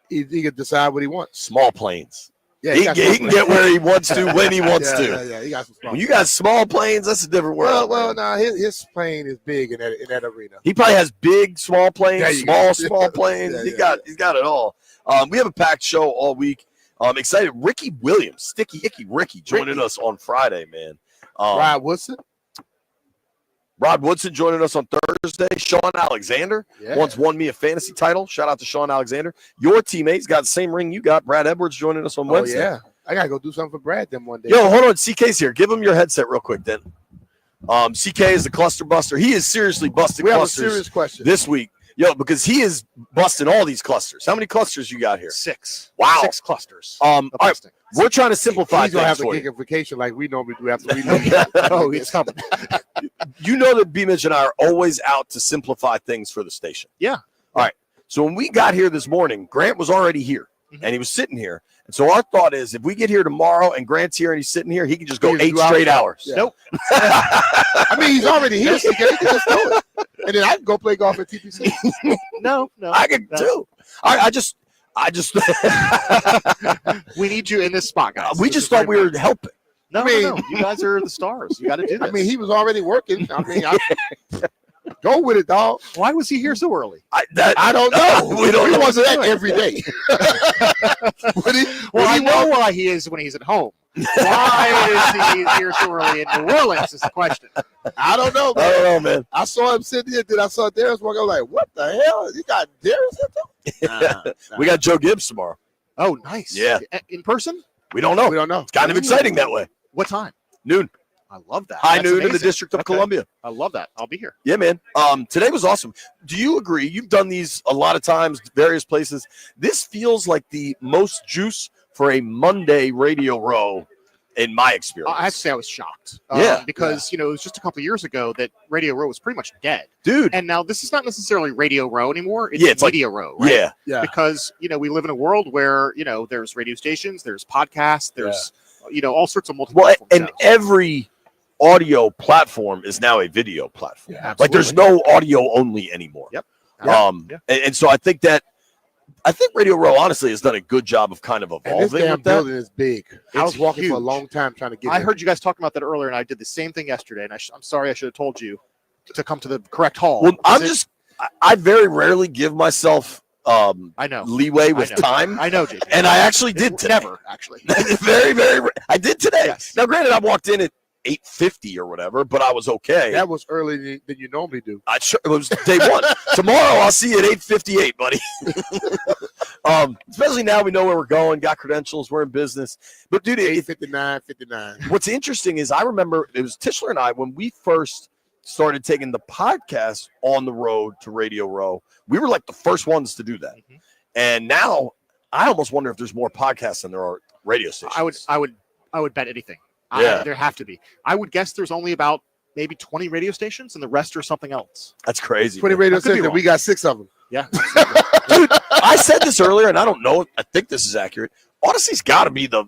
S3: He can decide what he wants.
S4: Small planes.
S3: Yeah,
S4: he can get where he wants to when he wants to.
S3: Yeah, he got some small
S4: when you got small planes, that's a different world.
S3: Well, nah, his plane is big in that arena.
S4: He probably has big, small planes, small planes.
S3: Yeah,
S4: He's got it all. We have a packed show all week. I'm excited. Ricky Williams, Sticky Icky Ricky, joining us on Friday, man. Rod Woodson joining us on Thursday. Sean Alexander once won me a fantasy title. Shout out to Sean Alexander. Your teammate's got the same ring you got. Brad Edwards joining us on Wednesday.
S3: Yeah. I got to go do something for Brad then one day.
S4: Yo, hold on. CK's here. Give him your headset real quick then. CK is the cluster buster. He is seriously busting clusters.
S3: We have a serious question
S4: this week. Yo, because he is busting all these clusters. How many clusters you got here?
S2: 6.
S4: Wow.
S2: 6 clusters.
S4: All right. We're trying to simplify
S3: He's going to
S4: things
S3: have
S4: for
S3: to
S4: you.
S3: take a vacation like we normally do after we leave.
S2: Oh, it's coming.
S4: You know that B-Mitch and I are always out to simplify things for the station.
S2: Yeah.
S4: All right. So when we got here this morning, Grant was already here, and he was sitting here. And so our thought is if we get here tomorrow and Grant's here and he's sitting here, he can just go 8 straight hours.
S3: Yeah. Nope. I mean, he's already here. So he can just do it. And then I can go play golf at TPC.
S2: No.
S4: I can too. I just
S2: we need you in this spot, guys.
S4: We just thought we were helping.
S2: No, no. You guys are the stars. You got to do this.
S3: I mean, he was already working. I mean, Go with it, dog.
S2: Why was he here so early?
S3: I don't know.
S4: We don't know.
S3: wasn't that every day.
S2: Well, I know why he is when he's at home. Why is he here so early in New Orleans is the question.
S3: I don't know, man.
S4: I don't know, man.
S3: I saw him sitting here. Then I saw Darius walk. I was like, what the hell? You got Darius in there?
S4: We got Joe Gibbs tomorrow.
S2: Oh, nice.
S4: Yeah.
S2: In person?
S4: We don't know.
S3: We don't know.
S4: It's kind of exciting that way.
S2: What time?
S4: Noon.
S2: I love that.
S4: High
S2: That's
S4: noon in the
S2: amazing.
S4: District of Columbia.
S2: I love that. I'll be here.
S4: Yeah, man. Today was awesome. Do you agree? You've done these a lot of times, various places. This feels like the most juice for a Monday radio row in my experience.
S2: I have to say I was shocked.
S4: Yeah.
S2: Because, it was just a couple of years ago that Radio Row was pretty much dead.
S4: Dude.
S2: And now this is not necessarily Radio Row anymore. It's,
S4: It's like-
S2: Media Row, right?
S4: Yeah.
S3: Yeah.
S2: Because, we live in a world where, there's radio stations, there's podcasts, there's, all sorts of multiple
S4: Well,
S2: platform
S4: and
S2: shows.
S4: every audio platform is now a video platform.
S2: Yeah,
S4: Like there's no audio only anymore.
S2: Yep.
S4: And so I think Radio Row honestly has done a good job of kind of
S3: And this
S4: evolving
S3: damn
S4: with that.
S3: building is big. I was walking for a
S2: huge.
S3: long time trying to get
S2: I
S3: there.
S2: heard you guys talking about that earlier, and I did the same thing yesterday. And I'm sorry I should have told you to come to the correct hall.
S4: Well,
S2: Because
S4: I very rarely give myself
S2: I know
S4: leeway with
S2: I know.
S4: time.
S2: I know, JP.
S4: And I actually did today.
S2: Never, actually.
S4: very, very. I did today.
S2: Yes.
S4: Now, granted, I walked in at 8:50 or whatever, but I was okay.
S3: That was earlier than you normally do.
S4: It was day one. Tomorrow I'll see you at 8:58, buddy. Especially now we know where we're going, got credentials, we're in business. But dude,
S3: 59.
S4: what's interesting is I remember it was Tischler and I when we first started taking the podcast on the road to Radio Row. We were like the first ones to do that.
S2: Mm-hmm.
S4: And now I almost wonder if there's more podcasts than there are radio stations.
S2: I would bet anything.
S4: Yeah.
S2: There have to be. I would guess there's only about maybe 20 radio stations, and the rest are something else.
S4: That's crazy.
S3: 20
S4: man.
S3: radio
S2: I could be
S3: stations.
S2: wrong.
S3: We got 6 of them.
S2: Yeah.
S4: Dude, I said this earlier, and I don't know. I think this is accurate. Odyssey's got to be the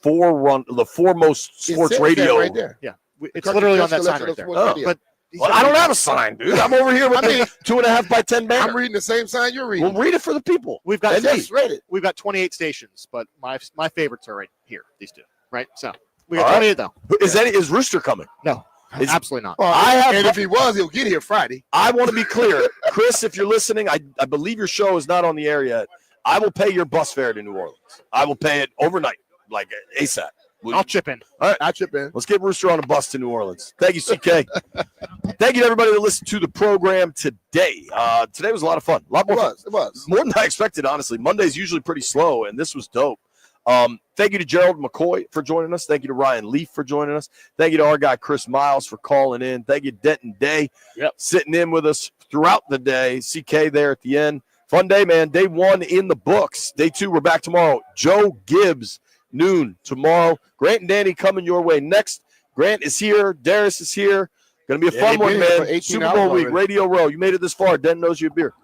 S4: foremost sports
S3: says that
S4: radio.
S3: right there.
S2: Yeah. It's
S3: Country
S2: literally on that
S3: Festival
S2: sign right there.
S3: Sports
S4: Oh.
S3: Radio.
S2: But
S4: Well, I don't have a sign, dude. I'm over here with the 2.5 by 10 banner.
S3: I'm reading the same sign you're reading.
S4: We'll read it for the people.
S2: we've got
S3: I just read it.
S2: we've got 28 stations, but my favorites are right here. These two, right? So we got
S4: All right.
S2: 28 though.
S4: Is Rooster coming?
S2: No,
S4: Is-
S2: absolutely not.
S3: Well, and if he was, he'll get here Friday.
S4: I want to be clear. Chris, if you're listening, I believe your show is not on the air yet. I will pay your bus fare to New Orleans. I will pay it overnight, like ASAP.
S2: I'll chip in.
S4: All right.
S3: I'll chip in.
S4: Let's get Rooster on a bus to New Orleans. Thank you, CK. Thank you to everybody that listened to the program today. Today was a lot of fun. A lot more
S3: It was.
S4: more than I expected, honestly. Monday's usually pretty slow, and this was dope. Thank you to Gerald McCoy for joining us. Thank you to Ryan Leaf for joining us. Thank you to our guy Chris Miles for calling in. Thank you to Denton Day sitting in with us throughout the day. CK there at the end. Fun day, man. Day 1 in the books. Day 2, we're back tomorrow. Joe Gibbs, noon tomorrow. Grant and Danny coming your way next. Grant is here. Darius is here. Going to be a fun
S3: they've
S4: one,
S3: been here for
S4: man.
S3: 18
S4: Super
S3: hours
S4: Bowl week,
S3: already.
S4: Radio Row. You made it this far. Denton knows you a beer.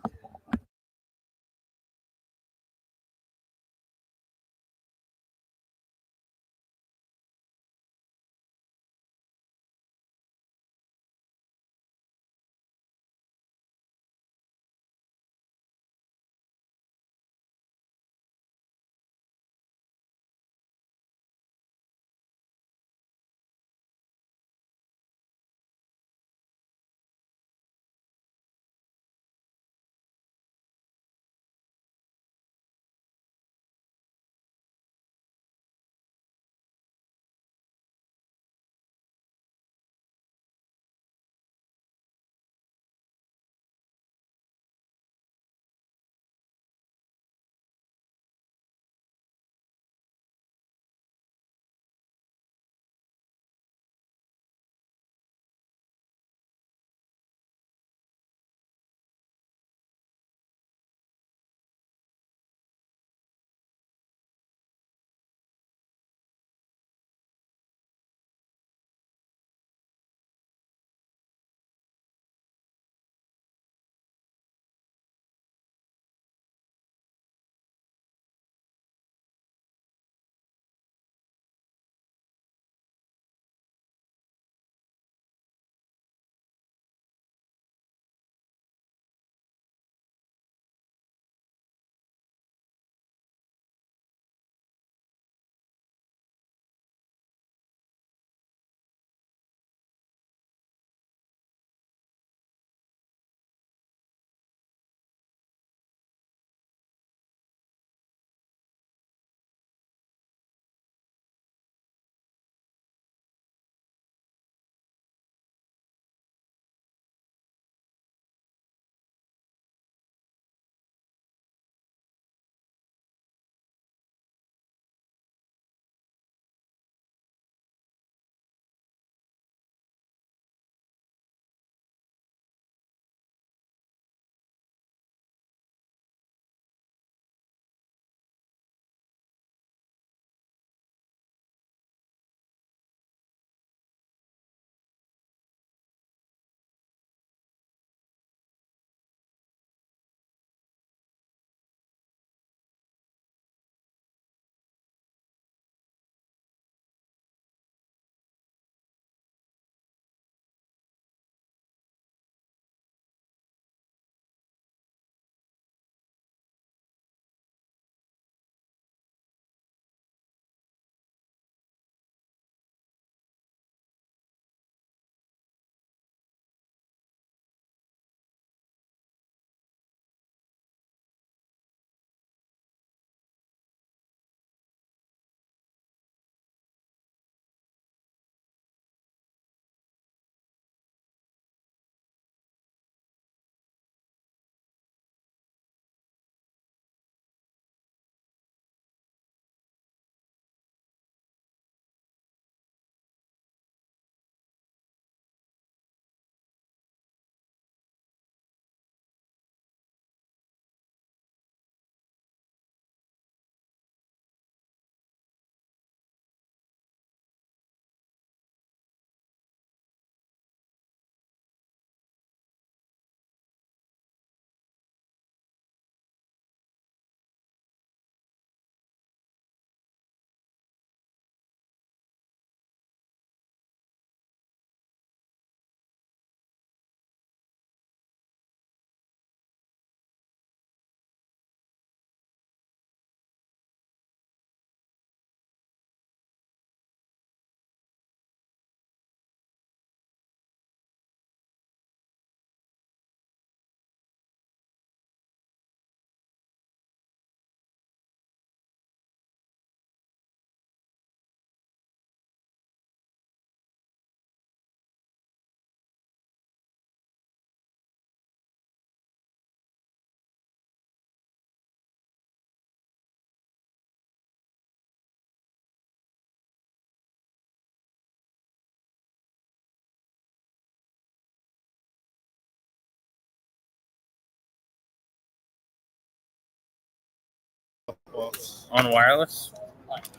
S21: On wireless?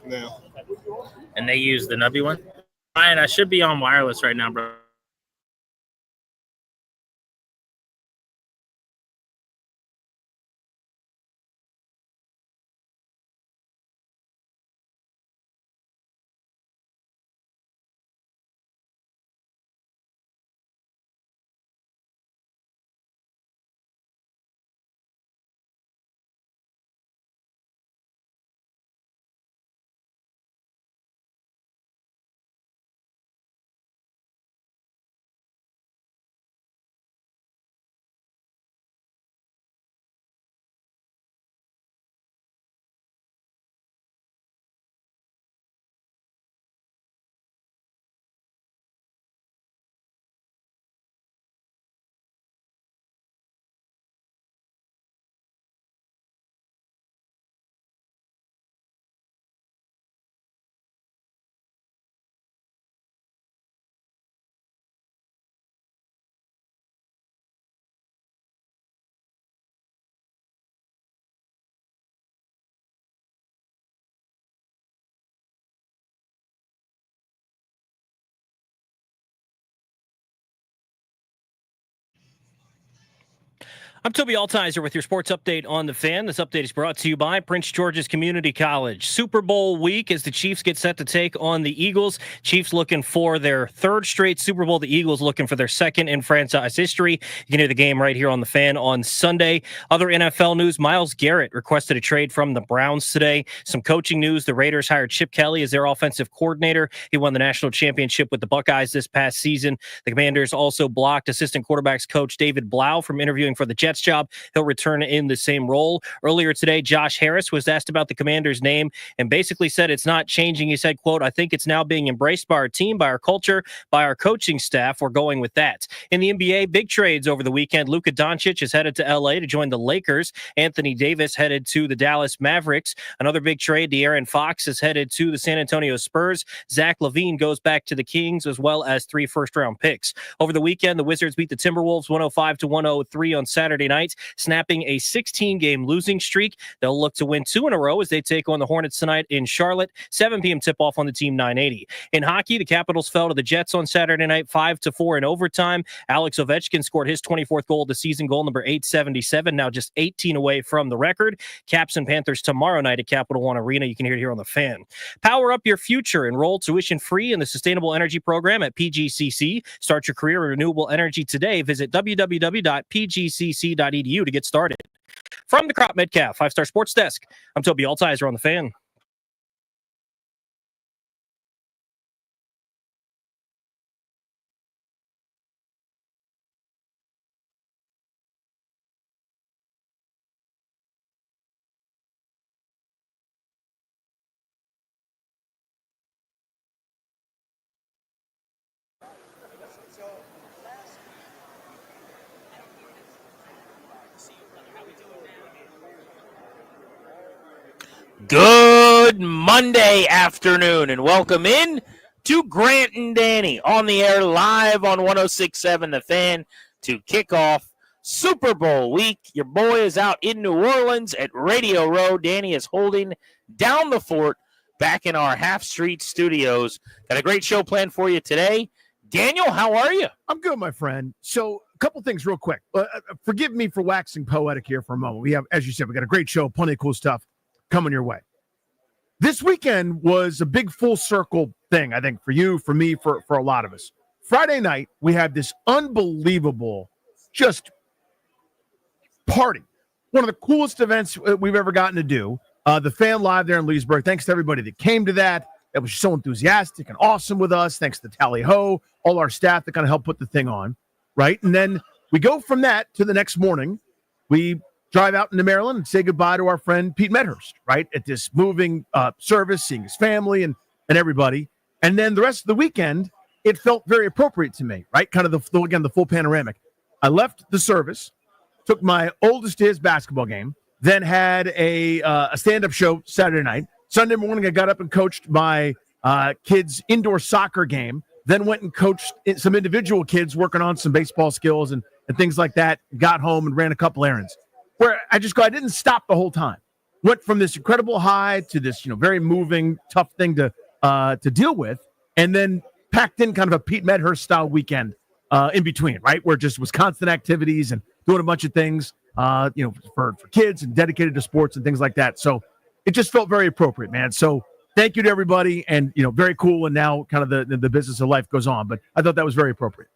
S3: No.
S21: And they use the Nubby one? Ryan, I should be on wireless right now, bro.
S18: I'm Toby Altizer with your sports update on the Fan. This update is brought to you by Prince George's Community College. Super Bowl week as the Chiefs get set to take on the Eagles. Chiefs looking for their third straight Super Bowl. The Eagles looking for their second in franchise history. You can hear the game right here on the Fan on Sunday. Other NFL news, Myles Garrett requested a trade from the Browns today. Some coaching news, the Raiders hired Chip Kelly as their offensive coordinator. He won the national championship with the Buckeyes this past season. The Commanders also blocked assistant quarterbacks coach David Blau from interviewing for the Jets job. He'll return in the same role. Earlier today, Josh Harris was asked about the Commanders' name and basically said it's not changing. He said, quote, "I think it's now being embraced by our team, by our culture, by our coaching staff. We're going with that." In the NBA, big trades over the weekend. Luka Doncic is headed to LA to join the Lakers. Anthony Davis headed to the Dallas Mavericks. Another big trade, De'Aaron Fox is headed to the San Antonio Spurs. Zach LaVine goes back to the Kings, as well as 3 first-round picks. Over the weekend, the Wizards beat the Timberwolves 105-103 on Saturday night, snapping a 16-game losing streak. They'll look to win 2 in a row as they take on the Hornets tonight in Charlotte. 7 p.m. tip-off on the Team 980. In hockey, the Capitals fell to the Jets on Saturday night 5-4 in overtime. Alex Ovechkin scored his 24th goal of the season, goal number 877, now just 18 away from the record. Caps and Panthers tomorrow night at Capital One Arena. You can hear it here on the Fan. Power up your future. Enroll tuition-free in the Sustainable Energy Program at PGCC. Start your career in renewable energy today. Visit www.pgcc.edu to get started. From the Crop Metcalf 5-Star Sports Desk, I'm Toby Altizer on the Fan.
S21: Good Monday afternoon and welcome in to Grant and Danny on the air live on 106.7 The Fan to kick off Super Bowl week. Your boy is out in New Orleans at Radio Row. Danny is holding down the fort back in our Half Street studios. Got a great show planned for you today. Daniel, how are you?
S2: I'm good, my friend. So a couple things real quick. Forgive me for waxing poetic here for a moment. We have, as you said, we got a great show, plenty of cool stuff coming your way. This weekend was a big full circle thing, I think, for you, for me, for a lot of us. Friday night, we had this unbelievable just party. One of the coolest events we've ever gotten to do. The Fan Live there in Leesburg. Thanks to everybody that came to that. That was so enthusiastic and awesome with us. Thanks to Tally Ho, all our staff that kind of helped put the thing on, right? And then we go from that to the next morning. We drive out into Maryland and say goodbye to our friend Pete Medhurst, right? At this moving service, seeing his family and everybody. And then the rest of the weekend, it felt very appropriate to me, right? Kind of the full panoramic. I left the service, took my oldest to his basketball game, then had a stand-up show Saturday night. Sunday morning, I got up and coached my kids' indoor soccer game, then went and coached some individual kids working on some baseball skills and things like that, got home and ran a couple errands. Where I didn't stop the whole time.
S6: went from this incredible high to this, very moving, tough thing to deal with, and then packed in kind of a Pete Medhurst style weekend in between, right? Where it just was constant activities and doing a bunch of things, for kids and dedicated to sports and things like that. So it just felt very appropriate, man. So thank you to everybody, and very cool. And now kind of the business of life goes on, but I thought that was very appropriate.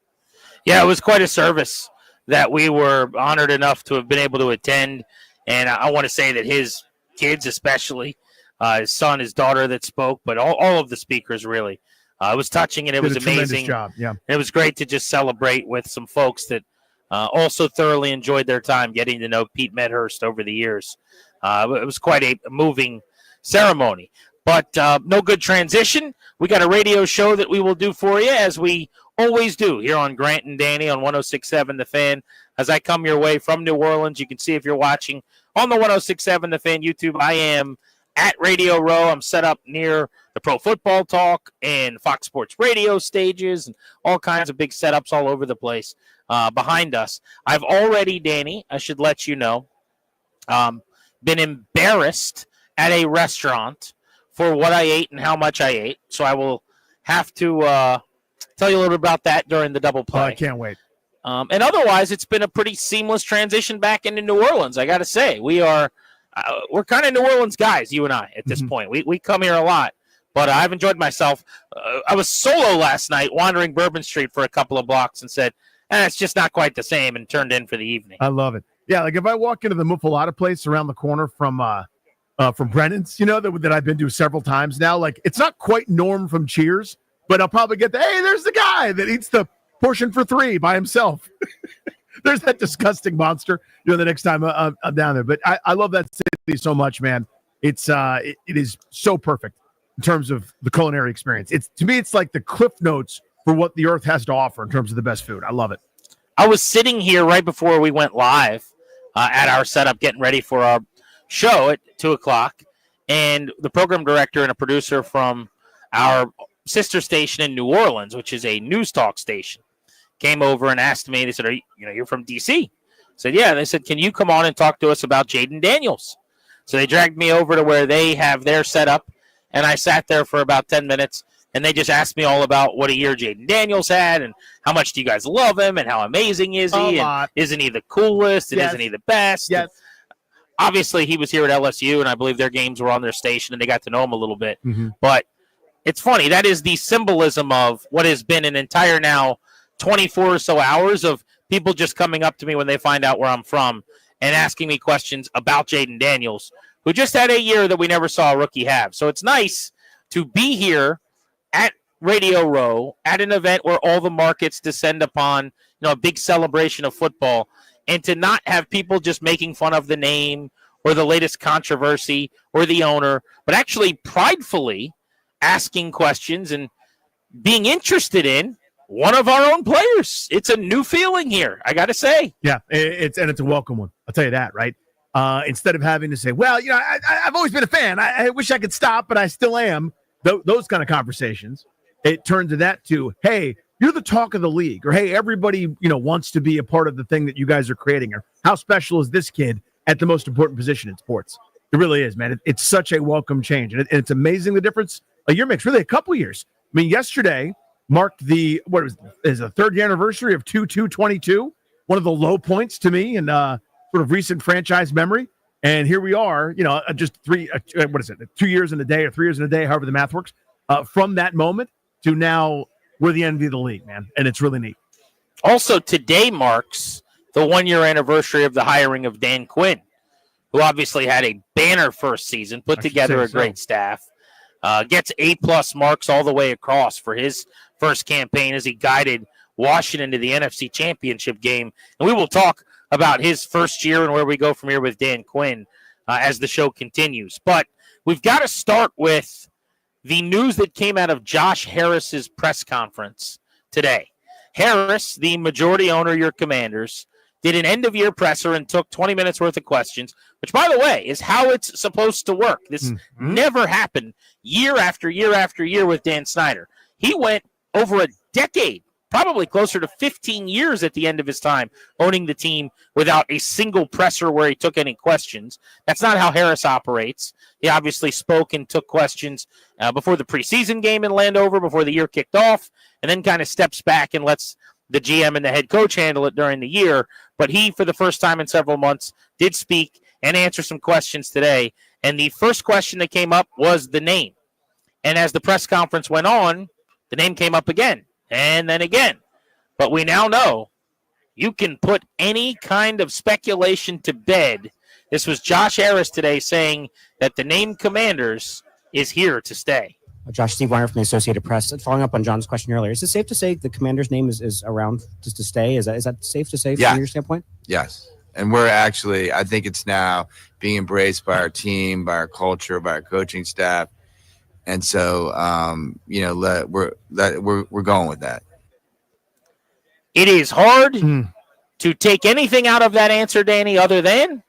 S21: Yeah, it was quite a service that we were honored enough to have been able to attend. And I want to say that his kids, especially his son, his daughter that spoke, but all of the speakers really, it was touching and it was amazing.
S6: Job. Yeah.
S21: And it was great to just celebrate with some folks that also thoroughly enjoyed their time getting to know Pete Medhurst over the years. It was quite a moving ceremony. But no good transition. We got a radio show that we will do for you, as we always do here on Grant and Danny on 106.7 The Fan. As I come your way from New Orleans, you can see if you're watching on the 106.7 The Fan YouTube, I am at Radio Row. I'm set up near the Pro Football Talk and Fox Sports Radio stages and all kinds of big setups all over the place behind us. I've already, Danny, I should let you know, been embarrassed at a restaurant for what I ate and how much I ate. So I will have to tell you a little bit about that during the double play.
S6: I can't wait.
S21: And otherwise, it's been a pretty seamless transition back into New Orleans. I got to say, we're kind of New Orleans guys, you and I, at this point. We come here a lot, but I've enjoyed myself. I was solo last night, wandering Bourbon Street for a couple of blocks, and said, it's just not quite the same, and turned in for the evening.
S6: I love it. Yeah, like if I walk into the Muffalata place around the corner from Brennan's, that I've been to several times now, like it's not quite Norm from Cheers, but I'll probably get hey, there's the guy that eats the portion for three by himself. There's that disgusting monster, the next time I'm down there. But I love that city so much, man. It is so perfect in terms of the culinary experience. To me, it's like the Cliff Notes for what the earth has to offer in terms of the best food. I love it.
S21: I was sitting here right before we went live at our setup, getting ready for our show at 2:00, and the program director and a producer from our sister station in New Orleans, which is a news talk station, came over and asked me. They said, you're from DC? I said, yeah. They said, can you come on and talk to us about Jaden Daniels? So they dragged me over to where they have their setup, and I sat there for about 10 minutes, and they just asked me all about what a year Jaden Daniels had and how much do you guys love him and how amazing is he and isn't he the coolest and isn't he the best?
S6: Yes.
S21: Obviously, he was here at LSU, and I believe their games were on their station, and they got to know him a little bit.
S6: Mm-hmm.
S21: But it's funny. That is the symbolism of what has been an entire now 24 or so hours of people just coming up to me when they find out where I'm from and asking me questions about Jaden Daniels, who just had a year that we never saw a rookie have. So it's nice to be here at Radio Row at an event where all the markets descend upon, a big celebration of football, and to not have people just making fun of the name or the latest controversy or the owner, but actually pridefully asking questions and being interested in one of our own players. It's a new feeling here, I got to say.
S6: Yeah, it's a welcome one. I'll tell you that, right? Instead of having to say, well, I've always been a fan. I wish I could stop, but I still am. Those kind of conversations. It turned to that to, hey, you're the talk of the league, or hey, everybody, wants to be a part of the thing that you guys are creating, or how special is this kid at the most important position in sports? It really is, man. It's such a welcome change, and it's amazing the difference a year makes. Really, a couple years. I mean, yesterday marked the third year anniversary of 2/2/22, one of the low points to me in sort of recent franchise memory. And here we are, just 2 years in a day or 3 years in a day, however the math works, from that moment to now. We're the envy of the league, man, and it's really neat.
S21: Also, today marks the 1 year anniversary of the hiring of Dan Quinn, who obviously had a banner first season, put together a great staff, gets A+ marks all the way across for his first campaign as he guided Washington to the NFC Championship game. And we will talk about his first year and where we go from here with Dan Quinn as the show continues. But we've got to start with the news that came out of Josh Harris's press conference today. Harris, the majority owner of your Commanders, did an end-of-year presser and took 20 minutes worth of questions, which, by the way, is how it's supposed to work. This never happened year after year after year with Dan Snyder. He went over a decade probably closer to 15 years at the end of his time owning the team without a single presser where he took any questions. That's not how Harris operates. He obviously spoke and took questions before the preseason game in Landover, before the year kicked off, and then kind of steps back and lets the GM and the head coach handle it during the year. But he, for the first time in several months, did speak and answer some questions today. And the first question that came up was the name. And as the press conference went on, the name came up again. And then again. But we now know you can put any kind of speculation to bed. This was Josh Harris today saying that the name Commanders is here to stay.
S14: Josh, Steve Weiner from the Associated Press. Following up on John's question earlier, is it safe to say the Commander's name is around just to stay? Is that safe to say from your standpoint?
S8: Yes. And we're actually, I think it's now being embraced by our team, by our culture, by our coaching staff. And so, we're going with that.
S21: It is hard to take anything out of that answer, Danny, other than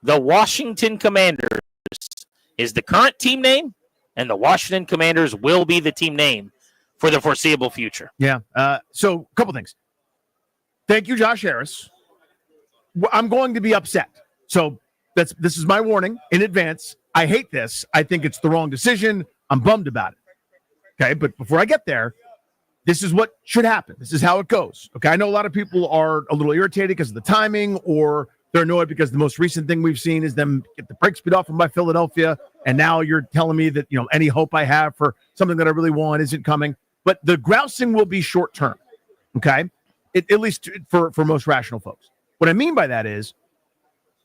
S21: the Washington Commanders is the current team name, and the Washington Commanders will be the team name for the foreseeable future.
S6: Yeah. So a couple things. Thank you, Josh Harris. I'm going to be upset. So this is my warning in advance. I hate this. I think it's the wrong decision. I'm bummed about it. Okay. But before I get there, this is what should happen. This is how it goes. Okay. I know a lot of people are a little irritated because of the timing, or they're annoyed because the most recent thing we've seen is them get the brake speed off them by Philadelphia. And now you're telling me that, any hope I have for something that I really want isn't coming. But the grousing will be short term. Okay. At least for most rational folks. What I mean by that is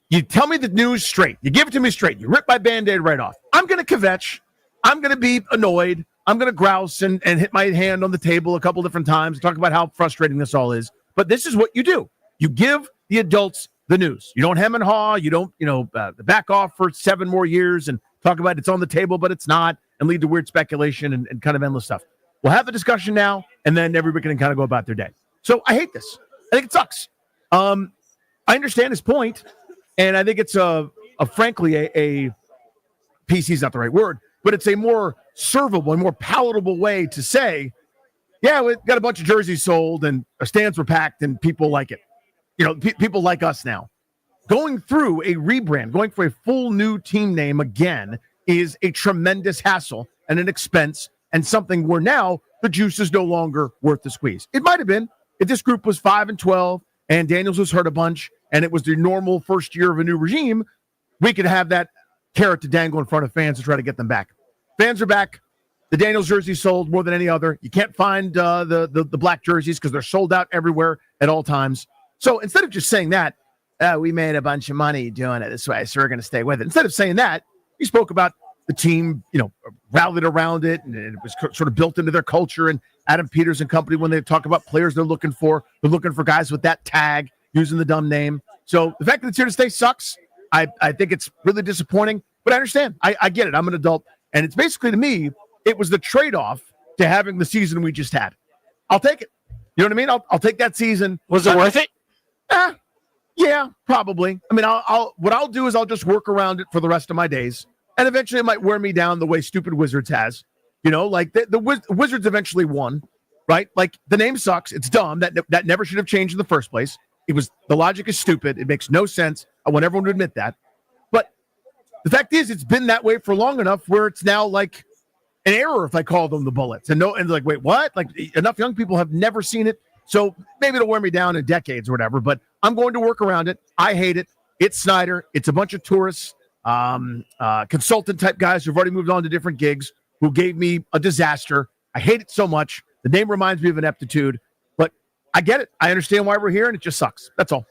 S6: you tell me the news straight. You give it to me straight. You rip my Band-Aid right off. I'm going to kvetch. I'm going to be annoyed. I'm going to grouse and hit my hand on the table a couple different times, talk about how frustrating this all is. But this is what you do. You give the adults the news. You don't hem and haw. You don't, back off for 7 more years and talk about it's on the table, but it's not, and lead to weird speculation and kind of endless stuff. We'll have the discussion now, and then everybody can kind of go about their day. So I hate this. I think it sucks. I understand his point, and I think it's frankly a PC is not the right word, but it's a more servable and more palatable way to say, yeah, we got a bunch of jerseys sold and our stands were packed and people like it. People like us now. Going through a rebrand, going for a full new team name again is a tremendous hassle and an expense and something where now the juice is no longer worth the squeeze. It might have been if this group was 5-12 and Daniels was hurt a bunch and it was the normal first year of a new regime, we could have that carrot to dangle in front of fans to try to get them back. Fans are back. The Daniels jersey sold more than any other. You can't find the black jerseys because they're sold out everywhere at all times. So instead of just saying that, we made a bunch of money doing it this way, so we're going to stay with it. Instead of saying that, you spoke about the team, rallied around it, and it was sort of built into their culture. And Adam Peters and company, when they talk about players they're looking for guys with that tag, using the dumb name. So the fact that it's here to stay sucks. I think it's really disappointing, but I understand. I get it. I'm an adult. And it's basically, to me, it was the trade-off to having the season we just had. I'll take it. You know what I mean? I'll take that season.
S21: Was it worth it?
S6: Yeah, probably. I mean, what I'll do is I'll just work around it for the rest of my days. And eventually it might wear me down the way stupid Wizards has. Like the Wizards eventually won, right? Like the name sucks. It's dumb. That never should have changed in the first place. The logic is stupid. It makes no sense. I want everyone to admit that. But the fact is, it's been that way for long enough where it's now like an error if I call them the Bullets. And like, wait, what? Like enough young people have never seen it. So maybe it'll wear me down in decades or whatever, but I'm going to work around it. I hate it. It's Snyder. It's a bunch of tourists, consultant type guys who've already moved on to different gigs who gave me a disaster. I hate it so much. The name reminds me of ineptitude, but I get it. I understand why we're here, and it just sucks. That's all.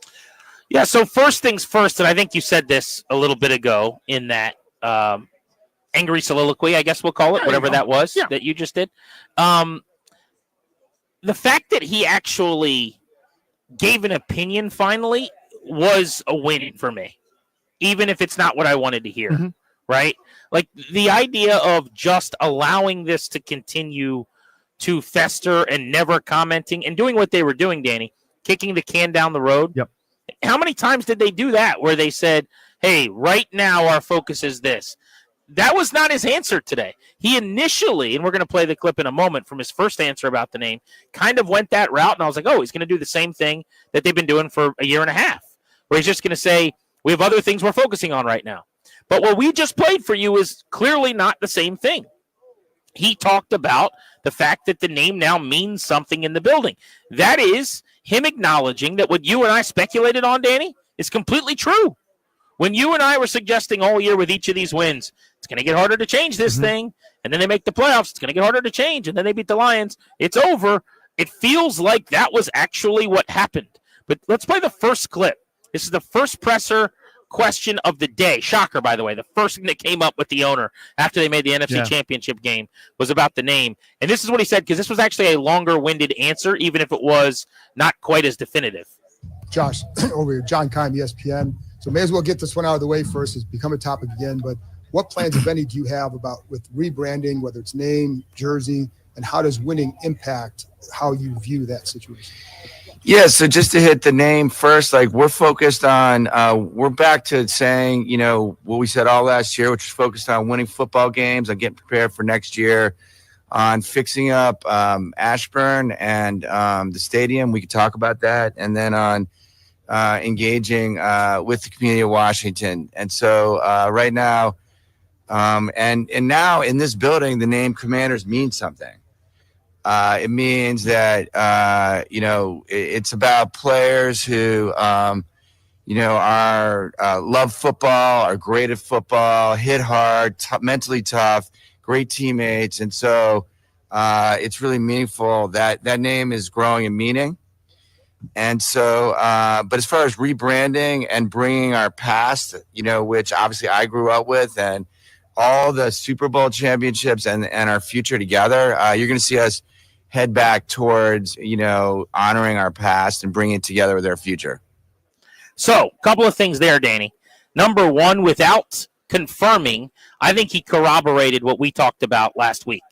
S21: Yeah, so first things first, and I think you said this a little bit ago in that angry soliloquy, I guess we'll call it, whatever that was that you just did. The fact that he actually gave an opinion finally was a win for me, even if it's not what I wanted to hear, right? Like the idea of just allowing this to continue to fester and never commenting and doing what they were doing, Danny, kicking the can down the road.
S6: Yep.
S21: How many times did they do that where they said, hey, right now our focus is this? that was not his answer today. He initially, and we're going to play the clip in a moment from his first answer about the name, kind of went that route, and I was like, oh, he's going to do the same thing that they've been doing for a year and a half, where he's just going to say, we have other things we're focusing on right now. But what we just played for you is clearly not the same thing. He talked about the fact that the name now means something in the building. That is him acknowledging that what you and I speculated on, Danny, is completely true. When you and I were suggesting all year with each of these wins, it's going to get harder to change this thing, and then they make the playoffs, it's going to get harder to change, and then they beat the Lions, it's over. It feels like that was actually what happened. But let's play the first clip. This is the first presser question of the day. Shocker, by the way. The first thing that came up with the owner after they made the NFC Championship game was about the name. And this is what he said, because this was actually a longer-winded answer, even if it was not quite as definitive.
S9: Josh, over here, John Keim, ESPN. So may as well get this one out of the way first. It's become a topic again. But what plans, if any, do you have with rebranding, whether it's name, jersey, and how does winning impact how you view that situation?
S8: Yeah, so just to hit the name first, like we're focused on, we're back to saying, what we said all last year, which was focused on winning football games, on getting prepared for next year, on fixing up Ashburn and the stadium. We could talk about that. And then on engaging with the community of Washington. And so right now, and now in this building, the name Commanders means something. It means that, it's about players who, are love football, are great at football, hit hard, mentally tough, great teammates. And so it's really meaningful that name is growing in meaning. And so, but as far as rebranding and bringing our past, which obviously I grew up with, and all the Super Bowl championships and our future together, you're going to see us head back towards, honoring our past and bringing it together with our future.
S21: So, a couple of things there, Danny. Number one, without confirming, I think he corroborated what we talked about last week,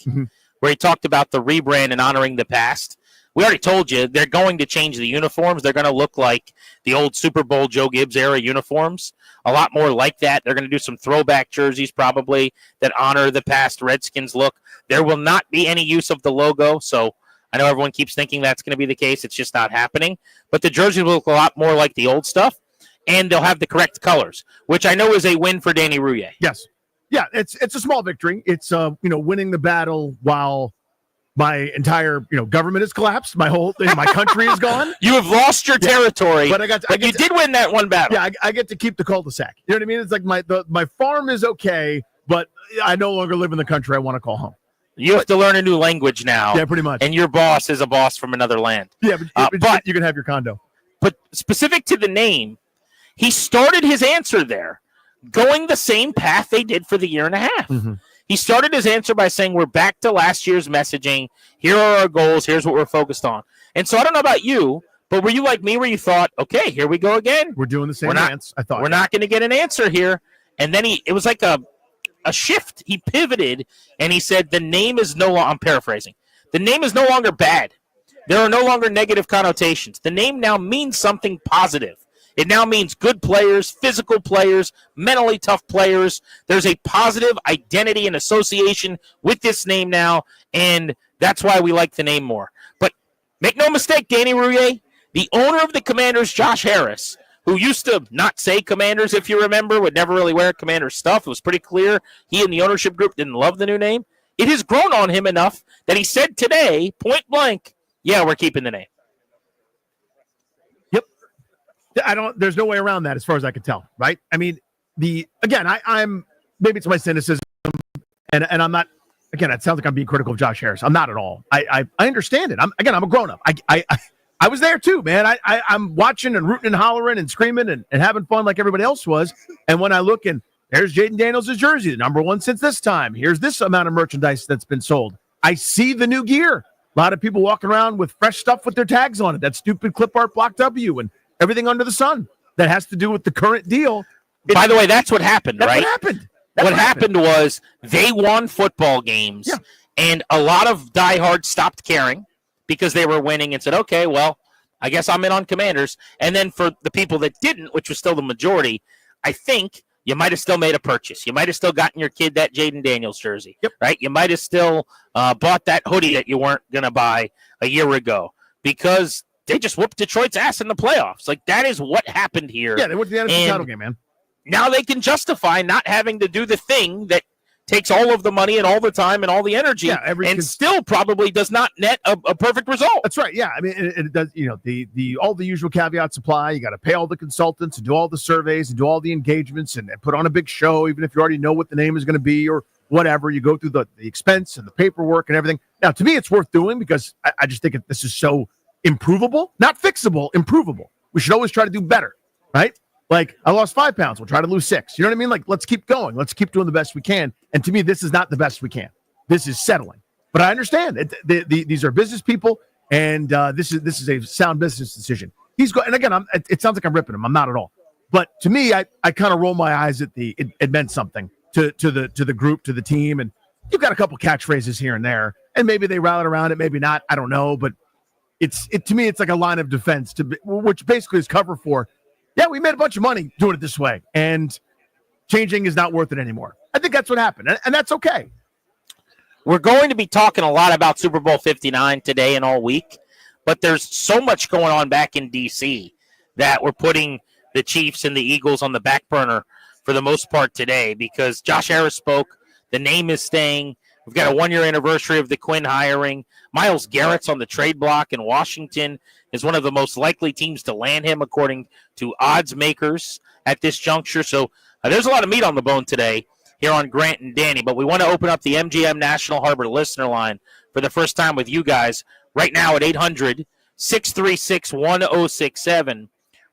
S21: where he talked about the rebrand and honoring the past. We already told you they're going to change the uniforms. They're going to look like the old Super Bowl Joe Gibbs era uniforms, a lot more like that. They're going to do some throwback jerseys probably that honor the past Redskins look. There will not be any use of the logo, so I know everyone keeps thinking that's going to be the case. It's just not happening. But the jerseys will look a lot more like the old stuff, and they'll have the correct colors, which I know is a win for Danny Rouillet.
S6: Yes. Yeah, it's a small victory. It's, winning the battle while my entire, government has collapsed. My whole thing, my country is gone.
S21: You have lost your territory,
S6: but
S21: you did win that one battle.
S6: Yeah, I get to keep the cul-de-sac. You know what I mean? It's like my farm is okay, but I no longer live in the country I want to call home.
S21: You have to learn a new language now.
S6: Yeah, pretty much.
S21: And your boss is a boss from another land.
S6: Yeah, but you can have your condo.
S21: But specific to the name, he started his answer there, going the same path they did for the year and a half. He started his answer by saying, we're back to last year's messaging. Here are our goals. Here's what we're focused on. And so I don't know about you, but were you like me where you thought, okay, here we go again?
S6: We're doing the same dance. I thought
S21: we're not going to get an answer here. And then it was like a shift. He pivoted and he said, the name is no longer, I'm paraphrasing, the name is no longer bad. There are no longer negative connotations. The name now means something positive. It now means good players, physical players, mentally tough players. There's a positive identity and association with this name now, and that's why we like the name more. But make no mistake, Danny Rouillet, the owner of the Commanders, Josh Harris, who used to not say Commanders, if you remember, would never really wear Commanders stuff. It was pretty clear he and the ownership group didn't love the new name. It has grown on him enough that he said today, point blank, yeah, we're keeping the name.
S6: There's no way around that as far as I could tell, right? I mean, I'm maybe it's my cynicism, and I'm not, again, it sounds like I'm being critical of Josh Harris. I'm not at all. I understand it. I'm a grown-up. I was there too, man. I'm watching and rooting and hollering and screaming and having fun like everybody else was. And when I look and there's Jaden Daniels' jersey, the number one since this time. Here's this amount of merchandise that's been sold. I see the new gear. A lot of people walking around with fresh stuff with their tags on it. That stupid clip art block W and everything under the sun that has to do with the current deal.
S21: By the way, that's what happened, right?
S6: What
S21: happened was they won football games, and a lot of diehards stopped caring because they were winning and said, okay, well, I guess I'm in on Commanders. And then for the people that didn't, which was still the majority, I think you might have still made a purchase. You might have still gotten your kid that Jaden Daniels jersey, right? You might have still bought that hoodie that you weren't going to buy a year ago because they just whooped Detroit's ass in the playoffs. Like, that is what happened here.
S6: Yeah, they went to the NFC title game, man.
S21: Now they can justify not having to do the thing that takes all of the money and all the time and all the energy, and still probably does not net a perfect result.
S6: That's right. Yeah, I mean, it does. You know, the all the usual caveats apply. You got to pay all the consultants and do all the surveys and do all the engagements and put on a big show, even if you already know what the name is going to be or whatever. You go through the expense and the paperwork and everything. Now, to me, it's worth doing because I just think this is so improvable, not fixable, improvable. We should always try to do better, right? Like, I lost 5 pounds. We'll try to lose 6. You know what I mean? Like, let's keep going. Let's keep doing the best we can. And to me, this is not the best we can. This is settling. But I understand these are business people, and this is a sound business decision. He's going, and again, it sounds like I'm ripping him. I'm not at all. But to me, I kind of roll my eyes at it meant something to the group, to the team, and you've got a couple catchphrases here and there, and maybe they rallied around it, maybe not. I don't know, but to me, it's like a line of defense which basically is cover for. Yeah, we made a bunch of money doing it this way, and changing is not worth it anymore. I think that's what happened, and that's okay.
S21: We're going to be talking a lot about Super Bowl 59 today and all week, but there's so much going on back in D.C. that we're putting the Chiefs and the Eagles on the back burner for the most part today because Josh Harris spoke. The name is staying. We've got a 1-year anniversary of the Quinn hiring. Myles Garrett's on the trade block, and Washington is one of the most likely teams to land him, according to odds makers at this juncture. So there's a lot of meat on the bone today here on Grant and Danny, but we want to open up the MGM National Harbor listener line for the first time with you guys right now at 800-636-1067.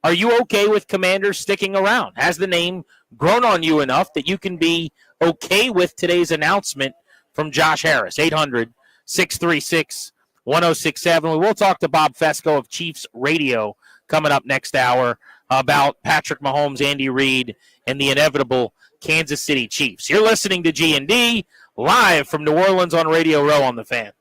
S21: Are you okay with Commanders sticking around? Has the name grown on you enough that you can be okay with today's announcement from Josh Harris? 800-636-1067. We will talk to Bob Fesco of Chiefs Radio coming up next hour about Patrick Mahomes, Andy Reid, and the inevitable Kansas City Chiefs. You're listening to G&D live from New Orleans on Radio Row on the Fan.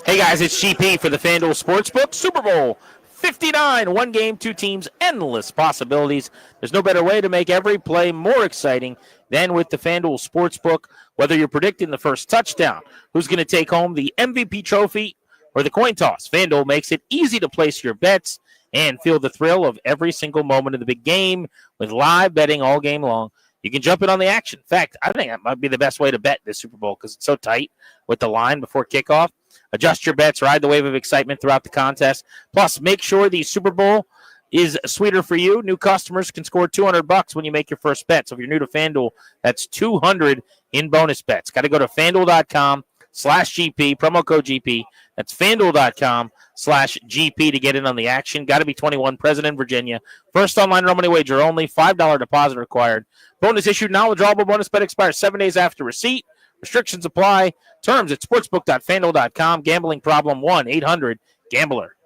S21: Hey guys, it's GP for the FanDuel Sportsbook. Super Bowl 59, 1 game, 2 teams, endless possibilities. There's no better way to make every play more exciting than with the FanDuel Sportsbook. Whether you're predicting the first touchdown, who's going to take home the MVP trophy, or the coin toss, FanDuel makes it easy to place your bets and feel the thrill of every single moment of the big game with live betting all game long. You can jump in on the action. In fact, I think that might be the best way to bet this Super Bowl because it's so tight with the line before kickoff. Adjust your bets, ride the wave of excitement throughout the contest. Plus, make sure the Super Bowl is sweeter for you. New customers can score $200 when you make your first bet. So if you're new to FanDuel, that's $200 in bonus bets. Got to go to FanDuel.com/GP, promo code GP. That's FanDuel.com/GP to get in on the action. Got to be 21, present in Virginia. First online real money wager only, $5 deposit required. Bonus issued, knowledgeable bonus bet expires 7 days after receipt. Restrictions apply. Terms at sportsbook.fanduel.com. Gambling problem 1-800-GAMBLER.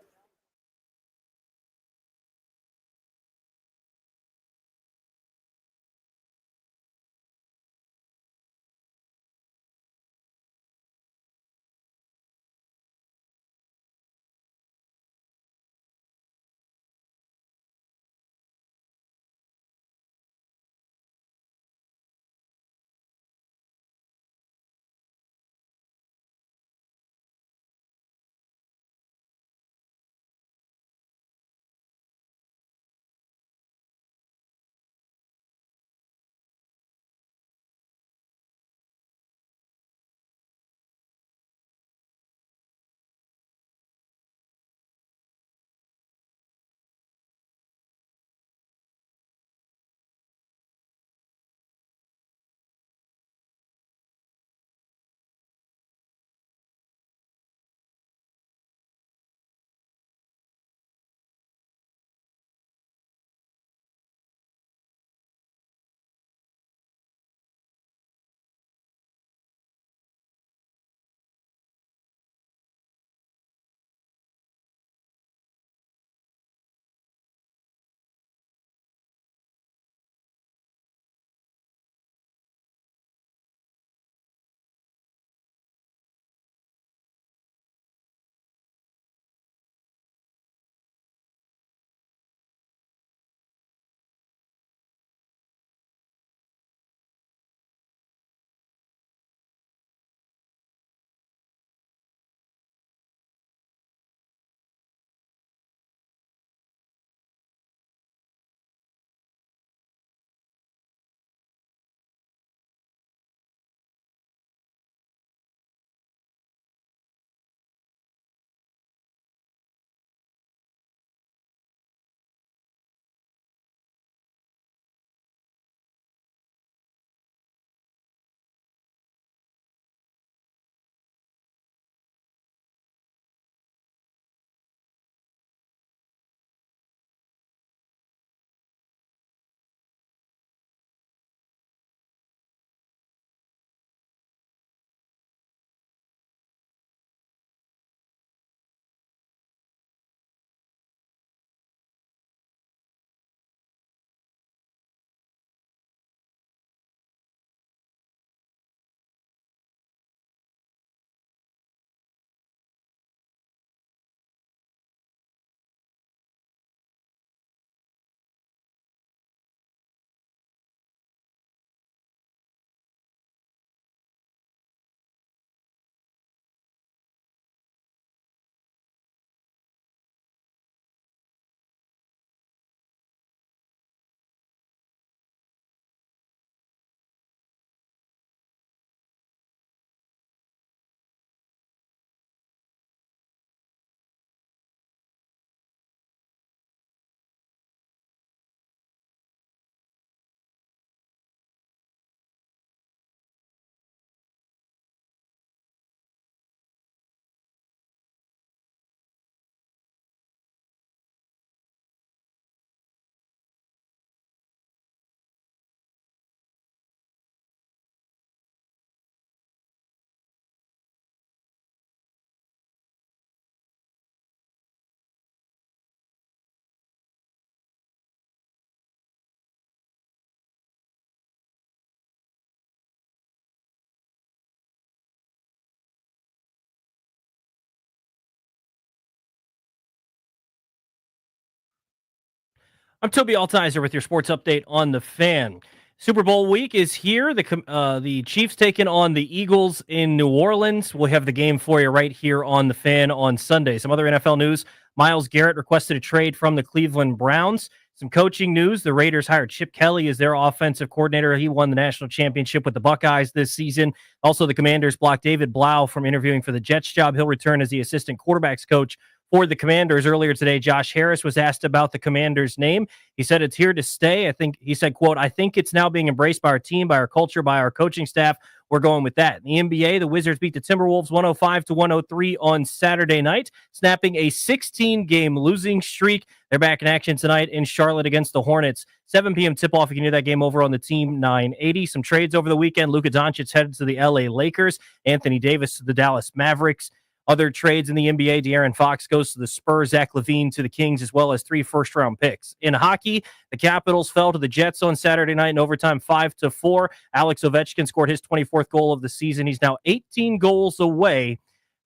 S18: I'm Toby Altizer with your sports update on the Fan. Super Bowl week is here. The Chiefs taking on the Eagles in New Orleans. We'll have the game for you right here on the Fan on Sunday. Some other NFL news. Myles Garrett requested a trade from the Cleveland Browns. Some coaching news. The Raiders hired Chip Kelly as their offensive coordinator. He won the national championship with the Buckeyes this season. Also, the Commanders blocked David Blau from interviewing for the Jets job. He'll return as the assistant quarterbacks coach for the Commanders. Earlier today, Josh Harris was asked about the Commanders' name. He said it's here to stay. He said, quote, I think it's now being embraced by our team, by our culture, by our coaching staff. We're going with that. In the NBA, the Wizards beat the Timberwolves 105-103 on Saturday night, snapping a 16-game losing streak. They're back in action tonight in Charlotte against the Hornets. 7 p.m. tip-off. You can hear that game over on the Team 980. Some trades over the weekend. Luka Doncic headed to the LA Lakers. Anthony Davis to the Dallas Mavericks. Other trades in the NBA, De'Aaron Fox goes to the Spurs, Zach LaVine to the Kings, as well as 3 first-round picks. In hockey, the Capitals fell to the Jets on Saturday night in overtime 5-4. Alex Ovechkin scored his 24th goal of the season. He's now 18 goals away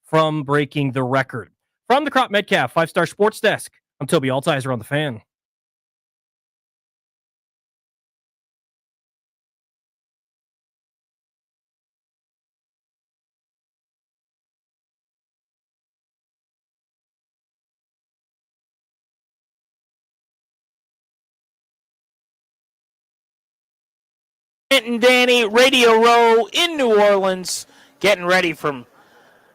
S18: from breaking the record. From the Crop Metcalf 5-Star Sports Desk, I'm Toby Altizer on the Fan.
S21: Grant and Danny, Radio Row in New Orleans, getting ready from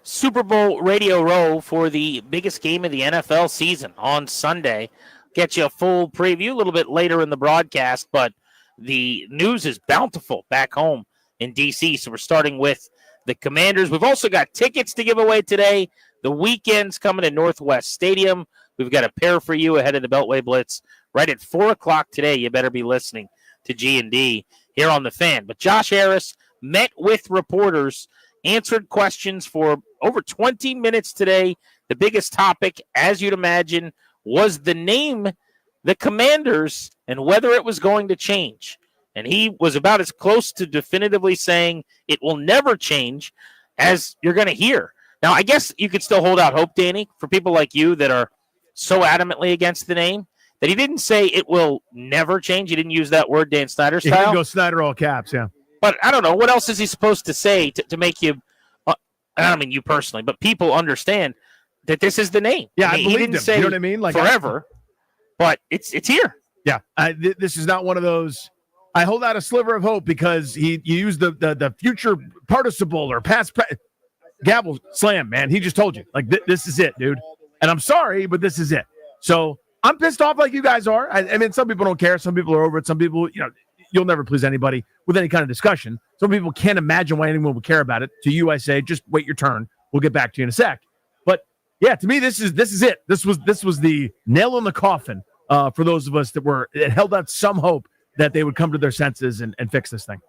S21: Super Bowl Radio Row for the biggest game of the NFL season on Sunday. Get you a full preview a little bit later in the broadcast, but the news is bountiful back home in D.C., so we're starting with the Commanders. We've also got tickets to give away today. The weekend's coming to Northwest Stadium. We've got a pair for you ahead of the Beltway Blitz right at 4 o'clock today. You better be listening to G&D here on the Fan. But Josh Harris met with reporters, answered questions for over 20 minutes today. The biggest topic, as you'd imagine, was the name, the Commanders, and whether it was going to change. And he was about as close to definitively saying it will never change as you're going to hear. Now, I guess you could still hold out hope, Danny, for people like you that are so adamantly against the name, that he didn't say it will never change. He didn't use that word Dan Snyder style.
S6: He didn't go Snyder all caps, yeah.
S21: But I don't know. What else is he supposed to say to make you, I don't mean you personally, but people understand that this is the name?
S6: Yeah, I
S21: he
S6: believed
S21: didn't
S6: him.
S21: say
S6: You know what I mean? Like
S21: forever, but it's here.
S6: Yeah, this is not one of those. I hold out a sliver of hope because you used the future participle or past gavel slam, man. He just told you, like, this is it, dude. And I'm sorry, but this is it. So I'm pissed off like you guys are. I mean, some people don't care. Some people are over it. Some people, you'll never please anybody with any kind of discussion. Some people can't imagine why anyone would care about it. To you, I say, just wait your turn. We'll get back to you in a sec. But yeah, to me, this is it. This was the nail in the coffin for those of us that held out some hope that they would come to their senses and fix this thing.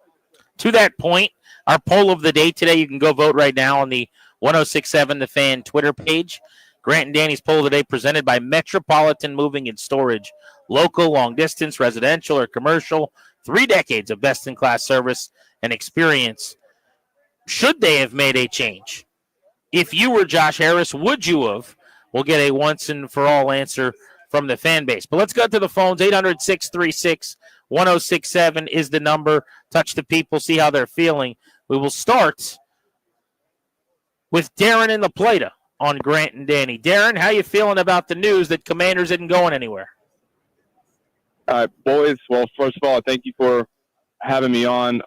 S21: To that point, our poll of the day today, you can go vote right now on the 1067 The Fan Twitter page. Grant and Danny's poll today presented by Metropolitan Moving and Storage. Local, long distance, residential, or commercial. 3 decades of best-in-class service and experience. Should they have made a change? If you were Josh Harris, would you have? We'll get a once-and-for-all answer from the fan base. But let's go to the phones. 800-636-1067 is the number. Touch the people, see how they're feeling. We will start with Darren in La Plata on Grant and Danny. Darren, how you feeling about the news that Commanders isn't going anywhere?
S10: All right, boys. Well, first of all, thank you for having me on.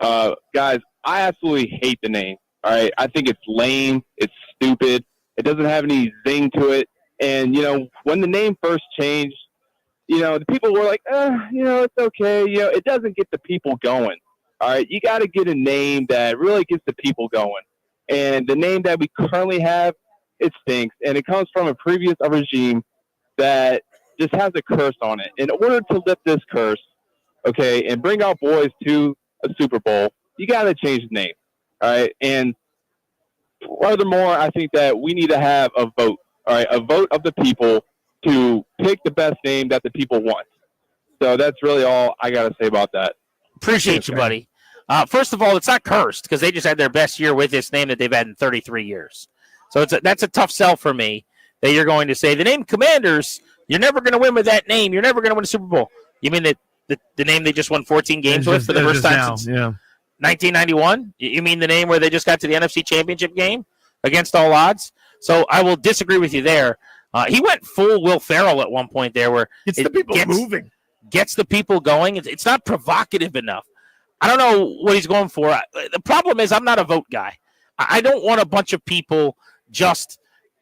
S10: Guys, I absolutely hate the name. All right, I think it's lame. It's stupid. It doesn't have any zing to it. And, when the name first changed, the people were like, it's okay. It doesn't get the people going. All right, you got to get a name that really gets the people going. And the name that we currently have, it stinks. And it comes from a previous regime that just has a curse on it. In order to lift this curse, okay, and bring our boys to a Super Bowl, you got to change the name. All right. And furthermore, I think that we need to have a vote. All right, a vote of the people to pick the best name that the people want. So that's really all I got to say about that.
S21: Appreciate you, buddy. First of all, it's not cursed because they just had their best year with this name that they've had in 33 years. So that's a tough sell for me that you're going to say the name Commanders, you're never going to win with that name. You're never going to win a Super Bowl. You mean the name they just won 14 games with for the first time since 1991? You mean the name where they just got to the NFC Championship game against all odds? So I will disagree with you there. He went full Will Ferrell at one point there, where
S6: it's the people moving,
S21: gets the people going. It's not provocative enough. I don't know what he's going for. The problem is I'm not a vote guy. I don't want a bunch of people just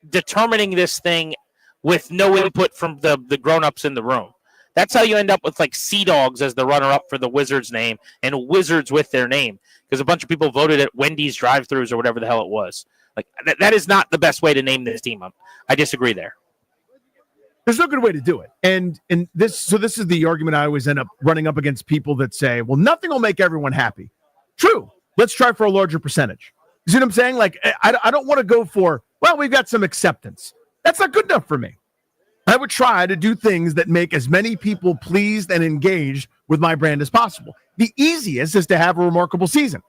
S21: determining this thing with no input from the grown-ups in the room. That's how you end up with like Sea Dogs as the runner-up for the Wizards name and Wizards with their name, because a bunch of people voted at Wendy's drive-thrus or whatever the hell it was. Like that is not the best way to name this team. I disagree there.
S6: There's no good way to do it. And this is the argument I always end up running up against people that say, well, nothing will make everyone happy. True. Let's try for a larger percentage. You see what I'm saying? Like, I don't want to go for, well, we've got some acceptance. That's not good enough for me. I would try to do things that make as many people pleased and engaged with my brand as possible. The easiest is to have a remarkable season.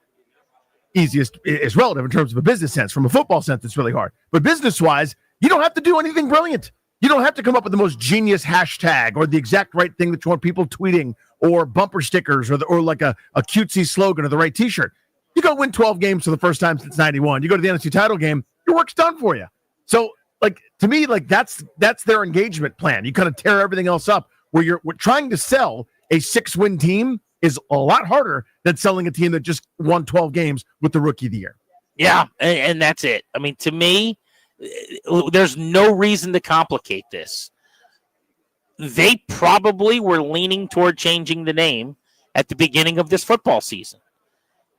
S6: Easiest is relative in terms of a business sense. From a football sense, it's really hard. But business-wise, you don't have to do anything brilliant. You don't have to come up with the most genius hashtag or the exact right thing that you want people tweeting or bumper stickers or like a cutesy slogan or the right T-shirt. You go win 12 games for the first time since 91. You go to the NFC title game, your work's done for you. So, like, to me, like that's their engagement plan. You kind of tear everything else up where we're trying to sell a 6-win team is a lot harder than selling a team that just won 12 games with the rookie of the year.
S21: Yeah, and that's it. I mean, to me, there's no reason to complicate this. They probably were leaning toward changing the name at the beginning of this football season.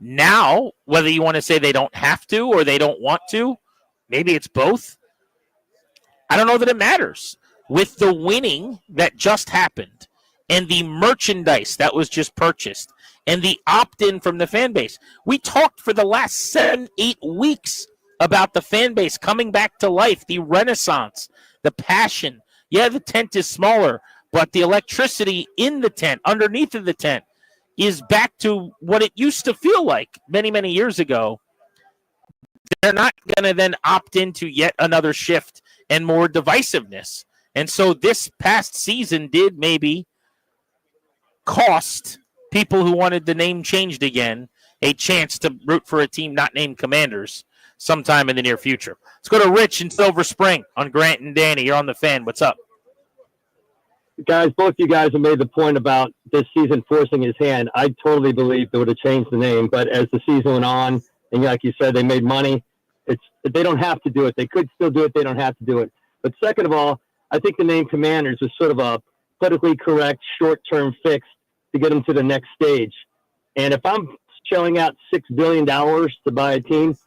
S21: Now, whether you want to say they don't have to or they don't want to, maybe it's both. I don't know that it matters. With the winning that just happened and the merchandise that was just purchased and the opt-in from the fan base, we talked for the last 7-8 weeks about the fan base coming back to life, the renaissance, the passion. Yeah, the tent is smaller, but the electricity in the tent, underneath of the tent, is back to what it used to feel like many, many years ago. They're not going to then opt into yet another shift and more divisiveness. And so this past season did maybe cost people who wanted the name changed again a chance to root for a team not named Commanders sometime in the near future. Let's go to Rich in Silver Spring on Grant and Danny. You're on the Fan. What's up?
S12: Guys, both you guys have made the point about this season forcing his hand. I totally believe they would have changed the name, but as the season went on, and like you said, they made money. They don't have to do it. They could still do it. They don't have to do it. But second of all, I think the name Commanders is sort of a politically correct short-term fix to get them to the next stage. And if I'm shelling out $6 billion to buy a team,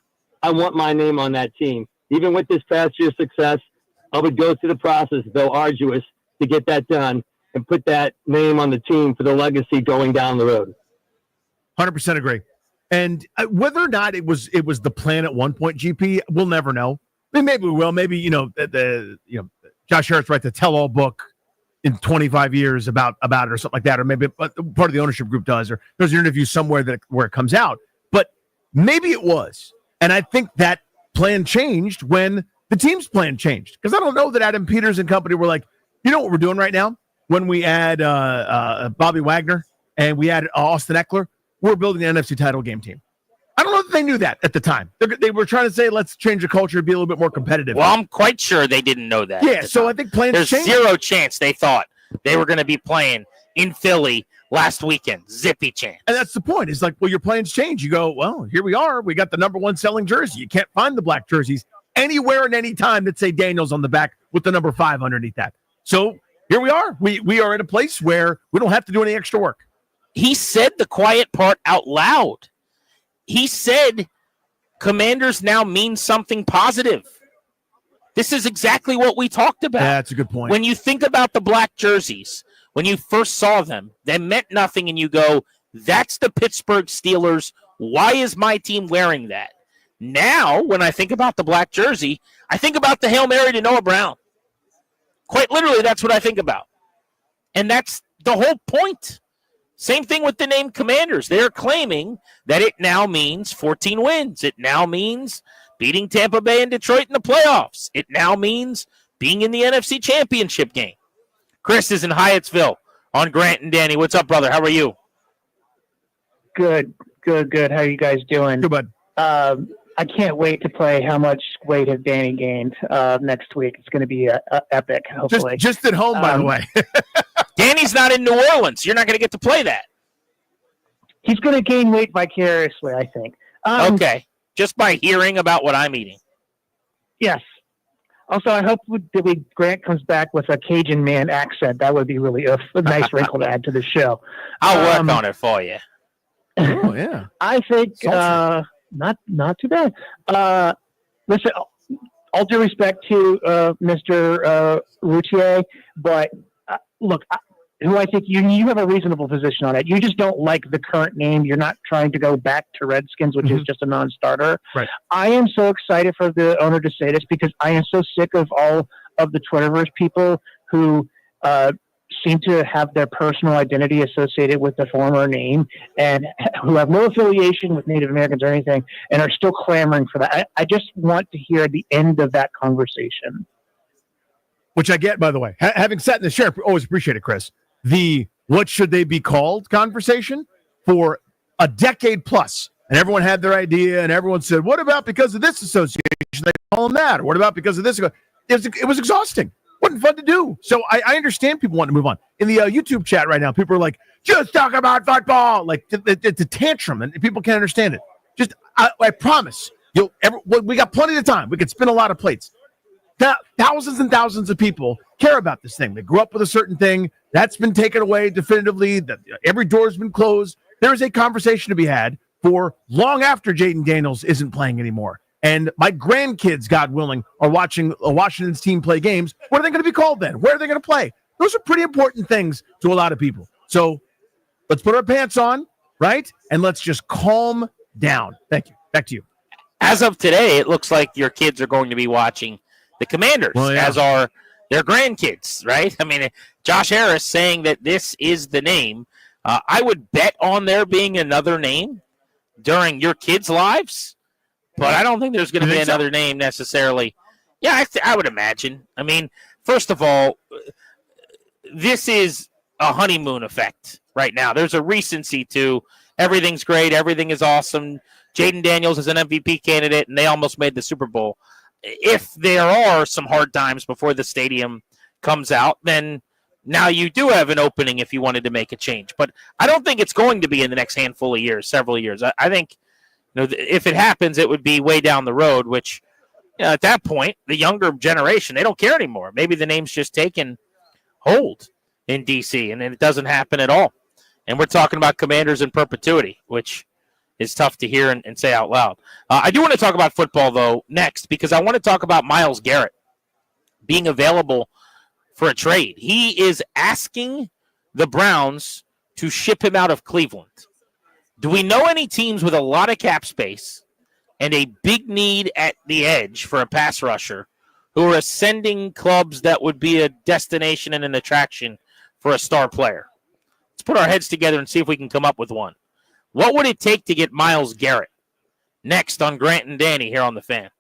S12: I want my name on that team. Even with this past year's success, I would go through the process, though arduous, to get that done and put that name on the team for the legacy going down the road.
S6: 100% agree. And whether or not it was the plan at one point, GP, we'll never know. I mean, maybe we will. Maybe Josh Harris writes a tell-all book in 25 years about it or something like that, or maybe part of the ownership group does, or there's an interview somewhere where it comes out. But maybe it was, and I think that plan changed when the team's plan changed, because I don't know that Adam Peters and company were like, you know what we're doing right now? When we add Bobby Wagner and we add Austin Eckler, we're building an NFC title game team. I don't know that they knew that at the time. They were trying to say, let's change the culture to be a little bit more competitive.
S21: Well, I'm quite sure they didn't know that.
S6: Yeah, so I think plans
S21: There's
S6: changed.
S21: zero chance they thought they were going to be playing in Philly last weekend. Zippy chance.
S6: And that's the point. It's like, well, your plans change. You go, well, here we are. We got the number one selling jersey. You can't find the black jerseys anywhere and any time that say Daniels on the back with the number 5 underneath that. So here we are. We are in a place where we don't have to do any extra work.
S21: He said the quiet part out loud. He said Commanders now means something positive. This is exactly what we talked about.
S6: Yeah, that's a good point.
S21: When you think about the black jerseys, when you first saw them, they meant nothing, and you go, that's the Pittsburgh Steelers. Why is my team wearing that? Now, when I think about the black jersey, I think about the Hail Mary to Noah Brown. Quite literally, that's what I think about. And that's the whole point. Same thing with the name Commanders. They're claiming that it now means 14 wins. It now means beating Tampa Bay and Detroit in the playoffs. It now means being in the NFC Championship game. Chris is in Hyattsville on Grant and Danny. What's up, brother? How are you?
S13: Good. How are you guys doing?
S6: Good, bud.
S13: I can't wait to play How Much Weight Has Danny Gained next week. It's going to be epic, hopefully.
S6: Just at home, by the way.
S21: Danny's not in New Orleans. You're not going to get to play that.
S13: He's going to gain weight vicariously, I think.
S21: Okay. Just by hearing about what I'm eating.
S13: Yes. Also, I hope Grant comes back with a Cajun man accent. That would be really a nice wrinkle to add to the show.
S21: I'll work on it for you.
S6: Oh, yeah.
S13: I think not too bad. Listen, all due respect to Mr. Routier, but look, who I think you have a reasonable position on it. You just don't like the current name. You're not trying to go back to Redskins, which is just a non-starter.
S6: Right.
S13: I am so excited for the owner to say this because I am so sick of all of the Twitterverse people who seem to have their personal identity associated with the former name and who have no affiliation with Native Americans or anything and are still clamoring for that. I just want to hear the end of that conversation.
S6: Which I get, by the way. Having sat in the chair, always appreciate it, Chris. The what should they be called conversation for a decade plus. And everyone had their idea, and everyone said, what about because of this association, they call them that? Or what about because of this? It was exhausting. Wasn't fun to do. So I understand people want to move on. In the YouTube chat right now, people are like, just talk about football. Like, it's a tantrum, and people can't understand it. Just, I promise, we got plenty of time. We could spin a lot of plates. Thousands and thousands of people care about this thing. They grew up with a certain thing. That's been taken away definitively. Every door's been closed. There is a conversation to be had for long after Jaden Daniels isn't playing anymore. And my grandkids, God willing, are watching Washington's team play games. What are they going to be called then? Where are they going to play? Those are pretty important things to a lot of people. So let's put our pants on, right? And let's just calm down. Thank you. Back to you.
S21: As of today, it looks like your kids are going to be watching the Commanders, as are their grandkids, right? I mean, Josh Harris saying that this is the name. I would bet on there being another name during your kids' lives, but I don't think there's going to be another name necessarily. Yeah, I would imagine. I mean, first of all, this is a honeymoon effect right now. There's a recency to everything's great, everything is awesome. Jaden Daniels is an MVP candidate, and they almost made the Super Bowl. If there are some hard times before the stadium comes out, then now you do have an opening if you wanted to make a change. But I don't think it's going to be in the next handful of years, several years. I think if it happens, it would be way down the road, which at that point, the younger generation, they don't care anymore. Maybe the name's just taken hold in D.C., and it doesn't happen at all. And we're talking about Commanders in perpetuity, which is tough to hear and say out loud. I do want to talk about football, though, next, because I want to talk about Myles Garrett being available for a trade. He is asking the Browns to ship him out of Cleveland. Do we know any teams with a lot of cap space and a big need at the edge for a pass rusher who are ascending clubs that would be a destination and an attraction for a star player? Let's put our heads together and see if we can come up with one. What would it take to get Myles Garrett? Next on Grant and Danny here on The Fan.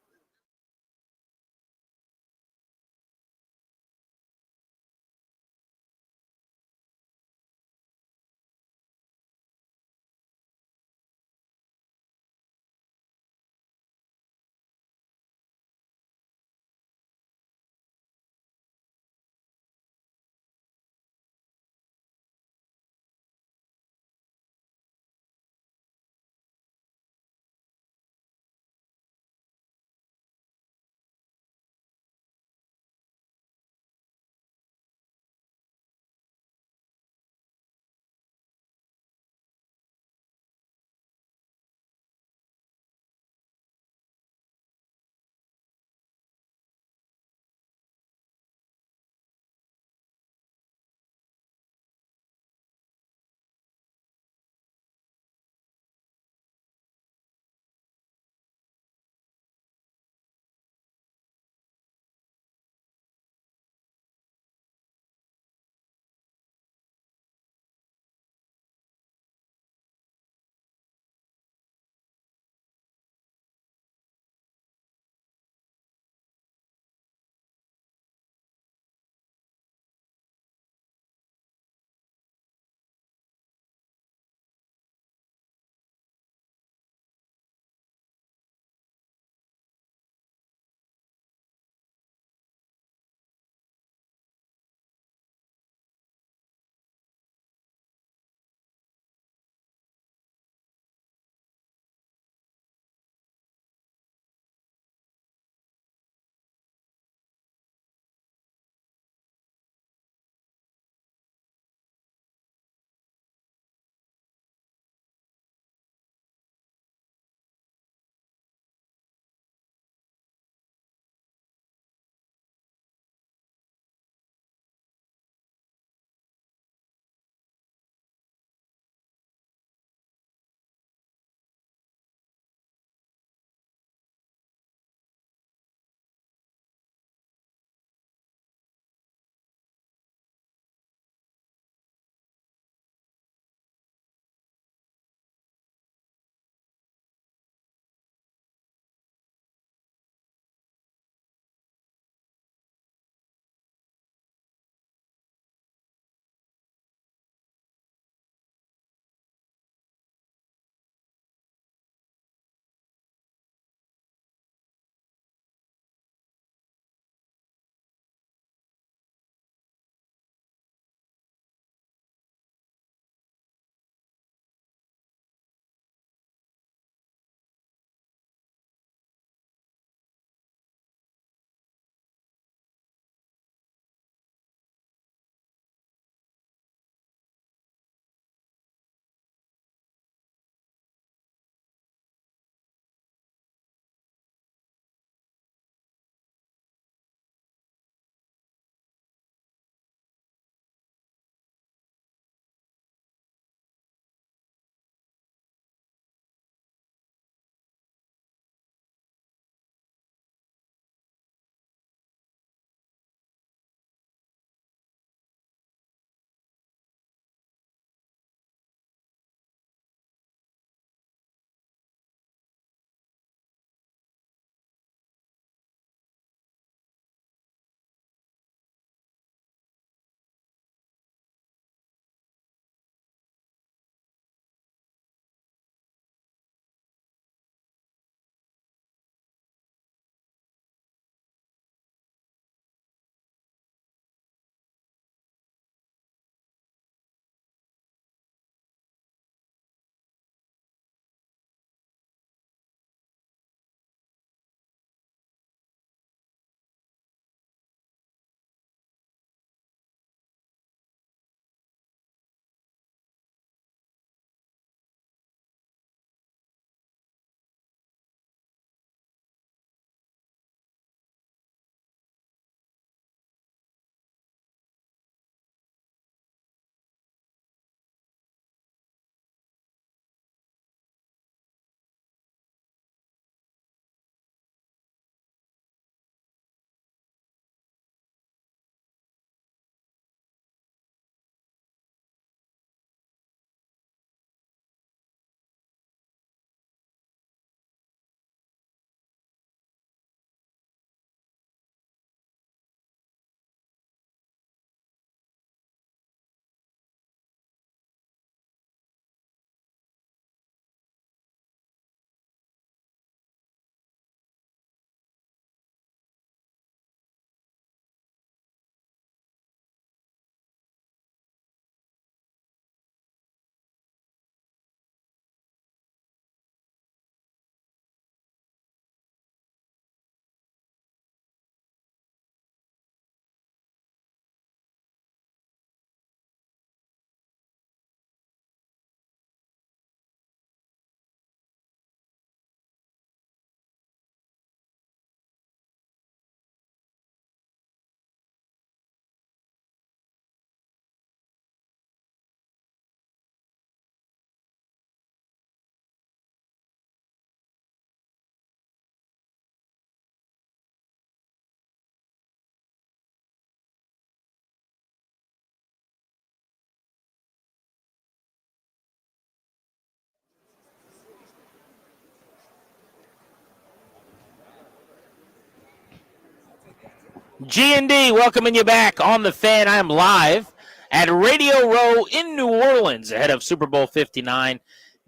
S21: G&D, welcoming you back on the Fan. I am live at Radio Row in New Orleans ahead of Super Bowl 59.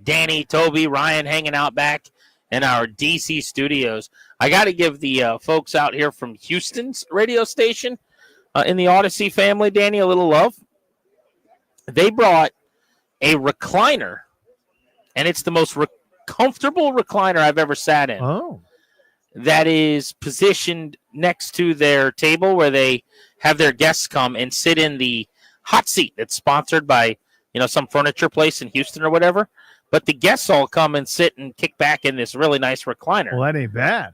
S21: Danny, Toby, Ryan hanging out back in our DC studios. I got to give the folks out here from Houston's radio station in the Odyssey family, Danny, a little love. They brought a recliner, and it's the most comfortable recliner I've ever sat in.
S6: Oh.
S21: That is positioned next to their table where they have their guests come and sit in the hot seat that's sponsored by, some furniture place in Houston or whatever. But the guests all come and sit and kick back in this really nice recliner.
S6: Well, that ain't bad.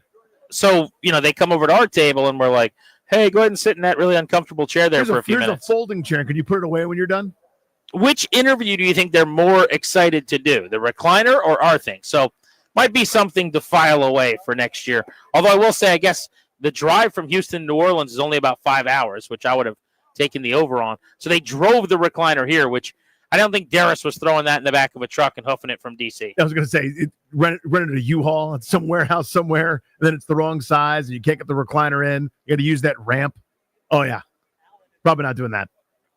S21: So, they come over to our table and we're like, hey, go ahead and sit in that really uncomfortable chair there for a few minutes.
S6: There's a folding chair. Can you put it away when you're done?
S21: Which interview do you think they're more excited to do, the recliner or our thing? So, might be something to file away for next year. Although I will say, I guess the drive from Houston to New Orleans is only about 5 hours, which I would have taken the over on. So they drove the recliner here, which I don't think Darius was throwing that in the back of a truck and hoofing it from D.C.
S6: I was going to say, rented a U-Haul at some warehouse somewhere, and then it's the wrong size, and you can't get the recliner in. You got to use that ramp. Oh, yeah. Probably not doing that.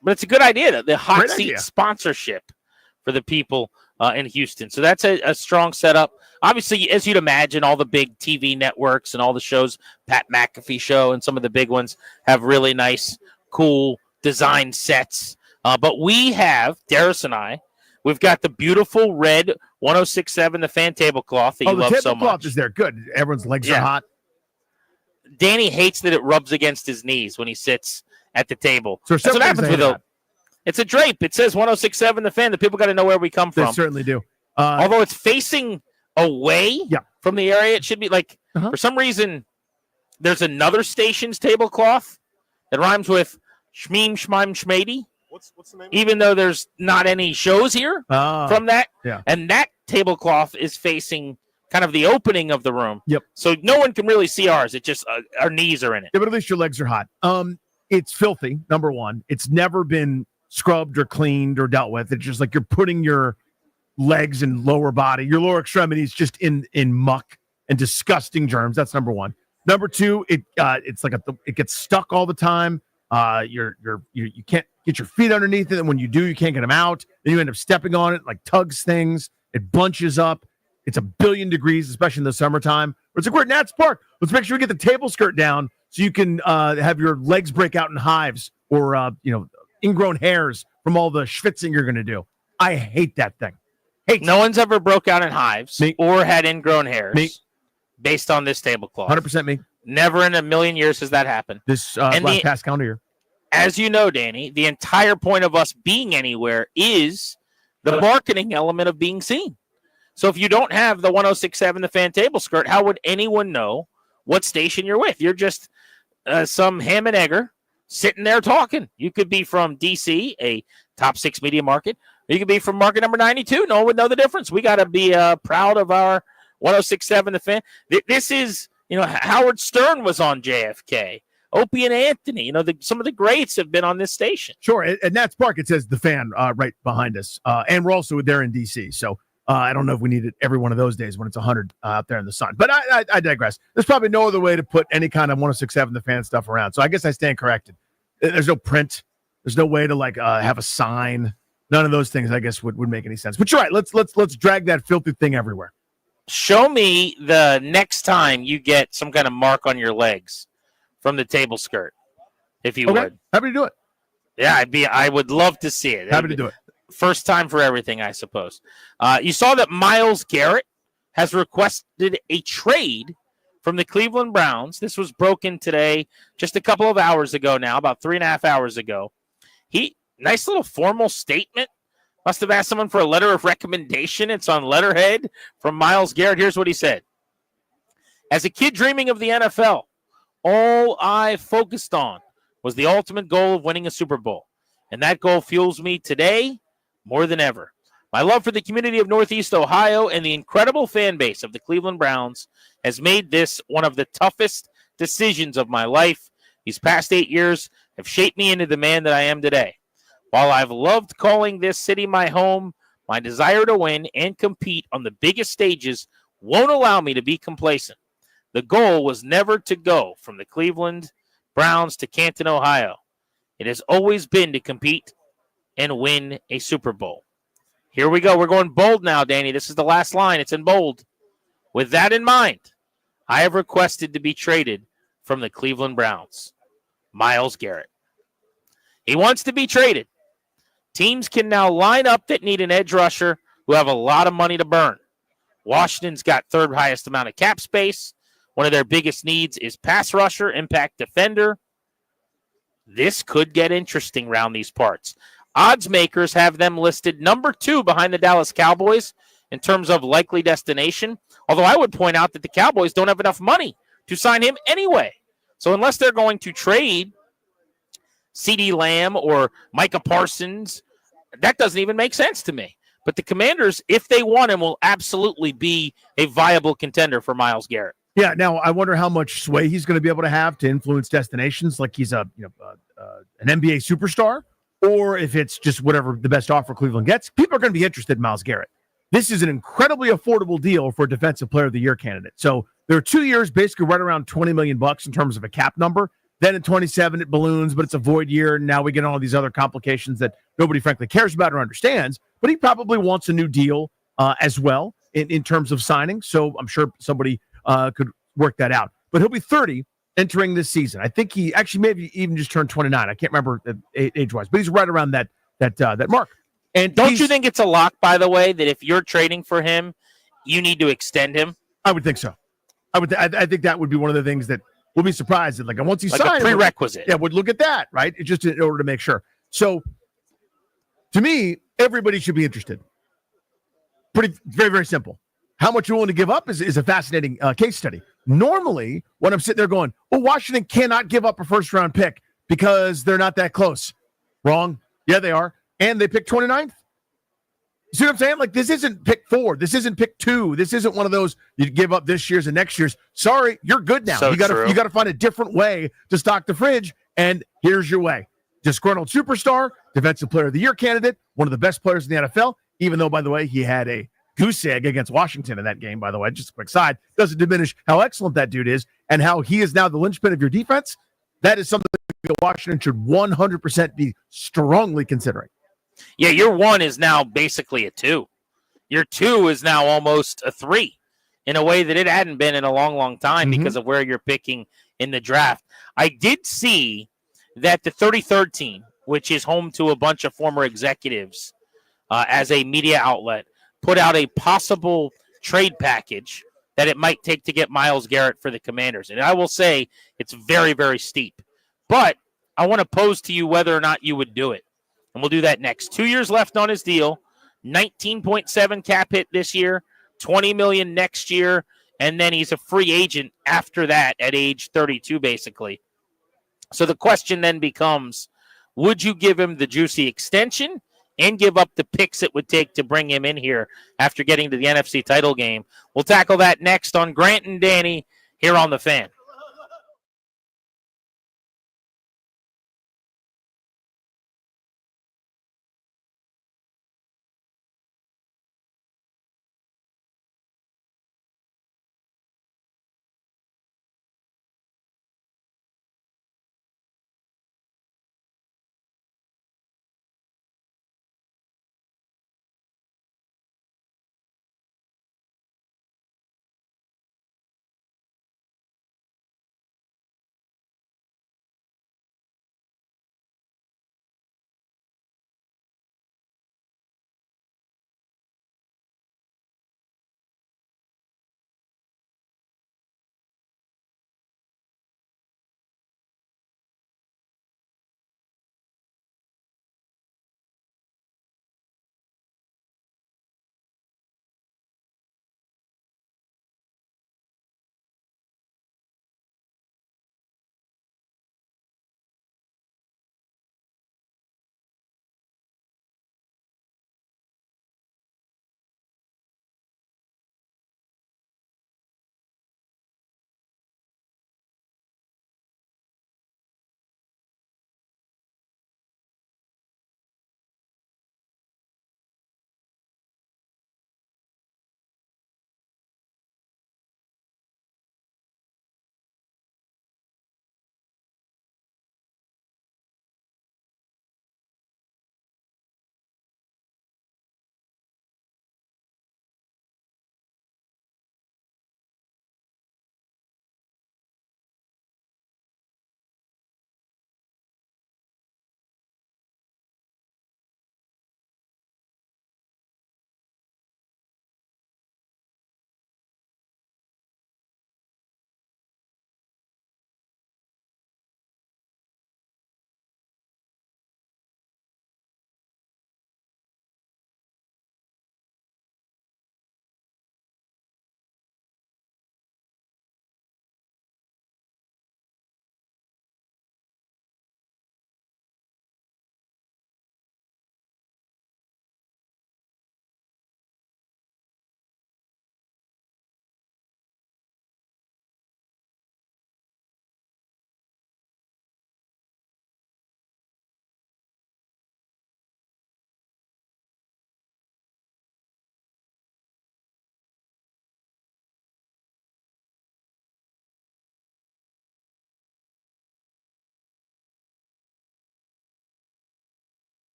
S21: But it's a good idea, the hot
S6: Great
S21: seat
S6: idea.
S21: sponsorship for the people in Houston. So that's a strong setup. Obviously, as you'd imagine, all the big TV networks and all the shows, Pat McAfee show and some of the big ones have really nice, cool design sets. But we have, Darius and I, we've got the beautiful red 1067, the fan tablecloth that you love so much.
S6: The tablecloth is there. Good. Everyone's legs are hot.
S21: Danny hates that it rubs against his knees when he sits at the table.
S6: So
S21: That's what happens with it. It's a drape. It says 1067 the fan. The people got to know where we come
S6: They
S21: from.
S6: certainly do.
S21: Although it's facing away from the area, it should be like, for some reason, there's another station's tablecloth that rhymes with Shmeem, Shmime, Shmady.
S15: What's the name?
S21: Even though there's not any shows here from that.
S6: Yeah.
S21: And that tablecloth is facing kind of the opening of the room.
S6: Yep.
S21: So no one can really see ours. It just, our knees are in it.
S6: Yeah, but at least your legs are hot. It's filthy, number one. It's never been scrubbed or cleaned or dealt with. It's just like you're putting your legs and lower body, your lower extremities just in muck and disgusting germs. That's number one. Number two, it's like it gets stuck all the time. You can't get your feet underneath it, and when you do, you can't get them out. Then you end up stepping on it, like tugs things. It bunches up. It's 1,000,000,000 degrees, especially in the summertime. It's like we're at Nats Park. Let's make sure we get the table skirt down so you can have your legs break out in hives or ingrown hairs from all the schwitzing you're going to do. I hate that thing.
S21: No one's ever broke out in hives or had ingrown hairs based on this tablecloth.
S6: 100% me.
S21: Never in a million years has that happened.
S6: This
S21: And
S6: last
S21: the-
S6: past calendar year.
S21: As you know, Danny, the entire point of us being anywhere is the marketing element of being seen. So if you don't have the 1067, the fan table skirt, how would anyone know what station you're with? You're just some ham and egger sitting there talking. You could be from DC, a top 6 media market. You could be from market number 92. No one would know the difference. We got to be proud of our 1067, the fan. This is, Howard Stern was on JFK. Opie and Anthony, some of the greats have been on this station.
S6: Sure. At Nats Park, it says the fan right behind us. And we're also there in DC. So I don't know if we need it every one of those days when it's 100 out there in the sun. But I digress. There's probably no other way to put any kind of 1067 the fan stuff around. So I guess I stand corrected. There's no print. There's no way to have a sign. None of those things, I guess, would make any sense. But you're right. Let's drag that filthy thing everywhere.
S21: Show me the next time you get some kind of mark on your legs from the table skirt, if you would.
S6: Happy to do it.
S21: Yeah, I would love to see it.
S6: Happy to do it.
S21: First time for everything, I suppose. You saw that Myles Garrett has requested a trade from the Cleveland Browns. This was broken today, just a couple of hours ago now, about 3.5 hours ago. Nice little formal statement. Must have asked someone for a letter of recommendation. It's on letterhead from Myles Garrett. Here's what he said. As a kid dreaming of the NFL, all I focused on was the ultimate goal of winning a Super Bowl. And that goal fuels me today more than ever. My love for the community of Northeast Ohio and the incredible fan base of the Cleveland Browns has made this one of the toughest decisions of my life. These past 8 years have shaped me into the man that I am today. While I've loved calling this city my home, my desire to win and compete on the biggest stages won't allow me to be complacent. The goal was never to go from the Cleveland Browns to Canton, Ohio. It has always been to compete and win a Super Bowl. Here we go. We're going bold now, Danny. This is the last line. It's in bold. With that in mind, I have requested to be traded from the Cleveland Browns. Myles Garrett. He wants to be traded. Teams can now line up that need an edge rusher who have a lot of money to burn. Washington's got third highest amount of cap space. One of their biggest needs is pass rusher, impact defender. This could get interesting around these parts. Odds makers have them listed number 2 behind the Dallas Cowboys in terms of likely destination. Although I would point out that the Cowboys don't have enough money to sign him anyway. So unless they're going to trade CeeDee Lamb or Micah Parsons, that doesn't even make sense to me. But the Commanders, if they want him, will absolutely be a viable contender for Myles Garrett.
S6: Yeah. Now I wonder how much sway he's going to be able to have to influence destinations, like he's an NBA superstar, or if it's just whatever the best offer Cleveland gets. People are going to be interested in Myles Garrett. This is an incredibly affordable deal for a Defensive Player of the Year candidate. So there are 2 years, basically right around $20 million in terms of a cap number. Then in 27, it balloons, but it's a void year. And now we get all these other complications that nobody frankly cares about or understands. But he probably wants a new deal as well in terms of signing. So I'm sure somebody could work that out. But he'll be 30 entering this season. I think he actually maybe even just turned 29. I can't remember age-wise, but he's right around that mark.
S21: And don't you think it's a lock, by the way, that if you're trading for him, you need to extend him?
S6: I would think so. I think that would be one of the things that we'll be surprised at. Like, once he
S21: like
S6: signed,
S21: a prerequisite.
S6: would look at that, right? It's just in order to make sure. So, to me, everybody should be interested. Very, very simple. How much you're willing to give up is a fascinating case study. Normally, when I'm sitting there going, well, Washington cannot give up a first-round pick because they're not that close. Wrong. Yeah, they are. And they picked 29th. See what I'm saying? Like, this isn't pick 4. This isn't pick 2. This isn't one of those you give up this year's and next year's. Sorry, you're good now.
S21: So
S6: you gotta find a different way to stock the fridge, and here's your way. Disgruntled superstar, Defensive Player of the Year candidate, one of the best players in the NFL, even though, by the way, he had a goose egg against Washington in that game, by the way. Just a quick side. Doesn't diminish how excellent that dude is and how he is now the linchpin of your defense. That is something that Washington should 100% be strongly considering.
S21: Yeah, your 1 is now basically a 2. Your 2 is now almost a 3 in a way that it hadn't been in a long, long time because of where you're picking in the draft. I did see that the 33rd team, which is home to a bunch of former executives as a media outlet, put out a possible trade package that it might take to get Myles Garrett for the Commanders. And I will say it's very, very steep. But I want to pose to you whether or not you would do it. And we'll do that next. 2 years left on his deal, 19.7 cap hit this year, $20 million next year, and then he's a free agent after that at age 32, basically. So the question then becomes, would you give him the juicy extension and give up the picks it would take to bring him in here after getting to the NFC title game? We'll tackle that next on Grant and Danny here on The Fan.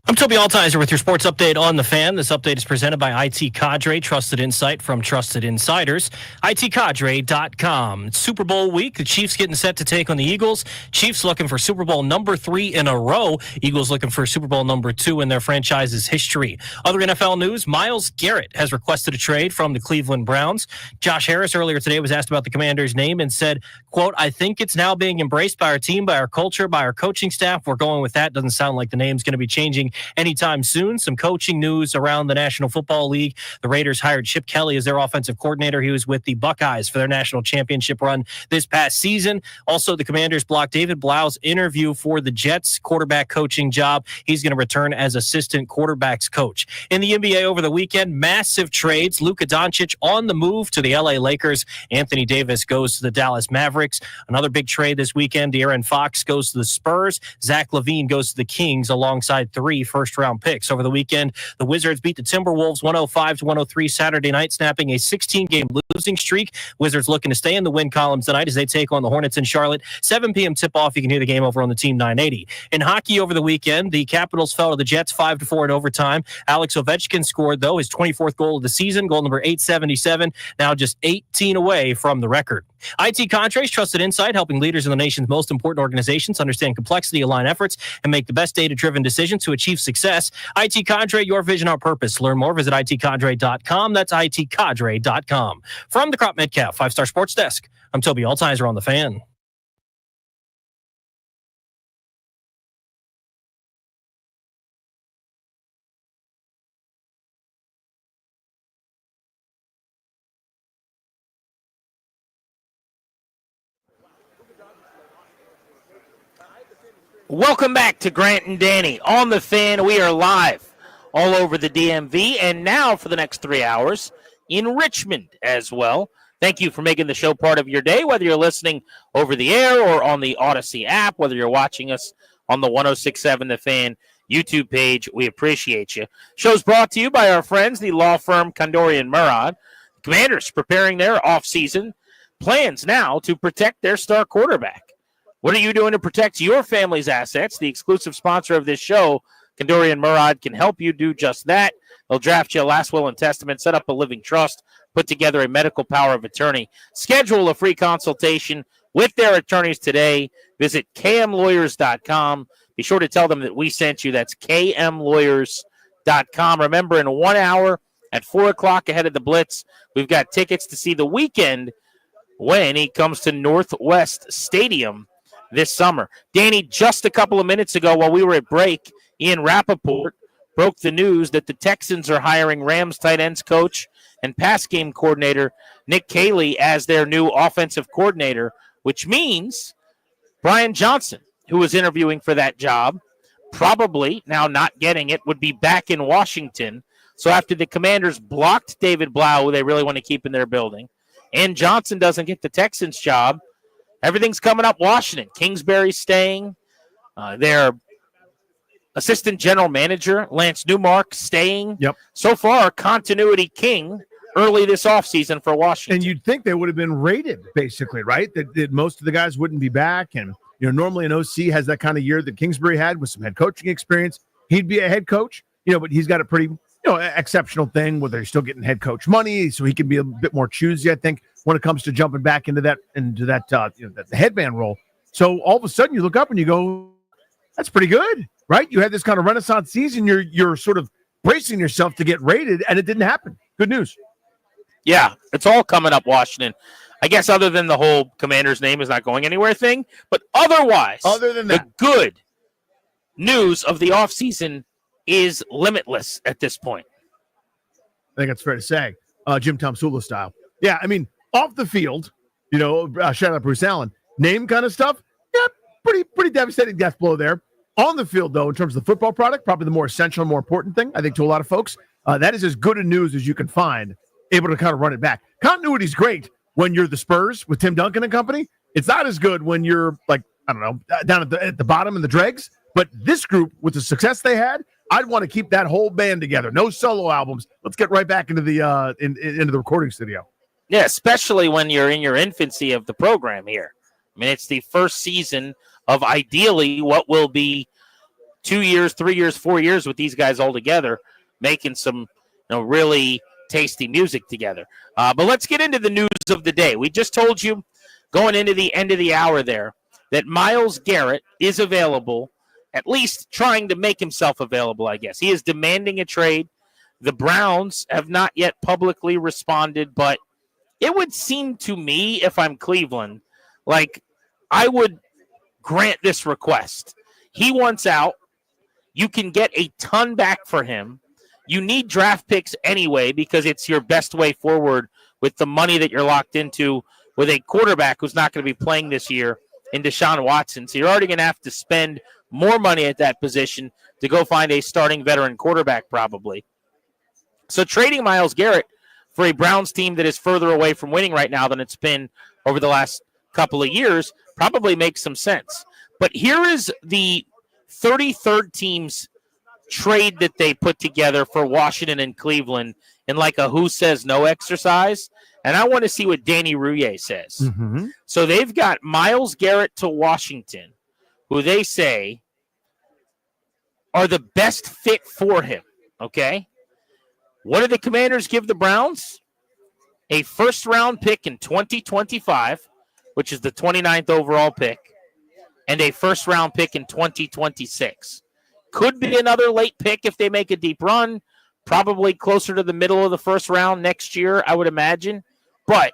S18: I'm Toby Altizer with your sports update on The Fan. This update is presented by IT Cadre, trusted insight from trusted insiders. ITCadre.com. It's Super Bowl week. The Chiefs getting set to take on the Eagles. Chiefs looking for Super Bowl number 3 in a row. Eagles looking for Super Bowl number 2 in their franchise's history. Other NFL news, Myles Garrett has requested a trade from the Cleveland Browns. Josh Harris earlier today was asked about the Commander's name and said, quote, I think it's now being embraced by our team, by our culture, by our coaching staff. We're going with that. Doesn't sound like the name's going to be changing anytime soon. Some coaching news around the National Football League. The Raiders hired Chip Kelly as their offensive coordinator. He was with the Buckeyes for their national championship run this past season. Also, the Commanders blocked David Blau's interview for the Jets quarterback coaching job. He's going to return as assistant quarterbacks coach. In the NBA over the weekend, massive trades. Luka Doncic on the move to the LA Lakers. Anthony Davis goes to the Dallas Mavericks. Another big trade this weekend. De'Aaron Fox goes to the Spurs. Zach LaVine goes to the Kings alongside 3 first-round picks. Over the weekend, the Wizards beat the Timberwolves 105-103 Saturday night, snapping a 16-game losing streak. Wizards looking to stay in the win columns tonight as they take on the Hornets in Charlotte. 7 p.m. tip-off. You can hear the game over on the Team 980. In hockey over the weekend, the Capitals fell to the Jets 5-4 in overtime. Alex Ovechkin scored, though, his 24th goal of the season, goal number 877, now just 18 away from the record. IT Contra's trusted insight, helping leaders in the nation's most important organizations understand complexity, align efforts, and make the best data-driven decisions to achieve success. IT Cadre, your vision, our purpose. Learn more, visit itcadre.com. That's itcadre.com. From the Crop Metcalf 5-Star Sports Desk, I'm Toby Altizer on The Fan.
S21: Welcome back to Grant and Danny on The Fan. We are live all over the DMV and now for the next 3 hours in Richmond as well. Thank you for making the show part of your day, whether you're listening over the air or on the Odyssey app, whether you're watching us on the 106.7 The Fan YouTube page. We appreciate you. Show's brought to you by our friends, the law firm Condori & Murad. Commanders preparing their offseason plans now to protect their star quarterback. What are you doing to protect your family's assets? The exclusive sponsor of this show, Condori & Murad, can help you do just that. They'll draft you a last will and testament, set up a living trust, put together a medical power of attorney. Schedule a free consultation with their attorneys today. Visit kmlawyers.com. Be sure to tell them that we sent you. That's kmlawyers.com. Remember, in 1 hour at 4 o'clock ahead of the Blitz, we've got tickets to see The Weeknd when he comes to Northwest Stadium this summer. Danny, just a couple of minutes ago while we were at break, Ian Rappaport broke the news that the Texans are hiring Rams tight ends coach and pass game coordinator Nick Caley as their new offensive coordinator, which means Brian Johnson, who was interviewing for that job, probably now not getting it, would be back in Washington. So after the Commanders blocked David Blau, who they really want to keep in their building, and Johnson doesn't get the Texans job, everything's coming up Washington. Kingsbury's staying. Their assistant general manager, Lance Newmark, staying.
S6: Yep.
S21: So far, continuity king early this offseason for Washington.
S6: And you'd think they would have been rated, basically, right? That most of the guys wouldn't be back. And, normally an OC has that kind of year that Kingsbury had with some head coaching experience. He'd be a head coach, but he's got a pretty, exceptional thing where they're still getting head coach money. So he can be a bit more choosy, I think, when it comes to jumping back into that the headband role. So all of a sudden you look up and you go, that's pretty good, right? You had this kind of renaissance season. You're sort of bracing yourself to get rated, and it didn't happen. Good news.
S21: Yeah, it's all coming up Washington. I guess other than the whole Commander's name is not going anywhere thing, but otherwise,
S6: other than that,
S21: the good news of the offseason is limitless at this point.
S6: I think that's fair to say, Jim Tomsula style. Yeah, I mean, off the field, shout out Bruce Allen, name kind of stuff. Yeah, pretty devastating death blow there. On the field, though, in terms of the football product, probably the more essential and more important thing, I think, to a lot of folks, that is as good a news as you can find, able to kind of run it back. Continuity is great when you're the Spurs with Tim Duncan and company. It's not as good when you're, down at the bottom in the dregs. But this group, with the success they had, I'd want to keep that whole band together. No solo albums. Let's get right back into the into the recording studio.
S21: Yeah, especially when you're in your infancy of the program here. I mean, it's the first season of ideally what will be 2 years, 3 years, 4 years with these guys all together, making some really tasty music together. But let's get into the news of the day. We just told you going into the end of the hour there that Myles Garrett is available, at least trying to make himself available, I guess. He is demanding a trade. The Browns have not yet publicly responded, but it would seem to me, if I'm Cleveland, like I would grant this request. He wants out. You can get a ton back for him. You need draft picks anyway because it's your best way forward with the money that you're locked into with a quarterback who's not going to be playing this year in Deshaun Watson. So you're already going to have to spend more money at that position to go find a starting veteran quarterback probably. So trading Myles Garrett for a Browns team that is further away from winning right now than it's been over the last couple of years probably makes some sense. But here is the 33rd team's trade that they put together for Washington and Cleveland in like a who says no exercise. And I want to see what Danny Rouillet says.
S6: Mm-hmm.
S21: So they've got Myles Garrett to Washington, who they say are the best fit for him. Okay. What did the Commanders give the Browns? A first-round pick in 2025, which is the 29th overall pick, and a first-round pick in 2026. Could be another late pick if they make a deep run, probably closer to the middle of the first round next year, I would imagine. But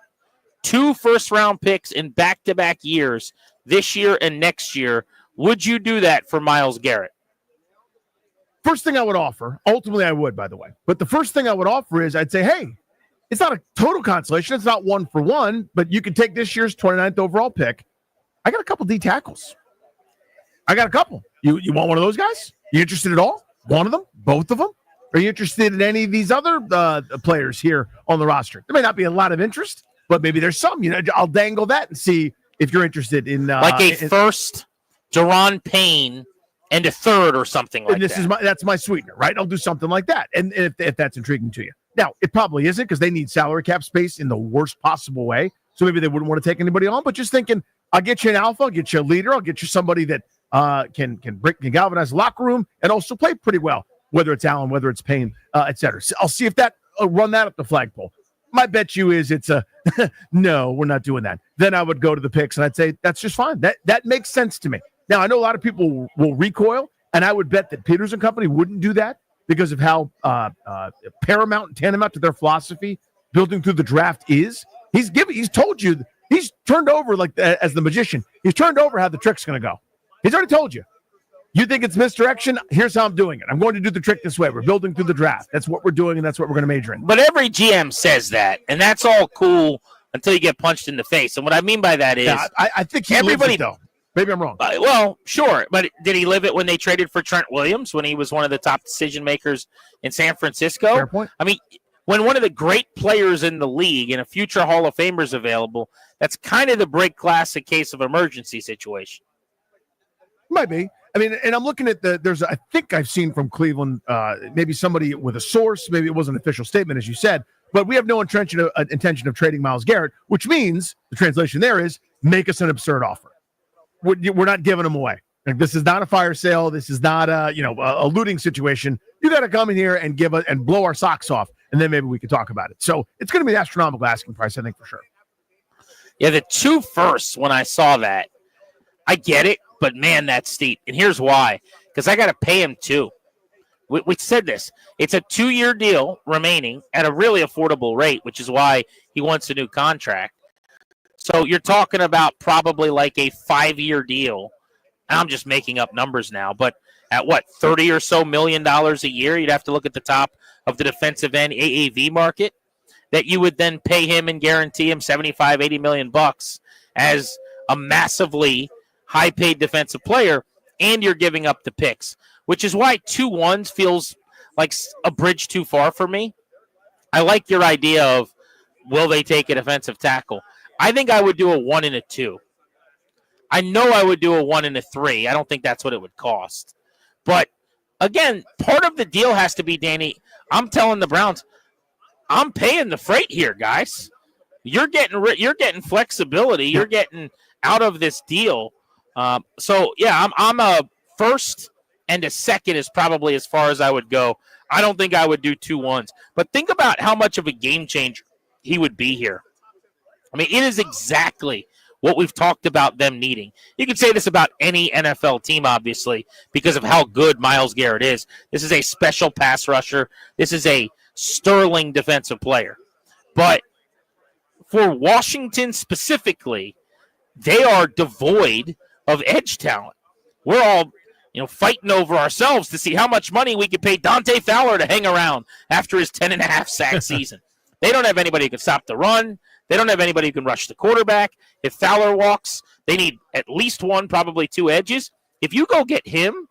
S21: 2 first-round picks in back-to-back years, this year and next year. Would you do that for Myles Garrett?
S6: First thing I would offer, ultimately I would, by the way, but the first thing I would offer is I'd say, hey, it's not a total consolation. It's not 1-for-1, but you can take this year's 29th overall pick. I got a couple D tackles. I got a couple. You want one of those guys? You interested at all? One of them? Both of them? Are you interested in any of these other players here on the roster? There may not be a lot of interest, but maybe there's some. I'll dangle that and see if you're interested in
S21: first, Daron Payne, and a third or something like that.
S6: That's my sweetener, right? I'll do something like that, and if that's intriguing to you. Now, it probably isn't because they need salary cap space in the worst possible way, so maybe they wouldn't want to take anybody on. But just thinking, I'll get you an alpha, I'll get you a leader, I'll get you somebody that can galvanize the locker room and also play pretty well, whether it's Allen, whether it's Payne, et cetera. So I'll see if that run that up the flagpole. My bet you is it's a no, we're not doing that. Then I would go to the picks and I'd say that's just fine. That makes sense to me. Now, I know a lot of people will recoil, and I would bet that Peters and company wouldn't do that because of how paramount and tantamount to their philosophy building through the draft is. He's told you, he's turned over like as the magician. He's turned over how the trick's going to go. He's already told you. You think it's misdirection? Here's how I'm doing it. I'm going to do the trick this way. We're building through the draft. That's what we're doing, and that's what we're going to major in.
S21: But every GM says that, and that's all cool until you get punched in the face. And what I mean by that is,
S6: I think he everybody lives it, though. Maybe I'm wrong.
S21: Well, sure. But did he live it when they traded for Trent Williams, when he was one of the top decision makers in San Francisco?
S6: Fair point.
S21: I mean, when one of the great players in the league and a future Hall of Famer is available, that's kind of the break glass in case of emergency situation.
S6: Might be. I mean, and I'm looking at I think I've seen from Cleveland, maybe somebody with a source, maybe it was an official statement, as you said, but we have no intention of trading Myles Garrett, which means the translation there is make us an absurd offer. We're not giving them away. Like, this is not a fire sale. This is not a looting situation. You got to come in here and give us and blow our socks off, and then maybe we could talk about it. So it's going to be an astronomical asking price, I think, for sure.
S21: Yeah, the 2 firsts, when I saw that, I get it, but man, that's steep. And here's why. Because I got to pay him too. We said this. It's a 2-year deal remaining at a really affordable rate, which is why he wants a new contract. So you're talking about probably like a 5-year deal. I'm just making up numbers now, but at what, $30 or so million a year, you'd have to look at the top of the defensive end AAV market that you would then pay him and guarantee him $75-80 million as a massively high-paid defensive player, and you're giving up the picks, which is why 2 1s feels like a bridge too far for me. I like your idea of will they take a defensive tackle. I think I would do a 1 and a 2. I know I would do a 1 and a 3. I don't think that's what it would cost. But, again, part of the deal has to be, Danny, I'm telling the Browns, I'm paying the freight here, guys. You're getting flexibility. You're getting out of this deal. I'm a first and a second is probably as far as I would go. I don't think I would do 2 ones. But think about how much of a game changer he would be here. I mean, it is exactly what we've talked about them needing. You can say this about any NFL team, obviously, because of how good Myles Garrett is. This is a special pass rusher. This is a sterling defensive player. But for Washington specifically, they are devoid of edge talent. We're all, fighting over ourselves to see how much money we could pay Dante Fowler to hang around after his 10.5 sack season. They don't have anybody who can stop the run. They don't have anybody who can rush the quarterback. If Fowler walks, they need at least 1, probably 2 edges. If you go get him,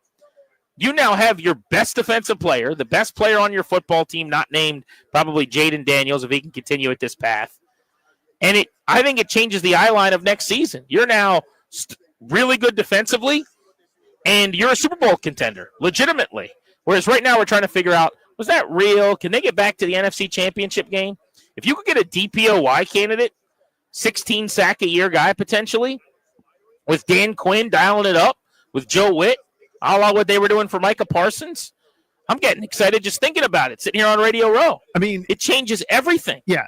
S21: you now have your best defensive player, the best player on your football team, not named probably Jaden Daniels, if he can continue at this path. And I think it changes the eye line of next season. You're now really good defensively, and you're a Super Bowl contender, legitimately. Whereas right now we're trying to figure out, was that real? Can they get back to the NFC Championship game? If you could get a DPOY candidate, 16 sack a year guy potentially, with Dan Quinn dialing it up, with Joe Witt, a la what they were doing for Micah Parsons, I'm getting excited just thinking about it, sitting here on Radio Row.
S6: I mean,
S21: it changes everything.
S6: Yeah,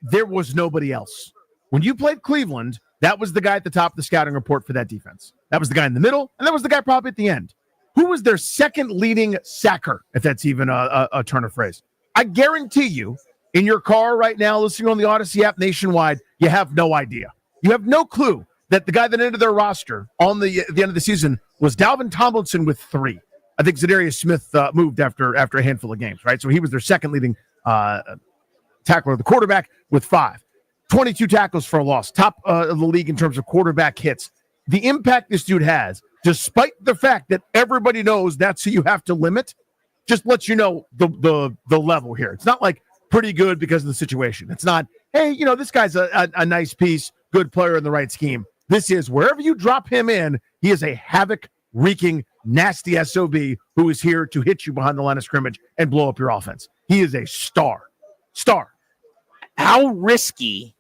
S6: there was nobody else. When you played Cleveland, that was the guy at the top of the scouting report for that defense. That was the guy in the middle, and that was the guy probably at the end. Who was their second leading sacker, if that's even a turn of phrase? I guarantee you, in your car right now, listening on the Odyssey app nationwide, you have no idea. You have no clue that the guy that ended their roster on the end of the season was Dalvin Tomlinson with 3. I think Zadarius Smith moved after a handful of games, right? So he was their second leading tackler, the quarterback, with 5. 22 tackles for a loss, top of the league in terms of quarterback hits. The impact this dude has, despite the fact that everybody knows that's who you have to limit, just lets you know the level here. It's not like pretty good because of the situation. It's not, hey, this guy's a nice piece, good player in the right scheme. This is wherever you drop him in, he is a havoc-wreaking, nasty SOB who is here to hit you behind the line of scrimmage and blow up your offense. He is a star.
S21: How risky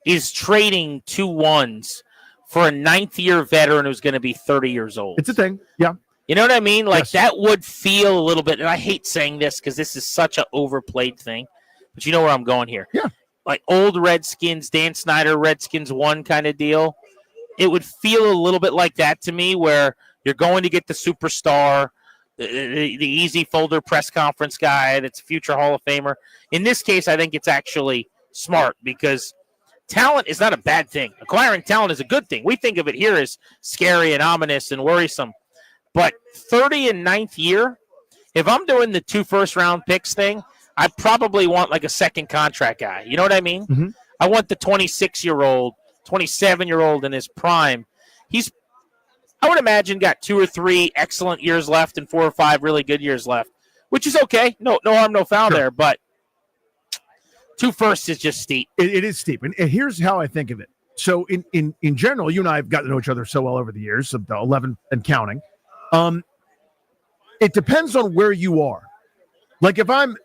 S21: is trading 2 ones for a 9th-year veteran who's going to be 30 years old?
S6: It's a thing, yeah.
S21: You know what I mean? Like,
S6: Yes.
S21: That would feel a little bit, and I hate saying this because this is such an overplayed thing, but you know where I'm going here.
S6: Yeah.
S21: Like old Redskins, Dan Snyder, Redskins 1 kind of deal. It would feel a little bit like that to me, where you're going to get the superstar, the easy folder press conference guy that's a future Hall of Famer. In this case, I think it's actually smart because talent is not a bad thing. Acquiring talent is a good thing. We think of it here as scary and ominous and worrisome. But 30 and 9th year, if I'm doing the 2 first-round picks thing, I probably want like a second contract guy. You know what I mean?
S6: Mm-hmm.
S21: I want the 26-year-old, 27-year-old in his prime. He's, I would imagine, got 2 or 3 excellent years left and 4 or 5 really good years left, which is okay. No harm, no foul there. But 2 firsts is just steep.
S6: It is steep. And here's how I think of it. So in general, you and I have gotten to know each other so well over the years, of the 11 and counting. It depends on where you are. Like if I'm,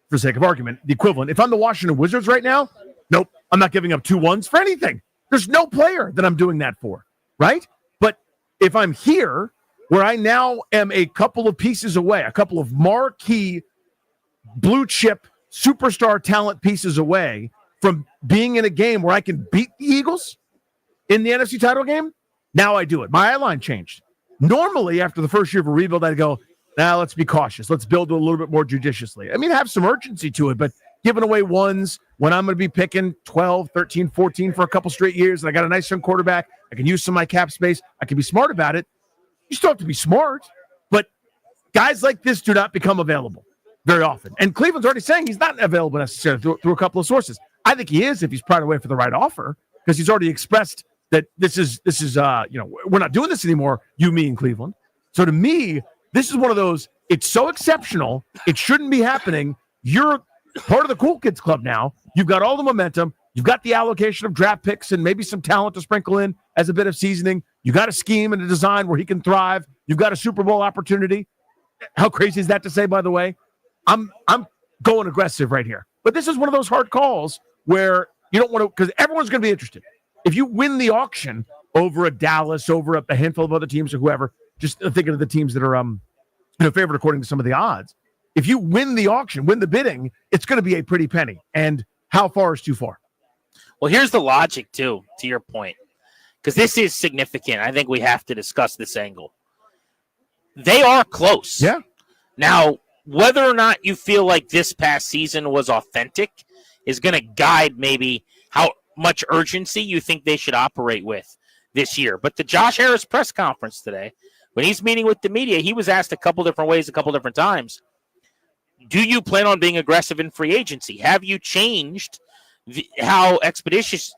S6: for sake of argument, the equivalent, if I'm the Washington Wizards right now, nope, I'm not giving up 2 ones for anything. There's no player that I'm doing that for, right? But if I'm here, where I now am a couple of pieces away, a couple of marquee blue chip superstar talent pieces away from being in a game where I can beat the Eagles in the NFC title game, now I do it. My eye line changed. Normally, after the first year of a rebuild, I'd go, let's be cautious. Let's build it a little bit more judiciously. I mean, have some urgency to it, but giving away ones when I'm going to be picking 12, 13, 14 for a couple straight years, and I got a nice young quarterback, I can use some of my cap space, I can be smart about it. You still have to be smart, but guys like this do not become available very often. And Cleveland's already saying he's not available necessarily through a couple of sources. I think he is if he's pried away for the right offer, because he's already expressed that this is we're not doing this anymore, you, me, and Cleveland. So to me, this is one of those, it's so exceptional, it shouldn't be happening. You're part of the cool kids club now. You've got all the momentum. You've got the allocation of draft picks and maybe some talent to sprinkle in as a bit of seasoning. You got a scheme and a design where he can thrive. You've got a Super Bowl opportunity. How crazy is that to say, by the way? I'm going aggressive right here. But this is one of those hard calls where you don't want to, because everyone's going to be interested. If you win the auction over a Dallas, over a handful of other teams or whoever, just thinking of the teams that are favored according to some of the odds. If you win the auction, win the bidding, it's going to be a pretty penny. And how far is too far?
S21: Well, here's the logic, too, to your point, because this is significant. I think we have to discuss this angle. They are close.
S6: Yeah.
S21: Now, whether or not you feel like this past season was authentic is going to guide maybe how much urgency you think they should operate with this year. But the Josh Harris press conference today, when he's meeting with the media, he was asked a couple different ways, a couple different times. Do you plan on being aggressive in free agency? Have you changed how expeditious,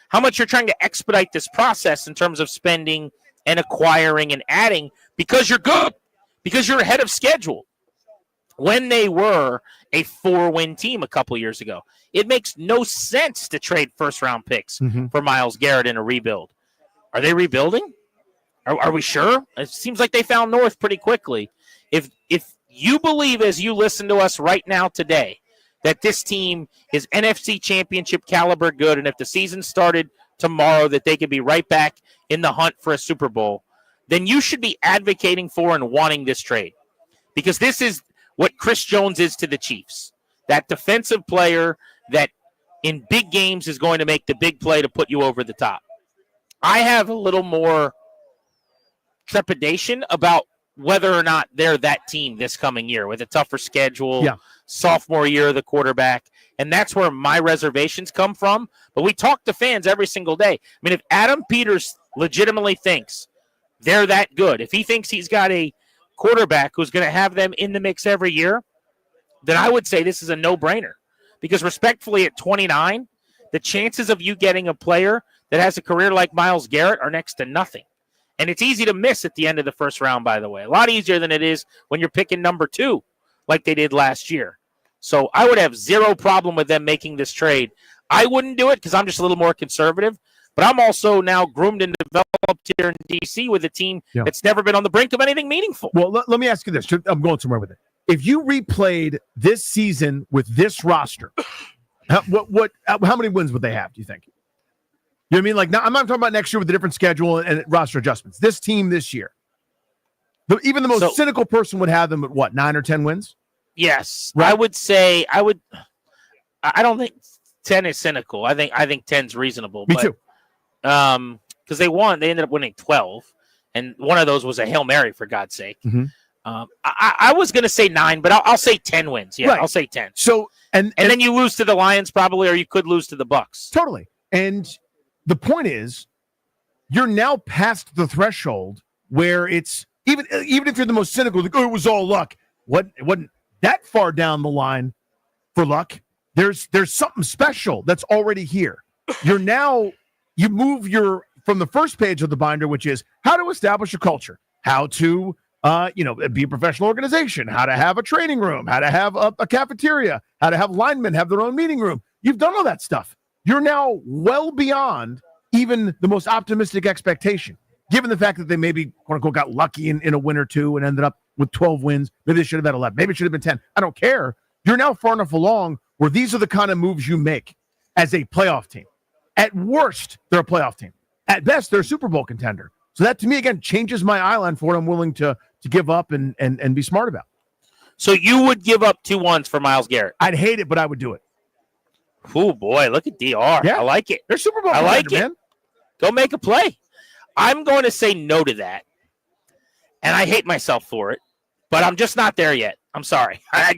S21: how much you're trying to expedite this process in terms of spending and acquiring and adding because you're good, because you're ahead of schedule? When they were a 4-win team a couple years ago, it makes no sense to trade first-round picks for Myles Garrett in a rebuild. Are they rebuilding? Are we sure? It seems like they found North pretty quickly. If you believe, as you listen to us right now today, that this team is NFC Championship caliber good, and if the season started tomorrow that they could be right back in the hunt for a Super Bowl, then you should be advocating for and wanting this trade. Because this is what Chris Jones is to the Chiefs. That defensive player that in big games is going to make the big play to put you over the top. I have a little more trepidation about whether or not they're that team this coming year with a tougher schedule, sophomore year of the quarterback. And that's where my reservations come from. But we talk to fans every single day. I mean, if Adam Peters legitimately thinks they're that good, if he thinks he's got a quarterback who's going to have them in the mix every year, then I would say this is a no-brainer. Because respectfully, at 29, the chances of you getting a player that has a career like Myles Garrett are next to nothing. And it's easy to miss at the end of the first round, by the way. A lot easier than it is when you're picking number 2 like they did last year. So I would have zero problem with them making this trade. I wouldn't do it because I'm just a little more conservative. But I'm also now groomed and developed here in D.C. with a team that's never been on the brink of anything meaningful.
S6: Well, let me ask you this. I'm going somewhere with it. If you replayed this season with this roster, how many wins would they have, do you think? You know what I mean? Like, now, I'm not talking about next year with a different schedule and roster adjustments. This team this year. Even the most cynical person would have them at what, 9 or 10 wins?
S21: Yes. Right? I would say I don't think 10 is cynical. I think 10's reasonable.
S6: Me too.
S21: Because they ended up winning 12, and one of those was a Hail Mary, for God's sake. I was going to say 9, but I'll say 10 wins. Yeah, right. I'll say 10.
S6: So and
S21: then you lose to the Lions probably, or you could lose to the Bucks.
S6: Totally. And the point is, you're now past the threshold where it's even if you're the most cynical, like, oh, it was all luck. It wasn't that far down the line for luck. There's something special that's already here. You move from the first page of the binder, which is how to establish a culture, how to be a professional organization, how to have a training room, how to have a cafeteria, how to have linemen have their own meeting room. You've done all that stuff. You're now well beyond even the most optimistic expectation, given the fact that they maybe, quote unquote, got lucky in a win or two and ended up with 12 wins. Maybe they should have had 11. Maybe it should have been 10. I don't care. You're now far enough along where these are the kind of moves you make as a playoff team. At worst, they're a playoff team. At best, they're a Super Bowl contender. So that, to me, again, changes my eye line for what I'm willing to give up and be smart about.
S21: So you would give up 2 ones for Myles Garrett?
S6: I'd hate it, but I would do it.
S21: Oh, boy, look at DR. Yeah. I like it.
S6: They're Super Bowl
S21: I like it.
S6: Man.
S21: Go make a play. I'm going to say no to that. And I hate myself for it, but I'm just not there yet. I'm sorry. I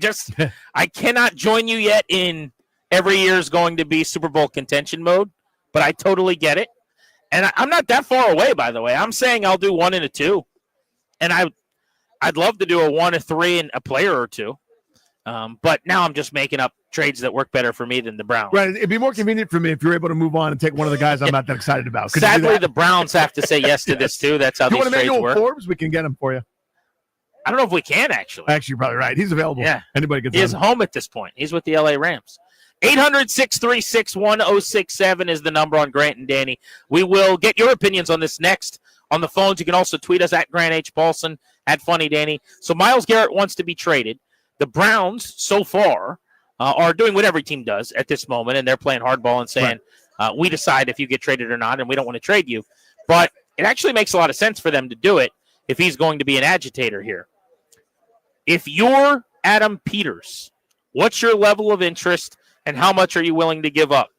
S21: cannot join you yet in every year is going to be Super Bowl contention mode, but I totally get it. And I'm not that far away, by the way. I'm saying I'll do 1 and a 2. And I'd love to do a 1, a 3, and a player or 2. But now I'm just making up trades that work better for me than the Browns.
S6: Right. It'd be more convenient for me if you're able to move on and take one of the guys I'm not that excited about.
S21: Sadly, the Browns have to say yes to this, too. That's how these trades work.
S6: Forbes? We can get him for you.
S21: I don't know if we can, actually.
S6: Actually, you're probably right. He's available.
S21: Yeah.
S6: Anybody gets
S21: He is home at this point. He's with the LA Rams. 800-636-1067 is the number on Grant and Danny. We will get your opinions on this next on the phones. You can also tweet us at Grant H. Paulson, at Funny Danny. So Myles Garrett wants to be traded. The Browns, so far, are doing what every team does at this moment, and they're playing hardball and saying, we decide if you get traded or not, and we don't want to trade you. But it actually makes a lot of sense for them to do it if he's going to be an agitator here. If you're Adam Peters, what's your level of interest and how much are you willing to give up?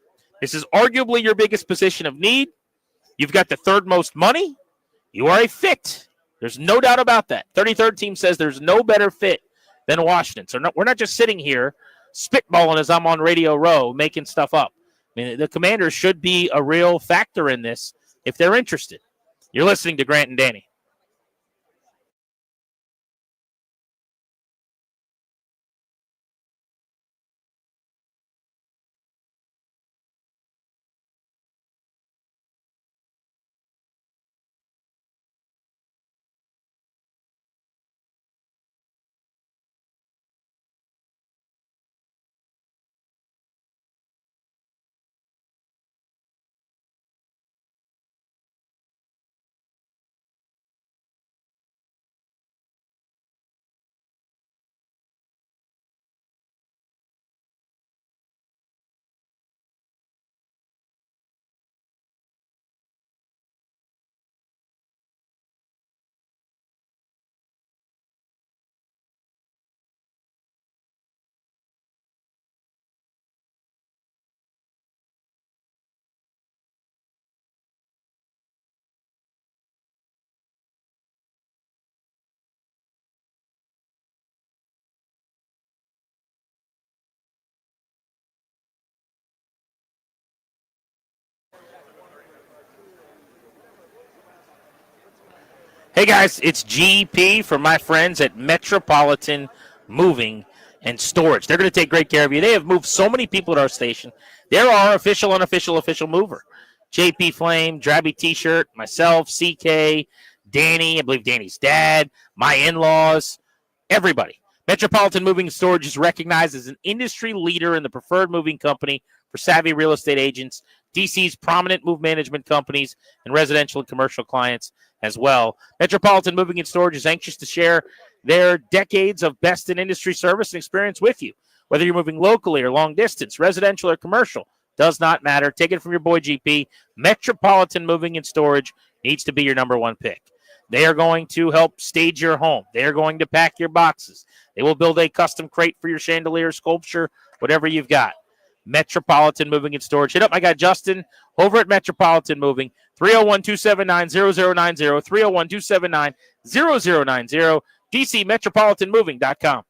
S21: This is arguably your biggest position of need. You've got the third most money. You are a fit. There's no doubt about that. 33rd team says there's no better fit than Washington. So we're not just sitting here spitballing as I'm on Radio Row making stuff up. I mean, the Commanders should be a real factor in this if they're interested. You're listening to Grant and Danny. Hey, guys, it's GP for my friends at Metropolitan Moving and Storage. They're going to take great care of you. They have moved so many people at our station. They're our official, unofficial, official mover. JP Flame, Drabby T-shirt, myself, CK, Danny, I believe Danny's dad, my in-laws, everybody. Metropolitan Moving and Storage is recognized as an industry leader in the preferred moving company for savvy real estate agents, DC's prominent move management companies, and residential and commercial clients as well. Metropolitan Moving and Storage is anxious to share their decades of best in industry service and experience with you. Whether you're moving locally or long distance, residential or commercial, does not matter. Take it from your boy GP. Metropolitan Moving and Storage needs to be your number one pick. They are going to help stage your home. They are going to pack your boxes. They will build a custom crate for your chandelier, sculpture, whatever you've got. Metropolitan Moving and Storage. Hit up my guy Justin over at Metropolitan Moving. 301-279-0090. 301-279-0090. DCMetropolitanMoving.com.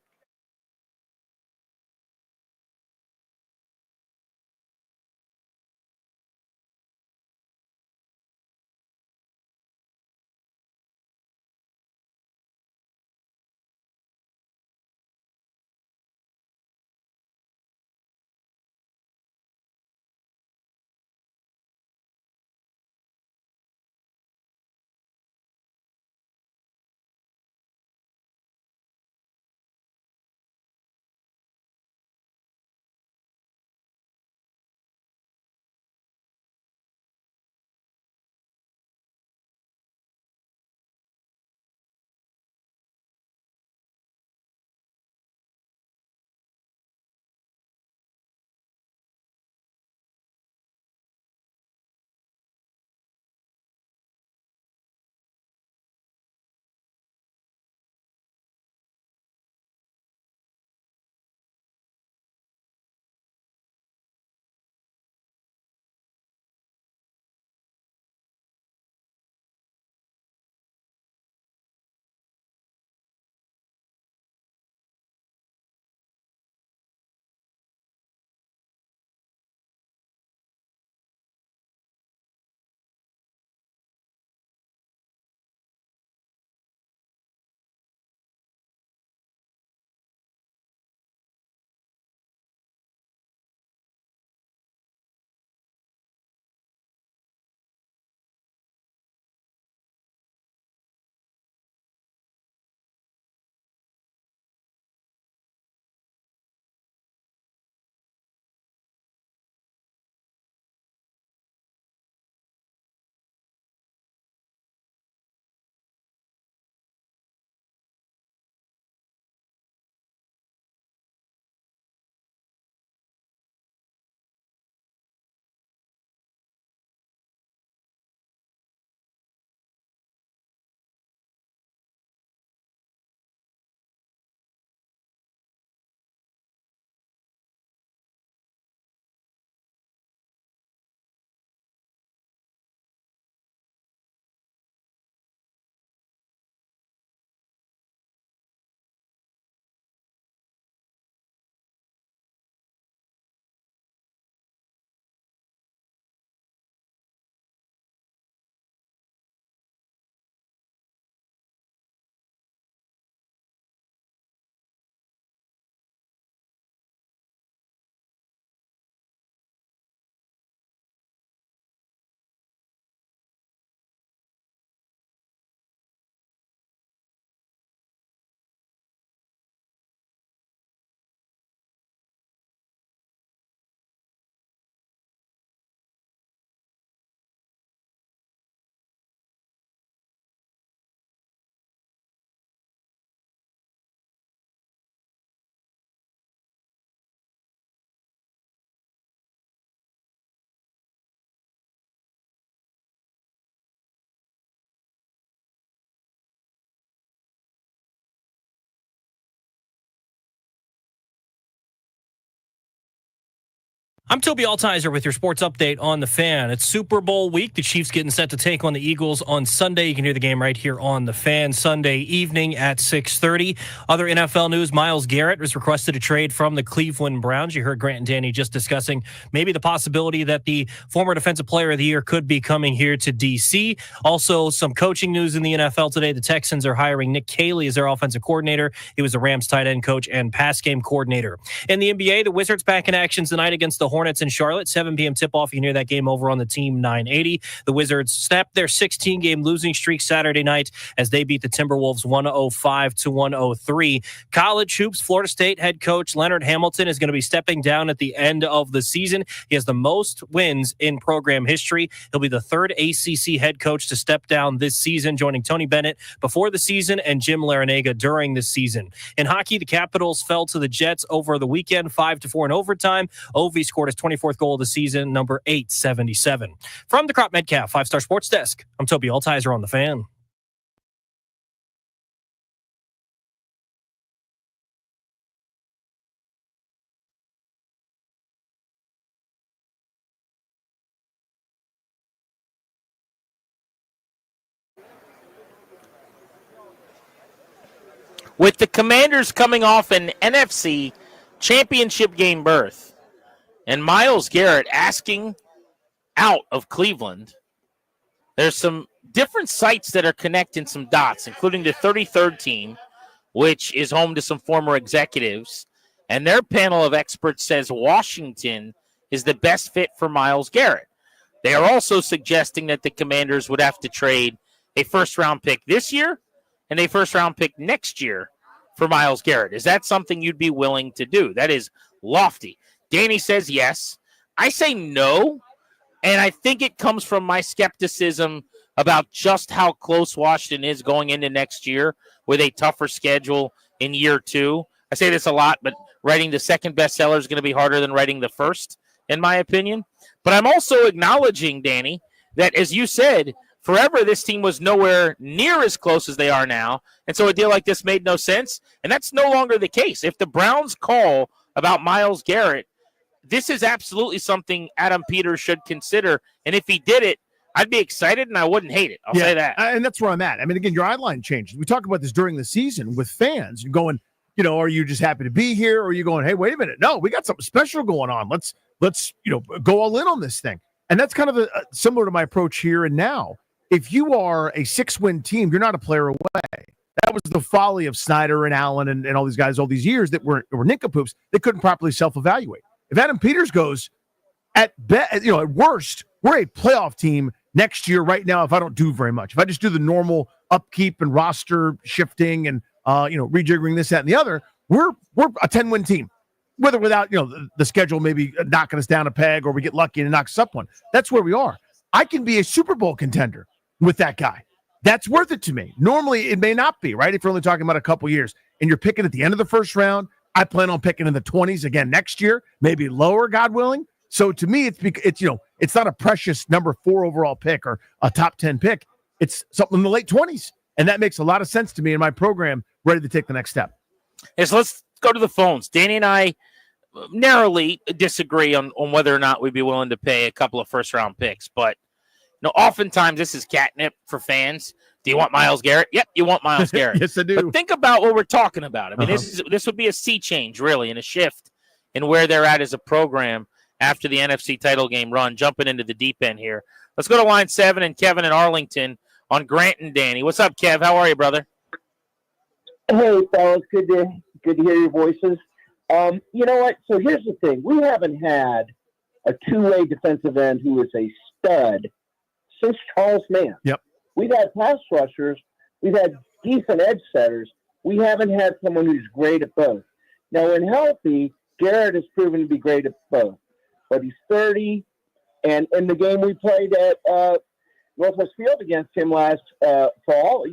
S18: I'm Toby Altizer with your sports update on the Fan. It's Super Bowl week. The Chiefs getting set to take on the Eagles on Sunday. You can hear the game right here on the Fan Sunday evening at 6:30. Other NFL news, Myles Garrett was requested a trade from the Cleveland Browns. You heard Grant and Danny just discussing maybe the possibility that the former Defensive Player of the Year could be coming here to D.C. Also, some coaching news in the NFL today. The Texans are hiring Nick Caley as their offensive coordinator. He was the Rams tight end coach and pass game coordinator. In the NBA, the Wizards back in action tonight against the Hornets in Charlotte. 7 p.m. tip-off. You can hear that game over on the Team 980. The Wizards snapped their 16-game losing streak Saturday night as they beat the Timberwolves 105-103. College hoops, Florida State head coach Leonard Hamilton is going to be stepping down at the end of the season. He has the most wins in program history. He'll be the third ACC head coach to step down this season, joining Tony Bennett before the season and Jim Larinaga during the season. In hockey, the Capitals fell to the Jets over the weekend, 5-4 in overtime. Ovi scored his 24th goal of the season, number 877. From the Crop Metcalf 5-Star Sports Desk, I'm Toby Altizer on the Fan.
S21: With the Commanders coming off an NFC championship game berth and Myles Garrett asking out of Cleveland, there's some different sites that are connecting some dots, including the 33rd team, which is home to some former executives. And their panel of experts says Washington is the best fit for Myles Garrett. They are also suggesting that the Commanders would have to trade a first-round pick this year and a first-round pick next year for Myles Garrett. Is that something you'd be willing to do? That is lofty. Danny says yes. I say no, and I think it comes from my skepticism about just how close Washington is going into next year with a tougher schedule in year 2. I say this a lot, but writing the second bestseller is going to be harder than writing the first, in my opinion. But I'm also acknowledging, Danny, that as you said, forever, this team was nowhere near as close as they are now, and so a deal like this made no sense, and that's no longer the case. If the Browns call about Myles Garrett, this is absolutely something Adam Peters should consider, and if he did it, I'd be excited and I wouldn't hate it. I'll say that.
S6: And that's where I'm at. I mean, again, your eye line changes. We talk about this during the season with fans. You're going, are you just happy to be here, or are you going, hey, wait a minute, no, we got something special going on. Let's go all in on this thing. And that's kind of similar to my approach here and now. If you are a 6-win team, you're not a player away. That was the folly of Snyder and Allen and all these guys all these years that were nincompoops. They couldn't properly self-evaluate. If Adam Peters goes, at worst, we're a playoff team next year right now if I don't do very much. If I just do the normal upkeep and roster shifting and rejiggering this, that, and the other, we're a 10-win team. With or without, the schedule maybe knocking us down a peg or we get lucky and it knocks us up one. That's where we are. I can be a Super Bowl contender with that guy. That's worth it to me. Normally, it may not be, right? If you're only talking about a couple years and you're picking at the end of the first round, I plan on picking in the 20s again next year, maybe lower, God willing. So to me, it's not a precious number 4 overall pick or a top 10 pick. It's something in the late 20s. And that makes a lot of sense to me in my program, ready to take the next step.
S21: Yes, let's go to the phones. Danny and I narrowly disagree on whether or not we'd be willing to pay a couple of first-round picks. But oftentimes this is catnip for fans. Do you want Myles Garrett? Yep, you want Myles Garrett.
S6: Yes, I do.
S21: But think about what we're talking about. I mean, this would be a sea change, really, and a shift in where they're at as a program after the NFC title game run, jumping into the deep end here. Let's go to line 7 and Kevin in Arlington on Grant and Danny. What's up, Kev? How are you, brother?
S15: Hey, fellas. Good to hear your voices. You know what? So here's the thing. We haven't had a two-way defensive end who is a stud since Charles Mann.
S6: Yep.
S15: We've had pass rushers. We've had decent edge setters. We haven't had someone who's great at both. Now, when healthy, Garrett has proven to be great at both. But he's 30, and in the game we played at Northwest Field against him last fall,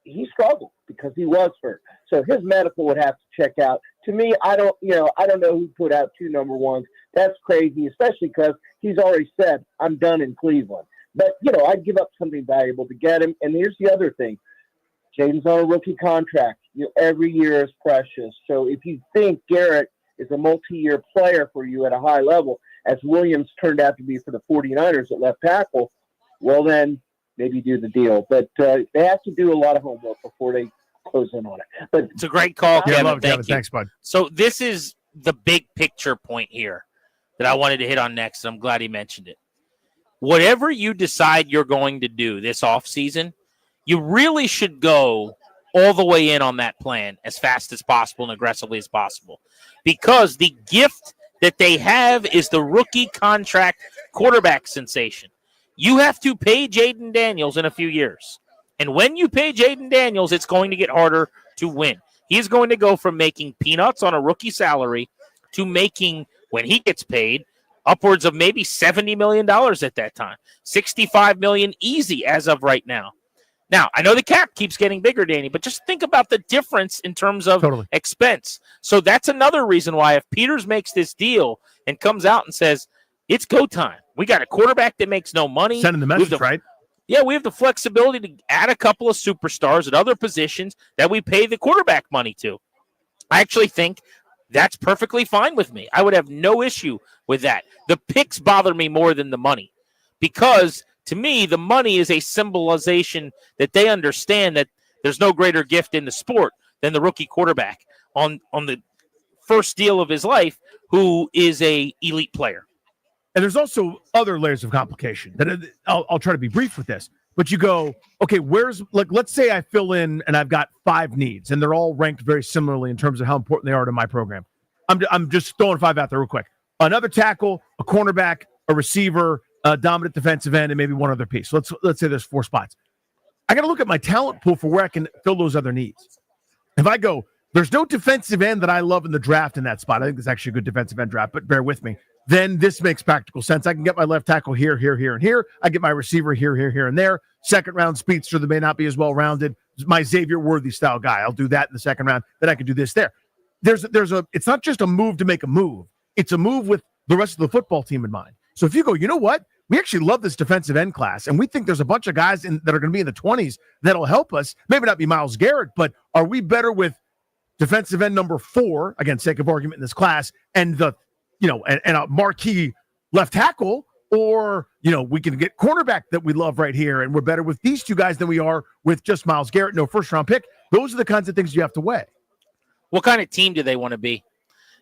S15: he struggled because he was hurt. So his medical would have to check out. To me, I don't know who put out 2 number ones. That's crazy, especially because he's already said, I'm done in Cleveland. But, I'd give up something valuable to get him. And here's the other thing. Jaden's on a rookie contract. Every year is precious. So if you think Garrett is a multi-year player for you at a high level, as Williams turned out to be for the 49ers at left tackle, well, then maybe do the deal. But they have to do a lot of homework before they close in on it. But
S21: it's a great call,
S6: Yeah,
S21: Kevin.
S6: love it,
S21: Thank
S6: Kevin.
S21: you.
S6: Thanks, bud.
S21: So this is the big picture point here that I wanted to hit on next. I'm glad he mentioned it. Whatever you decide you're going to do this offseason, you really should go all the way in on that plan as fast as possible and aggressively as possible, because the gift that they have is the rookie contract quarterback sensation. You have to pay Jaden Daniels in a few years. And when you pay Jaden Daniels, it's going to get harder to win. He's going to go from making peanuts on a rookie salary to making, when he gets paid, upwards of maybe $70 million at that time. $65 million easy as of right now. Now, I know the cap keeps getting bigger, Danny, but just think about the difference in terms of expense. So that's another reason why if Peters makes this deal and comes out and says, it's go time. We got a quarterback that makes no money.
S6: Sending the message, right?
S21: Yeah, we have the flexibility to add a couple of superstars at other positions that we pay the quarterback money to. I actually think that's perfectly fine with me. I would have no issue with that. The picks bother me more than the money, because to me, the money is a symbolization that they understand that there's no greater gift in the sport than the rookie quarterback on the first deal of his life who is a elite player.
S6: And there's also other layers of complication that I'll try to be brief with this. But you go, okay, let's say I fill in and I've got 5 needs and they're all ranked very similarly in terms of how important they are to my program. I'm just throwing 5 out there real quick. Another tackle, a cornerback, a receiver, a dominant defensive end, and maybe one other piece. Let's say there's 4 spots. I got to look at my talent pool for where I can fill those other needs. If I go, there's no defensive end that I love in the draft in that spot. I think it's actually a good defensive end draft, but bear with me. Then this makes practical sense. I can get my left tackle here, and here. I get my receiver here, and there. Second round speedster that may not be as well rounded. My Xavier Worthy style guy. I'll do that in the second round. Then I can do this there. It's not just a move to make a move. It's a move with the rest of the football team in mind. So if you go, you know what? We actually love this defensive end class, and we think there's a bunch of guys that are going to be in the 20s that'll help us. Maybe not be Myles Garrett, but are we better with defensive end number 4, again, sake of argument in this class, and and a marquee left tackle, or, we can get cornerback that we love right here, and we're better with these 2 guys than we are with just Myles Garrett, no first-round pick. Those are the kinds of things you have to weigh.
S21: What kind of team do they want to be?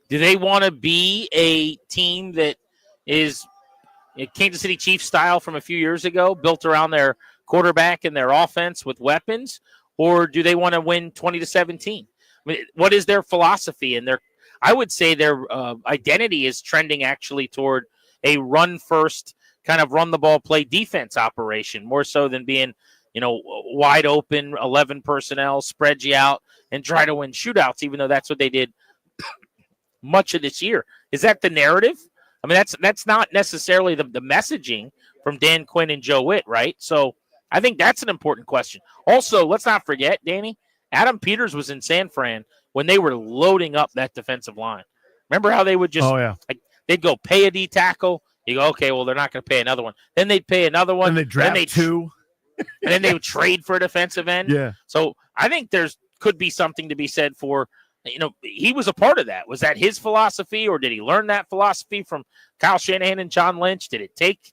S21: Do they want to be a team that is Kansas City Chiefs style from a few years ago, built around their quarterback and their offense with weapons, or do they want to win 20-17? I mean, what is their philosophy? And I would say their identity is trending actually toward a run-first, kind of run-the-ball, play defense operation, more so than being, wide open, 11 personnel, spread you out, and try to win shootouts, even though that's what they did much of this year. Is that the narrative? I mean, that's not necessarily the messaging from Dan Quinn and Joe Witt, right? So I think that's an important question. Also, let's not forget, Danny, Adam Peters was in San Fran when they were loading up that defensive line. Remember how they would just they'd go pay a D tackle. You go, okay, well, they're not going to pay another one. Then they'd pay another one.
S6: And they draft 2.
S21: And then they would trade for a defensive end.
S6: Yeah.
S21: So I think could be something to be said for, he was a part of that. Was that his philosophy, or did he learn that philosophy from Kyle Shanahan and John Lynch? Did it take?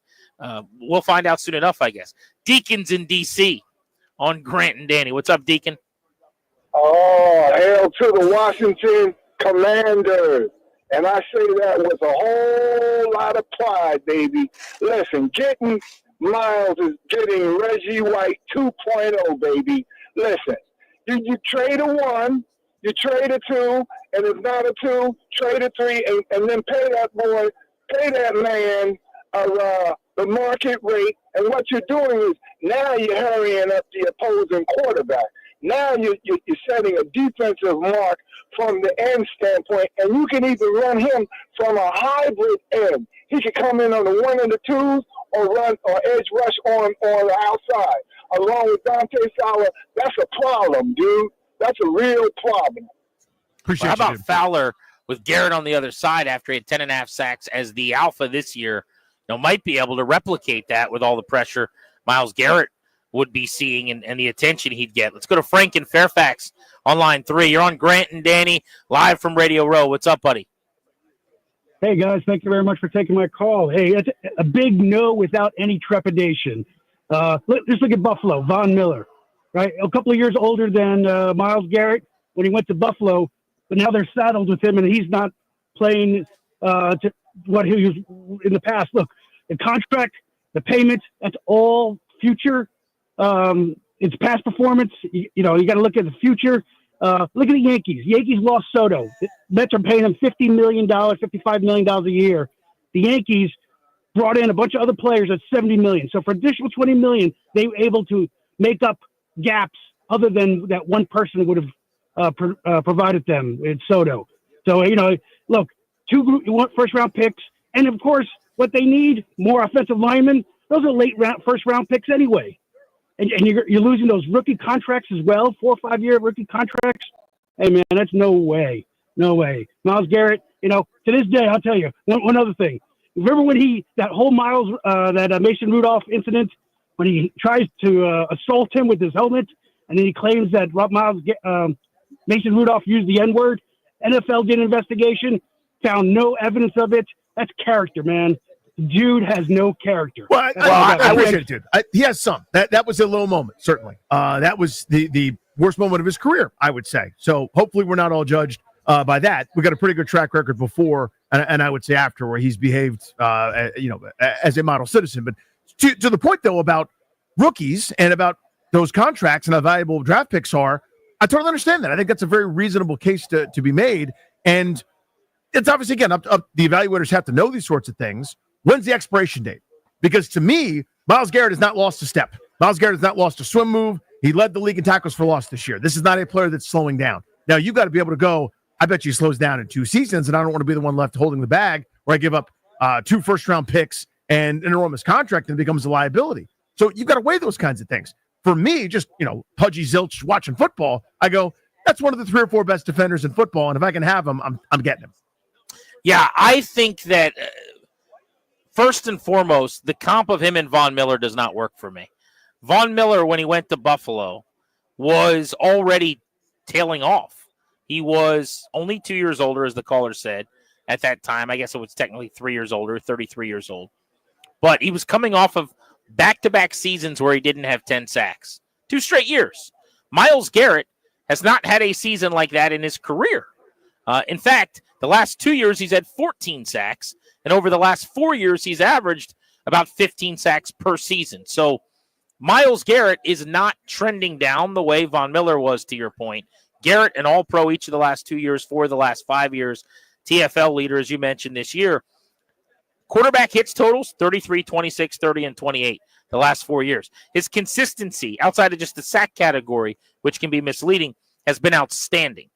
S21: We'll find out soon enough, I guess. Deacon's in D.C. on Grant and Danny. What's up, Deacon?
S16: Oh, hail to the Washington Commanders. And I say that with a whole lot of pride, baby. Listen, getting Miles is getting Reggie White 2.0, baby. Listen, you trade a 1, you trade a 2, and if not a 2, trade a 3, and then pay that man the market rate. And what you're doing is now you're hurrying up the opposing quarterback. Now you're setting a defensive mark from the end standpoint, and you can even run him from a hybrid end. He can come in on the 1 and the 2s, or run or edge rush on the outside, along with Dante Fowler. That's a problem, dude. That's a real problem.
S21: How about Fowler with Garrett on the other side after he had 10.5 sacks as the alpha this year? Might be able to replicate that with all the pressure Myles Garrett would be seeing and the attention he'd get. Let's go to Frank in Fairfax on line 3. You're on Grant and Danny live from Radio Row. What's up, buddy?
S1: Hey, guys, thank you very much for taking my call. Hey, it's a big no without any trepidation. Just look at Buffalo, Von Miller, right? A couple of years older than Myles Garrett when he went to Buffalo, but now they're saddled with him, and he's not playing to what he was in the past. Look, the contract, the payment, that's all future. It's past performance. You got to look at the future. Look at the Yankees. Yankees lost Soto. The Mets are paying them $50 million, $55 million a year. The Yankees brought in a bunch of other players at $70 million. So for additional $20 million, they were able to make up gaps other than that one person would have provided them in Soto. So, look, 2 first-round picks. And, of course, what they need, more offensive linemen. Those are first-round picks anyway. And you're losing those rookie contracts as well, 4 or 5 year rookie contracts. Hey, man, that's no way. No way. Myles Garrett, to this day, I'll tell you, one other thing. Remember when that whole Mason Rudolph incident, when he tries to assault him with his helmet, and then he claims that Mason Rudolph used the N-word? NFL did an investigation, found no evidence of it. That's character, man. Dude has no character.
S6: Well, I appreciate it, dude. He has some. That was a low moment, certainly. That was the worst moment of his career, I would say. So hopefully we're not all judged by that. We got a pretty good track record before, and I would say after, where he's behaved, as a model citizen. But to the point, though, about rookies and about those contracts and how valuable draft picks are, I totally understand that. I think that's a very reasonable case to be made. And it's obviously, again, up the evaluators have to know these sorts of things. When's the expiration date? Because to me, Myles Garrett has not lost a step. Myles Garrett has not lost a swim move. He led the league in tackles for loss this year. This is not a player that's slowing down. Now, you've got to be able to go, I bet you he slows down in 2 seasons, and I don't want to be the one left holding the bag where I give up 2 first-round picks and an enormous contract and it becomes a liability. So you've got to weigh those kinds of things. For me, just, pudgy zilch watching football, I go, that's one of the 3 or 4 best defenders in football, and if I can have him, I'm getting him.
S21: Yeah, I think that first and foremost, the comp of him and Von Miller does not work for me. Von Miller, when he went to Buffalo, was already tailing off. He was only 2 years older, as the caller said, at that time. I guess it was technically 3 years older, 33 years old. But he was coming off of back-to-back seasons where he didn't have 10 sacks. 2 straight years. Myles Garrett has not had a season like that in his career. In fact, the last 2 years he's had 14 sacks, and over the last 4 years he's averaged about 15 sacks per season. So Myles Garrett is not trending down the way Von Miller was, to your point. Garrett, an All-Pro each of the last 2 years, 4 of the last 5 years, TFL leader, as you mentioned, this year. Quarterback hits totals, 33, 26, 30, and 28 the last 4 years. His consistency, outside of just the sack category, which can be misleading, has been outstanding.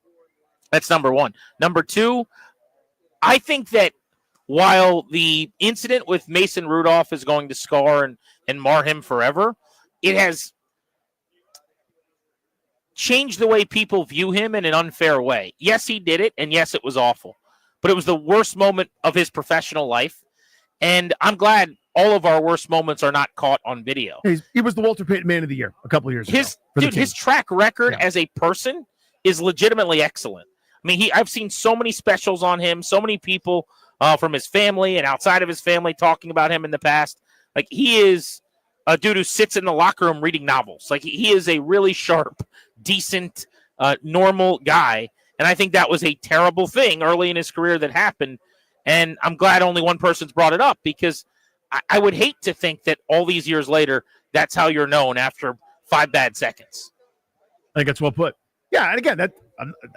S21: That's number one. Number two, I think that while the incident with Mason Rudolph is going to scar and mar him forever, it has changed the way people view him in an unfair way. Yes, he did it, and yes, it was awful. But it was the worst moment of his professional life, and I'm glad all of our worst moments are not caught on video.
S6: He was the Walter Payton Man of the Year a couple of years ago.
S21: His track record as a person is legitimately excellent. I mean, I've seen so many specials on him, so many people from his family and outside of his family talking about him in the past. Like, he is a dude who sits in the locker room reading novels. Like, he is a really sharp, decent, normal guy. And I think that was a terrible thing early in his career that happened. And I'm glad only one person's brought it up, because I would hate to think that all these years later, that's how you're known after 5 bad seconds.
S6: I think that's well put. Yeah, and again,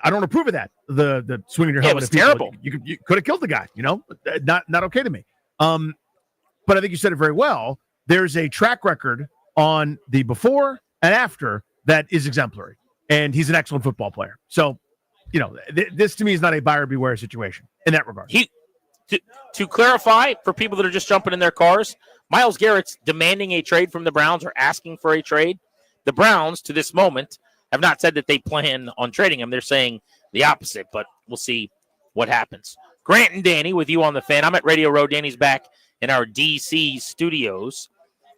S6: I don't approve of that. The swinging your helmet.
S21: It was terrible.
S6: You could have killed the guy. Not okay to me. But I think you said it very well. There's a track record on the before and after that is exemplary, and he's an excellent football player. So, this to me is not a buyer beware situation in that regard.
S21: To clarify for people that are just jumping in their cars, Myles Garrett's demanding a trade from the Browns or asking for a trade. The Browns, to this moment, have not said that they plan on trading him. They're saying the opposite, but we'll see what happens. Grant and Danny with you on the Fan. I'm at Radio Row. Danny's back in our D.C. studios.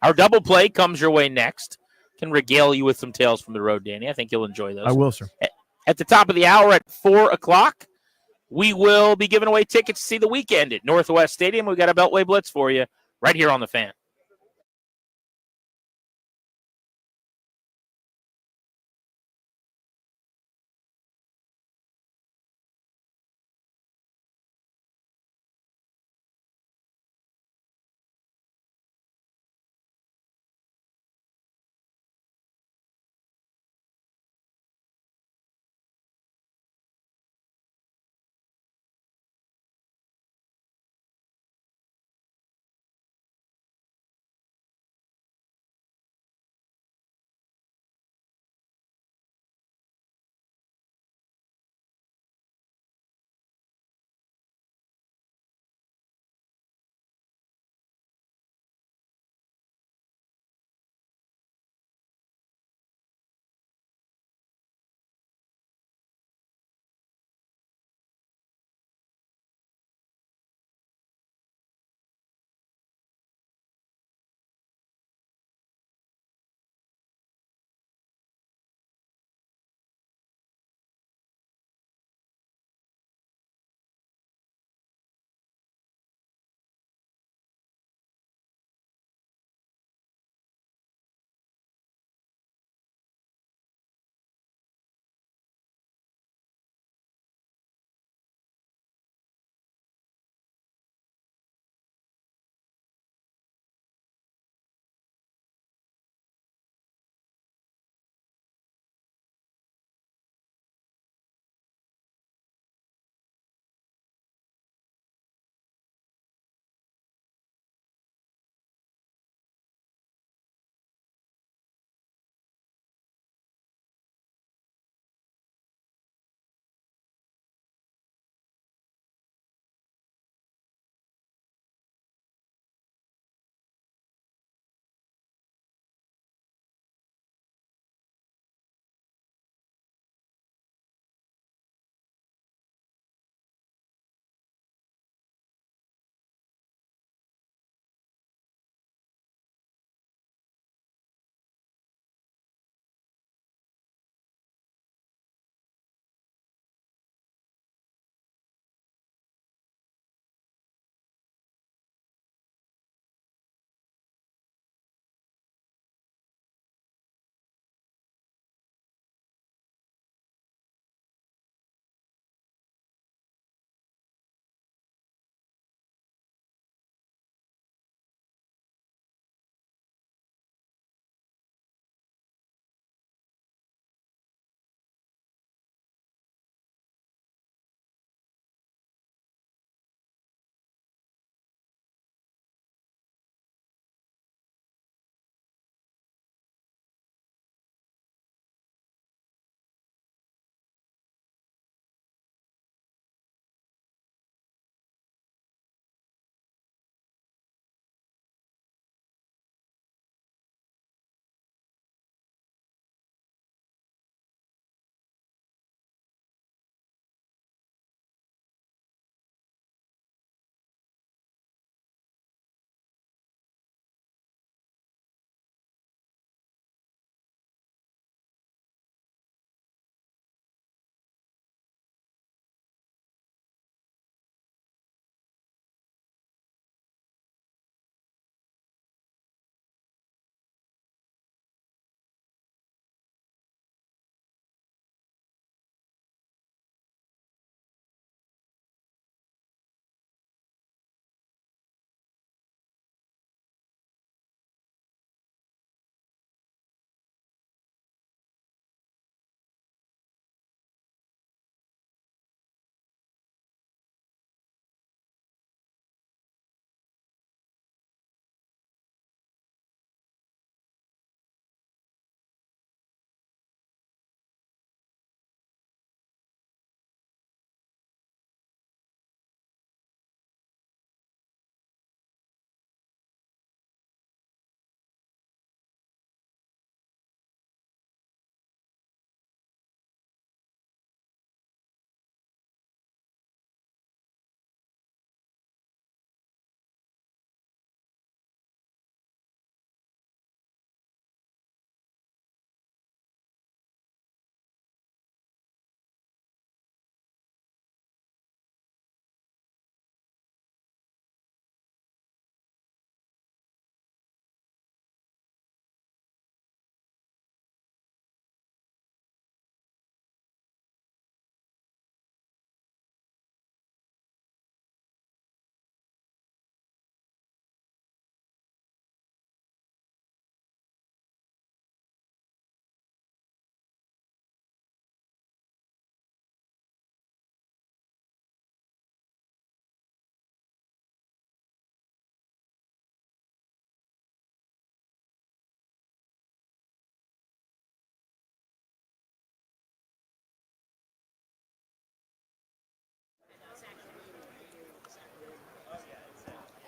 S21: Our double play comes your way next. Can regale you with some tales from the road, Danny. I think you'll enjoy those.
S6: I will, sir.
S21: At the top of the hour at 4 o'clock, we will be giving away tickets to see the weekend at Northwest Stadium. We've got a Beltway Blitz for you right here on the Fan.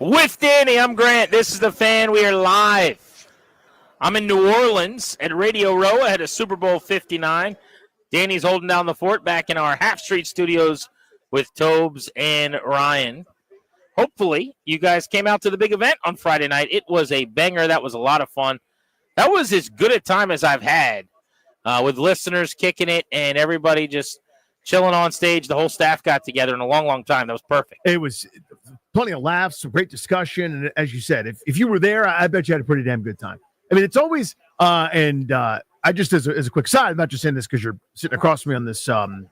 S21: With Danny, I'm Grant. This is The Fan. We are live. I'm in New Orleans at Radio Row ahead of Super Bowl 59. Danny's holding down the fort back in our Half Street studios with Tobes and Ryan. Hopefully, you guys came out to the big event on Friday night. It was a banger. That was a lot of fun. That was as good a time as I've had with listeners kicking it and everybody just chilling on stage. The whole staff got together in a long, long time. That was perfect.
S6: It was plenty of laughs, some great discussion. And as you said, if you were there, I bet you had a pretty damn good time. I mean, it's always, I just, as a quick side, I'm not just saying this because you're sitting across from me on this Zoom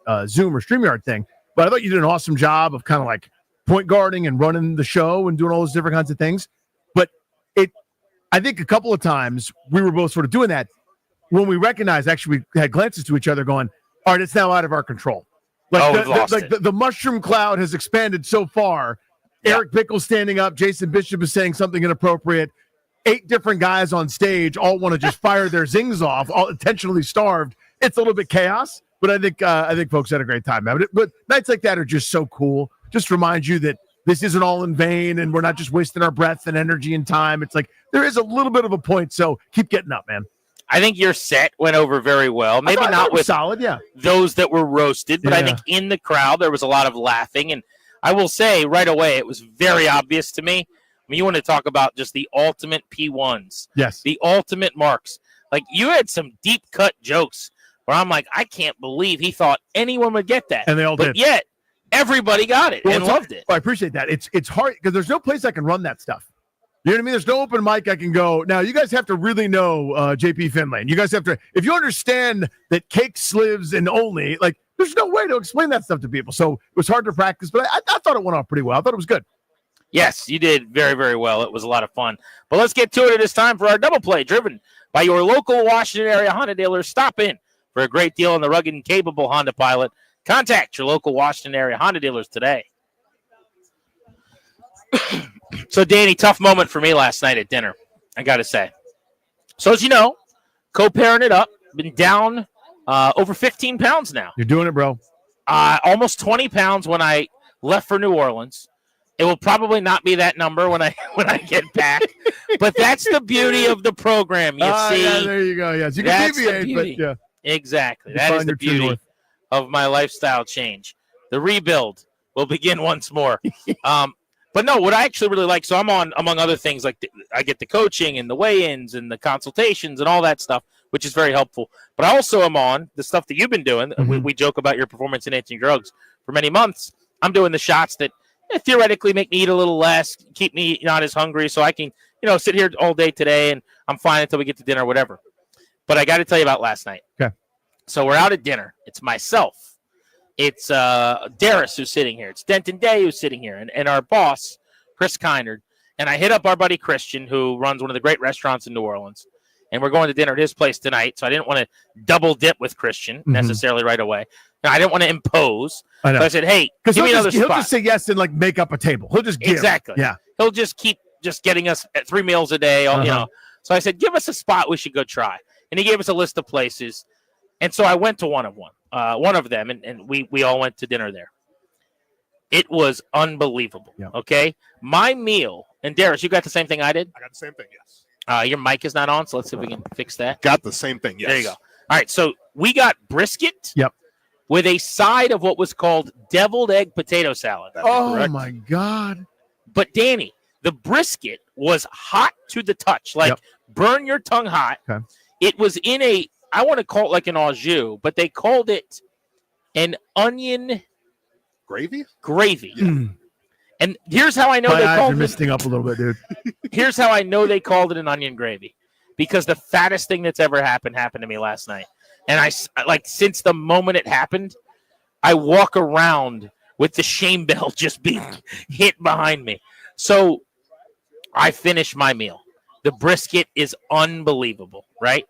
S6: or StreamYard thing, but I thought you did an awesome job of kind of like point guarding and running the show and doing all those different kinds of things. But I think a couple of times we were both sort of doing that when we recognized, actually, we had glances to each other going, all right, it's now out of our control. Like the mushroom cloud has expanded so far. Yeah. Eric Bickle standing up. Jason Bishop is saying something inappropriate. 8 different guys on stage all want to just fire their zings off, all intentionally starved. It's a little bit chaos, but I think folks had a great time. But nights like that are just so cool. Just remind you that this isn't all in vain and we're not just wasting our breath and energy and time. It's like there is a little bit of a point, so keep getting up, man.
S21: I think your set went over very well. Maybe not with
S6: solid, yeah.
S21: Those that were roasted, but I think in the crowd there was a lot of laughing. And I will say right away, it was very obvious to me. I mean, you want to talk about just the ultimate P1s.
S6: Yes.
S21: The ultimate marks. Like, you had some deep cut jokes where I'm like, I can't believe he thought anyone would get that.
S6: And they all did.
S21: But yet, everybody got it and loved it.
S6: I appreciate that. It's hard because there's no place I can run that stuff. You know what I mean? There's no open mic I can go. Now, you guys have to really know JP Finlay. And you guys have to, if you understand that cake, slivs, and only, like, there's no way to explain that stuff to people. So it was hard to practice, but I thought it went off pretty well. I thought it was good.
S21: Yes, you did very, very well. It was a lot of fun. But let's get to it. It is time for our double play, driven by your local Washington area Honda dealers. Stop in for a great deal on the rugged and capable Honda Pilot. Contact your local Washington area Honda dealers today. So, Danny, tough moment for me last night at dinner, I got to say. So, as you know, co-parenting it up, been down over 15 pounds now.
S6: You're doing it, bro.
S21: Almost 20 pounds when I left for New Orleans. It will probably not be that number when I get back, but that's the beauty of the program. You see,
S6: yeah, there you go. Yes, you can deviate, but yeah,
S21: exactly. That is the beauty of my lifestyle change. The rebuild will begin once more. But no, what I actually really like, so I'm on, among other things, like I get the coaching and the weigh-ins and the consultations and all that stuff, which is very helpful. But I also am on the stuff that you've been doing. Mm-hmm. We joke about your performance-enhancing drugs for many months. I'm doing the shots that theoretically make me eat a little less, keep me not as hungry, so I can, sit here all day today, and I'm fine until we get to dinner or whatever. But I got to tell you about last night.
S6: Okay.
S21: So we're out at dinner. It's myself. It's Darris who's sitting here. It's Denton Day who's sitting here, and our boss, Chris Kynard. And I hit up our buddy Christian, who runs one of the great restaurants in New Orleans. And we're going to dinner at his place tonight, so I didn't want to double dip with Christian necessarily right away. Now, I didn't want to impose. So I said, hey, give me another spot.
S6: He'll just say yes and, like, make up a table. He'll just give.
S21: Exactly.
S6: Yeah.
S21: He'll just keep getting us at 3 meals a day, So I said, give us a spot we should go try. And he gave us a list of places. And so I went to one of them, and we all went to dinner there. It was unbelievable, okay? My meal, and Darris, you got the same thing I did?
S2: I got the same thing, yes.
S21: Your mic is not on, so let's see if we can fix that.
S2: Got the same thing, yes.
S21: There you go. All right, so we got brisket
S6: Yep.
S21: with a side of what was called deviled egg potato salad.
S6: Oh, my God.
S21: But, Danny, the brisket was hot to the touch, like burn your tongue hot.
S6: Okay.
S21: It was in I want to call it like an au jus, but they called it an onion
S2: gravy.
S21: Yeah. And here's how I know
S6: my
S21: they
S6: eyes
S21: called
S6: are
S21: it.
S6: misting up a little bit, dude.
S21: Here's how I know they called it an onion gravy, because the fattest thing that's ever happened to me last night. And I since the moment it happened, I walk around with the shame bell just being hit behind me. So I finished my meal. The brisket is unbelievable, right?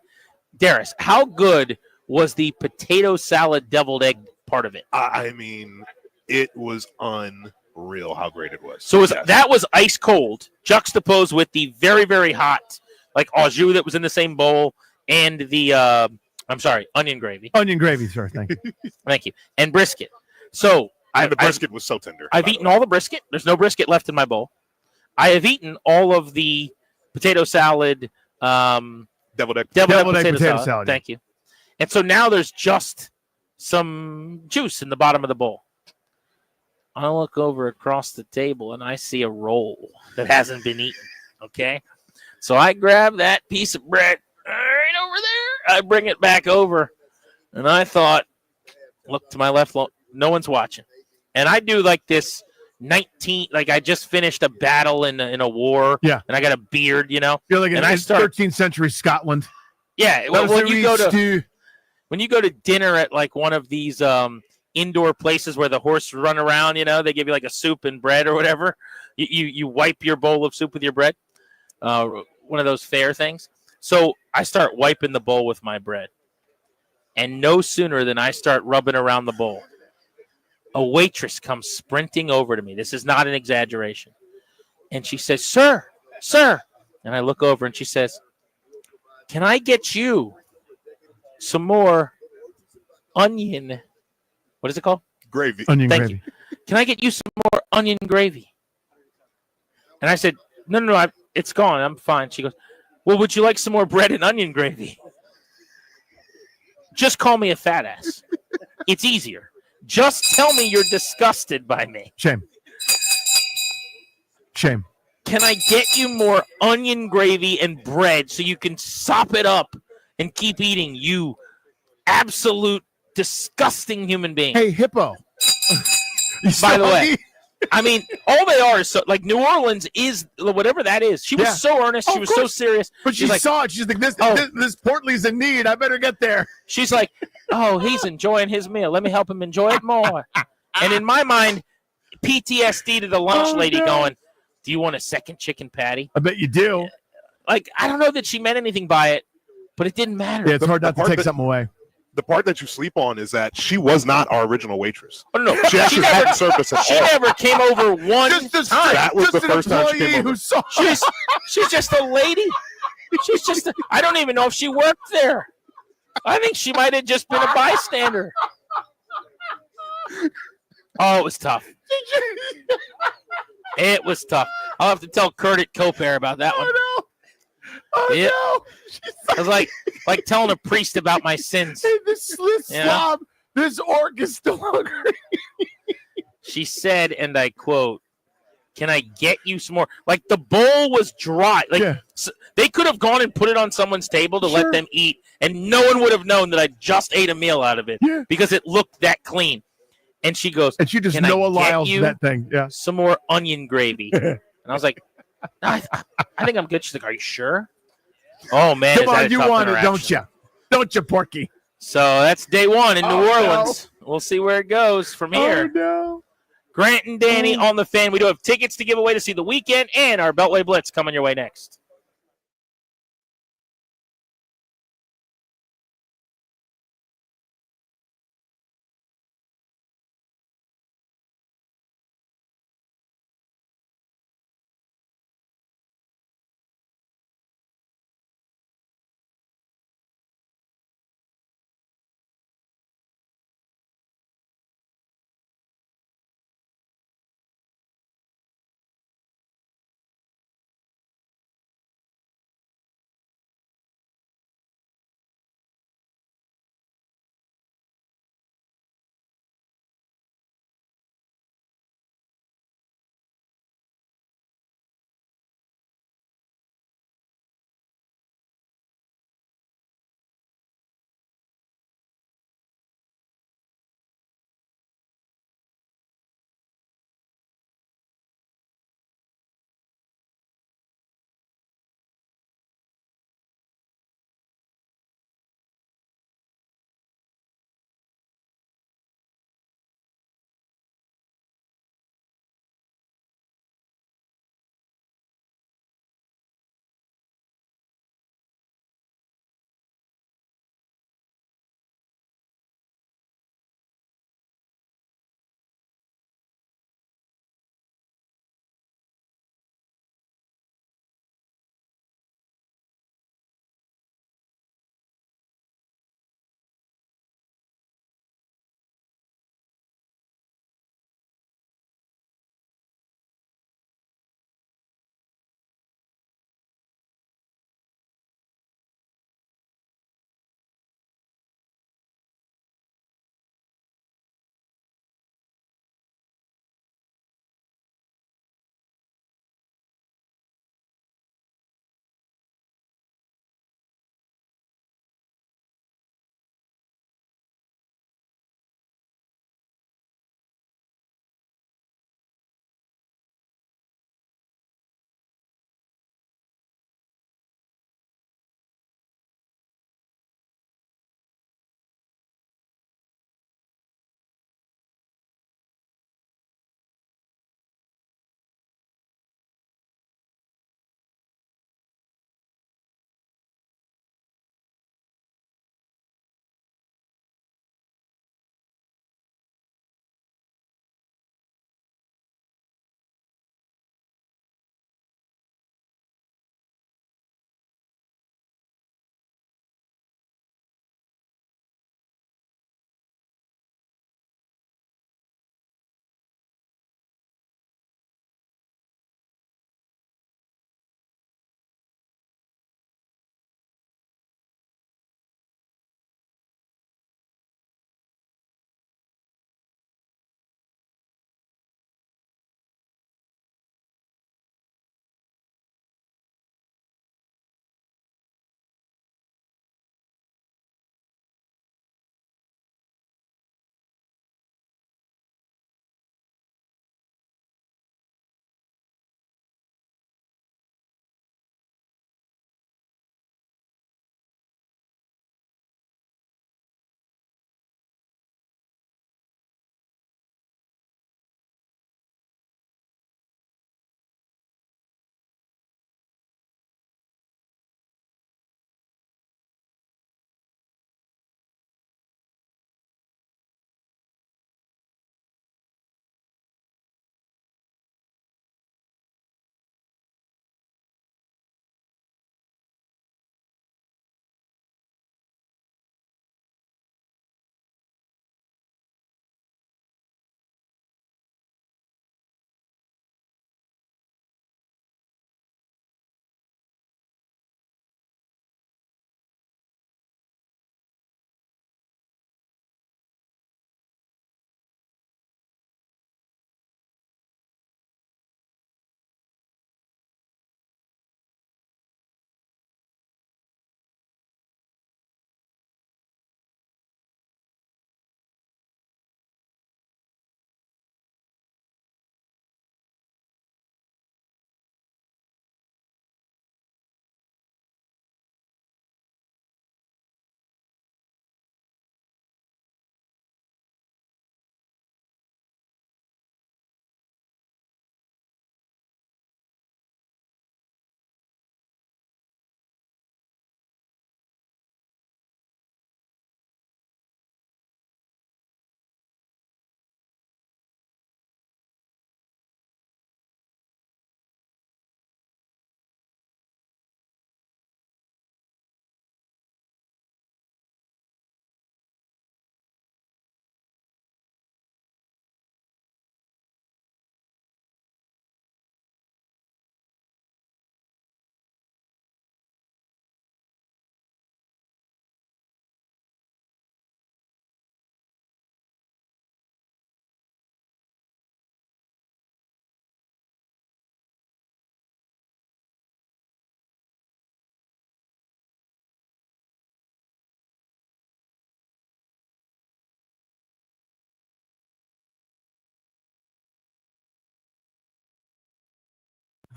S21: Darris, how good was the potato salad deviled egg part of it?
S2: I mean, it was unreal how great it was.
S21: So that was ice cold, juxtaposed with the very, very hot, like au jus that was in the same bowl, and the onion gravy.
S6: Onion gravy, sir. Thank you.
S21: Thank you. And brisket. So
S2: the brisket was so tender.
S21: I've eaten all the brisket. There's no brisket left in my bowl. I have eaten all of the potato salad, deviled egg potato salad. Thank you. And so now there's just some juice in the bottom of the bowl. I look over across the table and I see a roll that hasn't been eaten. Okay. So I grab that piece of bread right over there. I bring it back over. And I thought, look to my left, no one's watching. And I do like this like I just finished a battle in a war.
S6: Yeah.
S21: And I got a beard, you know.
S6: You're like in
S21: and I start
S6: 13th century Scotland.
S21: Yeah. Well, when you go to dinner at like one of these indoor places where the horse run around, you know, they give you like a soup and bread or whatever. You wipe your bowl of soup with your bread. One of those fair things. So I start wiping the bowl with my bread. And no sooner than I start rubbing around the bowl, a waitress comes sprinting over to me. This is not an exaggeration. And she says, sir. And I look over and she says, can I get you some more onion? What is it called?
S17: Gravy.
S6: Onion
S21: Thank
S6: gravy.
S21: you. Can I get you some more onion gravy? And I said, no, it's gone. I'm fine. She goes, well, would you like some more bread and onion gravy? Just call me a fat ass. It's easier. Just tell me you're disgusted by me.
S6: Shame.
S21: Can I get you more onion gravy and bread so you can sop it up and keep eating, you absolute disgusting human being?
S6: Hey, hippo.
S21: By the way, I mean, all they are is so, like New Orleans is whatever that is. She was so earnest. She was so serious.
S6: But she
S21: like,
S6: saw it. She's like, this Portly's in need. I better get there.
S21: She's like, oh, he's enjoying his meal. Let me help him enjoy it more. And in my mind, PTSD to the lunch lady going, do you want a second chicken patty?
S6: I bet you do.
S21: Like, I don't know that she meant anything by it, but it didn't matter.
S6: Yeah, it's hard not to take something away.
S17: The part that you sleep on is that she was not our original waitress.
S21: Oh, no.
S17: She actually hadn't surfaced at
S21: She
S17: all.
S21: never came over one time.
S17: That was the first time she came over.
S21: She's just a lady. I don't even know if she worked there. I think she might have just been a bystander. Oh, it was tough. It was tough. I'll have to tell Kurt at Copair about that one.
S6: No.
S21: I was like telling a priest about my sins.
S6: Hey, this slob, this orc is still hungry.
S21: She said, and I quote, can I get you some more? Like, the bowl was dry. Like, they could have gone and put it on someone's table to let them eat, and no one would have known that I just ate a meal out of it because it looked that clean. And she goes,
S6: and she just
S21: can
S6: Noah
S21: I get
S6: Lyles
S21: you
S6: that thing. Yeah.
S21: some more onion gravy? And I was like, I think I'm good. She's like, are you sure? Oh, man.
S6: Come on, you want it, don't you? Don't you, Porky?
S21: So that's day one in New Orleans.
S6: No.
S21: We'll see where it goes from here.
S6: Oh, no.
S21: Grant and Danny on the Fan. We do have tickets to give away to see the weekend and our Beltway Blitz coming your way next.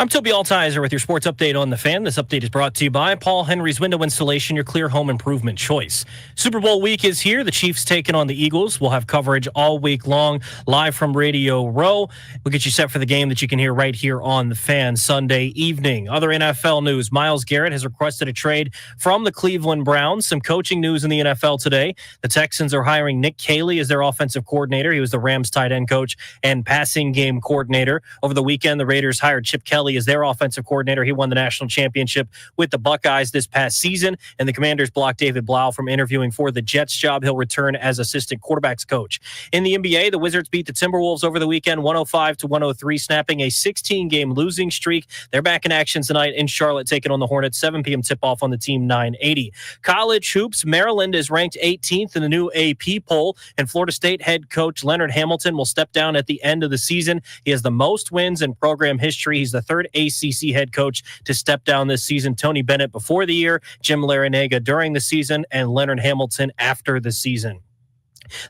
S18: I'm Toby Altizer with your sports update on The Fan. This update is brought to you by Paul Henry's Window Installation, your clear home improvement choice. Super Bowl week is here. The Chiefs taking on the Eagles. We'll have coverage all week long, live from Radio Row. We'll get you set for the game that you can hear right here on The Fan Sunday evening. Other NFL news, Myles Garrett has requested a trade from the Cleveland Browns. Some coaching news in the NFL today. The Texans are hiring Nick Caley as their offensive coordinator. He was the Rams tight end coach and passing game coordinator. Over the weekend, the Raiders hired Chip Kelly as their offensive coordinator. He won the national championship with the Buckeyes this past season, and the Commanders blocked David Blau from interviewing for the Jets job. He'll return as assistant quarterbacks coach. In the NBA, the Wizards beat the Timberwolves over the weekend 105-103, snapping a 16-game losing streak. They're back in action tonight in Charlotte, taking on the Hornets. 7 p.m. tip-off on the Team 980. College hoops, Maryland is ranked 18th in the new AP poll, and Florida State head coach Leonard Hamilton will step down at the end of the season. He has the most wins in program history. He's the third ACC head coach to step down this season. Tony Bennett before the year, Jim Larinaga during the season, and Leonard Hamilton after the season.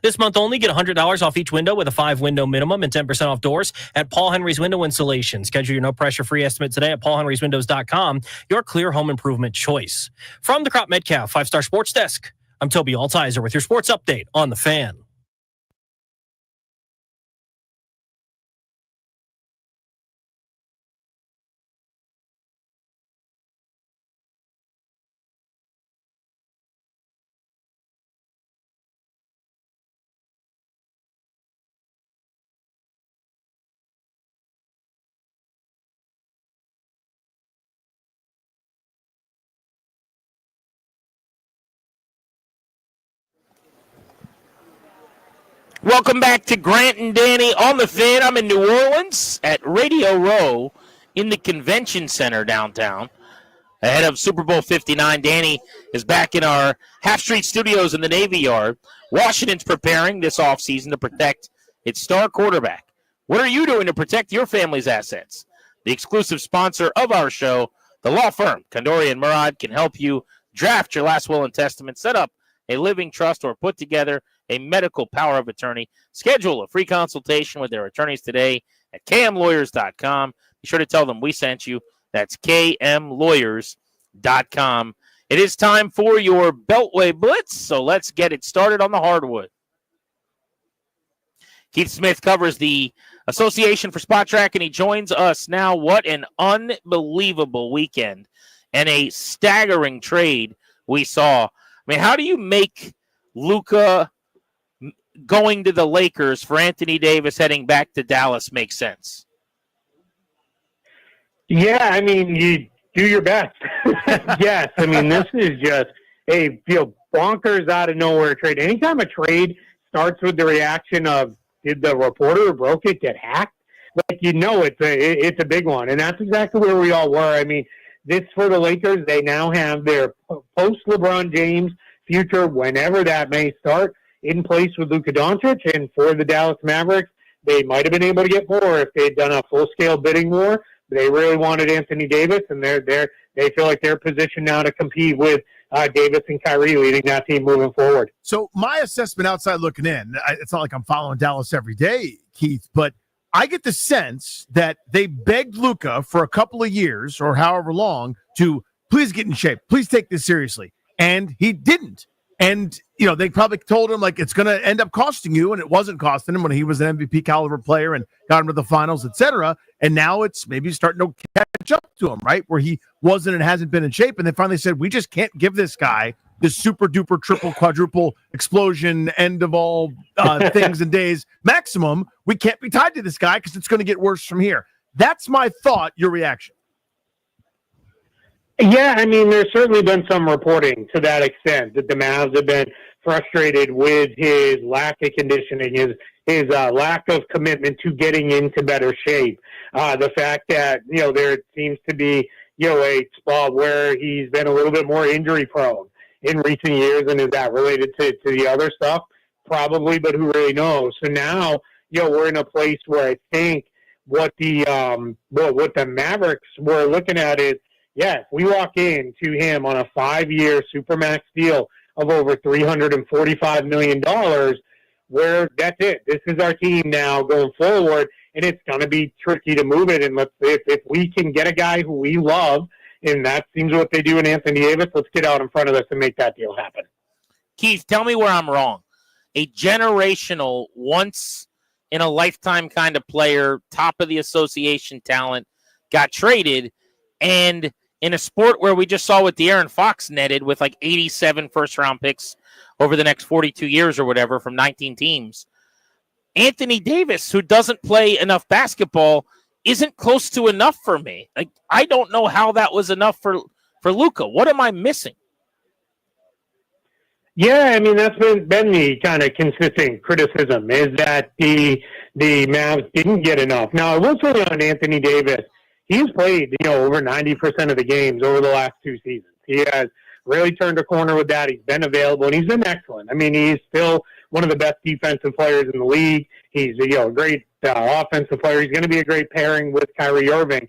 S18: This month only, get $100 off each window with a 5-window minimum and 10% off doors at Paul Henry's Window Installation. Schedule your no-pressure free estimate today at paulhenryswindows.com, your clear home improvement choice. From the Crop Metcalf 5-Star Sports Desk, I'm Toby Altizer with your sports update on The Fan.
S21: Welcome back to Grant and Danny on the Fan. I'm in New Orleans at Radio Row in the Convention Center downtown. Ahead of Super Bowl 59, Danny is back in our Half Street Studios in the Navy Yard. Washington's preparing this offseason to protect its star quarterback. What are you doing to protect your family's assets? The exclusive sponsor of our show, the law firm Kandori and Murad, can help you draft your last will and testament, set up a living trust, or put together a medical power of attorney. Schedule a free consultation with their attorneys today at kmlawyers.com. Be sure to tell them we sent you. That's kmlawyers.com. It is time for your Beltway Blitz, so let's get it started on the hardwood. Keith Smith covers the Association for Spot Track, and he joins us now. What an unbelievable weekend and a staggering trade we saw. I mean, how do you make Luka going to the Lakers for Anthony Davis heading back to Dallas make sense?
S19: Yeah, I mean, you do your best. Yes, I mean, this is just a bonkers out of nowhere trade. Anytime a trade starts with the reaction of, did the reporter who broke it get hacked? Like, it's a big one. And that's exactly where we all were. I mean, this for the Lakers, they now have their post-LeBron James future, whenever that may start, in place with Luka Doncic. And for the Dallas Mavericks, they might have been able to get more if they'd done a full-scale bidding war. They really wanted Anthony Davis, and they feel like they're positioned now to compete with Davis and Kyrie leading that team moving forward.
S6: So my assessment outside looking in, it's not like I'm following Dallas every day, Keith, but I get the sense that they begged Luka for a couple of years or however long to please get in shape, please take this seriously. And he didn't. And, they probably told him, like, it's going to end up costing you, and it wasn't costing him when he was an MVP caliber player and got him to the finals, et cetera. And now it's maybe starting to catch up to him, right, where he wasn't and hasn't been in shape. And they finally said, we just can't give this guy this super-duper triple, quadruple explosion, end of all things and days maximum. We can't be tied to this guy because it's going to get worse from here. That's my thought. Your reaction?
S19: Yeah, I mean, there's certainly been some reporting to that extent that the Mavs have been frustrated with his lack of conditioning, his lack of commitment to getting into better shape. The fact that, there seems to be, a spot where he's been a little bit more injury prone in recent years. And is that related to the other stuff? Probably, but who really knows? So now, we're in a place where I think what the Mavericks were looking at is, yeah, if we walk into him on a 5-year Supermax deal of over $345 million, where that's it. This is our team now going forward. and it's going to be tricky to move it. And if we can get a guy who we love, and that seems what they do in Anthony Davis, let's get out in front of this and make that deal happen.
S21: Keith, tell me where I'm wrong. A generational, once-in-a-lifetime kind of player, top of the association talent, got traded, and in a sport where we just saw what De'Aaron Fox netted with like 87 first-round picks over the next 42 years or whatever from 19 teams, Anthony Davis, who doesn't play enough basketball, isn't close to enough for me. Like, I don't know how that was enough for Luka. What am I missing?
S19: Yeah, I mean, that's been the kind of consistent criticism, is that the Mavs didn't get enough. Now, I will say on Anthony Davis, he's played, over 90% of the games over the last 2 seasons. He has really turned a corner with that. He's been available, and he's been excellent. I mean, he's still one of the best defensive players in the league. He's a great offensive player. He's going to be a great pairing with Kyrie Irving,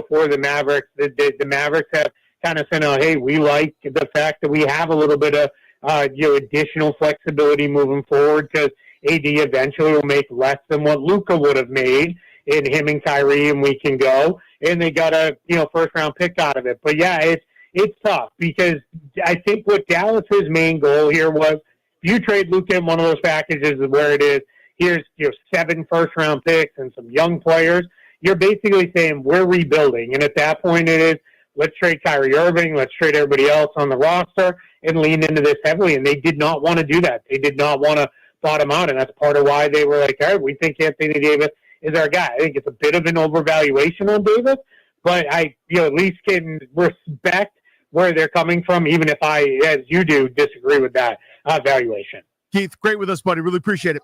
S19: for the Mavericks. The Mavericks have kind of said, hey, we like the fact that we have a little bit of additional flexibility moving forward, because AD eventually will make less than what Luka would have made in him and Kyrie, and we can go. And they got a first round pick out of it. But yeah, it's tough, because I think what Dallas's main goal here was, if you trade Luka in one of those packages where it is, here's 7 first round picks and some young players, you're basically saying we're rebuilding. And at that point it is, let's trade Kyrie Irving, let's trade everybody else on the roster and lean into this heavily. And they did not want to do that. They did not want to bottom out. And that's part of why they were like, all right, we think Anthony Davis is our guy. I think it's a bit of an overvaluation on Davis, but I at least can respect where they're coming from, even if I, as you do, disagree with that valuation.
S6: Keith, great with us, buddy. Really appreciate it.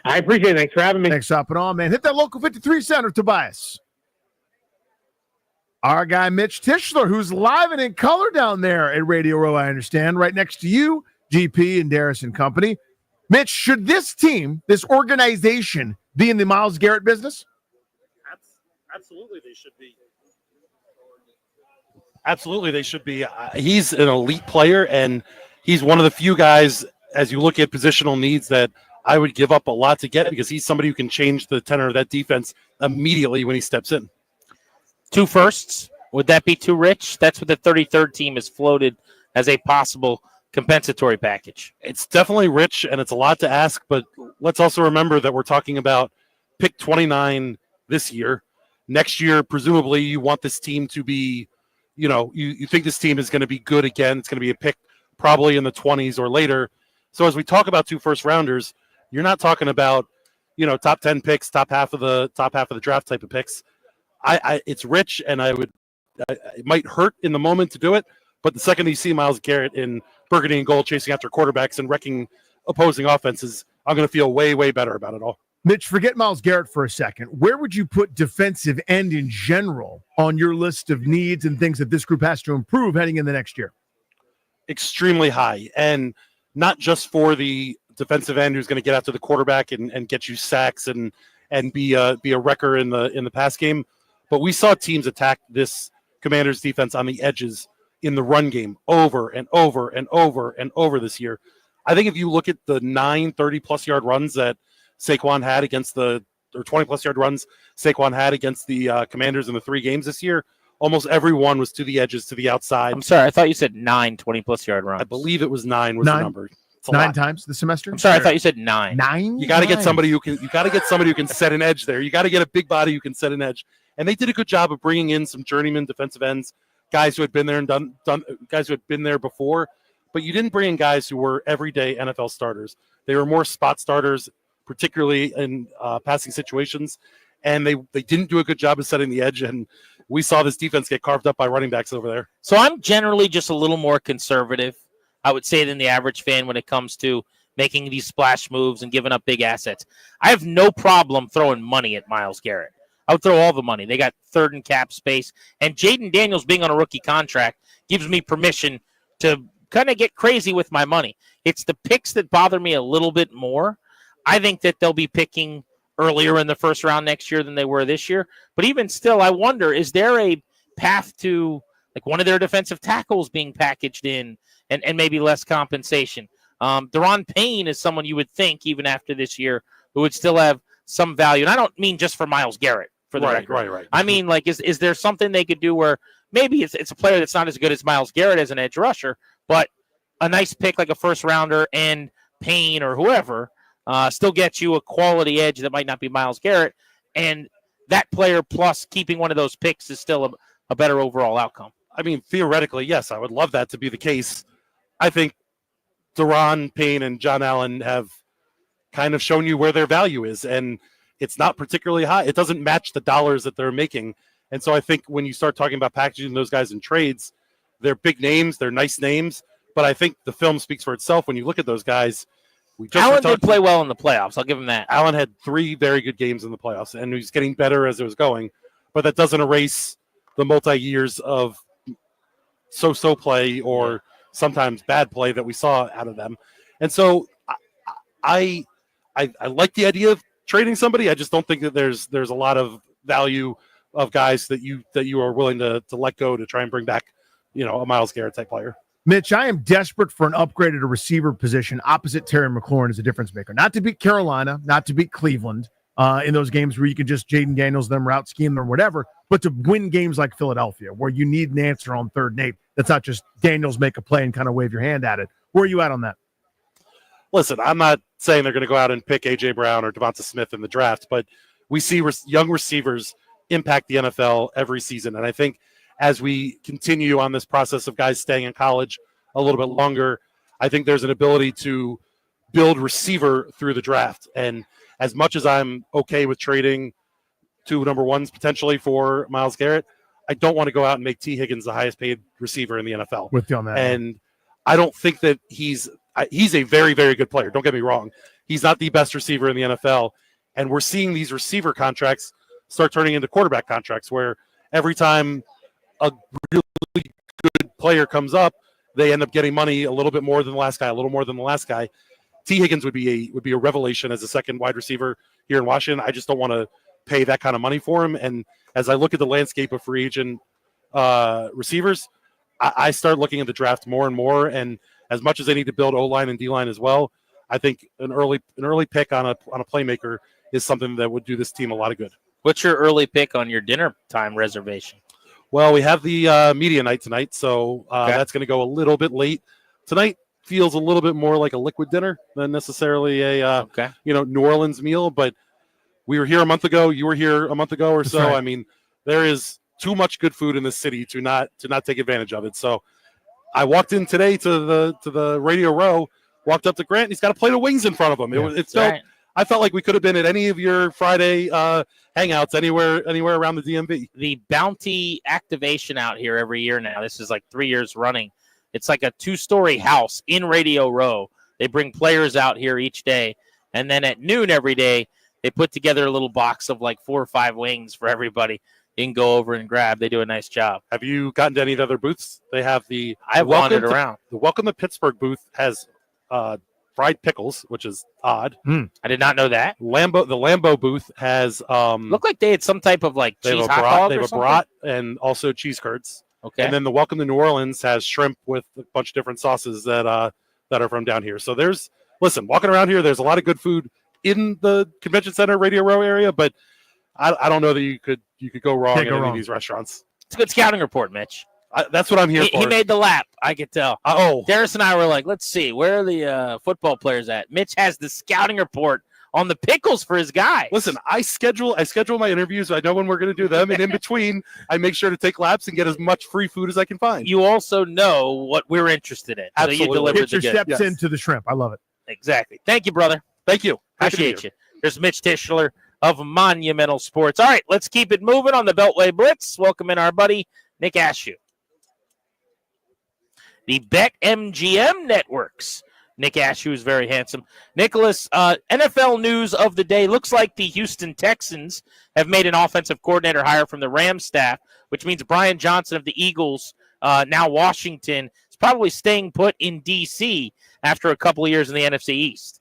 S19: I appreciate it. Thanks for having me.
S6: Thanks for hopping on, man. Hit that local 53 center, Tobias. Our guy, Mitch Tischler, who's live and in color down there at Radio Row, I understand, right next to you, GP and Darius and company. Mitch, should this team, this organization, be in the Myles Garrett business?
S11: Absolutely, they should be. Absolutely, they should be. He's an elite player, and he's one of the few guys, as you look at positional needs, that I would give up a lot to get, because he's somebody who can change the tenor of that defense immediately when he steps in.
S21: 2 firsts. Would that be too rich? That's what the 33rd team has floated as a possible compensatory package.
S11: It's definitely rich, and it's a lot to ask, but let's also remember that we're talking about pick 29 this year. Next year, presumably, you want this team to be, you think this team is going to be good again. It's going to be a pick probably in the 20s or later. So as we talk about 2 first-rounders, you're not talking about, top 10 picks, top half of the draft type of picks. It's rich, and it might hurt in the moment to do it, but the second you see Myles Garrett in burgundy and gold chasing after quarterbacks and wrecking opposing offenses, I'm going to feel way, way better about it all.
S6: Mitch, forget Myles Garrett for a second. Where would you put defensive end in general on your list of needs and things that this group has to improve heading in the next year?
S11: Extremely high, and not just for the defensive end who's going to get after the quarterback and get you sacks and be a wrecker in the pass game. But we saw teams attack this Commanders defense on the edges in the run game over and over and over and over this year. I think if you look at the 9 30-plus yard runs that Saquon had against or 20-plus yard runs Saquon had against the Commanders in the 3 games this year, almost every one was to the edges, to the outside.
S21: I'm sorry, I thought you said 9 20-plus yard runs.
S11: I believe it was 9 was the number. It's
S6: 9 times this semester?
S21: I'm sorry, I thought you said 9.
S6: 9?
S11: You got to get somebody who can set an edge there. You got to get a big body who can set an edge. And they did a good job of bringing in some journeyman defensive ends, guys who had been there and done guys who had been there before. But you didn't bring in guys who were everyday NFL starters. They were more spot starters, particularly in passing situations. And they didn't do a good job of setting the edge. And we saw this defense get carved up by running backs over there.
S21: So I'm generally just a little more conservative, I would say, than the average fan when it comes to making these splash moves and giving up big assets. I have no problem throwing money at Myles Garrett. I would throw all the money. They got 3rd in cap space. And Jaden Daniels being on a rookie contract gives me permission to kind of get crazy with my money. It's the picks that bother me a little bit more. I think that they'll be picking earlier in the first round next year than they were this year. But even still, I wonder, is there a path to like one of their defensive tackles being packaged in and maybe less compensation? Deron Payne is someone you would think, even after this year, who would still have some value. And I don't mean just for Myles Garrett, for the record.
S11: Right.
S21: I mean, like, is there something they could do where maybe it's a player that's not as good as Myles Garrett as an edge rusher, but a nice pick like a first rounder and Payne or whoever still gets you a quality edge that might not be Myles Garrett, and that player plus keeping one of those picks is still a better overall outcome.
S11: I mean, theoretically, yes, I would love that to be the case. I think Deron Payne and John Allen have kind of shown you where their value is, and it's not particularly high. It doesn't match the dollars that they're making. And so I think when you start talking about packaging those guys in trades, they're big names, they're nice names, but I think the film speaks for itself when you look at those guys.
S21: Allen did play well in the playoffs. I'll give him that.
S11: Allen had 3 very good games in the playoffs, and he's getting better as it was going, but that doesn't erase the multi-years of so-so play or sometimes bad play that we saw out of them. And so I like the idea of trading somebody. I just don't think that there's a lot of value of guys that you are willing to let go to try and bring back, a Myles Garrett type player.
S6: Mitch, I am desperate for an upgrade at a receiver position opposite Terry McLaurin as a difference maker. Not to beat Carolina, not to beat Cleveland in those games where you can just Jaden Daniels them, route scheme them, whatever, but to win games like Philadelphia where you need an answer on 3rd and 8. That's not just Daniels make a play and kind of wave your hand at it. Where are you at on that?
S11: Listen, I'm not saying they're going to go out and pick A.J. Brown or Devonta Smith in the draft, but we see young receivers impact the NFL every season. And I think as we continue on this process of guys staying in college a little bit longer, I think there's an ability to build receiver through the draft. And as much as I'm okay with trading 2 number ones potentially for Myles Garrett, I don't want to go out and make T. Higgins the highest paid receiver in the NFL.
S6: With you on that.
S11: And I don't think that he's a very, very good player. Don't get me wrong. He's not the best receiver in the NFL. And we're seeing these receiver contracts start turning into quarterback contracts where every time a really good player comes up, they end up getting money a little bit more than the last guy, T. Higgins would be a revelation as a second wide receiver here in Washington. I just don't want to pay that kind of money for him. And as I look at the landscape of free agent receivers, I start looking at the draft more and more. And as much as they need to build O-line and D-line as well, I think an early pick on a playmaker is something that would do this team a lot of good.
S21: What's your early pick on your dinner time reservation?
S11: Well, we have the media night tonight, so that's going to go a little bit late. Tonight feels a little bit more like a liquid dinner than necessarily a New Orleans meal, but we were here a month ago. You were here a month ago or so.
S6: right.
S11: I mean, there is too much good food in this city to not take advantage of it. So I walked in today to the Radio Row, walked up to Grant, and he's got a plate of wings in front of him. I felt like we could have been at any of your Friday hangouts anywhere around the DMV.
S21: The Bounty activation out here every year now. This is like 3 years running. It's like a 2-story house in Radio Row. They bring players out here each day, and then at noon every day, they put together a little box of like 4 or 5 wings for everybody. You can go over and grab. They do a nice job.
S11: Have you gotten to any of the other booths? They have
S21: I've wandered around.
S11: The Welcome to Pittsburgh booth has fried pickles, which is odd.
S21: I did not know that.
S11: The Lambeau booth has
S21: looked like they had some type of like cheese hot dog.
S11: They have a brat and also cheese curds.
S21: Okay.
S11: And then the Welcome to New Orleans has shrimp with a bunch of different sauces that are from down here. So walking around here, there's a lot of good food in the Convention Center, Radio Row area, but I don't know that you could go wrong at any of these restaurants.
S21: It's a good scouting report, Mitch.
S11: That's what I'm here for.
S21: He made the lap. I could tell. Darius and I were like, let's see, where are the football players at? Mitch has the scouting report on the pickles for his guy.
S11: Listen, I schedule my interviews. I know when we're going to do them, and in between, I make sure to take laps and get as much free food as I can find.
S21: You also know what we're interested in.
S11: Absolutely.
S21: So you deliver
S6: Pitcher steps into the shrimp. I love it.
S21: Exactly. Thank you, brother.
S11: Thank you.
S21: Appreciate you. There's Mitch Tischler of Monumental Sports. All right, let's keep it moving on the Beltway Blitz. Welcome in our buddy, Nick Ashew. The BetMGM Networks. Nick Ashew is very handsome. Nicholas, NFL news of the day. Looks like the Houston Texans have made an offensive coordinator hire from the Rams staff, which means Brian Johnson of the Eagles, now Washington, is probably staying put in D.C. after a couple of years in the NFC East.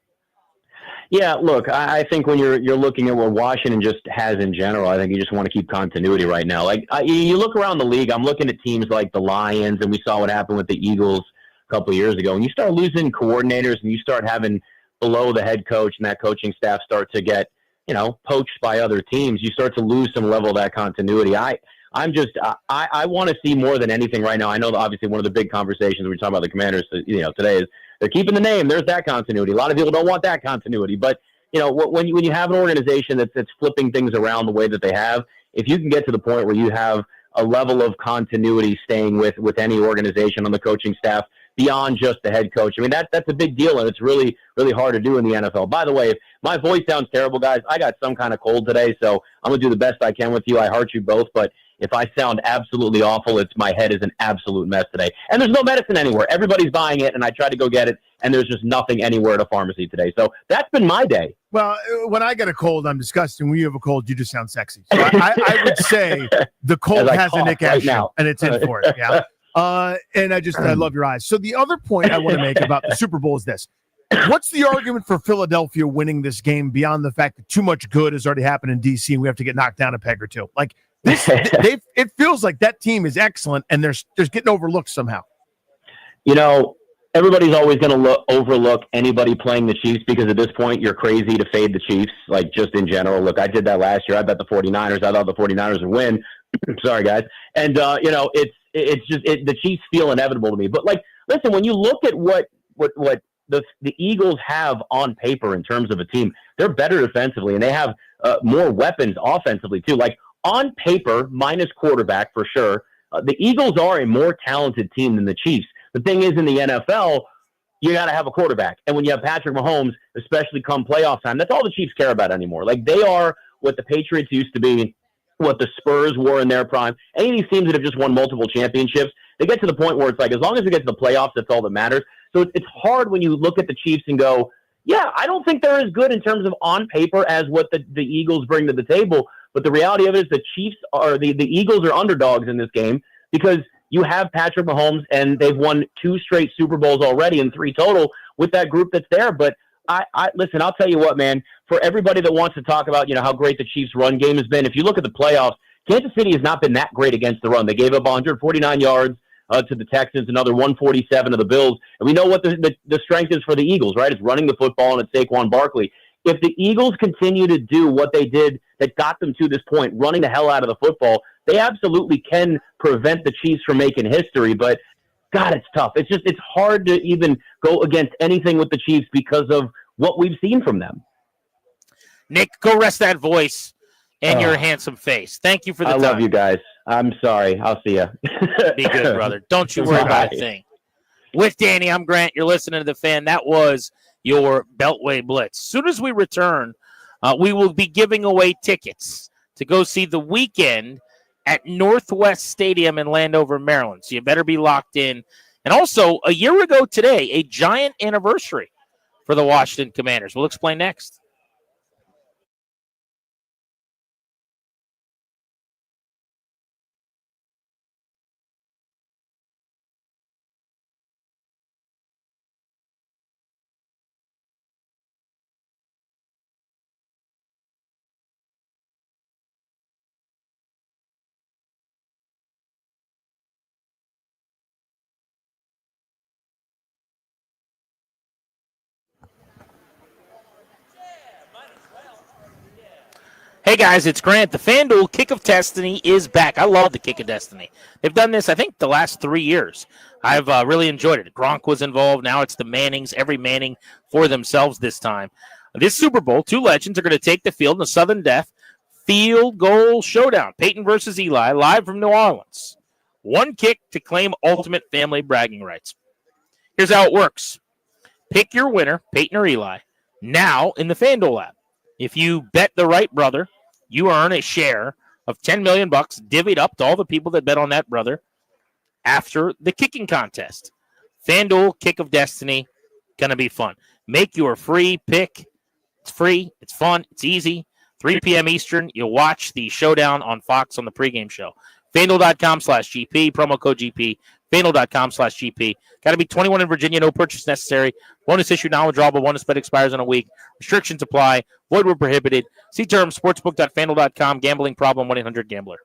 S20: Yeah, look, I think when you're looking at what Washington just has in general, I think you just want to keep continuity right now. Like you look around the league, I'm looking at teams like the Lions, and we saw what happened with the Eagles a couple of years ago. And you start losing coordinators, and you start having below the head coach and that coaching staff start to get poached by other teams, you start to lose some level of that continuity. I want to see more than anything right now. I know that obviously one of the big conversations we talk about the Commanders, today is they're keeping the name. There's that continuity. A lot of people don't want that continuity, but when you have an organization that's flipping things around the way that they have, if you can get to the point where you have a level of continuity staying with any organization on the coaching staff beyond just the head coach, I mean, that's a big deal, and it's really, really hard to do in the NFL. By the way, if my voice sounds terrible, guys, I got some kind of cold today, so I'm going to do the best I can with you. I heart you both, but if I sound absolutely awful, it's my head is an absolute mess today. And there's no medicine anywhere. Everybody's buying it, and I tried to go get it, and there's just nothing anywhere at a pharmacy today. So that's been my day.
S6: Well, when I get a cold, I'm disgusting. When you have a cold, you just sound sexy. So I would say the cold has a Nick Ash show, and it's in for it. Yeah. And I love your eyes. So the other point I want to make about the Super Bowl is this. What's the argument for Philadelphia winning this game beyond the fact that too much good has already happened in D.C. and we have to get knocked down a peg or two? Like, it feels like that team is excellent, and they're getting overlooked somehow.
S20: Everybody's always going to overlook anybody playing the Chiefs because at this point you're crazy to fade the Chiefs, like just in general. Look, I did that last year. I bet the 49ers. I thought the 49ers would win. Sorry, guys. And, it's just the Chiefs feel inevitable to me. But, listen, when you look at what the Eagles have on paper in terms of a team, they're better defensively, and they have more weapons offensively, too. Like, on paper, minus quarterback for sure, the Eagles are a more talented team than the Chiefs. The thing is, in the NFL, you got to have a quarterback. And when you have Patrick Mahomes, especially come playoff time, that's all the Chiefs care about anymore. Like, they are what the Patriots used to be, what the Spurs were in their prime. Any of these teams that have just won multiple championships, they get to the point where it's like, as long as we get to the playoffs, that's all that matters. So it's hard when you look at the Chiefs and go, yeah, I don't think they're as good in terms of on paper as what the Eagles bring to the table. But the reality of it is the Chiefs are the Eagles are underdogs in this game because you have Patrick Mahomes, and they've won 2 straight Super Bowls already and 3 total with that group that's there. But listen, I'll tell you what, man, for everybody that wants to talk about, how great the Chiefs run game has been, if you look at the playoffs, Kansas City has not been that great against the run. They gave up 149 yards to the Texans, another 147 to the Bills. And we know what the strength is for the Eagles, right? It's running the football, and it's Saquon Barkley. If the Eagles continue to do what they did that got them to this point, running the hell out of the football, they absolutely can prevent the Chiefs from making history. But, God, it's tough. It's hard to even go against anything with the Chiefs because of what we've seen from them.
S21: Nick, go rest that voice and your handsome face. Thank you for the time.
S20: I love you guys. I'm sorry. I'll see you.
S21: Be good, brother. Don't you worry about a thing. With Danny, I'm Grant. You're listening to The Fan. That was your Beltway Blitz. As soon as we return, we will be giving away tickets to go see The Weeknd at Northwest Stadium in Landover, Maryland. So you better be locked in. And also, a year ago today, a giant anniversary for the Washington Commanders. We'll explain next. Hey, guys, it's Grant. The FanDuel Kick of Destiny is back. I love the Kick of Destiny. They've done this, I think, the last 3 years. I've really enjoyed it. Gronk was involved. Now it's the Mannings, every Manning for themselves this time. This Super Bowl, 2 legends are going to take the field in a sudden death field goal showdown. Peyton versus Eli, live from New Orleans. 1 kick to claim ultimate family bragging rights. Here's how it works. Pick your winner, Peyton or Eli, now in the FanDuel app. If you bet the right brother, you earn a share of $10 million divvied up to all the people that bet on that brother after the kicking contest. FanDuel Kick of Destiny, going to be fun. Make your free pick. It's free. It's fun. It's easy. 3 p.m. Eastern, you'll watch the showdown on Fox on the pregame show. FanDuel.com/GP, promo code GP. FanDuel.com/GP. Got to be 21 in Virginia, no purchase necessary. Bonus issue now withdrawable. Bonus bet expires in a week. Restrictions apply. Void where prohibited. See terms sportsbook.fanduel.com. Gambling problem 1-800-GAMBLER.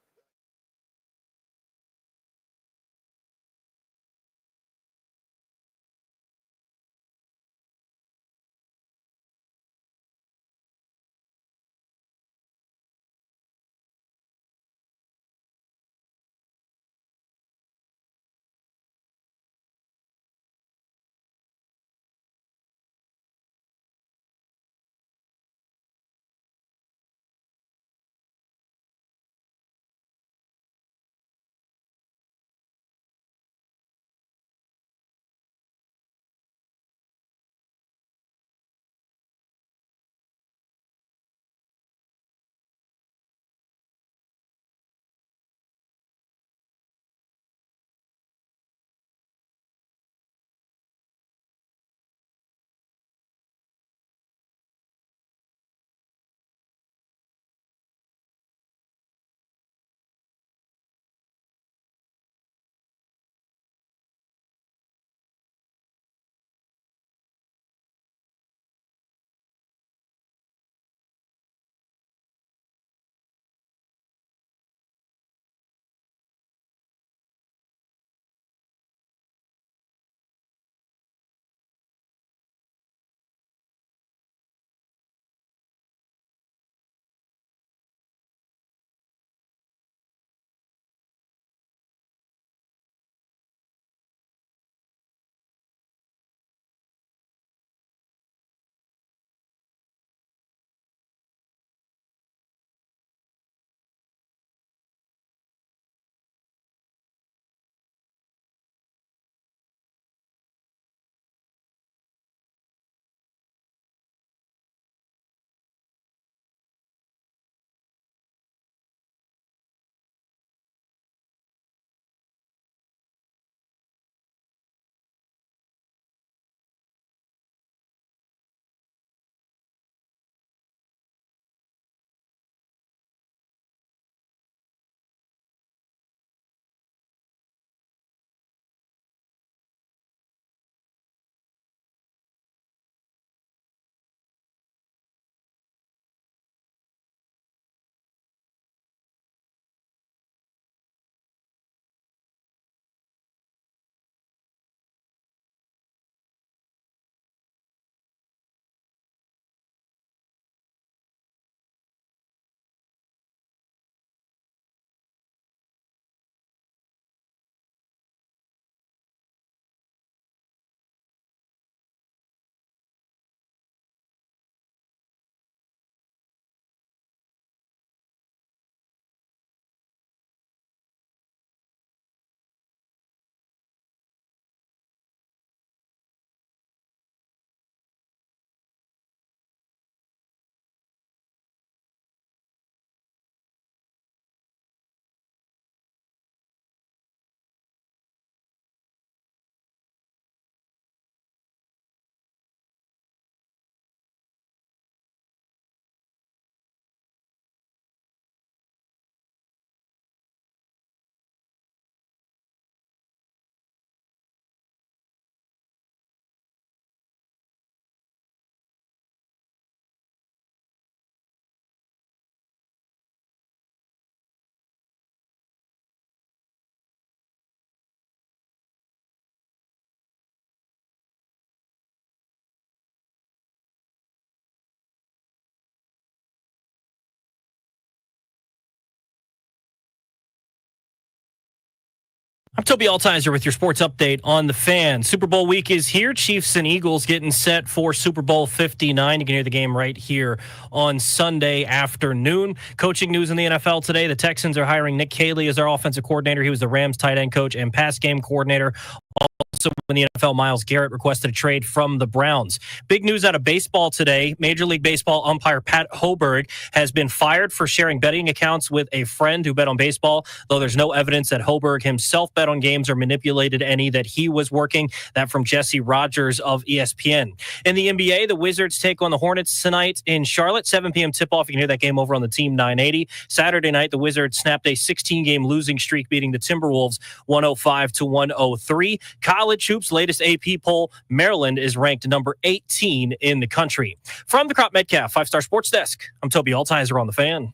S18: I'm Toby Altizer with your sports update on the Fan. Super Bowl week is here. Chiefs and Eagles getting set for Super Bowl 59. You can hear the game right here on Sunday afternoon. Coaching news in the NFL today. The Texans are hiring Nick Caley as their offensive coordinator. He was the Rams tight end coach and pass game coordinator. Also in the NFL, Myles Garrett requested a trade from the Browns. Big news out of baseball today. Major League Baseball umpire Pat Hoberg has been fired for sharing betting accounts with a friend who bet on baseball, though there's no evidence that Hoberg himself bet on games or manipulated any that he was working. That from Jesse Rogers of ESPN. In the NBA, the Wizards take on the Hornets tonight in Charlotte. 7 p.m. tip-off. You can hear that game over on the Team 980. Saturday night, the Wizards snapped a 16-game losing streak, beating the Timberwolves 105-103. College hoops, latest AP poll, Maryland is ranked number 18 in the country. From the Crop Metcalf 5-Star Sports Desk, I'm Toby Altizer on the Fan.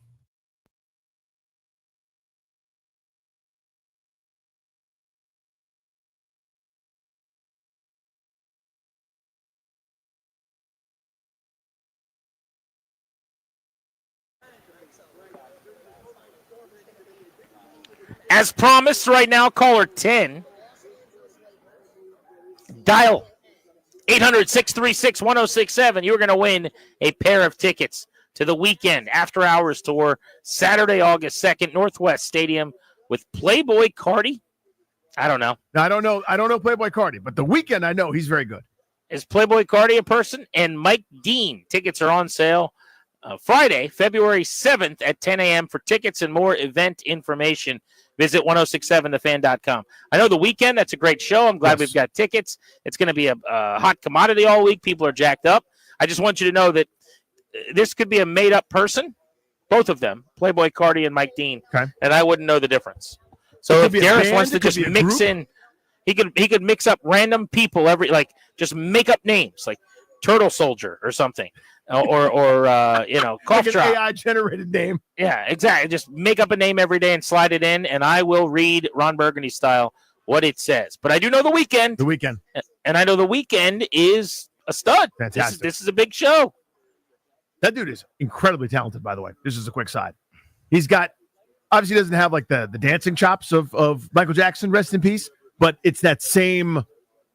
S21: As promised, right now, caller 10. Dial 800-636-1067. You're going to win a pair of tickets to the weekend after hours tour Saturday, August 2nd, Northwest Stadium with Playboy Cardi. I don't know.
S6: No, I don't know Playboy Cardi, but the weekend I know he's very good.
S21: Is Playboy Cardi a person? And Mike Dean. Tickets are on sale Friday, February 7th at 10 a.m. For tickets and more event information, visit 1067thefan.com. I know the weekend, that's a great show. I'm glad we've got tickets. It's going to be a hot commodity all week. People are jacked up. I just want you to know that this could be a made-up person, both of them, Playboy Cardi and Mike Dean, and I wouldn't know the difference. So if Garris wants to just mix in, he could mix up random people just make up names like Turtle Soldier or something. Or cough
S6: like
S21: drop.
S6: an AI-generated name.
S21: Yeah, exactly. Just make up a name every day and slide it in, and I will read Ron Burgundy style what it says. But I do know the weekend.
S6: The weekend.
S21: And I know the weekend is a stud.
S6: Fantastic.
S21: This is a big show.
S6: That dude is incredibly talented, by the way. This is a quick side. He's got, obviously doesn't have like the dancing chops of Michael Jackson, rest in peace, but it's that same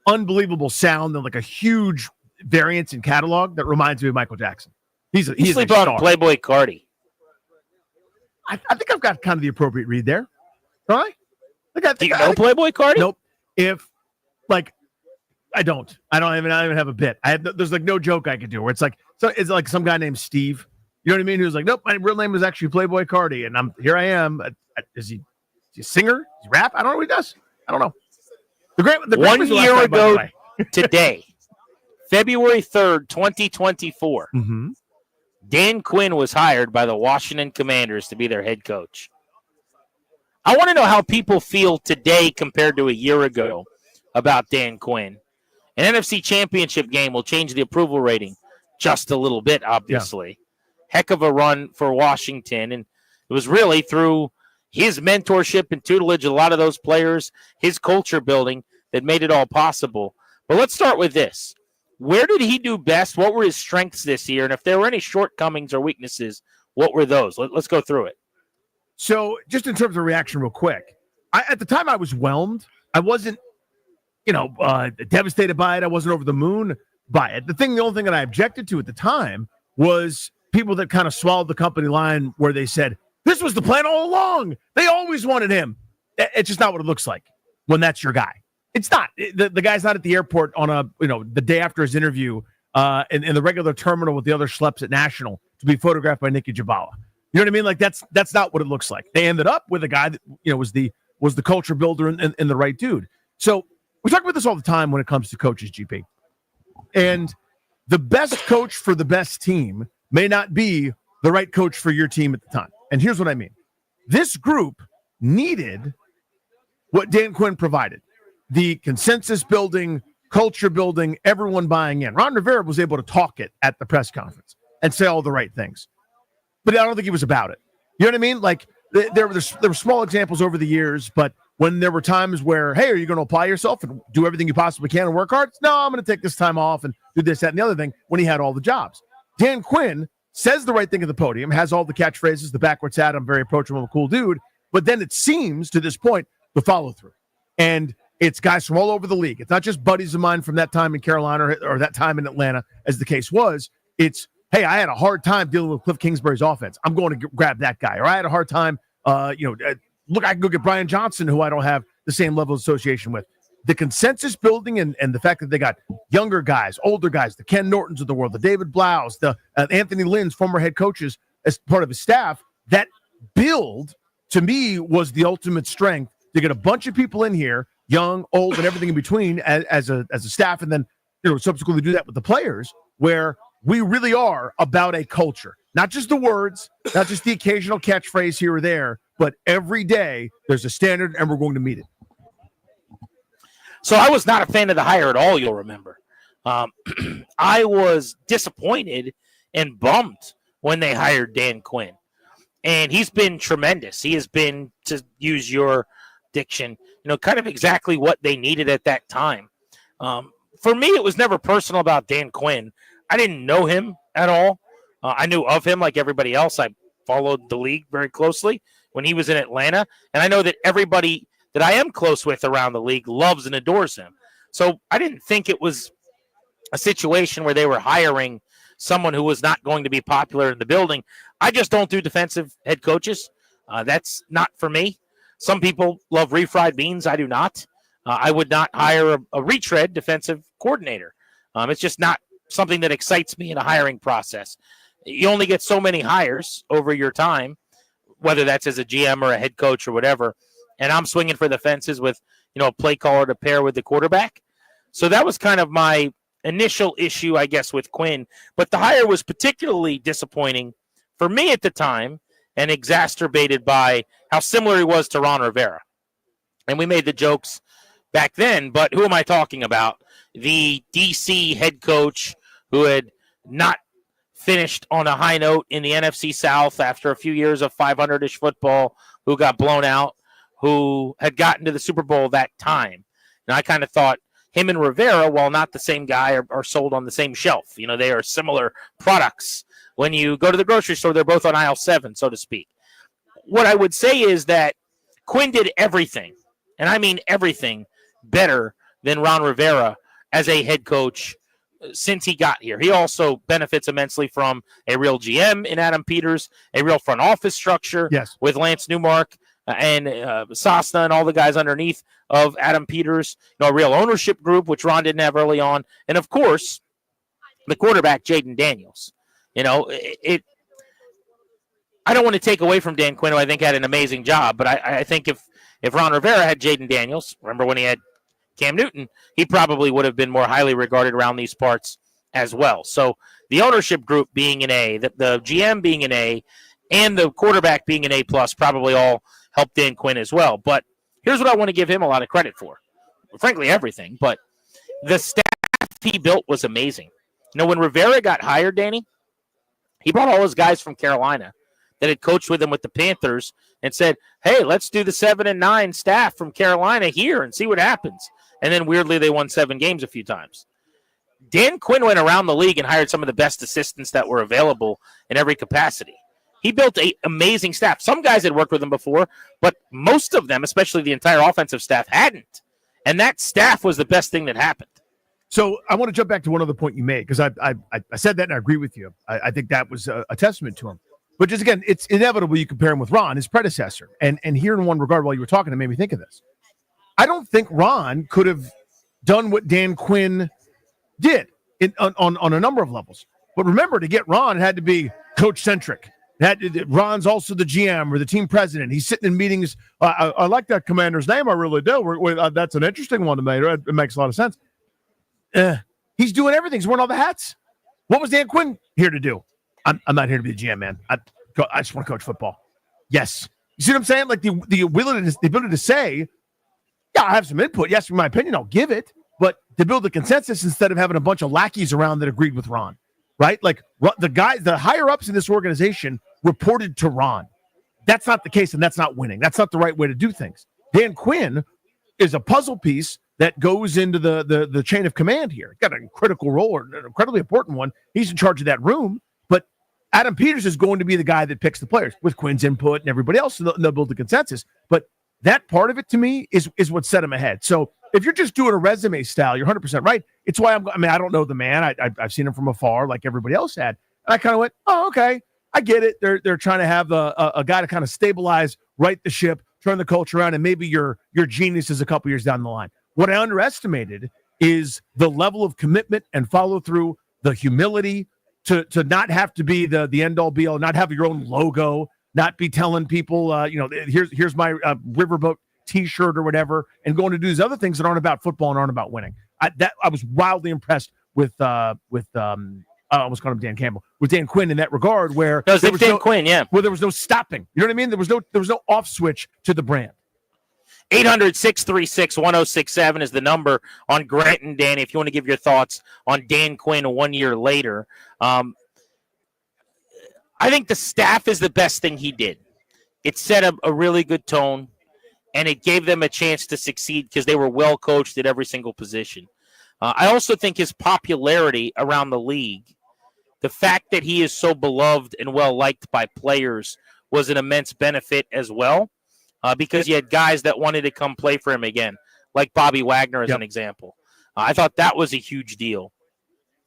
S6: unbelievable sound and like a huge variance in catalog that reminds me of Michael Jackson. He's
S21: sleep on Playboy Cardi.
S6: I think I've got kind of the appropriate read there. All right.
S21: Do you know Playboy Cardi?
S6: Nope. I don't even have a bit. There's like no joke I could do where it's like some guy named Steve. You know what I mean? Who's like, nope, my real name is actually Playboy Cardi, and here I am. Is he a singer? Does he rap? I don't know what he does. I don't know. The
S21: 1 year ago today, February 3rd, 2024, Dan Quinn was hired by the Washington Commanders to be their head coach. I want to know how people feel today compared to a year ago about Dan Quinn. An NFC Championship game will change the approval rating just a little bit, obviously. Yeah. Heck of a run for Washington, and it was really through his mentorship and tutelage, a lot of those players, his culture building that made it all possible. But let's start with this. Where did he do best? What were his strengths this year? And if there were any shortcomings or weaknesses, what were those? Let's go through it.
S6: So just in terms of reaction real quick, at the time I was whelmed. I wasn't, devastated by it. I wasn't over the moon by it. The only thing that I objected to at the time was people that kind of swallowed the company line where they said, this was the plan all along. They always wanted him. It's just not what it looks like when that's your guy. It's not. The guy's not at the airport on the day after his interview in the regular terminal with the other schleps at National to be photographed by Nikki Jabala. You know what I mean? Like that's not what it looks like. They ended up with a guy that was the culture builder and the right dude. So we talk about this all the time when it comes to coaches, GP. And the best coach for the best team may not be the right coach for your team at the time. And here's what I mean. This group needed what Dan Quinn provided. The consensus building, culture building, everyone buying in. Ron Rivera was able to talk it at the press conference and say all the right things. But I don't think he was about it. You know what I mean? Like there were small examples over the years, but when there were times where, hey, are you going to apply yourself and do everything you possibly can and work hard? No, I'm going to take this time off and do this, that, and the other thing when he had all the jobs. Dan Quinn says the right thing at the podium, has all the catchphrases, the backwards hat, I'm very approachable, cool dude. But then it seems to this point, the follow through. And it's guys from all over the league. It's not just buddies of mine from that time in Carolina or that time in Atlanta, as the case was. It's, hey, I had a hard time dealing with Cliff Kingsbury's offense. I'm going to grab that guy. Or I had a hard time, look, I can go get Brian Johnson, who I don't have the same level of association with. The consensus building and the fact that they got younger guys, older guys, the Ken Nortons of the world, the David Blaus, the Anthony Lynn's former head coaches as part of his staff, that build, to me, was the ultimate strength to get a bunch of people in here, young, old, and everything in between as a staff, and then subsequently do that with the players, where we really are about a culture. Not just the words, not just the occasional catchphrase here or there, but every day there's a standard and we're going to meet it.
S21: So I was not a fan of the hire at all, you'll remember. I was disappointed and bummed when they hired Dan Quinn. And he's been tremendous. He has been, to use your diction, kind of exactly what they needed at that time. For me, it was never personal about Dan Quinn. I didn't know him at all. I knew of him like everybody else. I followed the league very closely when he was in Atlanta. And I know that everybody that I am close with around the league loves and adores him. So I didn't think it was a situation where they were hiring someone who was not going to be popular in the building. I just don't do defensive head coaches. That's not for me. Some people love refried beans. I do not. I would not hire a retread defensive coordinator. It's just not something that excites me in a hiring process. You only get so many hires over your time, whether that's as a GM or a head coach or whatever. And I'm swinging for the fences with, a play caller to pair with the quarterback. So that was kind of my initial issue, I guess, with Quinn. But the hire was particularly disappointing for me at the time and exacerbated by how similar he was to Ron Rivera. And we made the jokes back then, but who am I talking about? The DC head coach who had not finished on a high note in the NFC South after a few years of 500-ish football, who got blown out, who had gotten to the Super Bowl that time. And I kind of thought him and Rivera, while not the same guy, are sold on the same shelf. They are similar products. When you go to the grocery store, they're both on aisle 7, so to speak. What I would say is that Quinn did everything, and I mean everything, better than Ron Rivera as a head coach since he got here. He also benefits immensely from a real GM in Adam Peters, a real front office structure with Lance Newmark and Sosna and all the guys underneath of Adam Peters, a real ownership group, which Ron didn't have early on. And, of course, the quarterback, Jaden Daniels. I don't want to take away from Dan Quinn, who I think had an amazing job, but I think if Ron Rivera had Jaden Daniels, remember when he had Cam Newton, he probably would have been more highly regarded around these parts as well. So the ownership group being an A, the GM being an A, and the quarterback being an A+, probably all helped Dan Quinn as well. But here's what I want to give him a lot of credit for. Frankly, everything. But the staff he built was amazing. When Rivera got hired, Danny, he brought all his guys from Carolina that had coached with him with the Panthers and said, hey, let's do the 7 and 9 staff from Carolina here and see what happens. And then weirdly, they won 7 games a few times. Dan Quinn went around the league and hired some of the best assistants that were available in every capacity. He built an amazing staff. Some guys had worked with him before, but most of them, especially the entire offensive staff, hadn't. And that staff was the best thing that happened.
S6: So I want to jump back to one other point you made, because I said that and I agree with you. I think that was a testament to him. But just again, it's inevitable you compare him with Ron, his predecessor. And here in one regard, while you were talking, it made me think of this. I don't think Ron could have done what Dan Quinn did on a number of levels. But remember, to get Ron, it had to be coach-centric. Ron's also the GM or the team president. He's sitting in meetings. I like that commander's name. I really do. That's an interesting one to me. It makes a lot of sense. He's doing everything. He's wearing all the hats. What was Dan Quinn here to do? I'm not here to be the GM, man. I just want to coach football. Yes. You see what I'm saying? Like the ability to say, yeah, I have some input. Yes, in my opinion, I'll give it. But to build a consensus instead of having a bunch of lackeys around that agreed with Ron, right? Like the higher ups in this organization reported to Ron. That's not the case, and that's not winning. That's not the right way to do things. Dan Quinn is a puzzle piece that goes into the chain of command here. Got a critical role, or an incredibly important one. He's in charge of that room, but Adam Peters is going to be the guy that picks the players with Quinn's input and everybody else, and they'll build the consensus. But That part of it to me is what set him ahead. So if you're just doing a resume style, you're 100% right. It's why I don't know the man. I've seen him from afar like everybody else had. And I kind of went, oh, okay. I get it. They're trying to have a guy to kind of stabilize, right the ship, turn the culture around, and maybe your genius is a couple years down the line. What I underestimated is the level of commitment and follow through, the humility to not have to be the end all be all, not have your own logo, not be telling people, here's my riverboat T-shirt or whatever, and going to do these other things that aren't about football and aren't about winning. I was wildly impressed with I almost called him Dan Campbell, with Dan Quinn in that regard, where
S21: there was Dan Quinn, yeah,
S6: where there was no stopping. You know what I mean? There was no off switch to the brand.
S21: 800-636-1067 is the number on Grant and Danny if you want to give your thoughts on Dan Quinn 1 year later. I think the staff is the best thing he did. It set a really good tone, and it gave them a chance to succeed because they were well coached at every single position. I also think his popularity around the league, the fact that he is so beloved and well-liked by players, was an immense benefit as well. Because you had guys that wanted to come play for him again, like Bobby Wagner as an example. I thought that was a huge deal.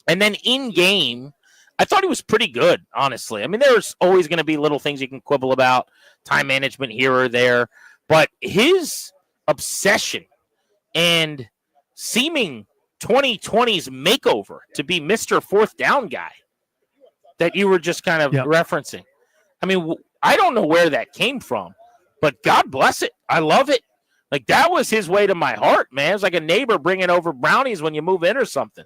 S21: And then in-game, I thought he was pretty good, honestly. I mean, there's always going to be little things you can quibble about, time management here or there. But his obsession and seeming 2020's makeover to be Mr. Fourth Down guy that you were just kind of referencing. I mean, I don't know where that came from. But God bless it. I love it. Like, that was his way to my heart, man. It's like a neighbor bringing over brownies when you move in or something.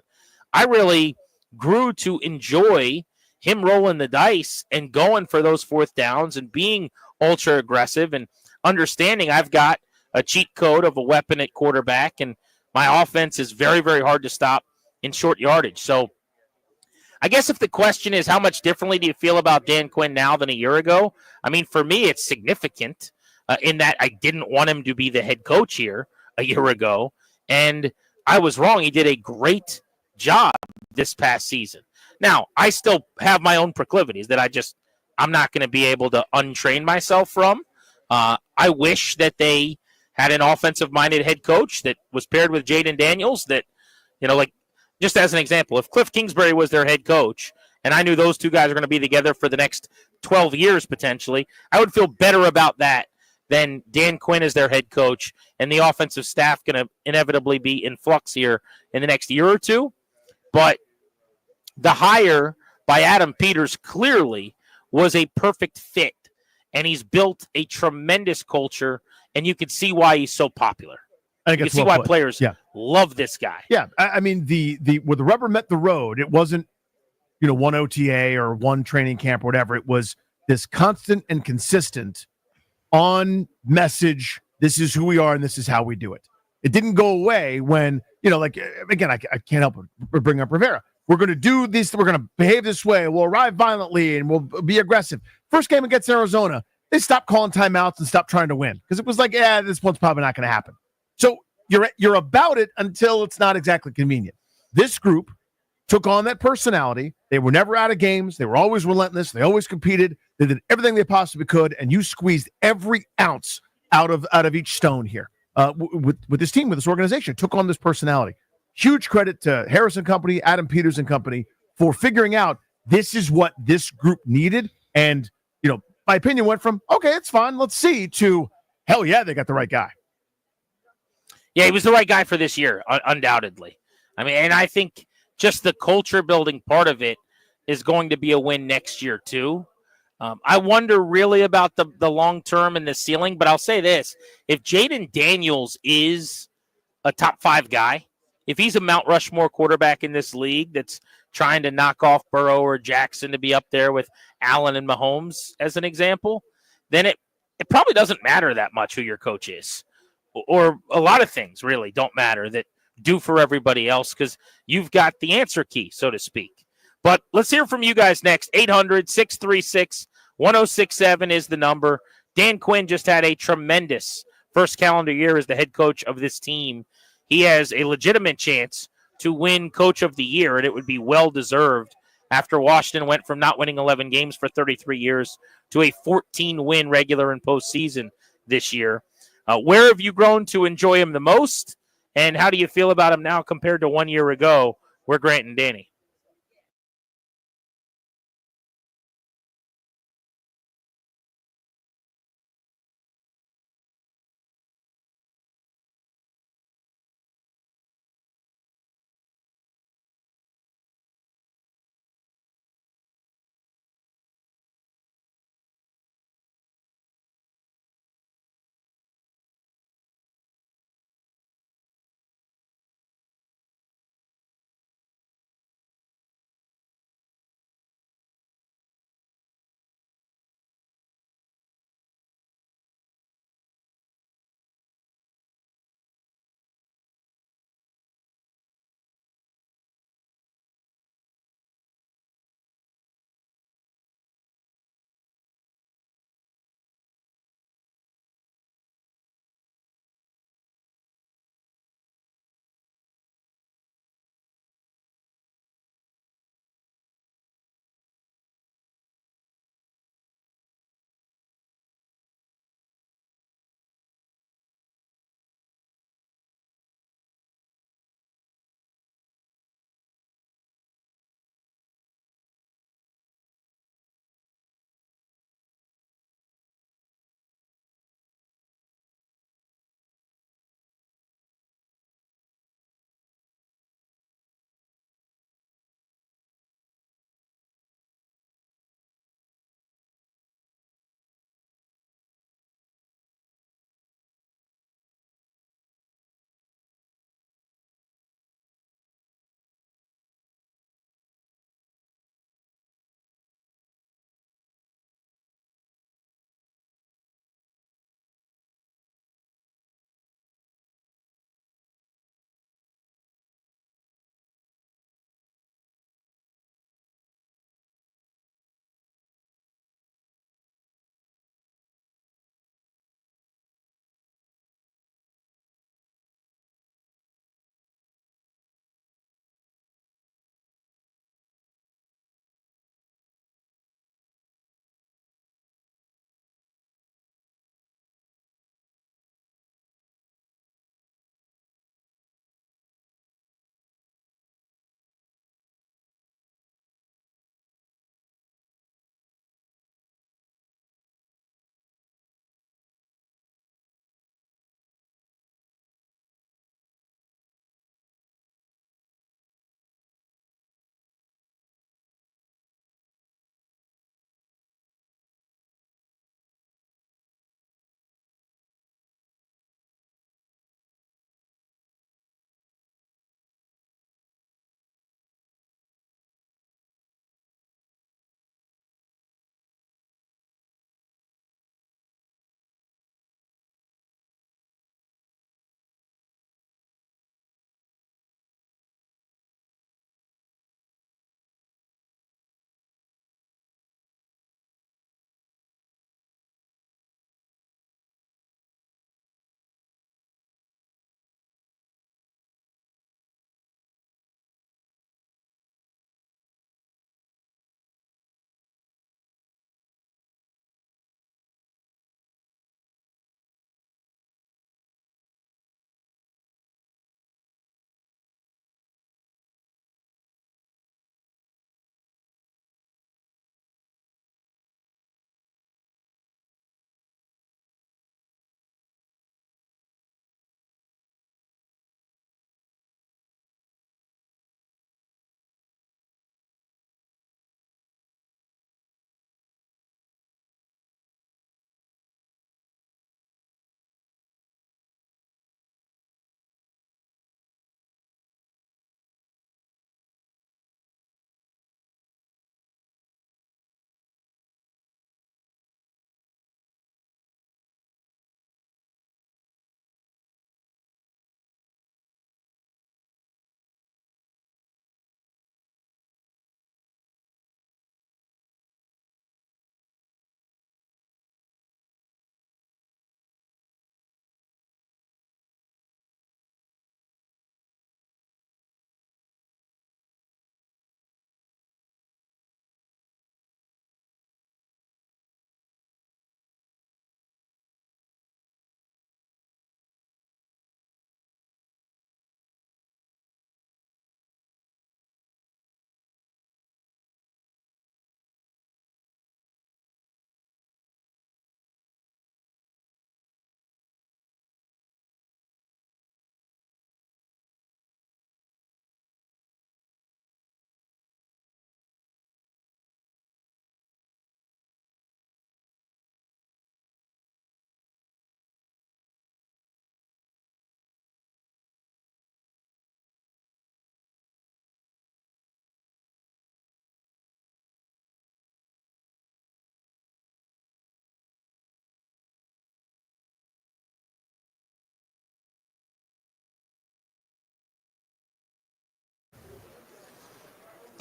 S21: I really grew to enjoy him rolling the dice and going for those fourth downs and being ultra aggressive and understanding I've got a cheat code of a weapon at quarterback, and my offense is very, very hard to stop in short yardage. So I guess if the question is how much differently do you feel about Dan Quinn now than a year ago, I mean, for me, it's significant. In that I didn't want him to be the head coach here a year ago, and I was wrong. He did a great job this past season. Now, I still have my own proclivities that I'm not going to be able to untrain myself from. I wish that they had an offensive-minded head coach that was paired with Jaden Daniels that, like, just as an example, if Cliff Kingsbury was their head coach and I knew those two guys are going to be together for the next 12 years potentially, I would feel better about that than Dan Quinn is their head coach and the offensive staff going to inevitably be in flux here in the next year or two. But the hire by Adam Peters clearly was a perfect fit, and he's built a tremendous culture, and you can see why he's so popular. You can see why players love this guy.
S6: Yeah, I mean, where the rubber met the road, it wasn't, one OTA or one training camp or whatever. It was this constant and consistent on message. This is who we are, and this is how we do it. It didn't go away when, again, I can't help but bring up Rivera. We're going to do this. We're going to behave this way. We'll arrive violently, and we'll be aggressive. First game against Arizona, they stopped calling timeouts and stopped trying to win because it was like, this one's probably not going to happen. So you're about it until it's not exactly convenient. This group took on that personality. They were never out of games. They were always relentless. They always competed. They did everything they possibly could, and you squeezed every ounce out of each stone here with this team, with this organization. Took on this personality. Huge credit to Harris and Company, Adam Peters and Company for figuring out this is what this group needed. And, my opinion went from, okay, it's fine, let's see, to hell yeah, they got the right guy.
S21: Yeah, he was the right guy for this year, undoubtedly. I mean, and I think just the culture building part of it is going to be a win next year too. I wonder really about the long term and the ceiling, but I'll say this. If Jaden Daniels is a top 5 guy, if he's a Mount Rushmore quarterback in this league that's trying to knock off Burrow or Jackson to be up there with Allen and Mahomes as an example, then it probably doesn't matter that much who your coach is. Or a lot of things really don't matter that do for everybody else because you've got the answer key, so to speak. But let's hear from you guys next. 800-636-1067 is the number. Dan Quinn just had a tremendous first calendar year as the head coach of this team. He has a legitimate chance to win Coach of the Year, and it would be well-deserved after Washington went from not winning 11 games for 33 years to a 14-win regular and postseason this year. Where have you grown to enjoy him the most, and how do you feel about him now compared to 1 year ago? We're Grant and Danny.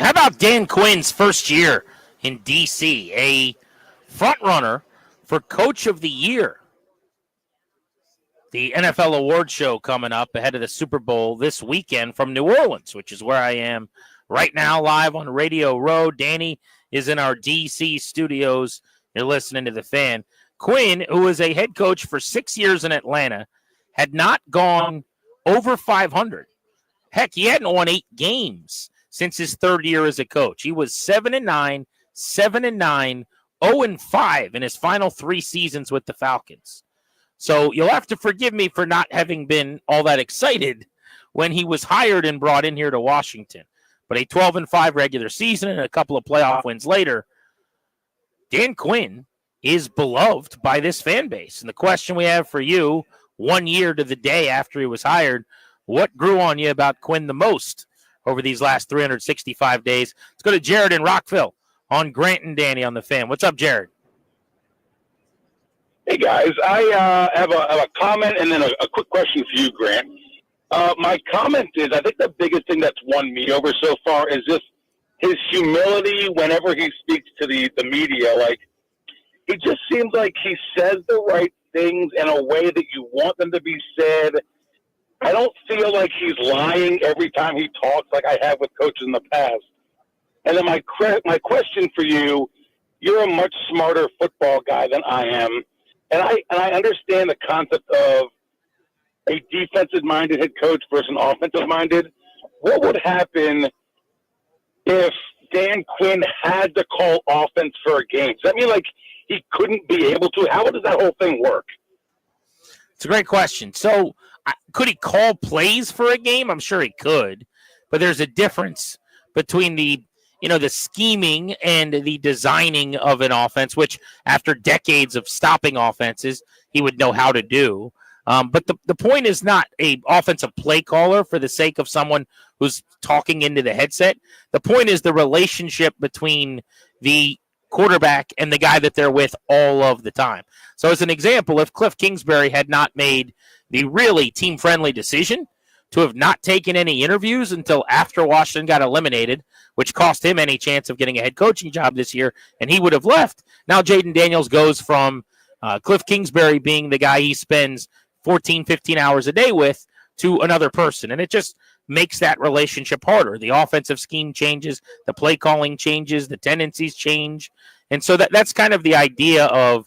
S21: How about Dan Quinn's first year in D.C., a front runner for Coach of the Year? The NFL award show coming up ahead of the Super Bowl this weekend from New Orleans, which is where I am right now, live on Radio Row. Danny is in our D.C. studios. You're listening to The Fan. Quinn, who was a head coach for 6 years in Atlanta, had not gone over 500. Heck, he hadn't won 8 games since his third year as a coach. He was 7-9, 7-9, 0-5 in his final 3 seasons with the Falcons. So you'll have to forgive me for not having been all that excited when he was hired and brought in here to Washington. But a 12-5 regular season and a couple of playoff wins later, Dan Quinn is beloved by this fan base. And the question we have for you, 1 year to the day after he was hired, what grew on you about Quinn the most over these last 365 days? Let's go to Jared in Rockville on Grant and Danny on The Fan. What's up, Jared?
S7: Hey, guys. I have a comment and then a quick question for you, Grant. My comment is I think the biggest thing that's won me over so far is just his humility whenever he speaks to the media. Like, it just seems like he says the right things in a way that you want them to be said. I don't feel like he's lying every time he talks like I have with coaches in the past. And then my question for you, you're a much smarter football guy than I am. And I understand the concept of a defensive-minded head coach versus an offensive-minded. What would happen if Dan Quinn had to call offense for a game? Does that mean like he couldn't be able to? How does that whole thing work?
S21: It's a great question. So could he call plays for a game? I'm sure he could, but there's a difference between the scheming and the designing of an offense, which after decades of stopping offenses, he would know how to do. But the point is not a offensive play caller for the sake of someone who's talking into the headset. The point is the relationship between the quarterback and the guy that they're with all of the time. So as an example, if Cliff Kingsbury had not made the really team-friendly decision to have not taken any interviews until after Washington got eliminated, which cost him any chance of getting a head coaching job this year, and he would have left. Now Jaden Daniels goes from Cliff Kingsbury being the guy he spends 14, 15 hours a day with to another person, and it just makes that relationship harder. The offensive scheme changes, the play calling changes, the tendencies change, and so that's kind of the idea of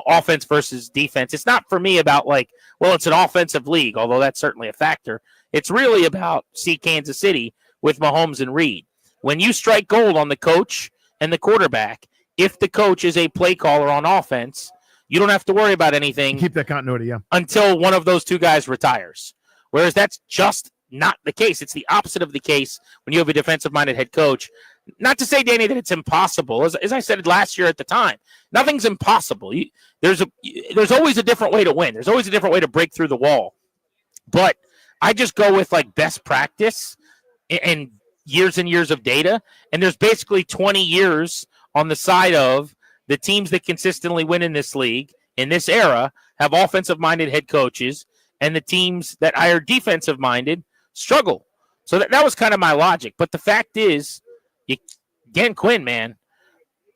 S21: offense versus defense. It's not for me about it's an offensive league, although that's certainly a factor. It's really about Kansas City with Mahomes and Reed. When you strike gold on the coach and the quarterback, if the coach is a play caller on offense, you don't have to worry about anything.
S6: Keep that continuity, yeah.
S21: Until one of those two guys retires. Whereas that's just not the case. It's the opposite of the case when you have a defensive-minded head coach. Not to say, Danny, that it's impossible. As I said last year at the time, nothing's impossible. There's always a different way to win. There's always a different way to break through the wall. But I just go with best practice and years of data. And there's basically 20 years on the side of the teams that consistently win in this league, in this era, have offensive-minded head coaches, and the teams that are defensive-minded struggle. So that was kind of my logic. But the fact is, Dan Quinn, man,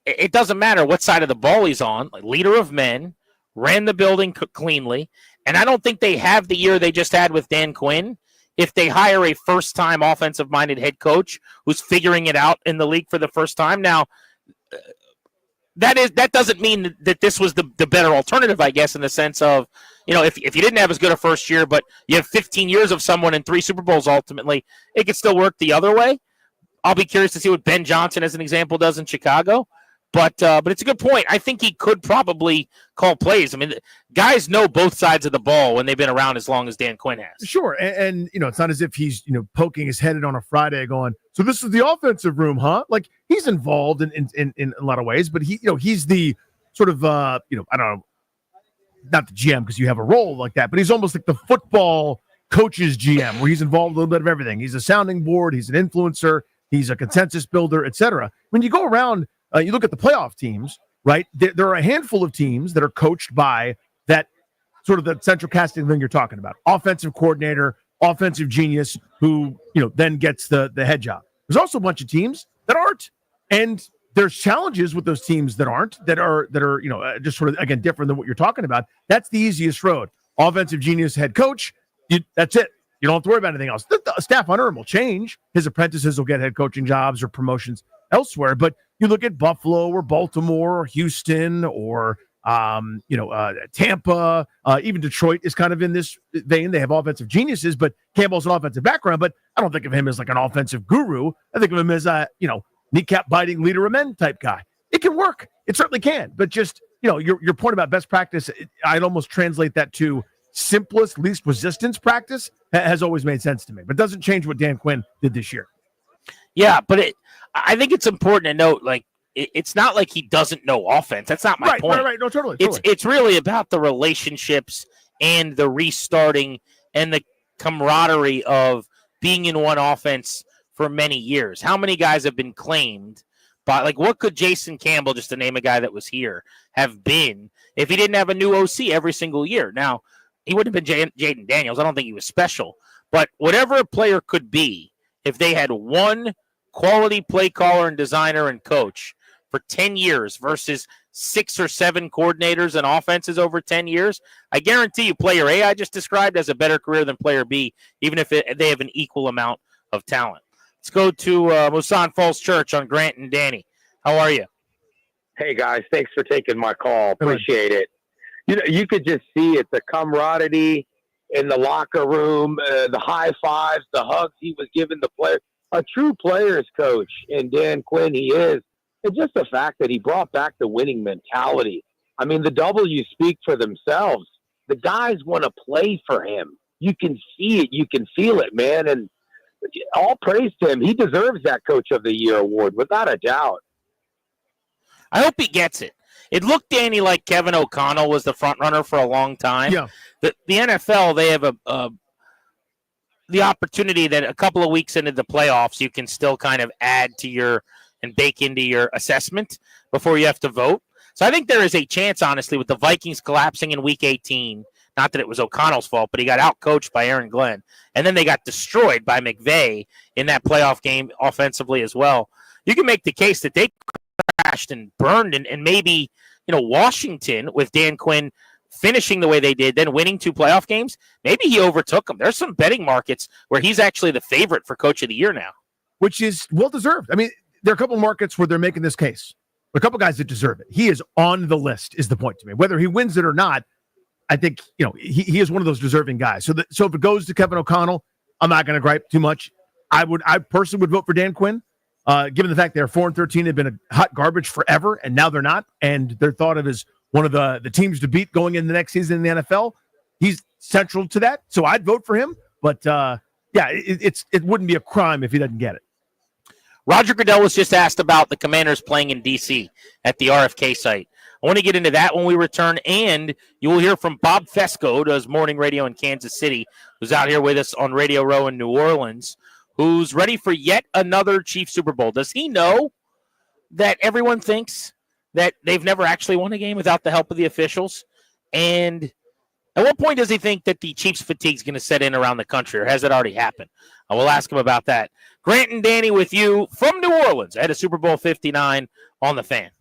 S21: it doesn't matter what side of the ball he's on. Leader of men, ran the building cleanly, and I don't think they have the year they just had with Dan Quinn if they hire a first-time offensive-minded head coach who's figuring it out in the league for the first time. Now, that doesn't mean that this was the better alternative, I guess, in the sense of, if you didn't have as good a first year, but you have 15 years of someone in 3 Super Bowls ultimately, it could still work the other way. I'll be curious to see what Ben Johnson, as an example, does in Chicago. But it's a good point. I think he could probably call plays. I mean, guys know both sides of the ball when they've been around as long as Dan Quinn has.
S6: Sure. And it's not as if he's, poking his head in on a Friday going, so this is the offensive room, huh? Like, he's involved in a lot of ways, but he's the sort of, I don't know, not the GM because you have a role like that, but he's almost like the football coach's GM where he's involved a little bit of everything. He's a sounding board. He's an influencer. He's a consensus builder, etc. When you go around, you look at the playoff teams, right? There are a handful of teams that are coached by that sort of the central casting thing you're talking about. Offensive coordinator, offensive genius who, then gets the head job. There's also a bunch of teams that aren't. And there's challenges with those teams that aren't, that are just sort of, again, different than what you're talking about. That's the easiest road. Offensive genius head coach, that's it. You don't have to worry about anything else. The staff under him will change. His apprentices will get head coaching jobs or promotions elsewhere. But you look at Buffalo or Baltimore or Houston or Tampa, even Detroit is kind of in this vein. They have offensive geniuses, but Campbell's an offensive background. But I don't think of him as like an offensive guru. I think of him as kneecap biting leader of men type guy. It can work. It certainly can. But just your point about best practice, I'd almost translate that to simplest, least resistance practice has always made sense to me. But it doesn't change what Dan Quinn did this year.
S21: Yeah, but I think it's important to note, like, it's not like he doesn't know offense. That's not my point.
S6: Right. No, totally.
S21: It's really about the relationships and the restarting and the camaraderie of being in one offense for many years. How many guys have been claimed by, like, what could Jason Campbell, just to name a guy that was here, have been if he didn't have a new OC every single year? Now, he wouldn't have been Jaden Daniels. I don't think he was special. But whatever a player could be, if they had one quality play caller and designer and coach for 10 years versus 6 or 7 coordinators and offenses over 10 years, I guarantee you player A I just described has a better career than player B, even if they have an equal amount of talent. Let's go to Musan Falls Church on Grant and Danny. How are you?
S5: Hey, guys. Thanks for taking my call. Appreciate it. You could just see it, the camaraderie in the locker room, the high fives, the hugs he was giving the player. A true player's coach, and Dan Quinn, he is. And just the fact that he brought back the winning mentality. I mean, the W's speak for themselves. The guys want to play for him. You can see it. You can feel it, man. And all praise to him. He deserves that Coach of the Year award, without a doubt.
S21: I hope he gets it. It looked, Danny, like Kevin O'Connell was the front runner for a long time.
S6: Yeah.
S21: The NFL, they have the opportunity that a couple of weeks into the playoffs, you can still kind of add to and bake into your assessment before you have to vote. So I think there is a chance, honestly, with the Vikings collapsing in Week 18. Not that it was O'Connell's fault, but he got outcoached by Aaron Glenn. And then they got destroyed by McVay in that playoff game offensively as well. You can make the case that they crashed and burned, and maybe, Washington with Dan Quinn finishing the way they did, then winning 2 playoff games, maybe he overtook them. There's some betting markets where he's actually the favorite for Coach of the Year now. Which is
S6: Well-deserved. I mean, there are a couple of markets where they're making this case. A couple guys that deserve it. He is on the list, is the point to me. Whether he wins it or not, I think, he is one of those deserving guys. So if it goes to Kevin O'Connell, I'm not going to gripe too much. I personally would vote for Dan Quinn, given the fact they're 4-13, have been a hot garbage forever, and now they're not, and they're thought of as one of the teams to beat going in the next season in the NFL. He's central to that, so I'd vote for him. But it wouldn't be a crime if he doesn't get it.
S21: Roger Goodell was just asked about the Commanders playing in D.C. at the RFK site. I want to get into that when we return, and you will hear from Bob Fesco, who does morning radio in Kansas City, who's out here with us on Radio Row in New Orleans, who's ready for yet another Chiefs Super Bowl. Does he know that everyone thinks that they've never actually won a game without the help of the officials? And at what point does he think that the Chiefs fatigue is going to set in around the country, or has it already happened? I will ask him about that. Grant and Danny with you from New Orleans ahead of Super Bowl 59 on The Fan.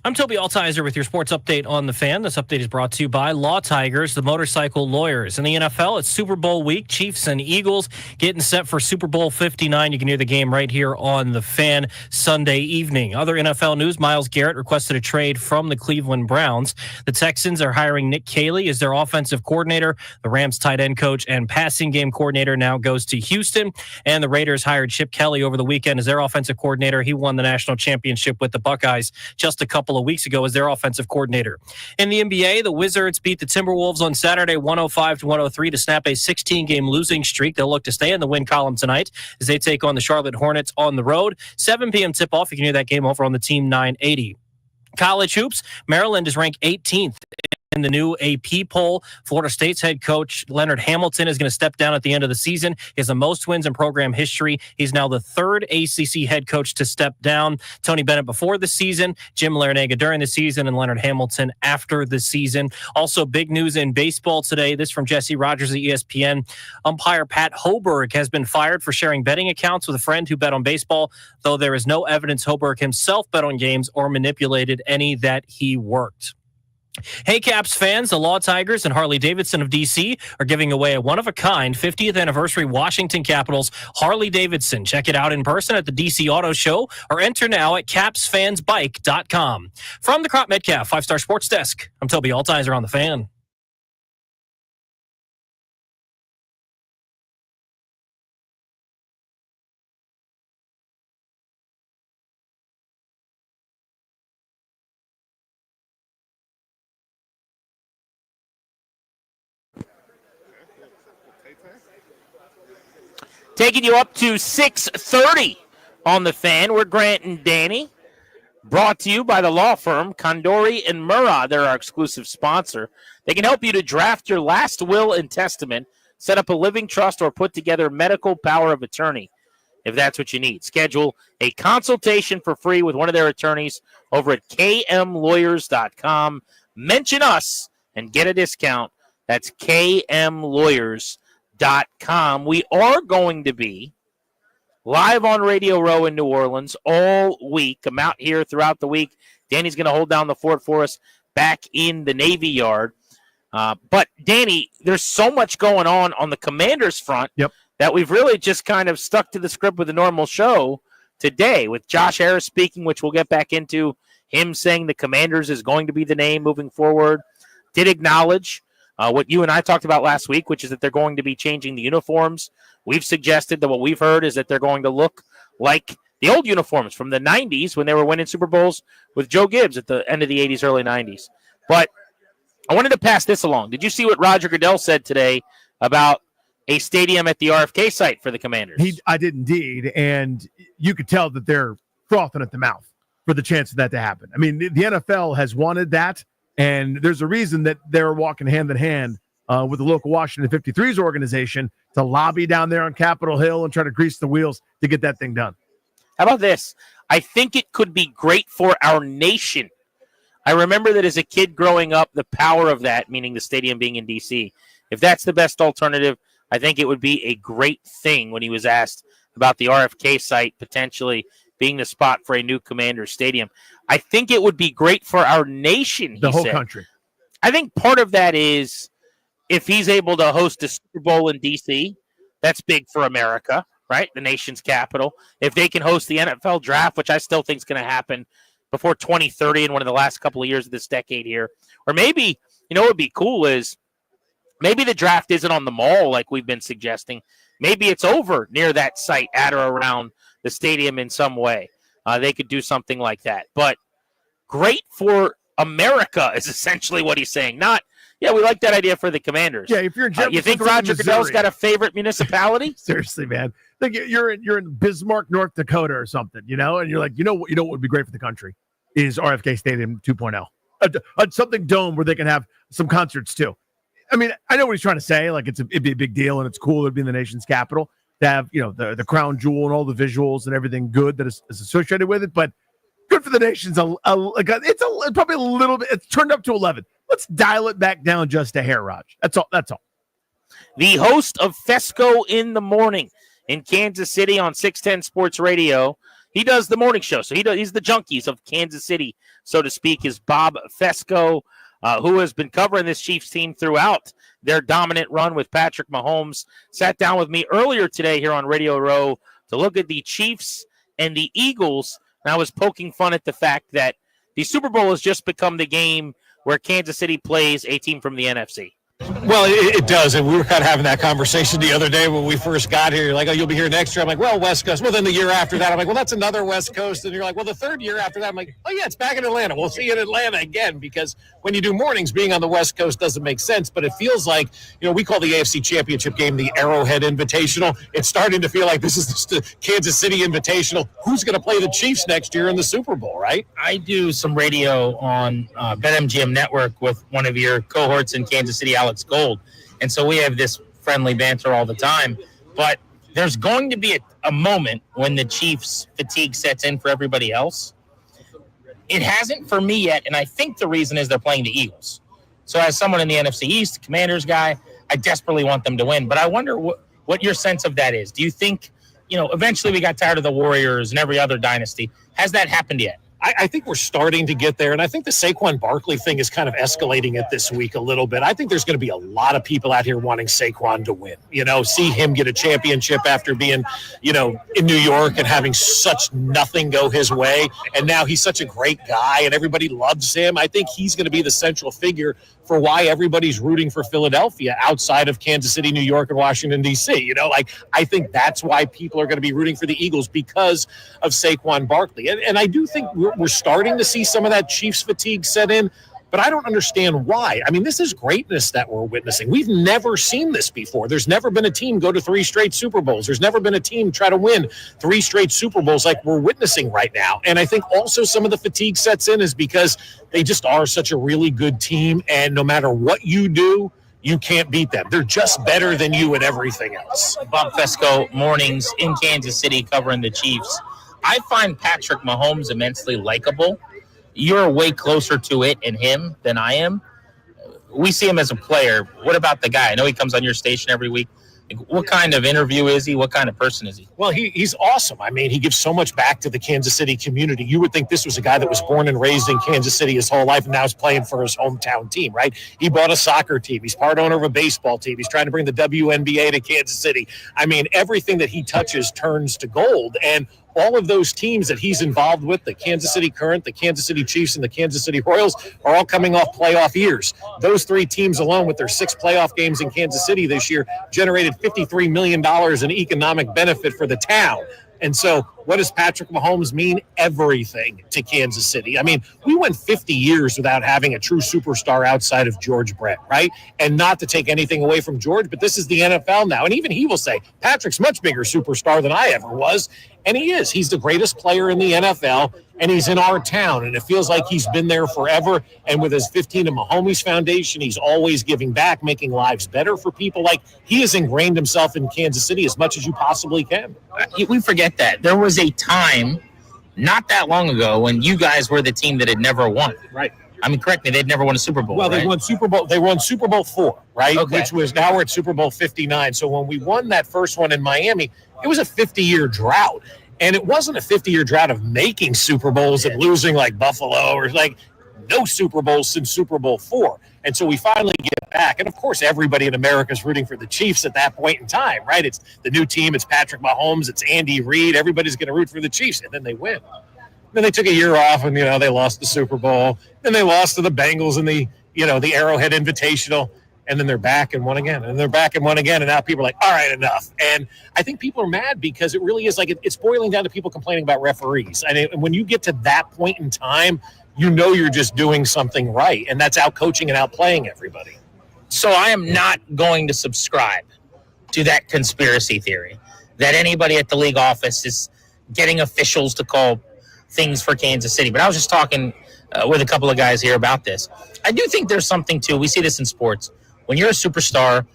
S18: I'm Toby Altizer with your sports update on the Fan. This update is brought to you by Law Tigers, the motorcycle lawyers. In the NFL, it's Super Bowl week. Chiefs and Eagles getting set for Super Bowl 59. You can hear the game right here on the Fan Sunday evening. Other NFL news, Myles Garrett requested a trade from the Cleveland Browns. The Texans are hiring Nick Caley as their offensive coordinator. The Rams tight end coach and passing game coordinator now goes to Houston. And the Raiders hired Chip Kelly over the weekend as their offensive coordinator. He won the national championship with the Buckeyes just a couple of weeks ago as their offensive coordinator. In the NBA, the Wizards beat the Timberwolves on Saturday 105-103 to snap a 16-game losing streak. They'll look to stay in the win column tonight as they take on the Charlotte Hornets on the road. 7 p.m. tip-off. You can hear that game over on the Team 980. College hoops, Maryland is ranked 18th in the new AP poll. Florida State's head coach Leonard Hamilton is going to step down at the end of the season. He has the most wins in program history. He's now the third ACC head coach to step down. Tony Bennett before the season, Jim Larinaga during the season, and Leonard Hamilton after the season. Also, big news in baseball today. This from Jesse Rogers at ESPN. Umpire Pat Hoberg has been fired for sharing betting accounts with a friend who bet on baseball, though there is no evidence Hoberg himself bet on games or manipulated any that he worked. Hey, Caps fans, the Law Tigers and Harley-Davidson of D.C. are giving away a one-of-a-kind 50th anniversary Washington Capitals Harley-Davidson. Check it out in person at the D.C. Auto Show or enter now at capsfansbike.com. From the Crop Metcalf 5-Star Sports Desk, I'm Toby Altizer on the Fan.
S21: Taking you up to 6:30 on the Fan. We're Grant and Danny. Brought to you by the law firm Condori and Murrah. They're our exclusive sponsor. They can help you to draft your last will and testament, set up a living trust, or put together medical power of attorney if that's what you need. Schedule a consultation for free with one of their attorneys over at kmlawyers.com. Mention us and get a discount. That's kmlawyers.com. We are going to be live on Radio Row in New Orleans all week. I'm out here throughout the week. Danny's going to hold down the fort for us back in the Navy Yard. But, Danny, there's so much going on the Commanders front that we've really just kind of stuck to the script with the normal show today with Josh Harris speaking, which we'll get back into, him saying the Commanders is going to be the name moving forward. Did acknowledge what you and I talked about last week, which is that they're going to be changing the uniforms. We've suggested that what we've heard is that they're going to look like the old uniforms from the 90s when they were winning Super Bowls with Joe Gibbs at the end of the 80s, early 90s. But I wanted to pass this along. Did you see what Roger Goodell said today about a stadium at the RFK site for the Commanders?
S6: I did indeed, and you could tell that they're frothing at the mouth for the chance of that to happen. I mean, the NFL has wanted that, and there's a reason that they're walking hand in hand with the local Washington 53s organization to lobby down there on Capitol Hill and try to grease the wheels to get that thing done.
S21: How about this? I think it could be great for our nation. I remember that as a kid growing up, the power of that, meaning the stadium being in D.C., if that's the best alternative, I think it would be a great thing when he was asked about the RFK site potentially being the spot for a new Commander Stadium. I think it would be great for our nation,
S6: the whole country.
S21: I think part of that is if he's able to host a Super Bowl in D.C., that's big for America, right? The nation's capital. If they can host the NFL draft, which I still think is going to happen before 2030 in one of the last couple of years of this decade here. Or maybe, what would be cool is maybe the draft isn't on the mall like we've been suggesting. Maybe it's over near that site at or around the stadium in some way. They could do something like that. But great for America is essentially what he's saying. Not, we like that idea for the Commanders.
S6: Yeah, if you're in
S21: you think Roger Goodell's got a favorite municipality?
S6: Seriously, man. Like you're in Bismarck, North Dakota or something, and you're like, what would be great for the country is RFK Stadium 2.0. Something dome where they can have some concerts too. I mean, I know what he's trying to say. Like it'd be a big deal and it's cool. It'd be in the nation's capital to have, the crown jewel and all the visuals and everything good that is associated with it. But good for the nation's it's probably a little bit. It's turned up to 11. Let's dial it back down just a hair, Raj. That's all.
S21: The host of Fesco in the Morning in Kansas City on 610 Sports Radio He does the morning show. So he's the junkies of Kansas City, so to speak, is Bob Fesco, who has been covering this Chiefs team throughout their dominant run with Patrick Mahomes. Sat down with me earlier today here on Radio Row to look at the Chiefs and the Eagles. And I was poking fun at the fact that the Super Bowl has just become the game where Kansas City plays a team from the NFC.
S4: Well, it does, and we were kind of having that conversation the other day when we first got here. You're like, oh, you'll be here next year. I'm like, well, West Coast. Well, then the year after that, I'm like, well, that's another West Coast. And you're like, well, the third year after that, I'm like, oh, yeah, it's back in Atlanta. We'll see you in Atlanta again, because when you do mornings, being on the West Coast doesn't make sense. But it feels like, we call the AFC Championship game the Arrowhead Invitational. It's starting to feel like this is just the Kansas City Invitational. Who's going to play the Chiefs next year in the Super Bowl, right?
S21: I do some radio on BetMGM Network with one of your cohorts in Kansas City, Alex Gold. And so we have this friendly banter all the time. But there's going to be a moment when the Chiefs fatigue sets in for everybody else. It hasn't for me yet, and I think the reason is they're playing the Eagles. So as someone in the NFC East, Commanders guy, I desperately want them to win. But I wonder what your sense of that is. Do you think, eventually we got tired of the Warriors and every other dynasty. Has that happened yet?
S4: I think we're starting to get there, and I think the Saquon Barkley thing is kind of escalating it this week a little bit. I think there's going to be a lot of people out here wanting Saquon to win. See him get a championship after being, in New York and having such nothing go his way, and now he's such a great guy and everybody loves him. I think he's going to be the central figure for why everybody's rooting for Philadelphia outside of Kansas City, New York, and Washington, D.C. I think that's why people are going to be rooting for the Eagles, because of Saquon Barkley. And I do think we're starting to see some of that Chiefs fatigue set in, but I don't understand why. I mean, this is greatness that we're witnessing. We've never seen this before. There's never been a team go to 3 straight Super Bowls. There's never been a team try to win 3 straight Super Bowls like we're witnessing right now. And I think also some of the fatigue sets in is because they just are such a really good team, and no matter what you do, you can't beat them. They're just better than you at everything else.
S21: Bob Fesco, mornings in Kansas City covering the Chiefs. I find Patrick Mahomes immensely likable. You're way closer to it and him than I am. We see him as a player. What about the guy? I know he comes on your station every week. What kind of interview is he? What kind of person is he?
S4: Well, he's awesome. I mean, he gives so much back to the Kansas City community. You would think this was a guy that was born and raised in Kansas City his whole life and now is playing for his hometown team, right? He bought a soccer team. He's part owner of a baseball team. He's trying to bring the WNBA to Kansas City. I mean, everything that he touches turns to gold. And all of those teams that he's involved with, the Kansas City Current, the Kansas City Chiefs, and the Kansas City Royals, are all coming off playoff years. Those 3 teams alone, with their 6 playoff games in Kansas City this year, generated $53 million in economic benefit for the town. And so what does Patrick Mahomes mean? Everything to Kansas City. I mean, we went 50 years without having a true superstar outside of George Brett, right? And not to take anything away from George, but this is the NFL now. And even he will say, Patrick's much bigger superstar than I ever was. And he is. He's the greatest player in the NFL, and he's in our town. And it feels like he's been there forever. And with his 15 to Mahomes Foundation, he's always giving back, making lives better for people. Like, he has ingrained himself in Kansas City as much as you possibly can.
S21: We forget that. There was a time not that long ago when you guys were the team that had never won.
S4: Right.
S21: I mean, correct me, they'd never won a Super Bowl.
S4: Well,
S21: right?
S4: they won Super Bowl 4, right?
S21: Okay.
S4: Which was, now we're at Super Bowl 59. So when we won that first one in Miami, it was a 50-year drought. And it wasn't a 50-year drought of making Super Bowls and losing like Buffalo, or like no Super Bowls since Super Bowl 4. And so we finally get back. And of course, everybody in America is rooting for the Chiefs at that point in time, right? It's the new team. It's Patrick Mahomes. It's Andy Reid. Everybody's going to root for the Chiefs. And then they win. Then they took a year off, and, they lost the Super Bowl. Then they lost to the Bengals in the Arrowhead Invitational. And then they're back and won again. And they're back and won again. And now people are like, all right, enough. And I think people are mad because it really is like it's boiling down to people complaining about referees. And when you get to that point in time, you're just doing something right. And that's out coaching and out playing everybody.
S21: So I am not going to subscribe to that conspiracy theory that anybody at the league office is getting officials to call things for Kansas City. But I was just talking with a couple of guys here about this. I do think there's something to, we see this in sports. When you're a superstar,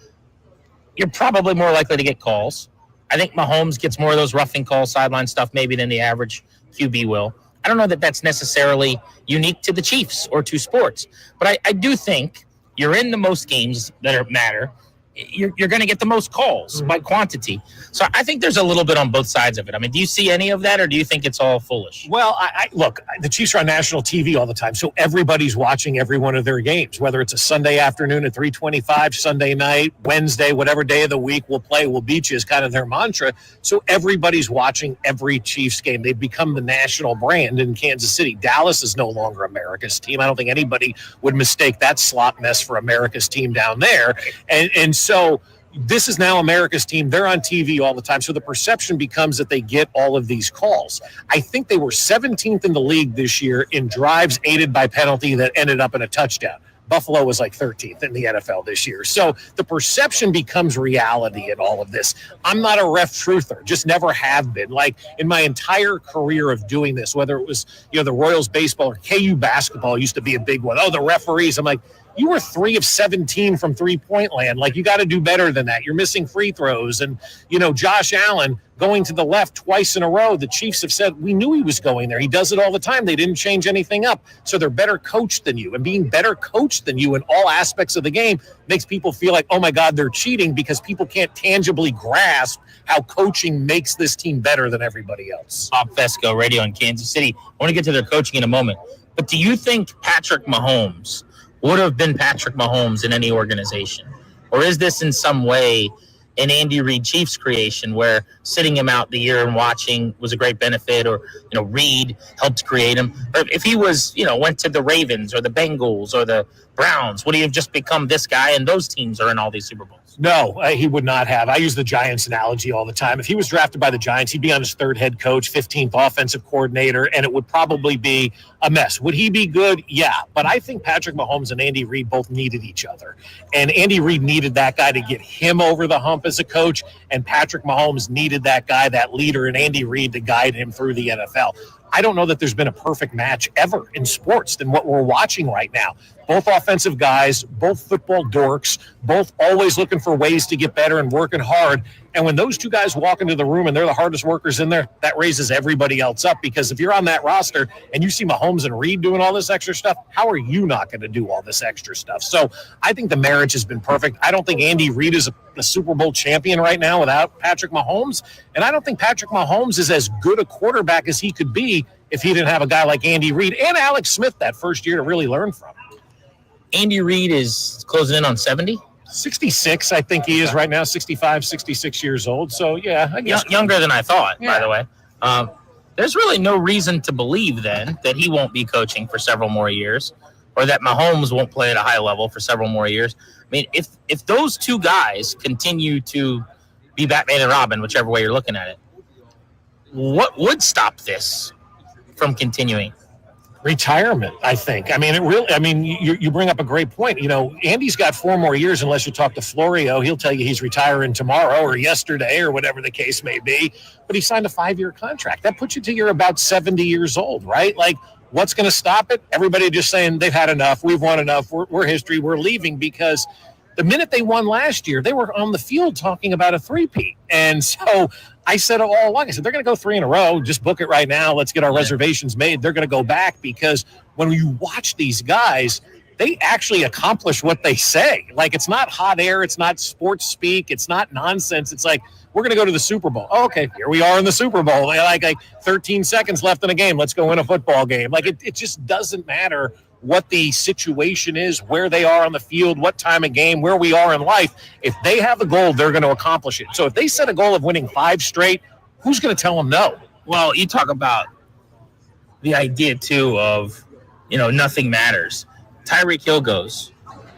S21: you're probably more likely to get calls. I think Mahomes gets more of those roughing calls, sideline stuff, maybe than the average QB will. I don't know that that's necessarily unique to the Chiefs or to sports. But I do think you're in the most games that matter. you're going to get the most calls by quantity. So I think there's a little bit on both sides of it. I mean, do you see any of that, or do you think it's all foolish?
S4: Well, I look, the Chiefs are on national TV all the time, so everybody's watching every one of their games, whether it's a Sunday afternoon at 3:25, Sunday night, Wednesday, whatever day of the week we'll play, we'll beat you is kind of their mantra. So everybody's watching every Chiefs game. They've become the national brand in Kansas City. Dallas is no longer America's team. I don't think anybody would mistake that slot mess for America's team down there. And so this is now America's team. They're on TV all the time. So the perception becomes that they get all of these calls. I think they were 17th in the league this year in drives aided by penalty that ended up in a touchdown. Buffalo was like 13th in the NFL this year. So the perception becomes reality in all of this. I'm not a ref truther, just never have been. Like in my entire career of doing this, whether it was, the Royals baseball or KU basketball used to be a big one. Oh, the referees. I'm like, you were 3 of 17 from three-point land. Like, you got to do better than that. You're missing free throws. And, Josh Allen going to the left twice in a row. The Chiefs have said, we knew he was going there. He does it all the time. They didn't change anything up. So they're better coached than you. And being better coached than you in all aspects of the game makes people feel like, oh, my God, they're cheating, because people can't tangibly grasp how coaching makes this team better than everybody else.
S21: Bob Fesco, radio in Kansas City. I want to get to their coaching in a moment. But do you think Patrick Mahomes would have been Patrick Mahomes in any organization? Or is this in some way an Andy Reid Chiefs creation where sitting him out the year and watching was a great benefit, or, Reid helped create him? Or if he was, went to the Ravens or the Bengals or the Browns, would he have just become this guy and those teams are in all these Super Bowls?
S4: No, he would not have. I use the Giants analogy all the time. If he was drafted by the Giants, he'd be on his third head coach, 15th offensive coordinator, and it would probably be a mess. Would he be good? Yeah. But I think Patrick Mahomes and Andy Reid both needed each other. And Andy Reid needed that guy to get him over the hump as a coach, and Patrick Mahomes needed that guy, that leader, and Andy Reid to guide him through the NFL. I don't know that there's been a perfect match ever in sports than what we're watching right now. Both offensive guys, both football dorks, both always looking for ways to get better and working hard. And when those two guys walk into the room and they're the hardest workers in there, that raises everybody else up. Because if you're on that roster and you see Mahomes and Reid doing all this extra stuff, how are you not going to do all this extra stuff? So I think the marriage has been perfect. I don't think Andy Reid is a Super Bowl champion right now without Patrick Mahomes. And I don't think Patrick Mahomes is as good a quarterback as he could be if he didn't have a guy like Andy Reid and Alex Smith that first year to really learn from.
S21: Andy Reid is closing in on 70?
S4: 66, I think he is right now, 65, 66 years old. So, yeah, I guess.
S21: Younger than I thought, by the way. There's really no reason to believe then that he won't be coaching for several more years, or that Mahomes won't play at a high level for several more years. I mean, if those two guys continue to be Batman and Robin, whichever way you're looking at it, what would stop this from continuing?
S4: Retirement, I think. I mean, you bring up a great point. Andy's got 4 more years unless you talk to Florio. He'll tell you he's retiring tomorrow or yesterday or whatever the case may be. But he signed a 5-year contract. That puts you till you're about 70 years old, right? Like, what's going to stop it? Everybody just saying they've had enough. We've won enough. We're history. We're leaving. Because the minute they won last year, they were on the field talking about a three-peat. And so I said all along, I said, they're going to go 3 in a row. Just book it right now. Let's get our reservations made. They're going to go back, because when you watch these guys, they actually accomplish what they say. Like, it's not hot air. It's not sports speak. It's not nonsense. It's like, we're going to go to the Super Bowl. Oh, okay, here we are in the Super Bowl. Like 13 seconds left in a game. Let's go win a football game. Like, it just doesn't matter what the situation is, where they are on the field, what time of game, where we are in life. If they have a goal, they're going to accomplish it. So if they set a goal of winning 5 straight, who's going to tell them no?
S21: Well, you talk about the idea, too, of, nothing matters. Tyreek Hill goes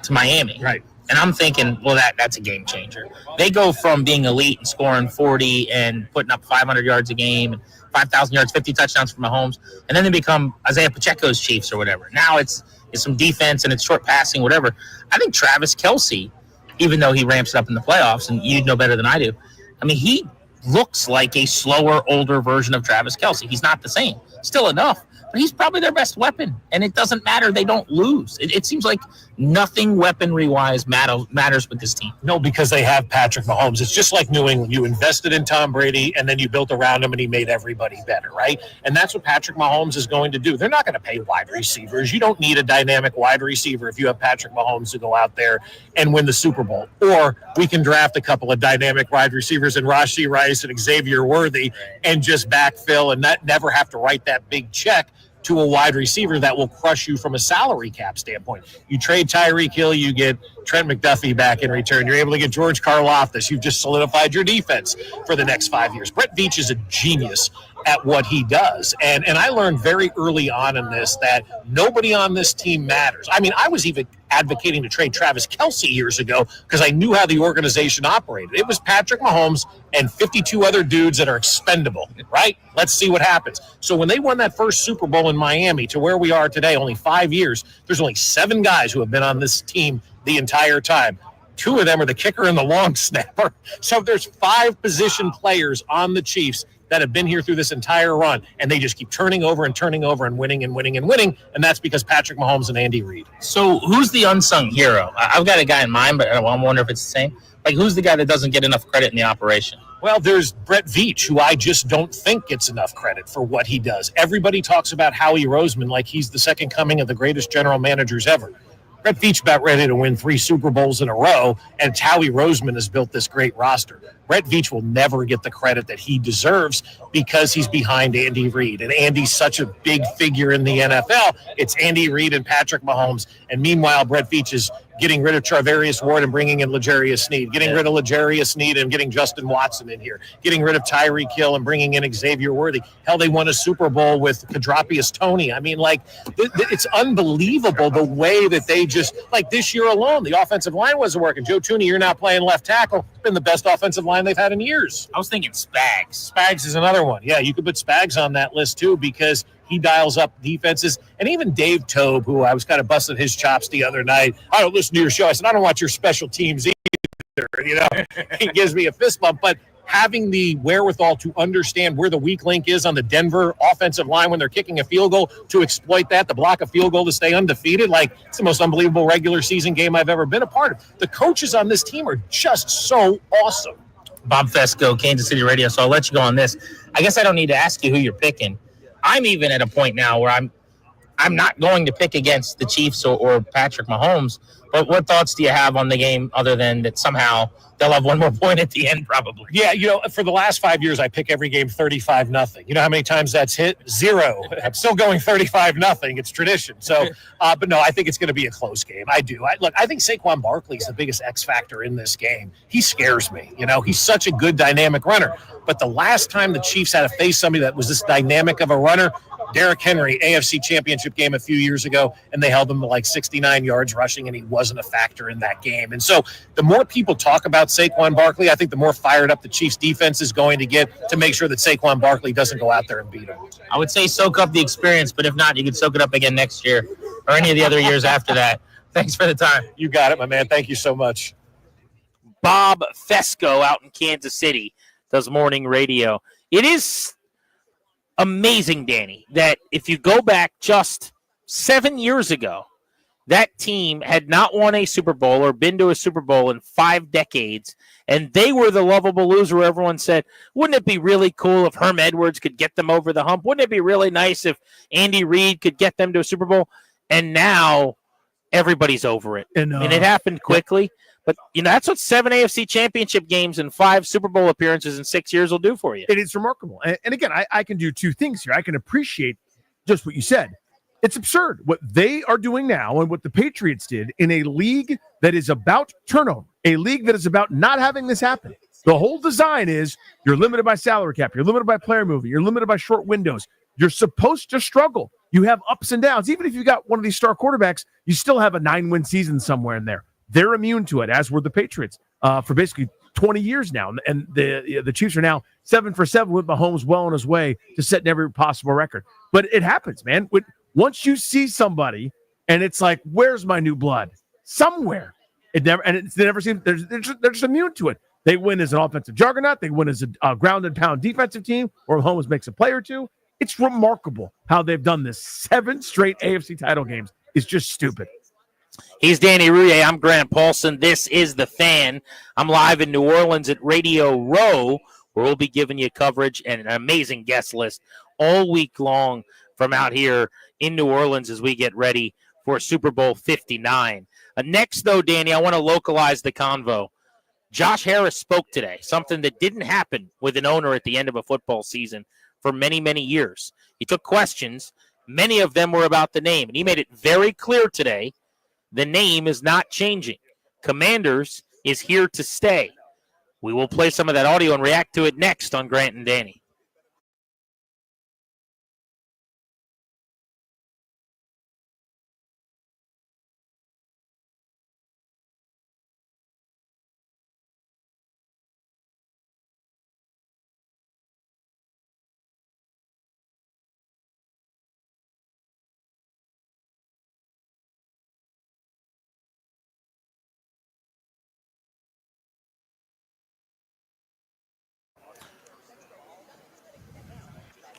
S21: to Miami.
S4: Right.
S21: And I'm thinking, well, that's a game changer. They go from being elite and scoring 40 and putting up 500 yards a game and 5,000 yards, 50 touchdowns for Mahomes, and then they become Isaiah Pacheco's Chiefs or whatever. Now it's some defense and it's short passing, whatever. I think Travis Kelce, even though he ramps it up in the playoffs, and you know better than I do, I mean, he looks like a slower, older version of Travis Kelce. He's not the same. Still enough, but he's probably their best weapon, and it doesn't matter. They don't lose. It seems like nothing weaponry-wise matters with this team.
S4: No, because they have Patrick Mahomes. It's just like New England. You invested in Tom Brady, and then you built around him, and he made everybody better, right? And that's what Patrick Mahomes is going to do. They're not going to pay wide receivers. You don't need a dynamic wide receiver if you have Patrick Mahomes to go out there and win the Super Bowl. Or we can draft a couple of dynamic wide receivers in Rashee Rice and Xavier Worthy and just backfill and not never have to write that big check to a wide receiver that will crush you from a salary cap standpoint. You trade Tyreek Hill, you get Trent McDuffie back in return. You're able to get George Karlaftis. You've just solidified your defense for the next 5 years. Brett Veach is a genius at what he does. And I learned very early on in this that nobody on this team matters. I mean, I was even advocating to trade Travis Kelce years ago because I knew how the organization operated. It was Patrick Mahomes and 52 other dudes that are expendable, right? Let's see what happens. So when they won that first Super Bowl in Miami to where we are today, only 5 years, there's only 7 guys who have been on this team the entire time. 2 of them are the kicker and the long snapper. So there's 5 position players on the Chiefs that have been here through this entire run, and they just keep turning over and winning and winning and winning, and that's because Patrick Mahomes and Andy Reid.
S21: So who's the unsung hero? I've got a guy in mind, but I wonder if it's the same. Like, who's the guy that doesn't get enough credit in the operation?
S4: Well, there's Brett Veach, who I just don't think gets enough credit for what he does. Everybody talks about Howie Roseman like he's the second coming of the greatest general managers ever. Brett Veach about ready to win 3 Super Bowls in a row, and Howie Roseman has built this great roster. Brett Veach will never get the credit that he deserves because he's behind Andy Reid, and Andy's such a big figure in the NFL. It's Andy Reid and Patrick Mahomes, and meanwhile, Brett Veach is getting rid of Charvarius Ward and bringing in L'Jarius Sneed, getting rid of L'Jarius Sneed and getting Justin Watson in here, getting rid of Tyreek Hill and bringing in Xavier Worthy. Hell, they won a Super Bowl with Kadropius Toney. I mean, like, it's unbelievable the way that they just, like this year alone, the offensive line wasn't working. Joe Tooney, you're now playing left tackle. It's been the best offensive line they've had in years.
S21: I was thinking Spags.
S4: Spags is another one. Yeah, you could put Spags on that list too because he dials up defenses. And even Dave Tobe, who I was kind of busting his chops the other night. I don't listen to your show. I said, I don't watch your special teams either. You know, he gives me a fist bump. But having the wherewithal to understand where the weak link is on the Denver offensive line when they're kicking a field goal, to exploit that, to block a field goal, to stay undefeated, like, it's the most unbelievable regular season game I've ever been a part of. The coaches on this team are just so awesome.
S21: Bob Fesco, Kansas City Radio. So I'll let you go on this. I guess I don't need to ask you who you're picking. I'm even at a point now where I'm not going to pick against the Chiefs or Patrick Mahomes. But what thoughts do you have on the game other than that somehow they'll have one more point at the end probably?
S4: Yeah, you know, for the last 5 years, I pick every game 35-0. You know how many times that's hit? 0. I'm still going 35-0. It's tradition. So, but no, I think it's going to be a close game. I do. I think Saquon Barkley is the biggest X factor in this game. He scares me. You know, he's such a good dynamic runner. But the last time the Chiefs had to face somebody that was this dynamic of a runner, Derrick Henry, AFC Championship game a few years ago, and they held him to like 69 yards rushing, and he wasn't a factor in that game. And so the more people talk about Saquon Barkley, I think the more fired up the Chiefs defense is going to get to make sure that Saquon Barkley doesn't go out there and beat him.
S21: I would say soak up the experience, but if not, you could soak it up again next year or any of the other years after that. Thanks for the time.
S4: You got it, my man. Thank you so much.
S21: Bob Fesco out in Kansas City does morning radio. It is amazing, Danny, that if you go back just 7 years ago, that team had not won a Super Bowl or been to a Super Bowl in 5 decades, and they were the lovable loser. Everyone said, wouldn't it be really cool if Herm Edwards could get them over the hump? Wouldn't it be really nice if Andy Reid could get them to a Super Bowl? And now everybody's over it. And it happened quickly. But, you know, that's what 7 AFC championship games and 5 Super Bowl appearances in 6 years will do for you.
S6: It is remarkable. And again, I can do 2 things here. I can appreciate just what you said. It's absurd what they are doing now and what the Patriots did in a league that is about turnover, a league that is about not having this happen. The whole design is you're limited by salary cap. You're limited by player movement. You're limited by short windows. You're supposed to struggle. You have ups and downs. Even if you got one of these star quarterbacks, you still have a 9-win season somewhere in there. They're immune to it, as were the Patriots for basically 20 years now. And the Chiefs are now 7 for 7 with Mahomes well on his way to setting every possible record. But it happens, man. Once you see somebody and it's like, where's my new blood? Somewhere. They never seems they're just immune to it. They win as an offensive juggernaut. They win as a ground and pound defensive team, or Mahomes makes a play or two. It's remarkable how they've done this. 7 straight AFC title games is just stupid.
S21: He's Danny Rouye. I'm Grant Paulson. This is The Fan. I'm live in New Orleans at Radio Row, where we'll be giving you coverage and an amazing guest list all week long from out here in New Orleans as we get ready for Super Bowl 59. Next, though, Danny, I want to localize the convo. Josh Harris spoke today, something that didn't happen with an owner at the end of a football season for many, many years. He took questions. Many of them were about the name, and he made it very clear today the name is not changing. Commanders is here to stay. We will play some of that audio and react to it next on Grant and Danny.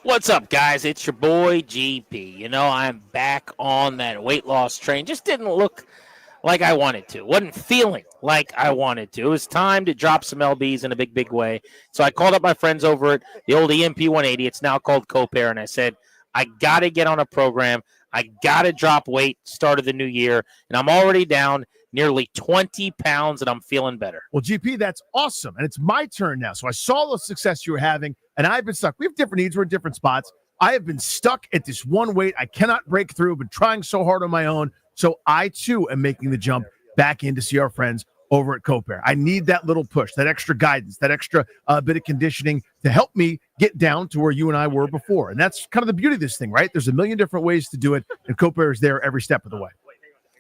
S21: What's up, guys? It's your boy, GP. You know, I'm back on that weight loss train. Just didn't look like I wanted to. Wasn't feeling like I wanted to. It was time to drop some LBs in a big, big way. So I called up my friends over at the old EMP 180. It's now called Copair. And I said, I got to get on a program. I got to drop weight start of the new year. And I'm already down nearly 20 pounds, and I'm feeling better.
S6: Well, GP, that's awesome. And it's my turn now. So I saw the success you were having, and I've been stuck. We have different needs. We're in different spots. I have been stuck at this one weight. I cannot break through. I've been trying so hard on my own. So I, too, am making the jump back in to see our friends over at Copair. I need that little push, that extra guidance, that extra bit of conditioning to help me get down to where you and I were before. And that's kind of the beauty of this thing, right? There's a million different ways to do it, and Copair is there every step of the way.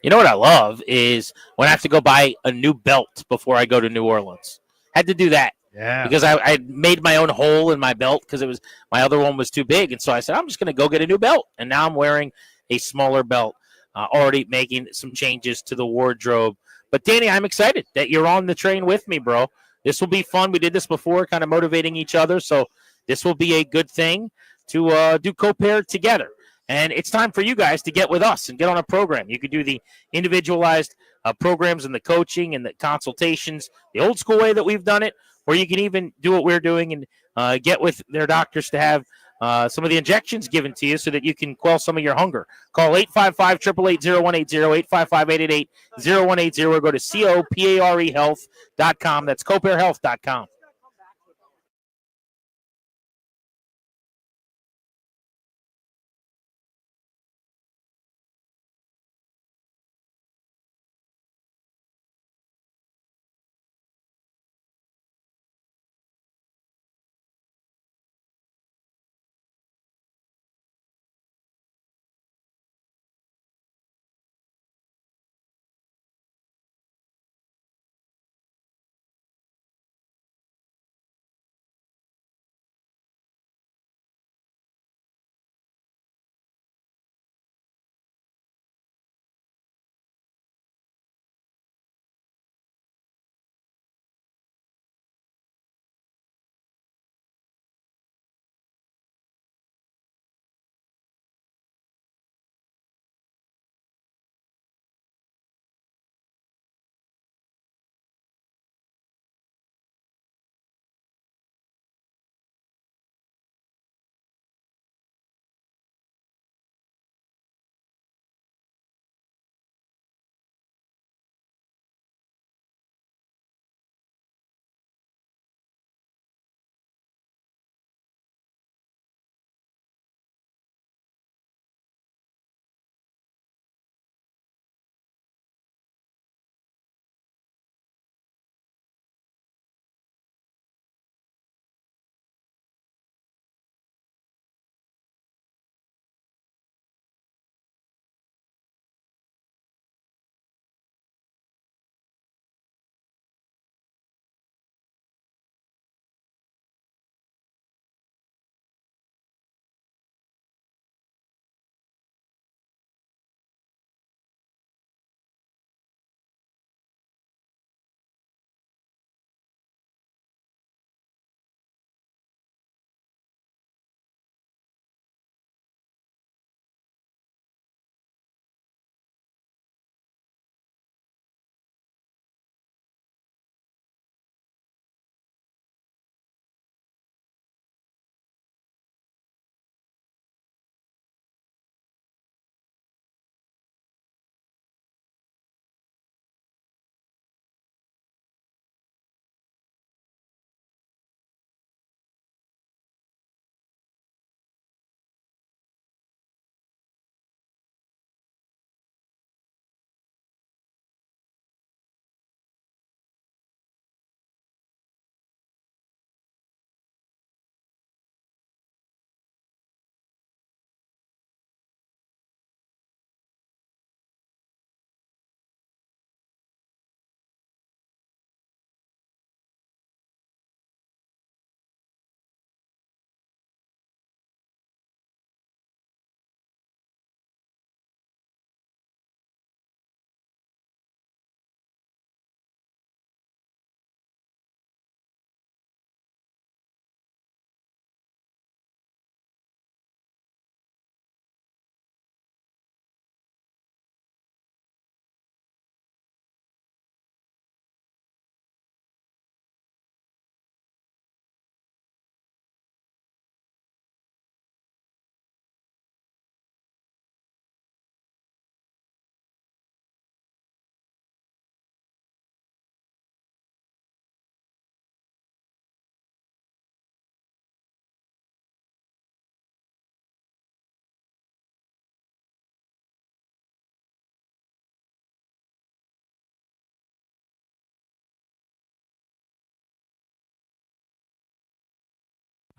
S21: You know what I love is when I have to go buy a new belt before I go to New Orleans. Had to do that.
S6: Yeah.
S21: Because I made my own hole in my belt because my other one was too big. And so I said, I'm just going to go get a new belt. And now I'm wearing a smaller belt, already making some changes to the wardrobe. But, Danny, I'm excited that you're on the train with me, bro. This will be fun. We did this before, kind of motivating each other. So this will be a good thing to do Copair together. And it's time for you guys to get with us and get on a program. You could do the individualized programs and the coaching and the consultations, the old school way that we've done it, or you can even do what we're doing and get with their doctors to have some of the injections given to you so that you can quell some of your hunger. Call 855-888-0180, 855-888-0180, or go to coparehealth.com. That's coparehealth.com.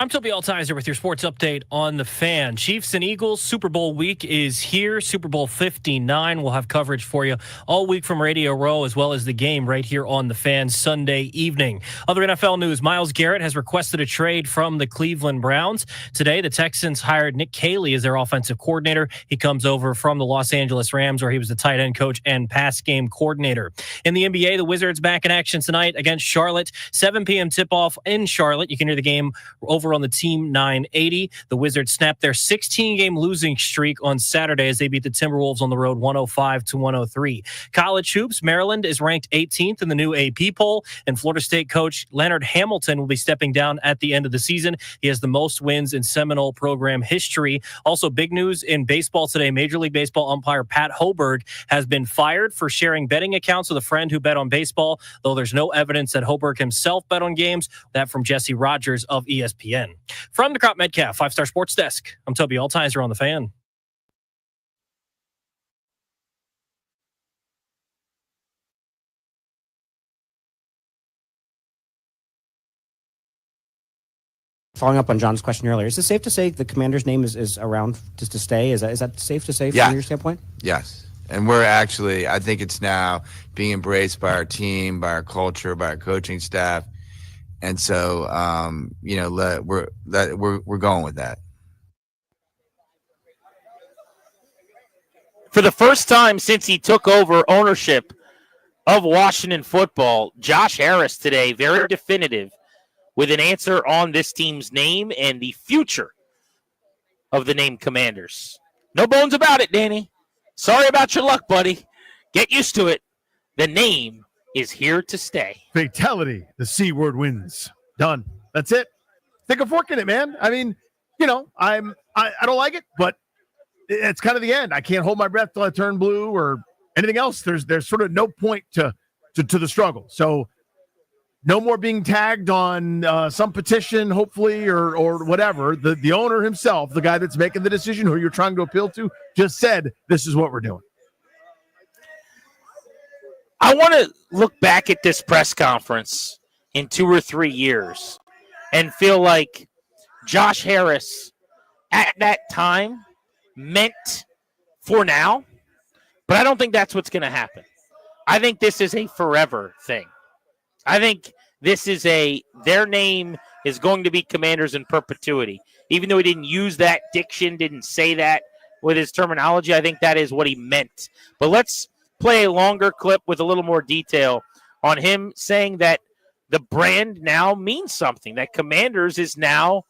S18: I'm Toby Altizer with your sports update on the Fan. Chiefs and Eagles Super Bowl week is here. Super Bowl 59. We'll have coverage for you all week from Radio Row, as well as the game right here on the Fan Sunday evening. Other NFL news: Myles Garrett has requested a trade from the Cleveland Browns. Today, the Texans hired Nick Caley as their offensive coordinator. He comes over from the Los Angeles Rams, where he was the tight end coach and pass game coordinator. In the NBA, the Wizards back in action tonight against Charlotte. 7 p.m. tip-off in Charlotte. You can hear the game over on the Team 980. The Wizards snapped their 16-game losing streak on Saturday as they beat the Timberwolves on the road 105-103. College hoops: Maryland is ranked 18th in the new AP poll, and Florida State coach Leonard Hamilton will be stepping down at the end of the season. He has the most wins in Seminole program history. Also, big news in baseball today: Major League Baseball umpire Pat Hoberg has been fired for sharing betting accounts with a friend who bet on baseball, though there's no evidence that Hoberg himself bet on games. That from Jesse Rogers of ESPN. From the Crop Metcalf 5-Star Sports Desk, I'm Toby Altizer on the Fan.
S14: Following up on John's question earlier, is it safe to say the Commander's name is around just to stay? Is that safe to say from your standpoint?
S8: Yes. And we're actually, I think it's now being embraced by our team, by our culture, by our coaching staff. And so, we're going with that.
S21: For the first time since he took over ownership of Washington football, Josh Harris today, very definitive with an answer on this team's name and the future of the name Commanders. No bones about it, Danny. Sorry about your luck, buddy. Get used to it. The name is here to stay.
S6: Fatality. The C word wins. Done. That's it. Stick a fork in it, man. I mean, I don't like it, but it's kind of the end. I can't hold my breath till I turn blue or anything else. There's sort of no point to the struggle. So no more being tagged on some petition, hopefully, or whatever. The owner himself, the guy that's making the decision, who you're trying to appeal to, just said, this is what we're doing.
S21: I want to look back at this press conference in 2 or 3 years and feel like Josh Harris at that time meant for now, but I don't think that's what's going to happen. I think this is a forever thing. I think this is their name is going to be Commanders in perpetuity. Even though he didn't use that diction, didn't say that with his terminology, I think that is what he meant. But let's play a longer clip with a little more detail on him saying that the brand now means something, that Commanders is now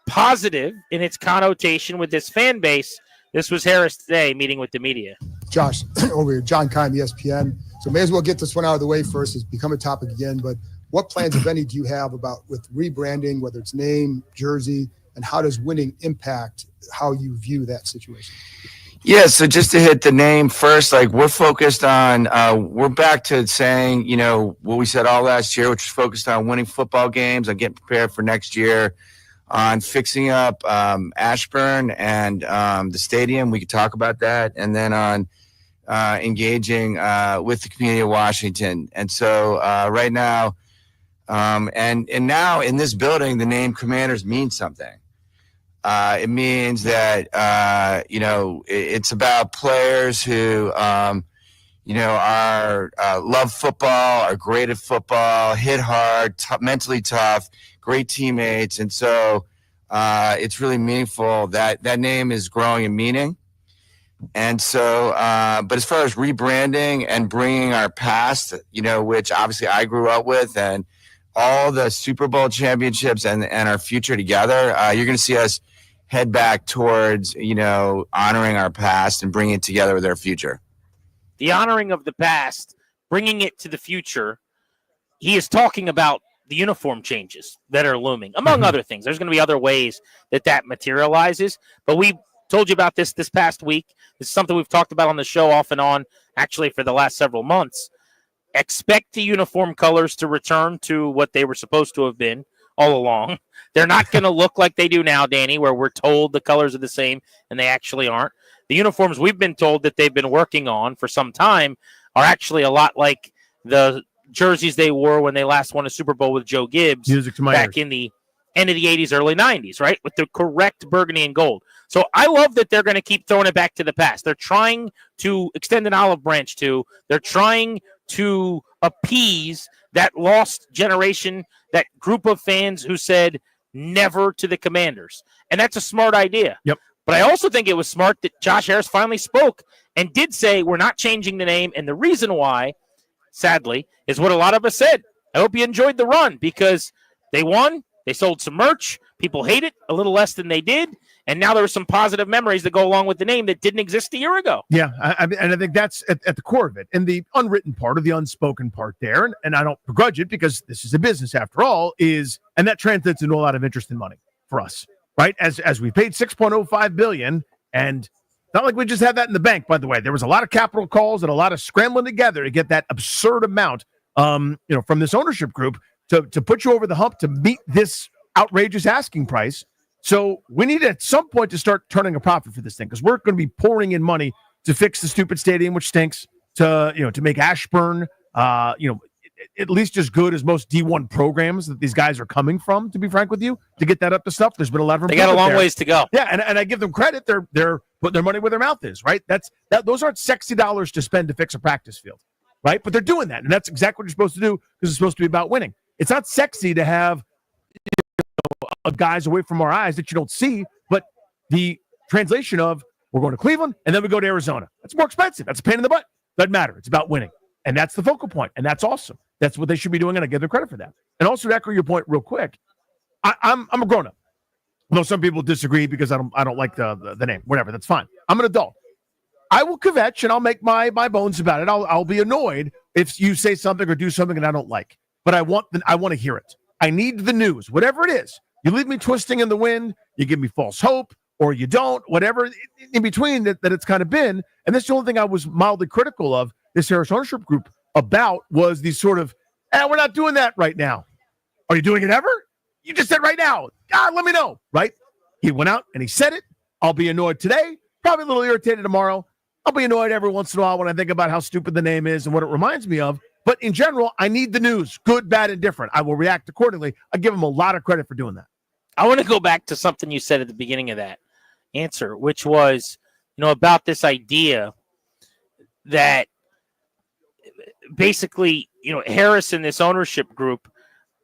S21: positive in its connotation with this fan base. This was Harris today meeting with the media.
S9: Josh, over here, John Kime, ESPN. So may as well get this one out of the way first. It's become a topic again, but what plans, if any, do you have with rebranding, whether it's name, jersey, and how does winning impact how you view that situation?
S8: Yeah, so just to hit the name first, we're focused on, we're back to saying, what we said all last year, which is focused on winning football games, on getting prepared for next year, on fixing up Ashburn and the stadium. We could talk about that. And then on engaging with the community of Washington. And so right now, and now in this building, the name Commanders means something. It means that, it's about players who, are love football, are great at football, hit hard, mentally tough, great teammates. And so it's really meaningful that name is growing in meaning. And so, but as far as rebranding and bringing our past, which obviously I grew up with, and all the Super Bowl championships and our future together, you're going to see us head back towards, honoring our past and bringing it together with our future.
S21: The honoring of the past, bringing it to the future. He is talking about the uniform changes that are looming, among other things. There's going to be other ways that materializes, but we told you about this past week. This is something we've talked about on the show off and on, actually, for the last several months. Expect the uniform colors to return to what they were supposed to have been all along. They're not going to look like they do now, Danny, where we're told the colors are the same and they actually aren't. The uniforms we've been told that they've been working on for some time are actually a lot like the jerseys they wore when they last won a Super Bowl with Joe Gibbs back in the end of the 80s, early 90s, right? With the correct burgundy and gold. So I love that they're going to keep throwing it back to the past. They're trying to extend an olive branch to. They're trying to appease that lost generation, that group of fans who said never to the Commanders. And that's a smart idea.
S6: Yep.
S21: But I also think it was smart that Josh Harris finally spoke and did say we're not changing the name. And the reason why, sadly, is what a lot of us said. I hope you enjoyed the run because they won. They sold some merch. People hate it a little less than they did. And now there are some positive memories that go along with the name that didn't exist a year ago.
S6: Yeah, and I think that's at the core of it. And the unwritten part or the unspoken part there, and I don't begrudge it because this is a business after all, and that translates into a lot of interest in money for us, right? As we paid $6.05 billion, and not like we just had that in the bank, by the way. There was a lot of capital calls and a lot of scrambling together to get that absurd amount from this ownership group to put you over the hump to meet this outrageous asking price. So we need at some point to start turning a profit for this thing because we're going to be pouring in money to fix the stupid stadium, which stinks, to make Ashburn, at least as good as most D1 programs that these guys are coming from, to be frank with you, to get that up to stuff. There's been a lot of
S21: They got a long ways to go.
S6: Yeah, and I give them credit. They're putting their money where their mouth is, right? Those aren't sexy dollars to spend to fix a practice field, right? But they're doing that, and that's exactly what you're supposed to do because it's supposed to be about winning. It's not sexy to have guys away from our eyes that you don't see, but the translation of we're going to Cleveland and then we go to Arizona. That's more expensive. That's a pain in the butt. Doesn't matter. It's about winning. And that's the focal point. And that's awesome. That's what they should be doing. And I give them credit for that. And also to echo your point real quick, I'm a grown-up. Though some people disagree because I don't like the name. Whatever. That's fine. I'm an adult. I will kvetch and I'll make my bones about it. I'll be annoyed if you say something or do something and I don't like. But I want to hear it. I need the news, whatever it is. You leave me twisting in the wind, you give me false hope, or you don't, whatever in between that it's kind of been. And that's the only thing I was mildly critical of this Harris ownership group about was these sort of, we're not doing that right now. Are you doing it ever? You just said right now. God, let me know, right? He went out and he said it. I'll be annoyed today, probably a little irritated tomorrow. I'll be annoyed every once in a while when I think about how stupid the name is and what it reminds me of. But in general, I need the news, good, bad, and different. I will react accordingly. I give him a lot of credit for doing that.
S21: I want to go back to something you said at the beginning of that answer, which was, about this idea that basically, Harris and this ownership group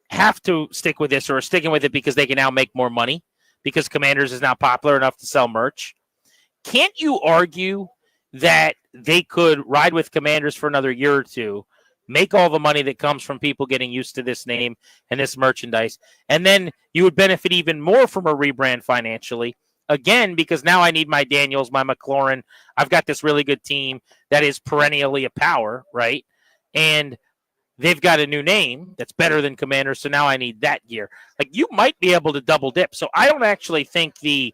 S21: have to stick with this or are sticking with it because they can now make more money because Commanders is now popular enough to sell merch. Can't you argue that they could ride with Commanders for another year or two, make all the money that comes from people getting used to this name and this merchandise, and then you would benefit even more from a rebrand financially, again, because now I need my Daniels, my McLaurin. I've got this really good team that is perennially a power, right? And they've got a new name that's better than Commanders, so now I need that gear. Like, you might be able to double dip. So I don't actually think the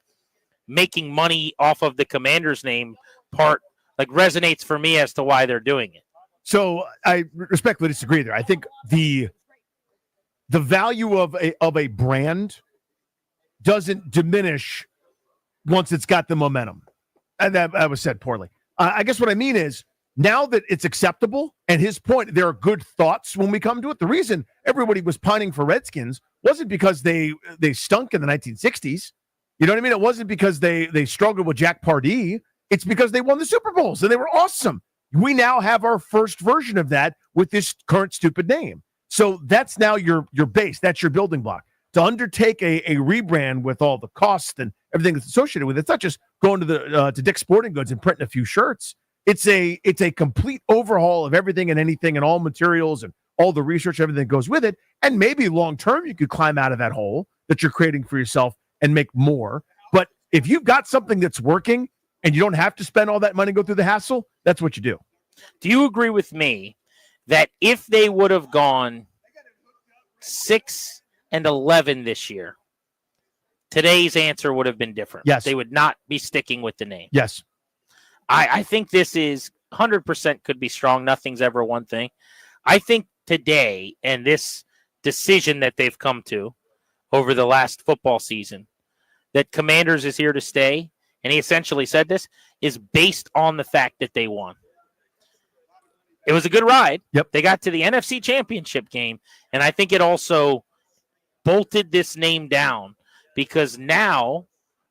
S21: making money off of the Commanders name part resonates for me as to why they're doing it.
S6: So I respectfully disagree there. I think the value of a brand doesn't diminish once it's got the momentum. And that was said poorly. I guess what I mean is now that it's acceptable, and his point, there are good thoughts when we come to it. The reason everybody was pining for Redskins wasn't because they stunk in the 1960s. You know what I mean? It wasn't because they struggled with Jack Pardee. It's because they won the Super Bowls and they were awesome. We now have our first version of that with this current stupid name. So that's now your base. That's your building block. To undertake a rebrand with all the costs and everything that's associated with it, it's not just going to Dick's Sporting Goods and printing a few shirts. It's a complete overhaul of everything and anything and all materials and all the research, everything that goes with it. And maybe long term, you could climb out of that hole that you're creating for yourself and make more. But if you've got something that's working and you don't have to spend all that money, go through the hassle, that's what you do.
S21: Do you agree with me that if they would have gone 6-11 this year, today's answer would have been different?
S6: Yes.
S21: They would not be sticking with the name.
S6: Yes.
S21: I think this is 100% could be strong. Nothing's ever one thing. I think today and this decision that they've come to over the last football season, that Commanders is here to stay, and he essentially said this, is based on the fact that they won. It was a good ride.
S6: Yep.
S21: They got to the NFC Championship game, and I think it also bolted this name down because now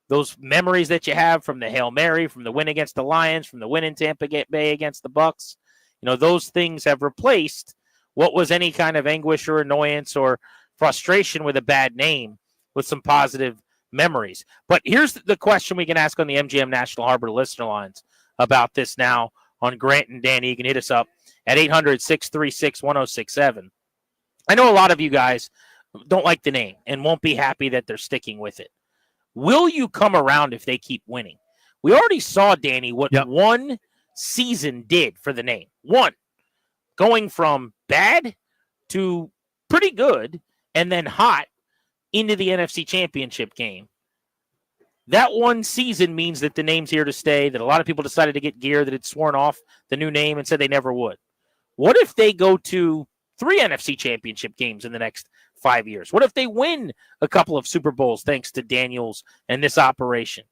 S21: those memories that you have from the Hail Mary, from the win against the Lions, from the win in Tampa Bay against the Bucks, those things have replaced what was any kind of anguish or annoyance or frustration with a bad name with some positive memories. But here's the question we can ask on the MGM National Harbor listener lines about this now on Grant and Danny. You can hit us up at 800-636-1067. I know a lot of you guys don't like the name and won't be happy that they're sticking with it. Will you come around if they keep winning? We already saw, Danny, what one season did for the name. One, going from bad to pretty good and then hot into the NFC Championship game. That one season means that the name's here to stay, that a lot of people decided to get gear, that had sworn off the new name and said they never would. What if they go to 3 NFC Championship games in the next 5 years? What if they win a couple of Super Bowls thanks to Daniels and this operation?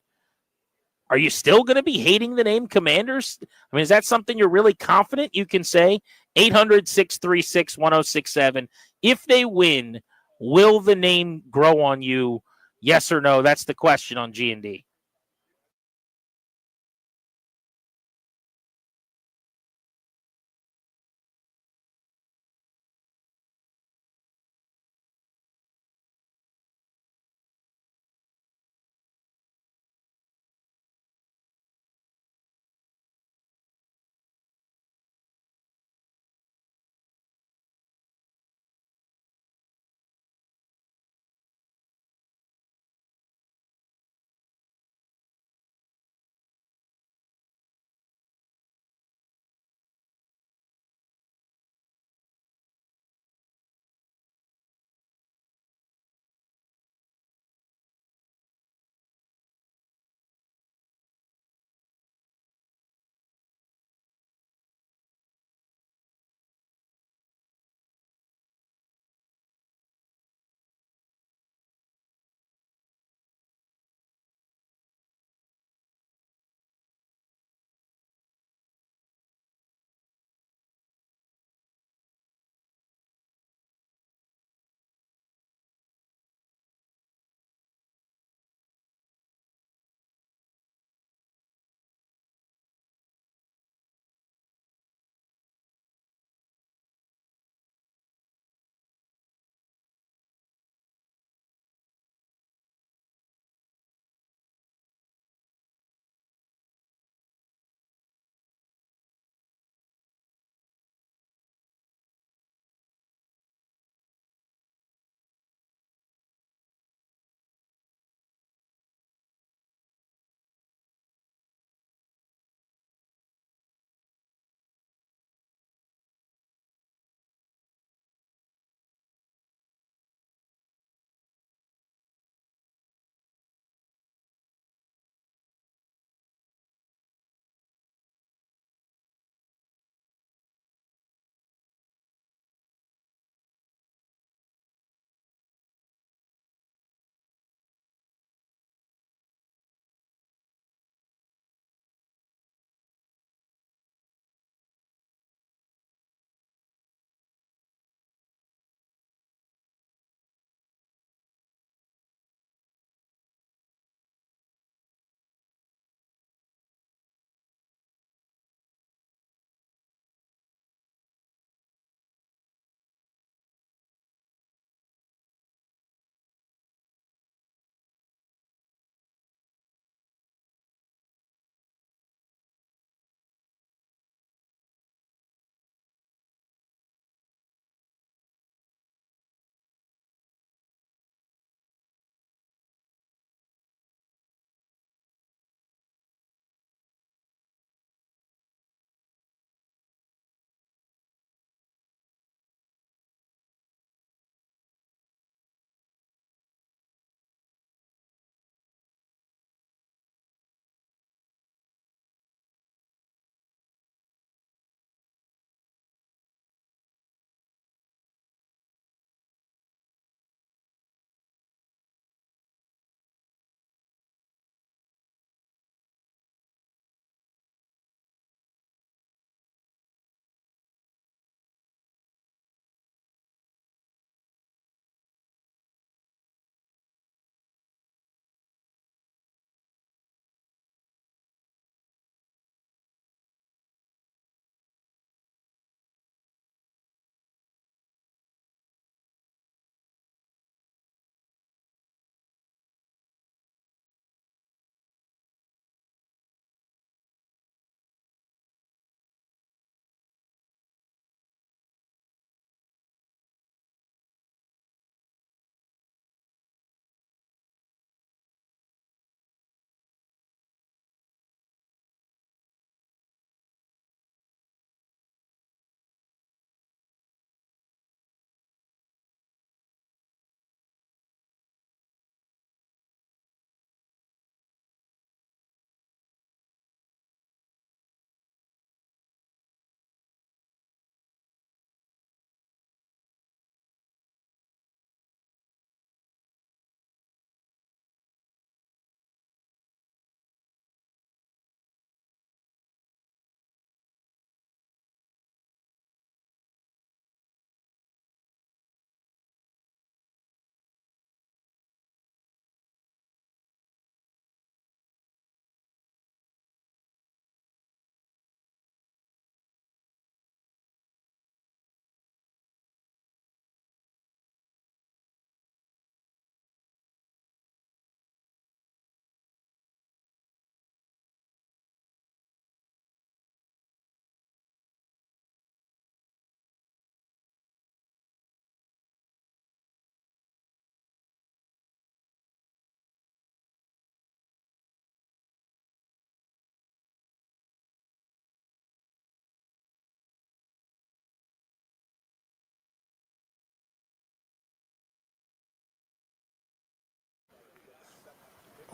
S21: Are you still going to be hating the name Commanders? I mean, is that something you're really confident you can say? 800-636-1067. If they win, will the name grow on you? Yes or no? That's the question on G&D.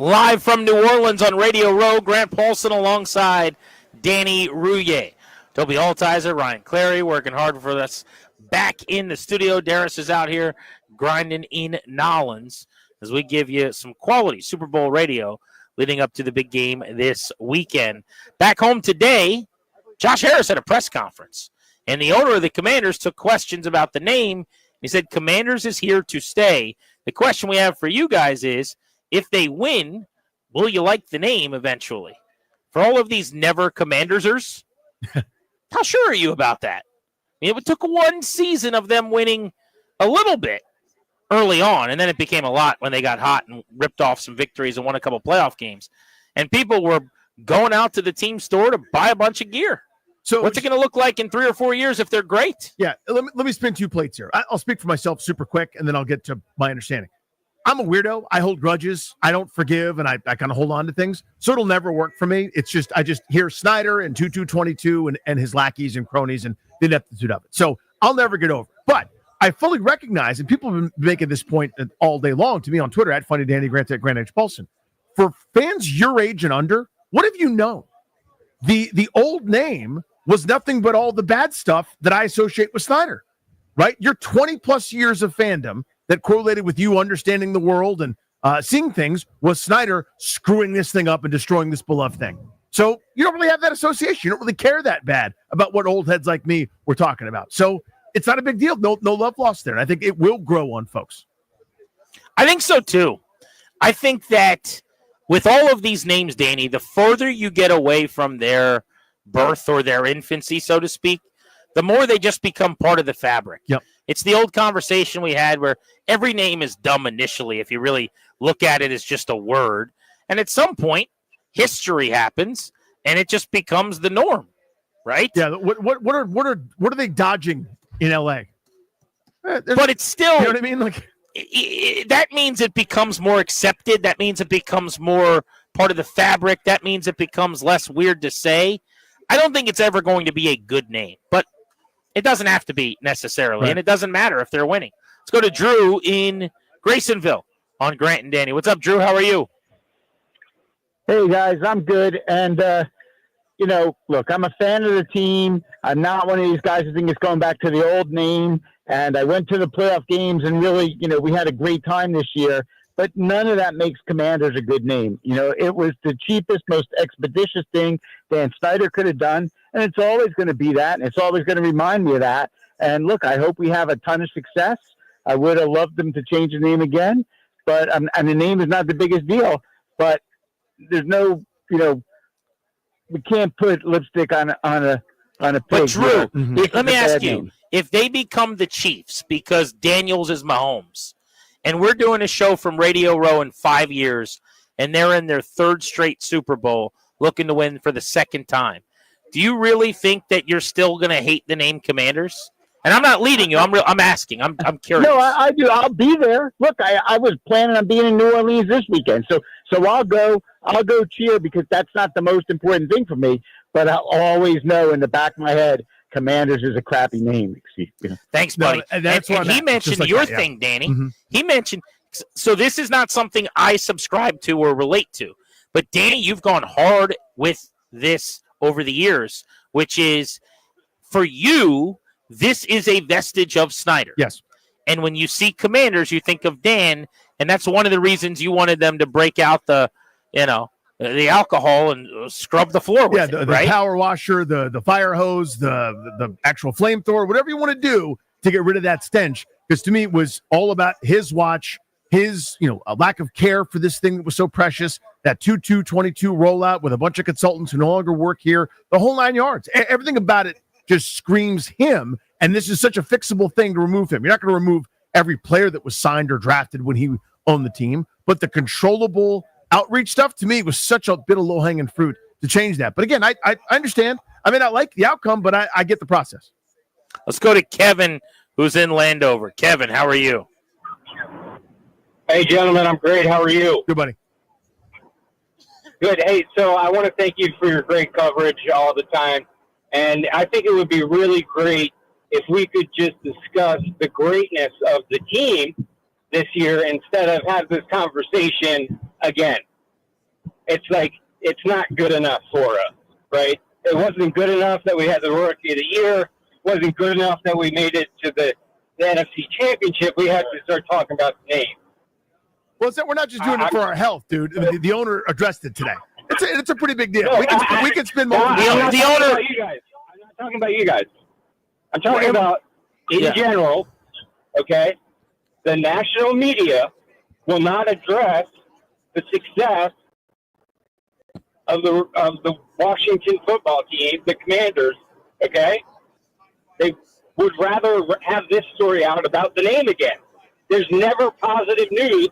S21: Live from New Orleans on Radio Row, Grant Paulson alongside Danny Rouillet. Toby Altizer, Ryan Clary working hard for us back in the studio. Darius is out here grinding in Nolens as we give you some quality Super Bowl radio leading up to the big game this weekend. Back home today, Josh Harris had a press conference, and the owner of the Commanders took questions about the name. He said, Commanders is here to stay. The question we have for you guys is, if they win, will you like the name eventually? For all of these never Commandersers, how sure are you about that? I mean, it took one season of them winning a little bit early on, and then it became a lot when they got hot and ripped off some victories and won a couple playoff games. And people were going out to the team store to buy a bunch of gear. So what's it going to look like in 3 or 4 years if they're great?
S6: Yeah, let me spin 2 plates here. I'll speak for myself super quick, and then I'll get to my understanding. I'm a weirdo. I hold grudges. I don't forgive, and I kind of hold on to things. So it'll never work for me. It's just I just hear Snyder and 2222 and his lackeys and cronies and the ineptitude of it. So I'll never get over it. But I fully recognize, and people have been making this point all day long to me on Twitter, at Funny Danny Grant, at Grant H. Paulson. For fans your age and under, what have you known? The old name was nothing but all the bad stuff that I associate with Snyder, right? Your 20-plus years of fandom that correlated with you understanding the world and seeing things was Snyder screwing this thing up and destroying this beloved thing. So you don't really have that association. You don't really care that bad about what old heads like me were talking about. So it's not a big deal. No love lost there. And I think it will grow on folks.
S21: I think so, too. I think that with all of these names, Danny, the further you get away from their birth or their infancy, so to speak, the more they just become part of the fabric.
S6: Yep.
S21: It's the old conversation we had where every name is dumb initially if you really look at it as just a word. And at some point, history happens, and it just becomes the norm, right?
S6: Yeah. What are they dodging in LA?
S21: But it's still,
S6: you know what I mean? Like
S21: that means it becomes more accepted. That means it becomes more part of the fabric. That means it becomes less weird to say. I don't think it's ever going to be a good name, but it doesn't have to be necessarily,
S6: right.
S21: And it doesn't matter if they're winning. Let's go to Drew in Graysonville on Grant and Danny. What's up, Drew? How are you?
S3: Hey, guys, I'm good. And, look, I'm a fan of the team. I'm not one of these guys who think it's going back to the old name. And I went to the playoff games and really, we had a great time this year. But none of that makes Commanders a good name. It was the cheapest, most expeditious thing Dan Snyder could have done. And it's always going to be that. And it's always going to remind me of that. And look, I hope we have a ton of success. I would have loved them to change the name again. But and the name is not the biggest deal. But there's no, we can't put lipstick on a pig.
S21: But Drew,
S3: Mm-hmm.
S21: let me ask you, if they become the Chiefs because Daniels is Mahomes, and we're doing a show from Radio Row in 5 years, and they're in their 3rd straight Super Bowl looking to win for the 2nd time, do you really think that you're still going to hate the name Commanders? And I'm not leading you. I'm asking. I'm curious.
S3: No, I do. I'll be there. Look, I was planning on being in New Orleans this weekend, so I'll go cheer because that's not the most important thing for me. But I'll always know in the back of my head, Commanders is a crappy name.
S21: Thanks, buddy.
S6: No, that's
S21: and he mentioned
S6: like
S21: your
S6: that, yeah.
S21: thing, Danny.
S6: Mm-hmm.
S21: He mentioned, so this is not something I subscribe to or relate to. But Danny, you've gone hard with this over the years, which is for you, this is a vestige of Snyder.
S6: Yes.
S21: And when you see Commanders, you think of Dan, and that's one of the reasons you wanted them to break out the alcohol and scrub the floor with
S6: the
S21: right?
S6: power washer, the fire hose, the actual flamethrower, whatever you want to do to get rid of that stench. Because to me, it was all about his watch, his a lack of care for this thing that was so precious. That 2222 rollout with a bunch of consultants who no longer work here, the whole 9 yards. Everything about it just screams him. And this is such a fixable thing to remove him. You're not going to remove every player that was signed or drafted when he owned the team, but the controllable outreach stuff to me was such a bit of low-hanging fruit to change that. But again, I understand. I may not like the outcome, but I get the process.
S21: Let's go to Kevin, who's in Landover. Kevin, how are you?
S22: Hey, gentlemen, I'm great. How are you?
S6: Good, buddy.
S22: Good. Hey, so I want to thank you for your great coverage all the time. And I think it would be really great if we could just discuss the greatness of the team this year instead of have this conversation again. it's like it's not good enough for us, right? It wasn't good enough that we had the Rookie of the Year. It wasn't good enough that we made it to the NFC Championship. We had to start talking about the name.
S6: Well, we're not just doing it for our health, dude. The owner addressed it today. It's a pretty big deal.
S22: No,
S6: we can spend more.
S22: I'm not talking about you guys. I'm not talking about you guys. I'm talking about in general. Okay, the national media will not address the success of the Washington football team, the Commanders. Okay, they would rather have this story out about the name again. There's never positive news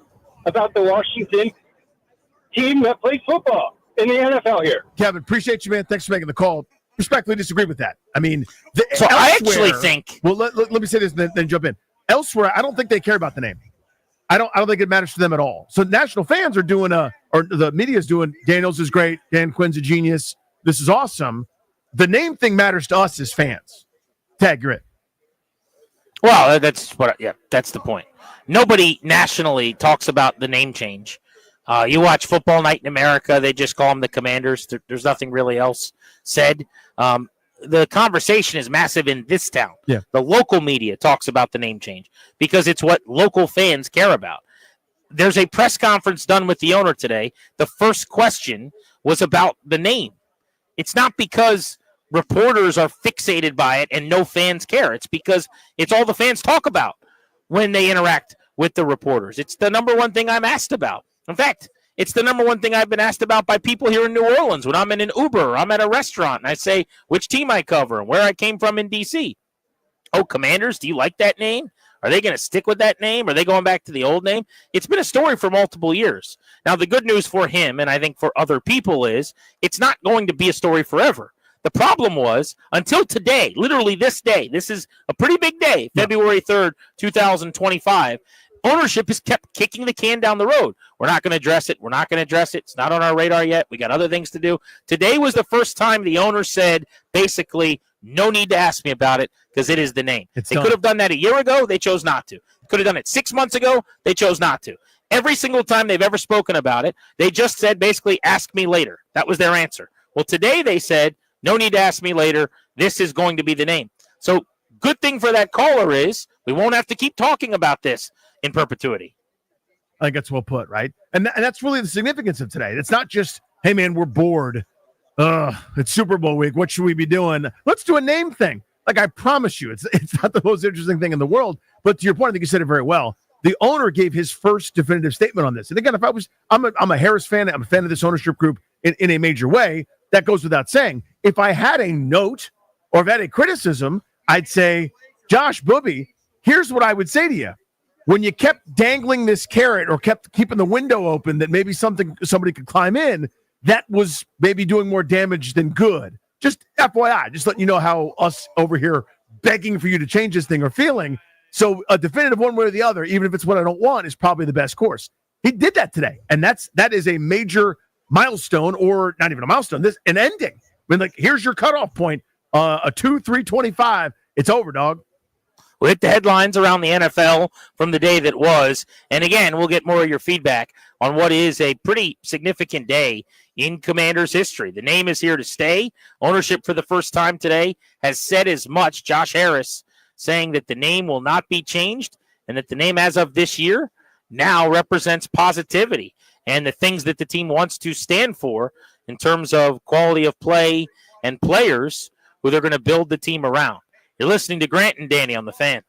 S22: about the Washington team that plays football in the NFL here.
S6: Kevin, appreciate you, man. Thanks for making the call. Respectfully disagree with that. I mean,
S21: I actually think.
S6: Well, let me say this, then jump in. Elsewhere, I don't think they care about the name. I don't think it matters to them at all. So national fans are doing or the media is doing. Daniels is great. Dan Quinn's a genius. This is awesome. The name thing matters to us as fans. Tag, you're it.
S21: Well, that's the point. Nobody nationally talks about the name change. You watch Football Night in America, they just call them the Commanders. There's nothing really else said. The conversation is massive in this town.
S6: Yeah.
S21: The local media talks about the name change because it's what local fans care about. There's a press conference done with the owner today. The first question was about the name. It's not because reporters are fixated by it and no fans care. It's because it's all the fans talk about when they interact with the reporters. It's the number one thing I'm asked about. In fact, it's the number one thing I've been asked about by people here in New Orleans when I'm in an Uber or I'm at a restaurant and I say which team I cover and where I came from in D.C. Oh, Commanders, do you like that name? Are they going to stick with that name? Are they going back to the old name? It's been a story for multiple years. Now, the good news for him, and I think for other people, is it's not going to be a story forever. The problem was, until today, literally this day, this is a pretty big day, February 3rd, 2025, ownership has kept kicking the can down the road. We're not going to address it. We're not going to address it. It's not on our radar yet. We got other things to do. Today was the first time the owner said, basically, no need to ask me about it because it is the name. They could have done that a year ago. They chose not to. Could have done it 6 months ago. They chose not to. Every single time they've ever spoken about it, they just said, basically, ask me later. That was their answer. Well, today they said, no need to ask me later. This is going to be the name. So good thing for that caller is we won't have to keep talking about this in perpetuity.
S6: I think that's well put, right? And that's really the significance of today. It's not just, hey, man, we're bored. It's Super Bowl week. What should we be doing? Let's do a name thing. Like, I promise you, it's not the most interesting thing in the world. But to your point, I think you said it very well. The owner gave his first definitive statement on this. And again, I'm a Harris fan. I'm a fan of this ownership group in a major way. That goes without saying. If I had a note or if I had a criticism, I'd say, Josh Booby, here's what I would say to you. When you kept dangling this carrot or kept keeping the window open that maybe somebody could climb in, that was maybe doing more damage than good. Just FYI, just letting you know how us over here begging for you to change this thing are feeling. So a definitive one way or the other, even if it's what I don't want, is probably the best course. He did that today, and that is a major milestone, or not even a milestone, an ending. I mean, like, here's your cutoff point, a 2-3-25. It's over, dog.
S21: We'll hit the headlines around the NFL from the day that was. And again, we'll get more of your feedback on what is a pretty significant day in Commanders history. The name is here to stay. Ownership for the first time today has said as much. Josh Harris saying that the name will not be changed and that the name as of this year now represents positivity and the things that the team wants to stand for in terms of quality of play and players who they're going to build the team around. You're listening to Grant and Danny on The Fan.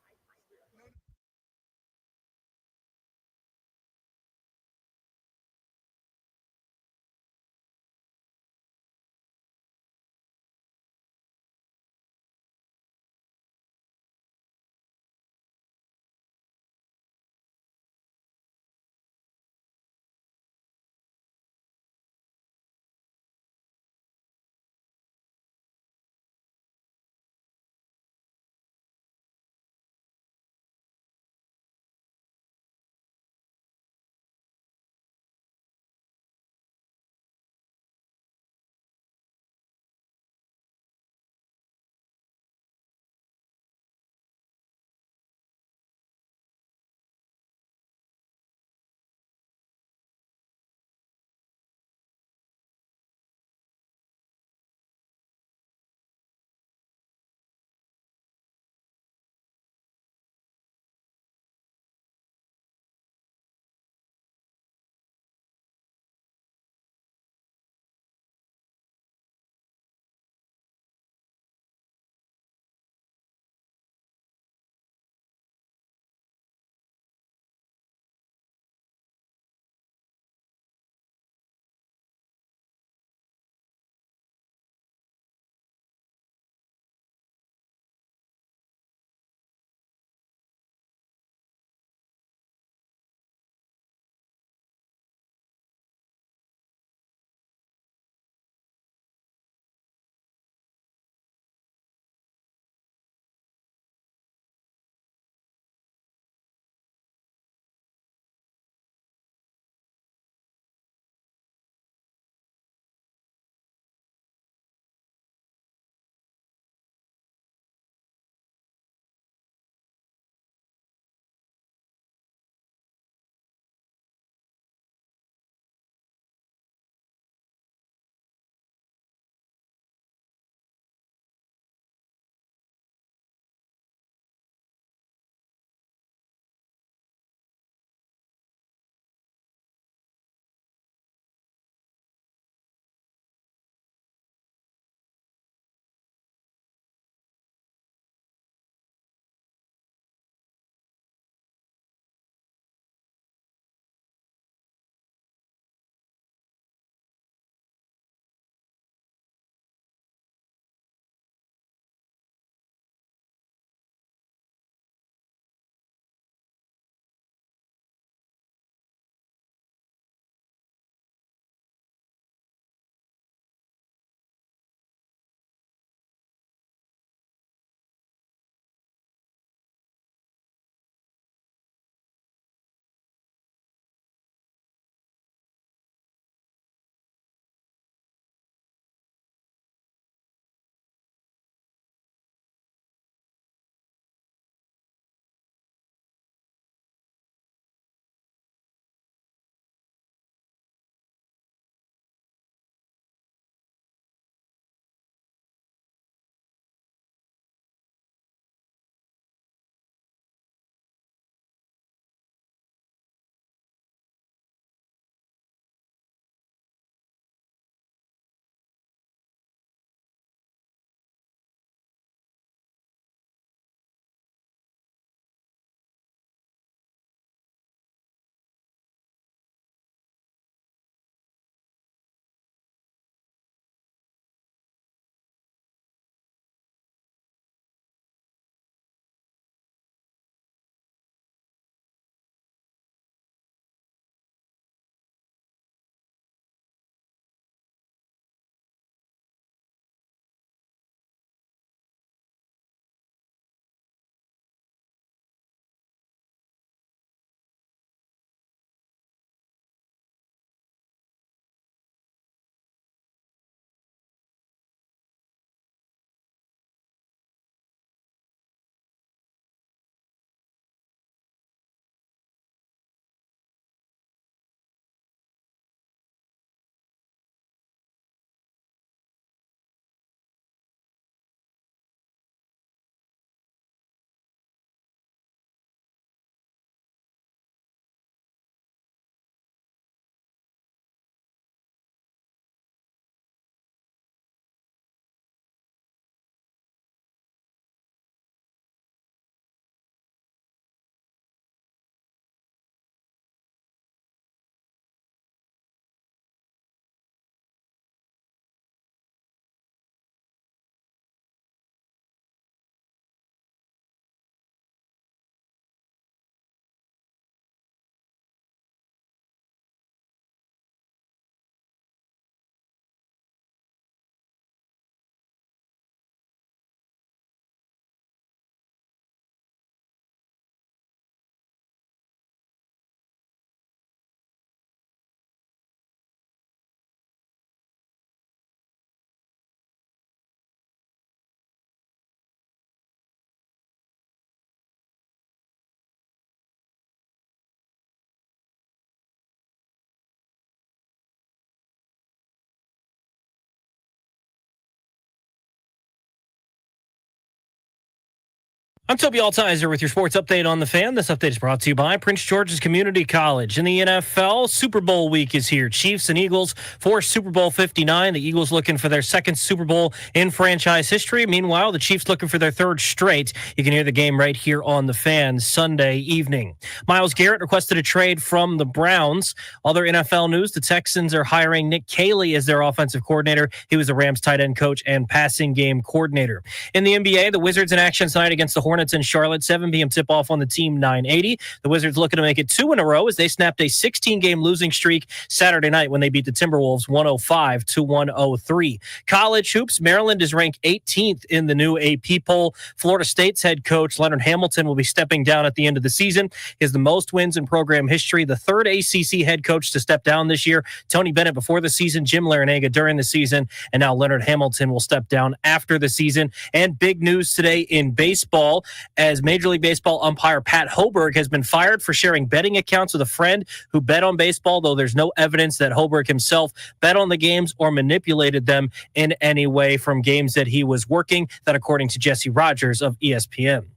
S18: I'm Toby Altizer with your sports update on the Fan. This update is brought to you by Prince George's Community College. In the NFL, Super Bowl week is here. Chiefs and Eagles for Super Bowl 59. The Eagles looking for their second Super Bowl in franchise history. Meanwhile, the Chiefs looking for their third straight. You can hear the game right here on the Fan Sunday evening. Myles Garrett requested a trade from the Browns. Other NFL news, the Texans are hiring Nick Caley as their offensive coordinator. He was the Rams tight end coach and passing game coordinator. In the NBA, the Wizards in action tonight against the Hornets in Charlotte. 7 p.m. tip-off on the Team 980. The Wizards looking to make it 2 in a row as they snapped a 16-game losing streak Saturday night when they beat the Timberwolves 105-103. College hoops, Maryland is ranked 18th in the new AP poll. Florida State's head coach Leonard Hamilton will be stepping down at the end of the season. He has the most wins in program history, the third ACC head coach to step down this year. Tony Bennett before the season, Jim Larinaga during the season, and now Leonard Hamilton will step down after the season. And big news today in baseball, as Major League Baseball umpire Pat Hoberg has been fired for sharing betting accounts with a friend who bet on baseball, though there's no evidence that Hoberg himself bet on the games or manipulated them in any way from games that he was working, that according to Jesse Rogers of ESPN.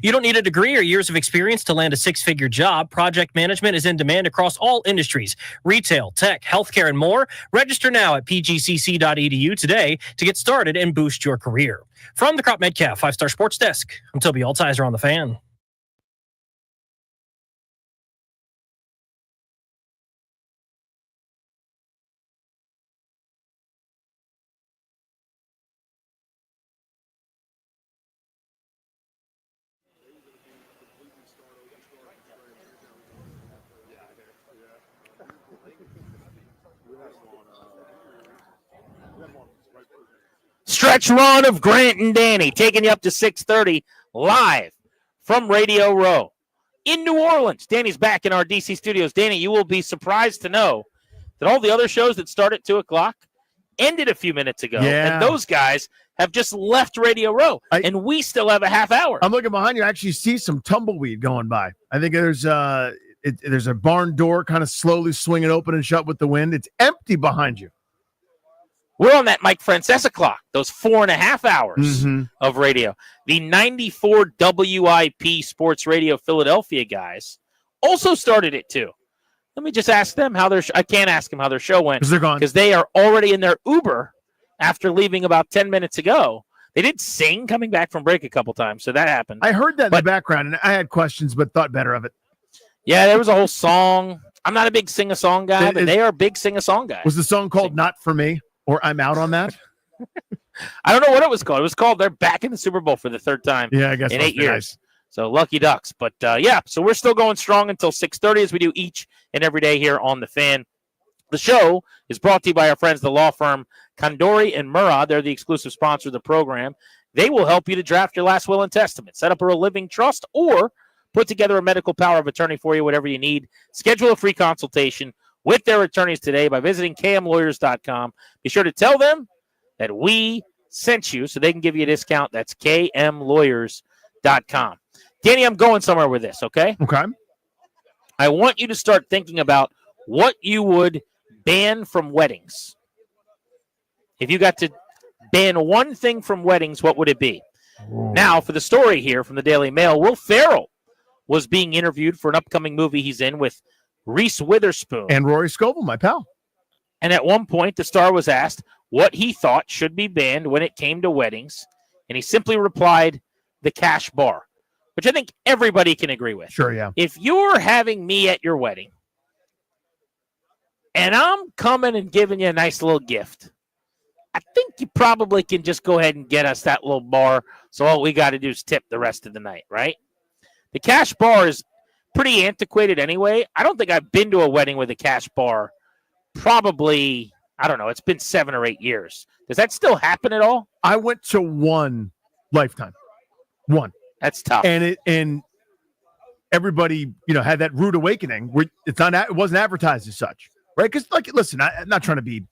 S18: You don't need a degree or years of experience to land a six-figure job. Project management is in demand across all industries, retail, tech, healthcare, and more. Register now at pgcc.edu today to get started and boost your career. From the Crop Metcalf 5-Star Sports Desk, I'm Toby Altizer on the Fan.
S21: Stretch run of Grant and Danny, taking you up to 6:30 live from Radio Row in New Orleans. Danny's back in our DC studios. Danny, you will be surprised to know that all the other shows that start at 2 o'clock ended a few minutes ago, and those guys have just left Radio Row, and we still have a half hour.
S6: I'm looking behind you. I actually see some tumbleweed going by. I think there's a barn door kind of slowly swinging open and shut with the wind. It's empty behind you.
S21: We're on that Mike Francesa clock, those 4.5 hours of radio. The 94 WIP Sports Radio Philadelphia guys also started it too. Let me just ask them how I can't ask them how their show went.
S6: Because they're gone.
S21: Because they are already in their Uber after leaving about 10 minutes ago. They did sing coming back from break a couple times, so that happened.
S6: I heard that in the background, and I had questions, but thought better of it.
S21: Yeah, there was a whole song. I'm not a big sing-a-song guy, but they are big sing-a-song guys.
S6: Was the song called Not For Me? Or I'm out on that?
S21: I don't know what it was called. It was called They're Back in the Super Bowl for the third time
S6: I guess
S21: in 8 years.
S6: Nice.
S21: So lucky ducks. But, so we're still going strong until 6:30 as we do each and every day here on The Fan. The show is brought to you by our friends, the law firm Condori and Murrah. They're the exclusive sponsor of the program. They will help you to draft your last will and testament, set up a living trust, or put together a medical power of attorney for you, whatever you need. Schedule a free consultation with their attorneys today by visiting kmlawyers.com. Be sure to tell them that we sent you so they can give you a discount. That's kmlawyers.com. Danny, I'm going somewhere with this, okay?
S6: Okay.
S21: I want you to start thinking about what you would ban from weddings. If you got to ban one thing from weddings, what would it be? Now, for the story here from the Daily Mail, Will Ferrell was being interviewed for an upcoming movie he's in with Reese Witherspoon.
S6: And Rory Scovel, my pal.
S21: And at one point, the star was asked what he thought should be banned when it came to weddings. And he simply replied, the cash bar, which I think everybody can agree with.
S6: Sure, yeah.
S21: If you're having me at your wedding and I'm coming and giving you a nice little gift, I think you probably can just go ahead and get us that little bar. So all we got to do is tip the rest of the night, right? The cash bar is pretty antiquated anyway. I don't think I've been to a wedding with a cash bar probably, I don't know, it's been 7 or 8 years. Does that still happen at all?
S6: I went to one lifetime. One.
S21: That's tough.
S6: And everybody, had that rude awakening where it wasn't advertised as such, right? Because listen, I'm not trying to be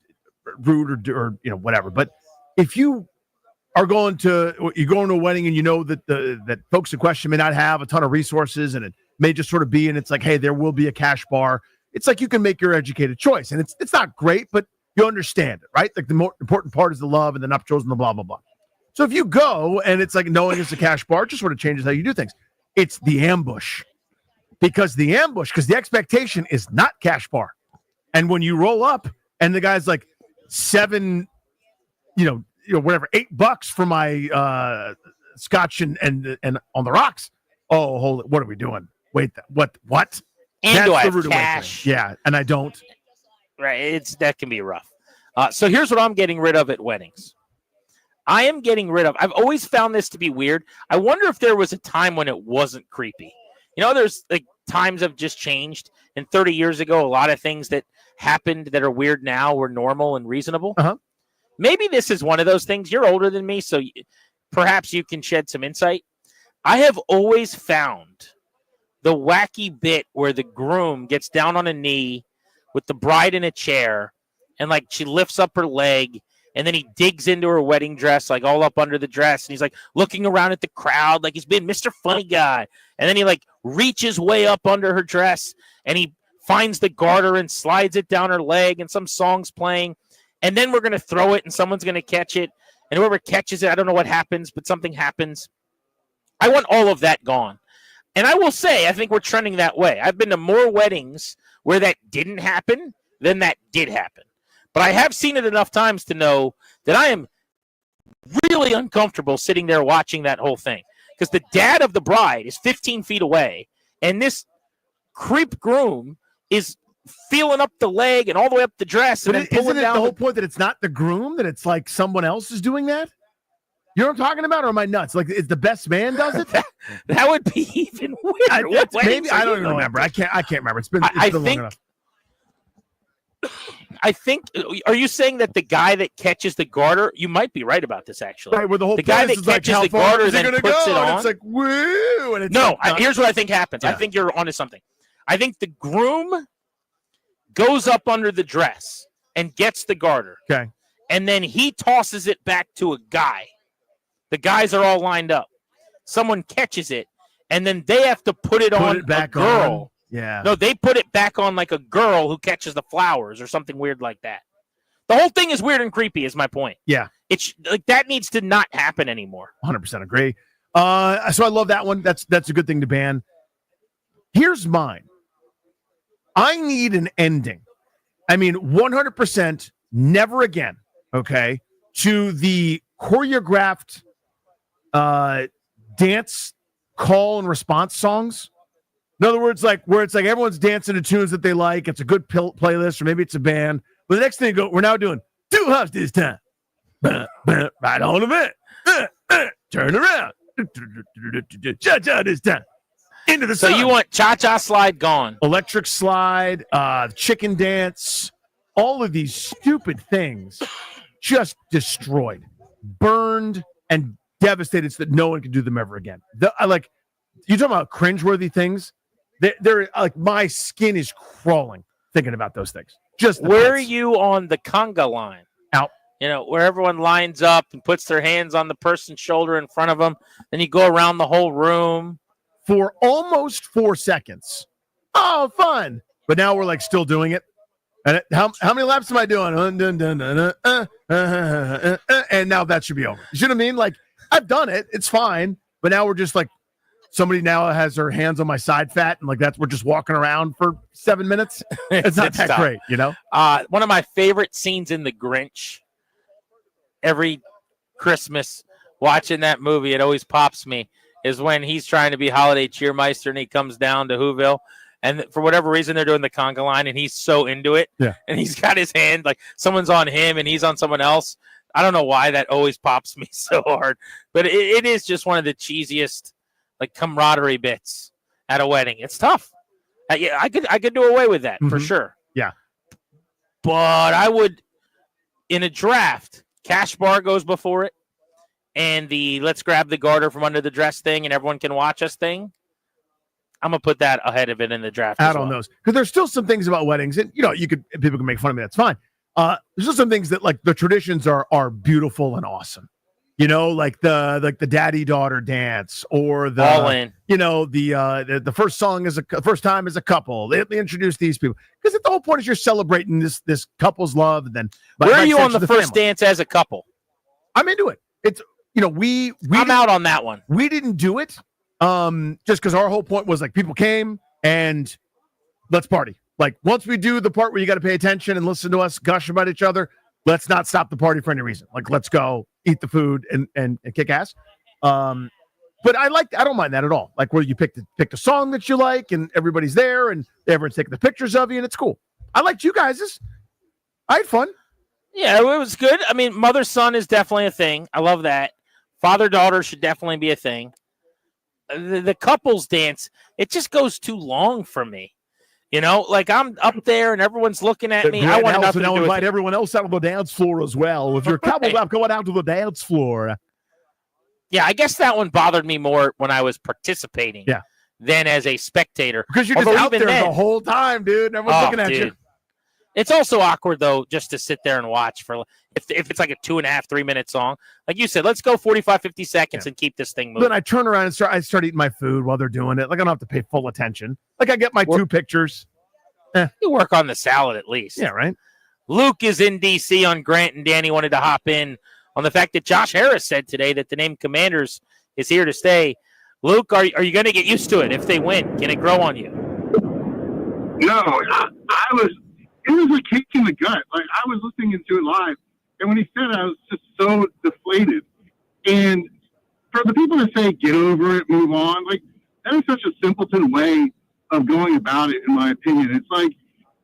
S6: rude or whatever, but if you're going to a wedding and you know that that folks in question may not have a ton of resources and it may just sort of be, and it's like, hey, there will be a cash bar. It's like you can make your educated choice, and it's not great, but you understand it, right? Like the more important part is the love and the nuptials and the blah blah blah. So if you go and it's like knowing it's a cash bar, it just sort of changes how you do things. It's the ambush. Because the expectation is not cash bar. And when you roll up and the guy's like $7, whatever, $8 for my scotch and on the rocks. Oh, hold it. What are we doing? Wait, what?
S21: And
S6: That's
S21: do I
S6: the
S21: have
S6: rude
S21: cash?
S6: awakening. Yeah, and I don't.
S21: Right, that can be rough. So here's what I'm getting rid of at weddings. I am getting rid of. I've always found this to be weird. I wonder if there was a time when it wasn't creepy. There's like times have just changed. And 30 years ago, a lot of things that happened that are weird now were normal and reasonable.
S6: Uh-huh.
S21: Maybe this is one of those things. You're older than me, so perhaps you can shed some insight. I have always found the wacky bit where the groom gets down on a knee with the bride in a chair and like she lifts up her leg and then he digs into her wedding dress, like all up under the dress. And he's like looking around at the crowd like he's been Mr. Funny Guy. And then he like reaches way up under her dress and he finds the garter and slides it down her leg and some song's playing. And then we're going to throw it and someone's going to catch it. And whoever catches it, I don't know what happens, but something happens. I want all of that gone. And I will say, I think we're trending that way. I've been to more weddings where that didn't happen than that did happen. But I have seen it enough times to know that I am really uncomfortable sitting there watching that whole thing. Because the dad of the bride is 15 feet away, and this creep groom is feeling up the leg and all the way up the dress. And
S6: But
S21: then
S6: isn't it
S21: down
S6: the whole point that it's not the groom, that it's like someone else is doing that? You know what I'm talking about, or am I nuts? Like, is the best man does it?
S21: That would be even weird.
S6: Maybe I don't even remember. I can't remember. It's been long enough.
S21: I think. Are you saying that the guy that catches the garter? You might be right about this, actually.
S6: Right, where the whole
S21: guy that
S6: is like,
S21: catches
S6: how
S21: the
S6: far
S21: garter
S6: is it
S21: then
S6: gonna
S21: puts
S6: go?
S21: it
S6: And
S21: on.
S6: it's like woo. And it's
S21: No,
S6: like,
S21: here's what I think happens.
S6: Yeah.
S21: I think you're onto something. I think the groom goes up under the dress and gets the garter.
S6: Okay.
S21: And then he tosses it back to a guy. The guys are all lined up. Someone catches it, and then they have to put it on
S6: back
S21: a girl.
S6: on. Yeah.
S21: No, they put it back on like a girl who catches the flowers or something weird like that. The whole thing is weird and creepy, is my point.
S6: Yeah.
S21: It's like that needs to not happen anymore.
S6: 100% agree. So I love that one. That's a good thing to ban. Here's mine. I need an ending. I mean, 100% never again, okay, to the choreographed dance call and response songs. In other words, like where it's like everyone's dancing to tunes that they like. It's a good playlist, or maybe it's a band. But the next thing we're now doing 2 hops this time. Right on the bit. Turn around. Cha-cha this time. Into the
S21: So
S6: sun.
S21: you want cha-cha slide gone.
S6: Electric slide, chicken dance, all of these stupid things just destroyed, burned, and devastated so that no one can do them ever again. You talking about cringeworthy things? They're like, my skin is crawling thinking about those things. Just
S21: where are you on the conga line?
S6: Out.
S21: Where everyone lines up and puts their hands on the person's shoulder in front of them. Then you go around the whole room.
S6: For almost 4 seconds. Oh, fun. But now we're like still doing it. And how many laps am I doing? And now that should be over. You see what I mean? Like, I've done it. It's fine. But now we're just like, somebody now has their hands on my side fat, and like we're just walking around for 7 minutes. It's not that
S21: tough.
S6: great, you know?
S21: One of my favorite scenes in The Grinch, every Christmas, watching that movie, it always pops me, is when he's trying to be holiday cheermeister and he comes down to Whoville. And for whatever reason, they're doing the conga line, and he's so into it.
S6: Yeah.
S21: And he's got his hand, like someone's on him and he's on someone else. I don't know why that always pops me so hard. But it is just one of the cheesiest, like, camaraderie bits at a wedding. It's tough. I could do away with that for sure.
S6: Yeah.
S21: But I would, in a draft, cash bar goes before it, and the let's grab the garter from under the dress thing and everyone can watch us thing. I'm gonna put that ahead of it in the draft.
S6: Out on those, because there's still some things about weddings, and people can make fun of me. That's fine. There's still some things that, like, the traditions are beautiful and awesome. Like the daddy daughter dance, or the
S21: all in.
S6: The first song is first time as a couple. They introduce these people, because the whole point is you're celebrating this couple's love. And then
S21: where are you on the first dance as a couple?
S6: I'm into it.
S21: I'm out on that one.
S6: We didn't do it just because our whole point was like people came and let's party. Like once we do the part where you got to pay attention and listen to us gush about each other, let's not stop the party for any reason. Like let's go eat the food and kick ass. But I don't mind that at all. Like where you pick a song that you like and everybody's there and everyone's taking the pictures of you and it's cool. I liked you guys. I had fun.
S21: Yeah, it was good. I mean, mother-son is definitely a thing. I love that. Father-daughter should definitely be a thing. The couples dance, it just goes too long for me. Like I'm up there and everyone's looking at me. I want nothing to do
S6: invite
S21: with
S6: everyone else out on the dance floor as well. If you're coupled up, going out to the dance floor.
S21: Yeah, I guess that one bothered me more when I was participating than as a spectator.
S6: Because you're just out there the whole time, dude. Everyone's looking at you.
S21: It's also awkward, though, just to sit there and watch for if it's like a 2.5, 3 minute song. Like you said, let's go 45, 50 seconds and keep this thing moving.
S6: Then I turn around and I start eating my food while they're doing it. Like I don't have to pay full attention. Like I get my 2 pictures.
S21: You work on the salad at least.
S6: Yeah, right.
S21: Luke is in D.C. on Grant, and Danny wanted to hop in on the fact that Josh Harris said today that the name Commanders is here to stay. Luke, are you going to get used to it if they win? Can it grow on you?
S10: No, it was like kick in the gut. Like I was listening to it live, and when he said it, I was just so deflated. And for the people that say get over it, move on, like that is such a simpleton way of going about it, in my opinion. It's like,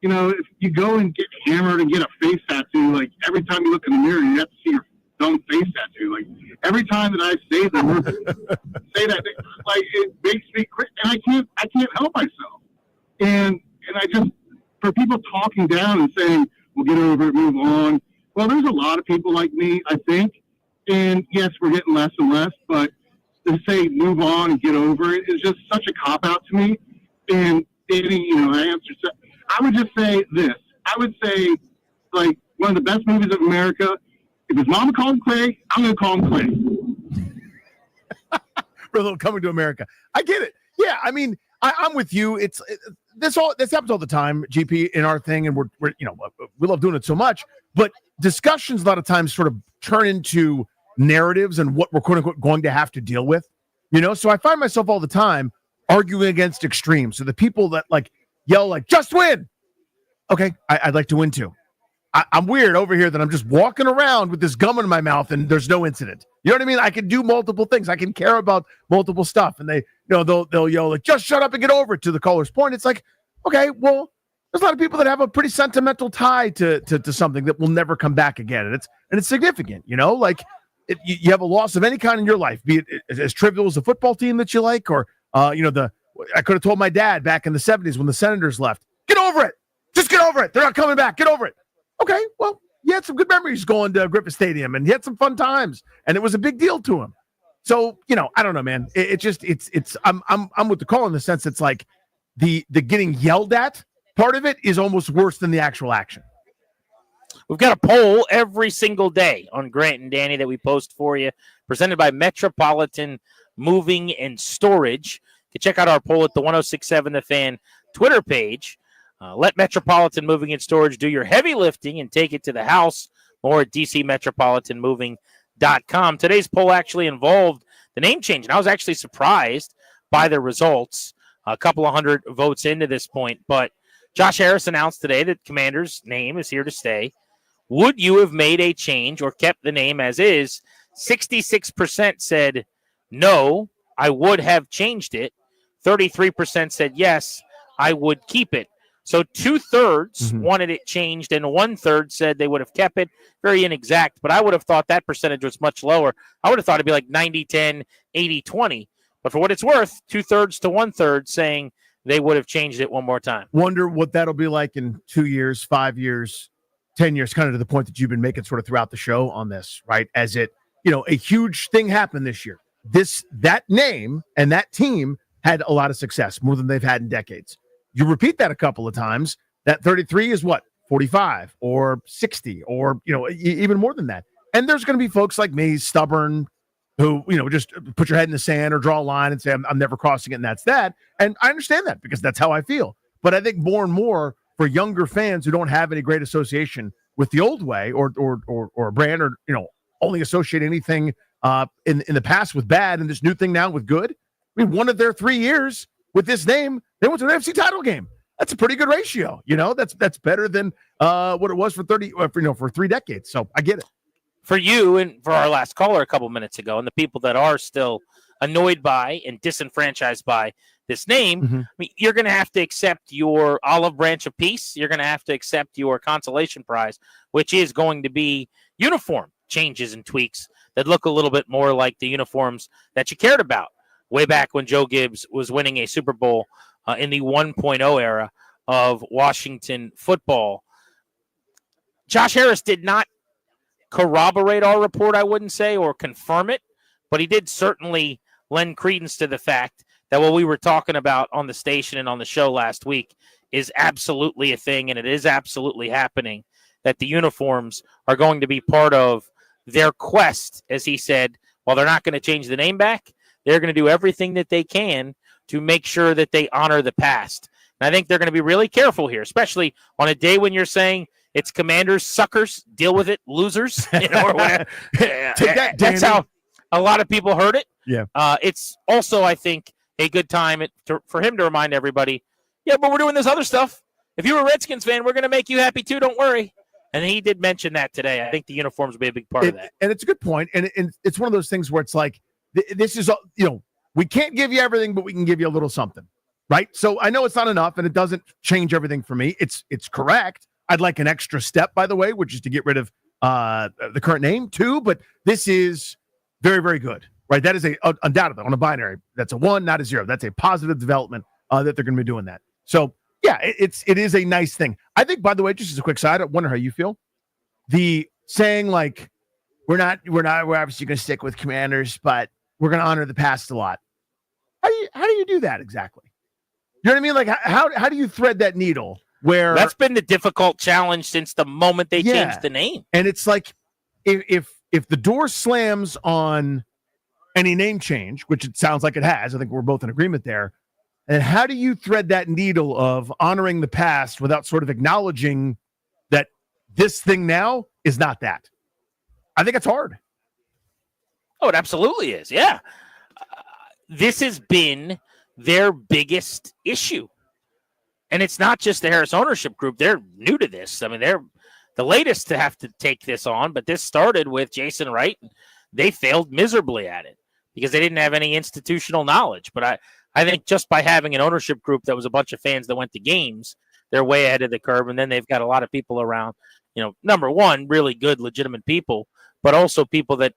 S10: if you go and get hammered and get a face tattoo, like every time you look in the mirror, you have to see your own face tattoo. Like every time that I say the word, say that, like it makes me quick, and I can't help myself. And I just, for people talking down and saying, "We'll get over it, move on." Well, there's a lot of people like me, I think, and yes, we're getting less and less. But to say "move on" and get over it is just such a cop out to me. And Danny, I answered. I would just say this. I would say, like one of the best movies of America. If his mama called him Clay, I'm going to call him Clay.
S6: Brother, Coming to America. I get it. Yeah, I mean, I'm with you. This happens all the time, GP, in our thing, and we're we love doing it so much. But discussions a lot of times sort of turn into narratives and what we're quote unquote going to have to deal with. So I find myself all the time arguing against extremes. So the people that like yell like just win. Okay, I'd like to win too. I'm weird over here that I'm just walking around with this gum in my mouth and there's no incident. You know what I mean? I can do multiple things. I can care about multiple stuff. And they, they'll yell like, just shut up and get over it, to the caller's point. It's like, okay, well, there's a lot of people that have a pretty sentimental tie to something that will never come back again. And it's significant, like you have a loss of any kind in your life, be it as trivial as a football team that you like, or, I could have told my dad back in the 70s when the Senators left, get over it. Just get over it. They're not coming back. Get over it. Okay, well, he had some good memories going to Griffith Stadium, and he had some fun times, and it was a big deal to him. So, I don't know, man. I'm with the call in the sense it's like the getting yelled at part of it is almost worse than the actual action.
S21: We've got a poll every single day on Grant and Danny that we post for you, presented by Metropolitan Moving and Storage. You can check out our poll at the 1067 The Fan Twitter page. Let Metropolitan Moving and Storage do your heavy lifting and take it to the house. More at dcmetropolitanmoving.com. Today's poll actually involved the name change, and I was actually surprised by the results. A couple of hundred votes into this point, but Josh Harris announced today that Commander's name is here to stay. Would you have made a change or kept the name as is? 66% said no, I would have changed it. 33% said yes, I would keep it. So 2/3 wanted it changed, and 1/3 said they would have kept it. Very inexact, but I would have thought that percentage was much lower. I would have thought it'd be like 90-10, 80-20. But for what it's worth, 2/3 to 1/3 saying they would have changed it one more time.
S6: Wonder what that'll be like in 2 years, 5 years, 10 years, kind of to the point that you've been making sort of throughout the show on this, right? As it, a huge thing happened this year. That name and that team had a lot of success, more than they've had in decades. You repeat that a couple of times, that 33 is what, 45 or 60 or, even more than that. And there's going to be folks like me, stubborn, who, just put your head in the sand or draw a line and say, I'm never crossing it, and that's that. And I understand that because that's how I feel. But I think more and more for younger fans who don't have any great association with the old way or a brand or, only associate anything in the past with bad and this new thing now with good. I mean, one of their 3 years with this name, they went to an NFC title game. That's a pretty good ratio. That's better than what it was for 3 decades. So I get it.
S21: For you and for our last caller a couple minutes ago, and the people that are still annoyed by and disenfranchised by this name, I mean, you're going to have to accept your olive branch of peace. You're going to have to accept your consolation prize, which is going to be uniform changes and tweaks that look a little bit more like the uniforms that you cared about way back when Joe Gibbs was winning a Super Bowl in the 1.0 era of Washington football. Josh Harris did not corroborate our report, I wouldn't say, or confirm it, but he did certainly lend credence to the fact that what we were talking about on the station and on the show last week is absolutely a thing, and it is absolutely happening, that the uniforms are going to be part of their quest, as he said. While they're not going to change the name back, they're going to do everything that they can to make sure that they honor the past. And I think they're going to be really careful here, especially on a day when you're saying it's Commanders, suckers, deal with it, losers, or whatever. That's how a lot of people heard it.
S6: Yeah.
S21: It's also, I think, a good time for him to remind everybody, yeah, but we're doing this other stuff. If you're a Redskins fan, we're going to make you happy too. Don't worry. And he did mention that today. I think the uniforms will be a big part of that.
S6: And it's a good point. And it's one of those things where it's like, this is, we can't give you everything, but we can give you a little something, right? So I know it's not enough, and it doesn't change everything for me. It's correct. I'd like an extra step, by the way, which is to get rid of the current name too. But this is very, very good, right? That is undoubtedly on a binary. That's a 1, not a 0. That's a positive development that they're going to be doing that. So yeah, it is a nice thing. I think, by the way, just as a quick side, I wonder how you feel. The saying like, we're obviously going to stick with Commanders, but we're going to honor the past a lot. How do you do that exactly? You know what I mean? Like how do you thread that needle? Where
S21: that's been the difficult challenge since the moment they changed the name.
S6: And it's like if the door slams on any name change, which it sounds like it has, I think we're both in agreement there. And how do you thread that needle of honoring the past without sort of acknowledging that this thing now is not that? I think it's hard.
S21: Oh, it absolutely is. Yeah. This has been their biggest issue. And it's not just the Harris ownership group. They're new to this. I mean, they're the latest to have to take this on, but this started with Jason Wright. They failed miserably at it because they didn't have any institutional knowledge. But I think just by having an ownership group that was a bunch of fans that went to games, they're way ahead of the curve. And then they've got a lot of people around, number one, really good, legitimate people, but also people that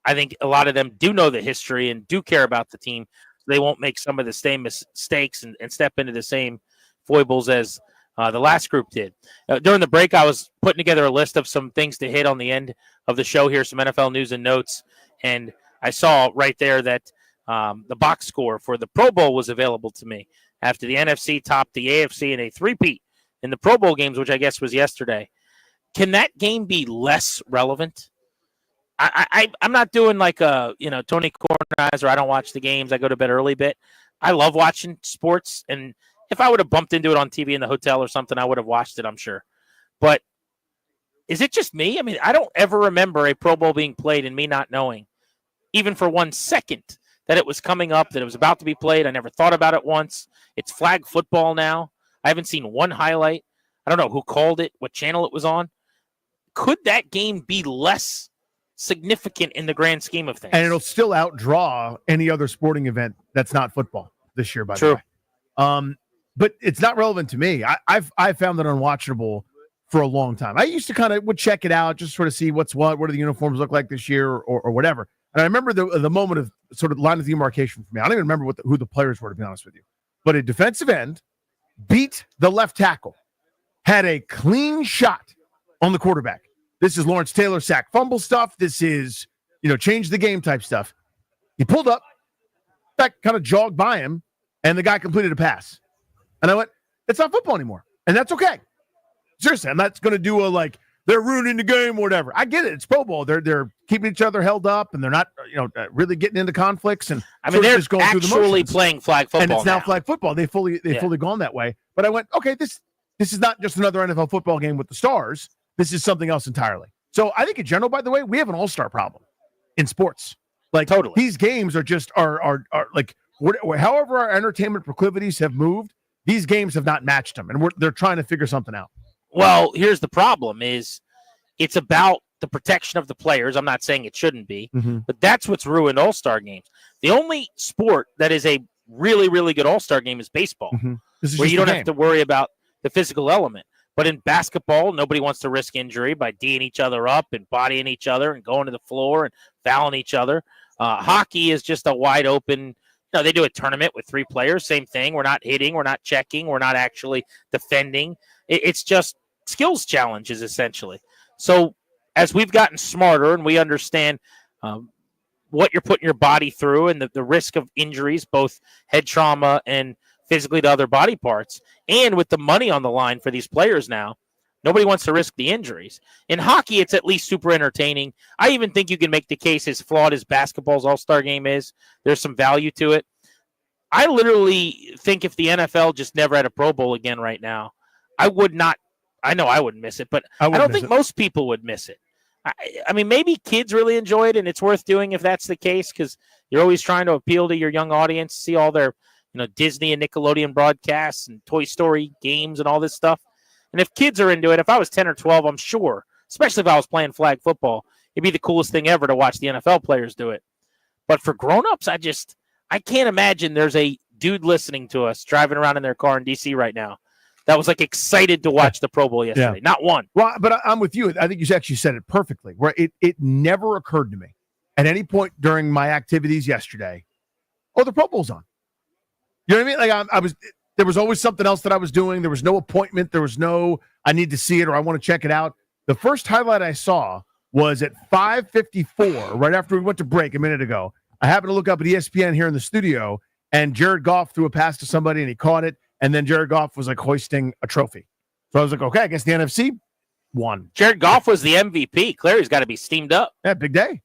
S21: I think a lot of them do know the history and do care about the team. So they won't make some of the same mistakes and step into the same foibles as the last group did. During the break, I was putting together a list of some things to hit on the end of the show here, some NFL news and notes, and I saw right there that the box score for the Pro Bowl was available to me after the NFC topped the AFC in a three-peat in the Pro Bowl games, which I guess was yesterday. Can that game be less relevant? I'm not doing like a Tony Kornheiser. I don't watch the games. I go to bed early bit. I love watching sports, and if I would have bumped into it on TV in the hotel or something, I would have watched it, I'm sure. But is it just me? I mean, I don't ever remember a Pro Bowl being played and me not knowing, even for 1 second, that it was coming up, that it was about to be played. I never thought about it once. It's flag football now. I haven't seen one highlight. I don't know who called it, what channel it was on. Could that game be less significant in the grand scheme of things?
S6: And it'll still outdraw any other sporting event that's not football this year, by the way. But it's not relevant to me. I've found it unwatchable for a long time. I used to would check it out, just sort of see what do the uniforms look like this year or whatever. And I remember the moment of sort of line of demarcation for me. I don't even remember who the players were, to be honest with you. But a defensive end beat the left tackle, had a clean shot on the quarterback. This is Lawrence Taylor sack fumble stuff. This is, change the game type stuff. He pulled up, in fact, kind of jogged by him, and the guy completed a pass. And I went, it's not football anymore. And that's okay. Seriously, I'm not going to do they're ruining the game or whatever. I get it. It's Pro Bowl. They're keeping each other held up, and they're not, really getting into conflicts. And
S21: I mean, they're
S6: just going
S21: actually
S6: through the motions.
S21: playing flag football,
S6: and it's now flag football. They've fully gone that way. But I went, okay, this is not just another NFL football game with the stars. This is something else entirely. So I think in general, by the way, we have an all-star problem in sports. Like
S21: Totally.
S6: these games are just are like however our entertainment proclivities have moved, these games have not matched them, and they're trying to figure something out.
S21: Well, here's the problem: is it's about the protection of the players. I'm not saying it shouldn't be, but that's what's ruined All-Star games. The only sport that is a really, really good All-Star game is baseball, where you don't have to worry about the physical element. But in basketball, nobody wants to risk injury by D'ing each other up and bodying each other and going to the floor and fouling each other. Hockey is just a wide open. They do a tournament with 3 players. Same thing. We're not hitting. We're not checking. We're not actually defending. It's just skills challenges, essentially. So as we've gotten smarter and we understand what you're putting your body through and the risk of injuries, both head trauma and physically to other body parts, and with the money on the line for these players now, nobody wants to risk the injuries. In hockey, it's at least super entertaining. I even think you can make the case as flawed as basketball's All-Star game is. There's some value to it. I literally think if the NFL just never had a Pro Bowl again right now, I would not. I know I wouldn't miss it, but I don't think most people would miss it. I mean, maybe kids really enjoy it, and it's worth doing if that's the case, because you're always trying to appeal to your young audience, see all their Disney and Nickelodeon broadcasts and Toy Story games and all this stuff. And if kids are into it, if I was 10 or 12, I'm sure, especially if I was playing flag football, it'd be the coolest thing ever to watch the NFL players do it. But for grown-ups, I can't imagine there's a dude listening to us driving around in their car in D.C. right now that was excited to watch the Pro Bowl yesterday. Not one.
S6: Well, but I'm with you. I think you actually said it perfectly. Where it never occurred to me at any point during my activities yesterday, the Pro Bowl's on. You know what I mean? Like there was always something else that I was doing. There was no appointment. There was no, I need to see it or I want to check it out. The first highlight I saw was at 5:54, right after we went to break a minute ago. I happened to look up at ESPN here in the studio, and Jared Goff threw a pass to somebody and he caught it. And then Jared Goff was hoisting a trophy. So I was like, okay, I guess the NFC won.
S21: Jared Goff was the MVP. Clary's got to be steamed up.
S6: Yeah, big day.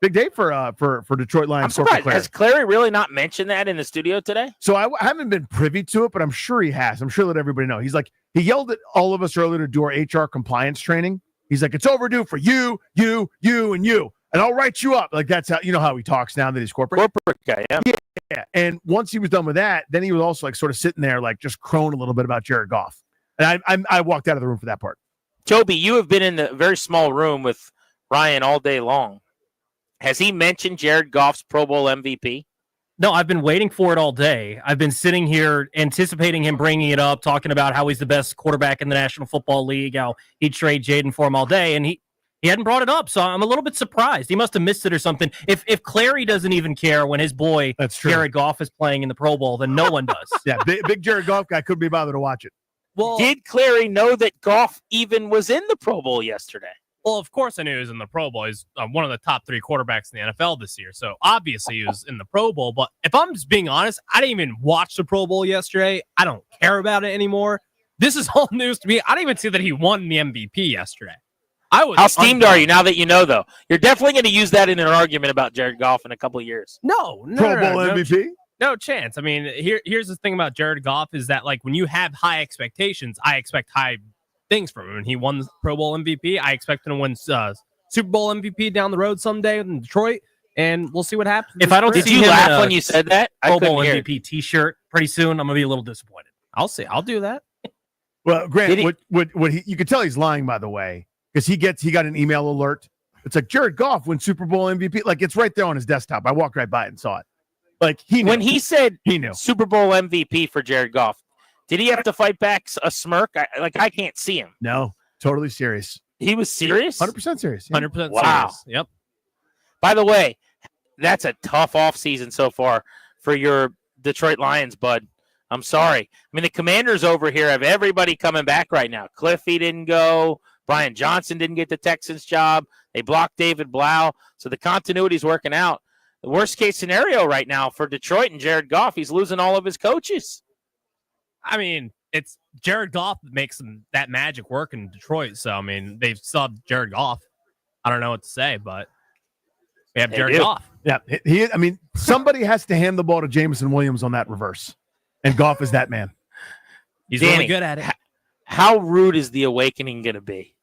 S6: Big day for Detroit Lions.
S21: I'm surprised. Has Clary really not mentioned that in the studio today?
S6: So I haven't been privy to it, but I'm sure he has. I'm sure let everybody know. He's he yelled at all of us earlier to do our HR compliance training. He's like, it's overdue for you, and you. And I'll write you up. That's how, how he talks now that he's corporate.
S21: Corporate guy, yeah.
S6: Yeah. And once he was done with that, then he was also sort of sitting there, just crowing a little bit about Jared Goff. And I walked out of the room for that part.
S21: Joby, you have been in the very small room with Ryan all day long. Has he mentioned Jared Goff's Pro Bowl MVP?
S18: No, I've been waiting for it all day. I've been sitting here anticipating him bringing it up, talking about how he's the best quarterback in the National Football League, how he'd trade Jaden for him all day, and he hadn't brought it up, so I'm a little bit surprised. He must have missed it or something. If Clary doesn't even care when his boy Jared Goff is playing in the Pro Bowl, then no one does.
S6: Yeah, big Jared Goff guy couldn't be bothered to watch it.
S21: Well, did Clary know that Goff even was in the Pro Bowl yesterday?
S12: Well, of course I knew he was in the Pro Bowl. He's one of the top 3 quarterbacks in the NFL this year. So obviously he was in the Pro Bowl. But if I'm just being honest, I didn't even watch the Pro Bowl yesterday. I don't care about it anymore. This is all news to me. I didn't even see that he won the MVP yesterday.
S21: How steamed are you now that you know, though? You're definitely going to use that in an argument about Jared Goff in a couple of years.
S12: No.
S6: Pro Bowl MVP?
S12: No chance. I mean, here's the thing about Jared Goff is that, when you have high expectations, I expect high things from him. And he won the Pro Bowl MVP. I expect him to win Super Bowl MVP down the road someday in Detroit, and we'll see what happens.
S18: If I don't
S21: did you laugh when you said that?
S18: Pro Bowl MVP T-shirt pretty soon, I'm gonna be a little disappointed.
S12: I'll see. I'll do that.
S6: Well, Grant, you could tell he's lying, by the way, because he got an email alert. It's Jared Goff wins Super Bowl MVP. It's right there on his desktop. I walked right by it and saw it. He knew.
S21: When he said
S6: he knew
S21: Super Bowl MVP for Jared Goff, did he have to fight back a smirk? I can't see him.
S6: No, totally serious.
S21: He was serious?
S6: 100% serious.
S12: 100%
S21: wow.
S12: serious. Yep.
S21: By the way, that's a tough offseason so far for your Detroit Lions, bud. I'm sorry. I mean, the Commanders over here have everybody coming back right now. Cliffy didn't go. Brian Johnson didn't get the Texans job. They blocked David Blau. So the continuity's working out. The worst-case scenario right now for Detroit and Jared Goff, he's losing all of his coaches.
S12: I mean, it's Jared Goff that makes that magic work in Detroit. So, I mean, they've subbed Jared Goff. I don't know what to say, but we have Jared Goff.
S6: Yeah, somebody has to hand the ball to Jameson Williams on that reverse, and Goff is that man.
S12: He's
S21: Danny,
S12: really good at it.
S21: How rude is the awakening going to be?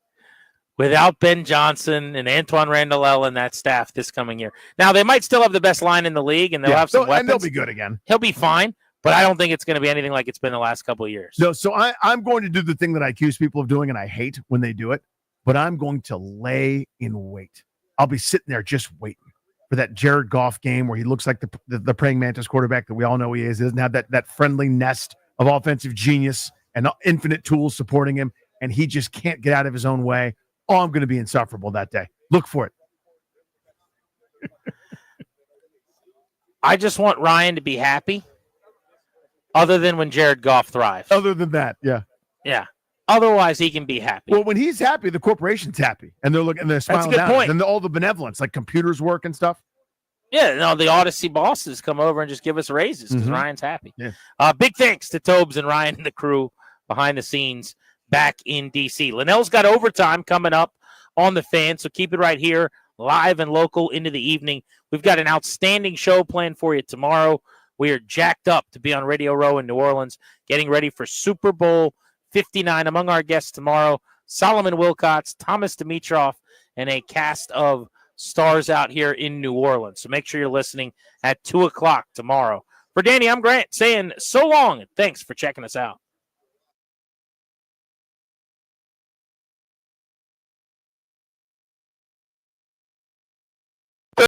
S21: without Ben Johnson and Antoine Randall and that staff this coming year. Now, they might still have the best line in the league, and they'll have some weapons.
S6: And they'll be good again.
S21: He'll be fine, but I don't think it's going to be anything like it's been the last couple of years.
S6: No, so I'm going to do the thing that I accuse people of doing, and I hate when they do it, but I'm going to lay in wait. I'll be sitting there just waiting for that Jared Goff game where he looks like the praying mantis quarterback that we all know he is. He doesn't have that friendly nest of offensive genius and infinite tools supporting him, and he just can't get out of his own way. Oh, I'm going to be insufferable that day. Look for it.
S21: I just want Ryan to be happy, other than when Jared Goff thrives.
S6: Other than that, yeah.
S21: Yeah. Otherwise, he can be happy.
S6: Well, when he's happy, the corporation's happy, and they're looking, they're smiling
S21: That's a good
S6: down.
S21: point.
S6: And all the benevolence, like computers work and stuff.
S21: Yeah, no, the Odyssey bosses come over and just give us raises because Ryan's happy.
S6: Yeah.
S21: Big thanks to Tobes and Ryan and the crew behind the scenes back in D.C. Linnell's got overtime coming up on the Fan, so keep it right here, live and local into the evening. We've got an outstanding show planned for you tomorrow. We are jacked up to be on Radio Row in New Orleans, getting ready for Super Bowl 59. Among our guests tomorrow, Solomon Wilcots, Thomas Dimitrov, and a cast of stars out here in New Orleans. So make sure you're listening at 2 o'clock tomorrow. For Danny, I'm Grant saying so long, and thanks for checking us out.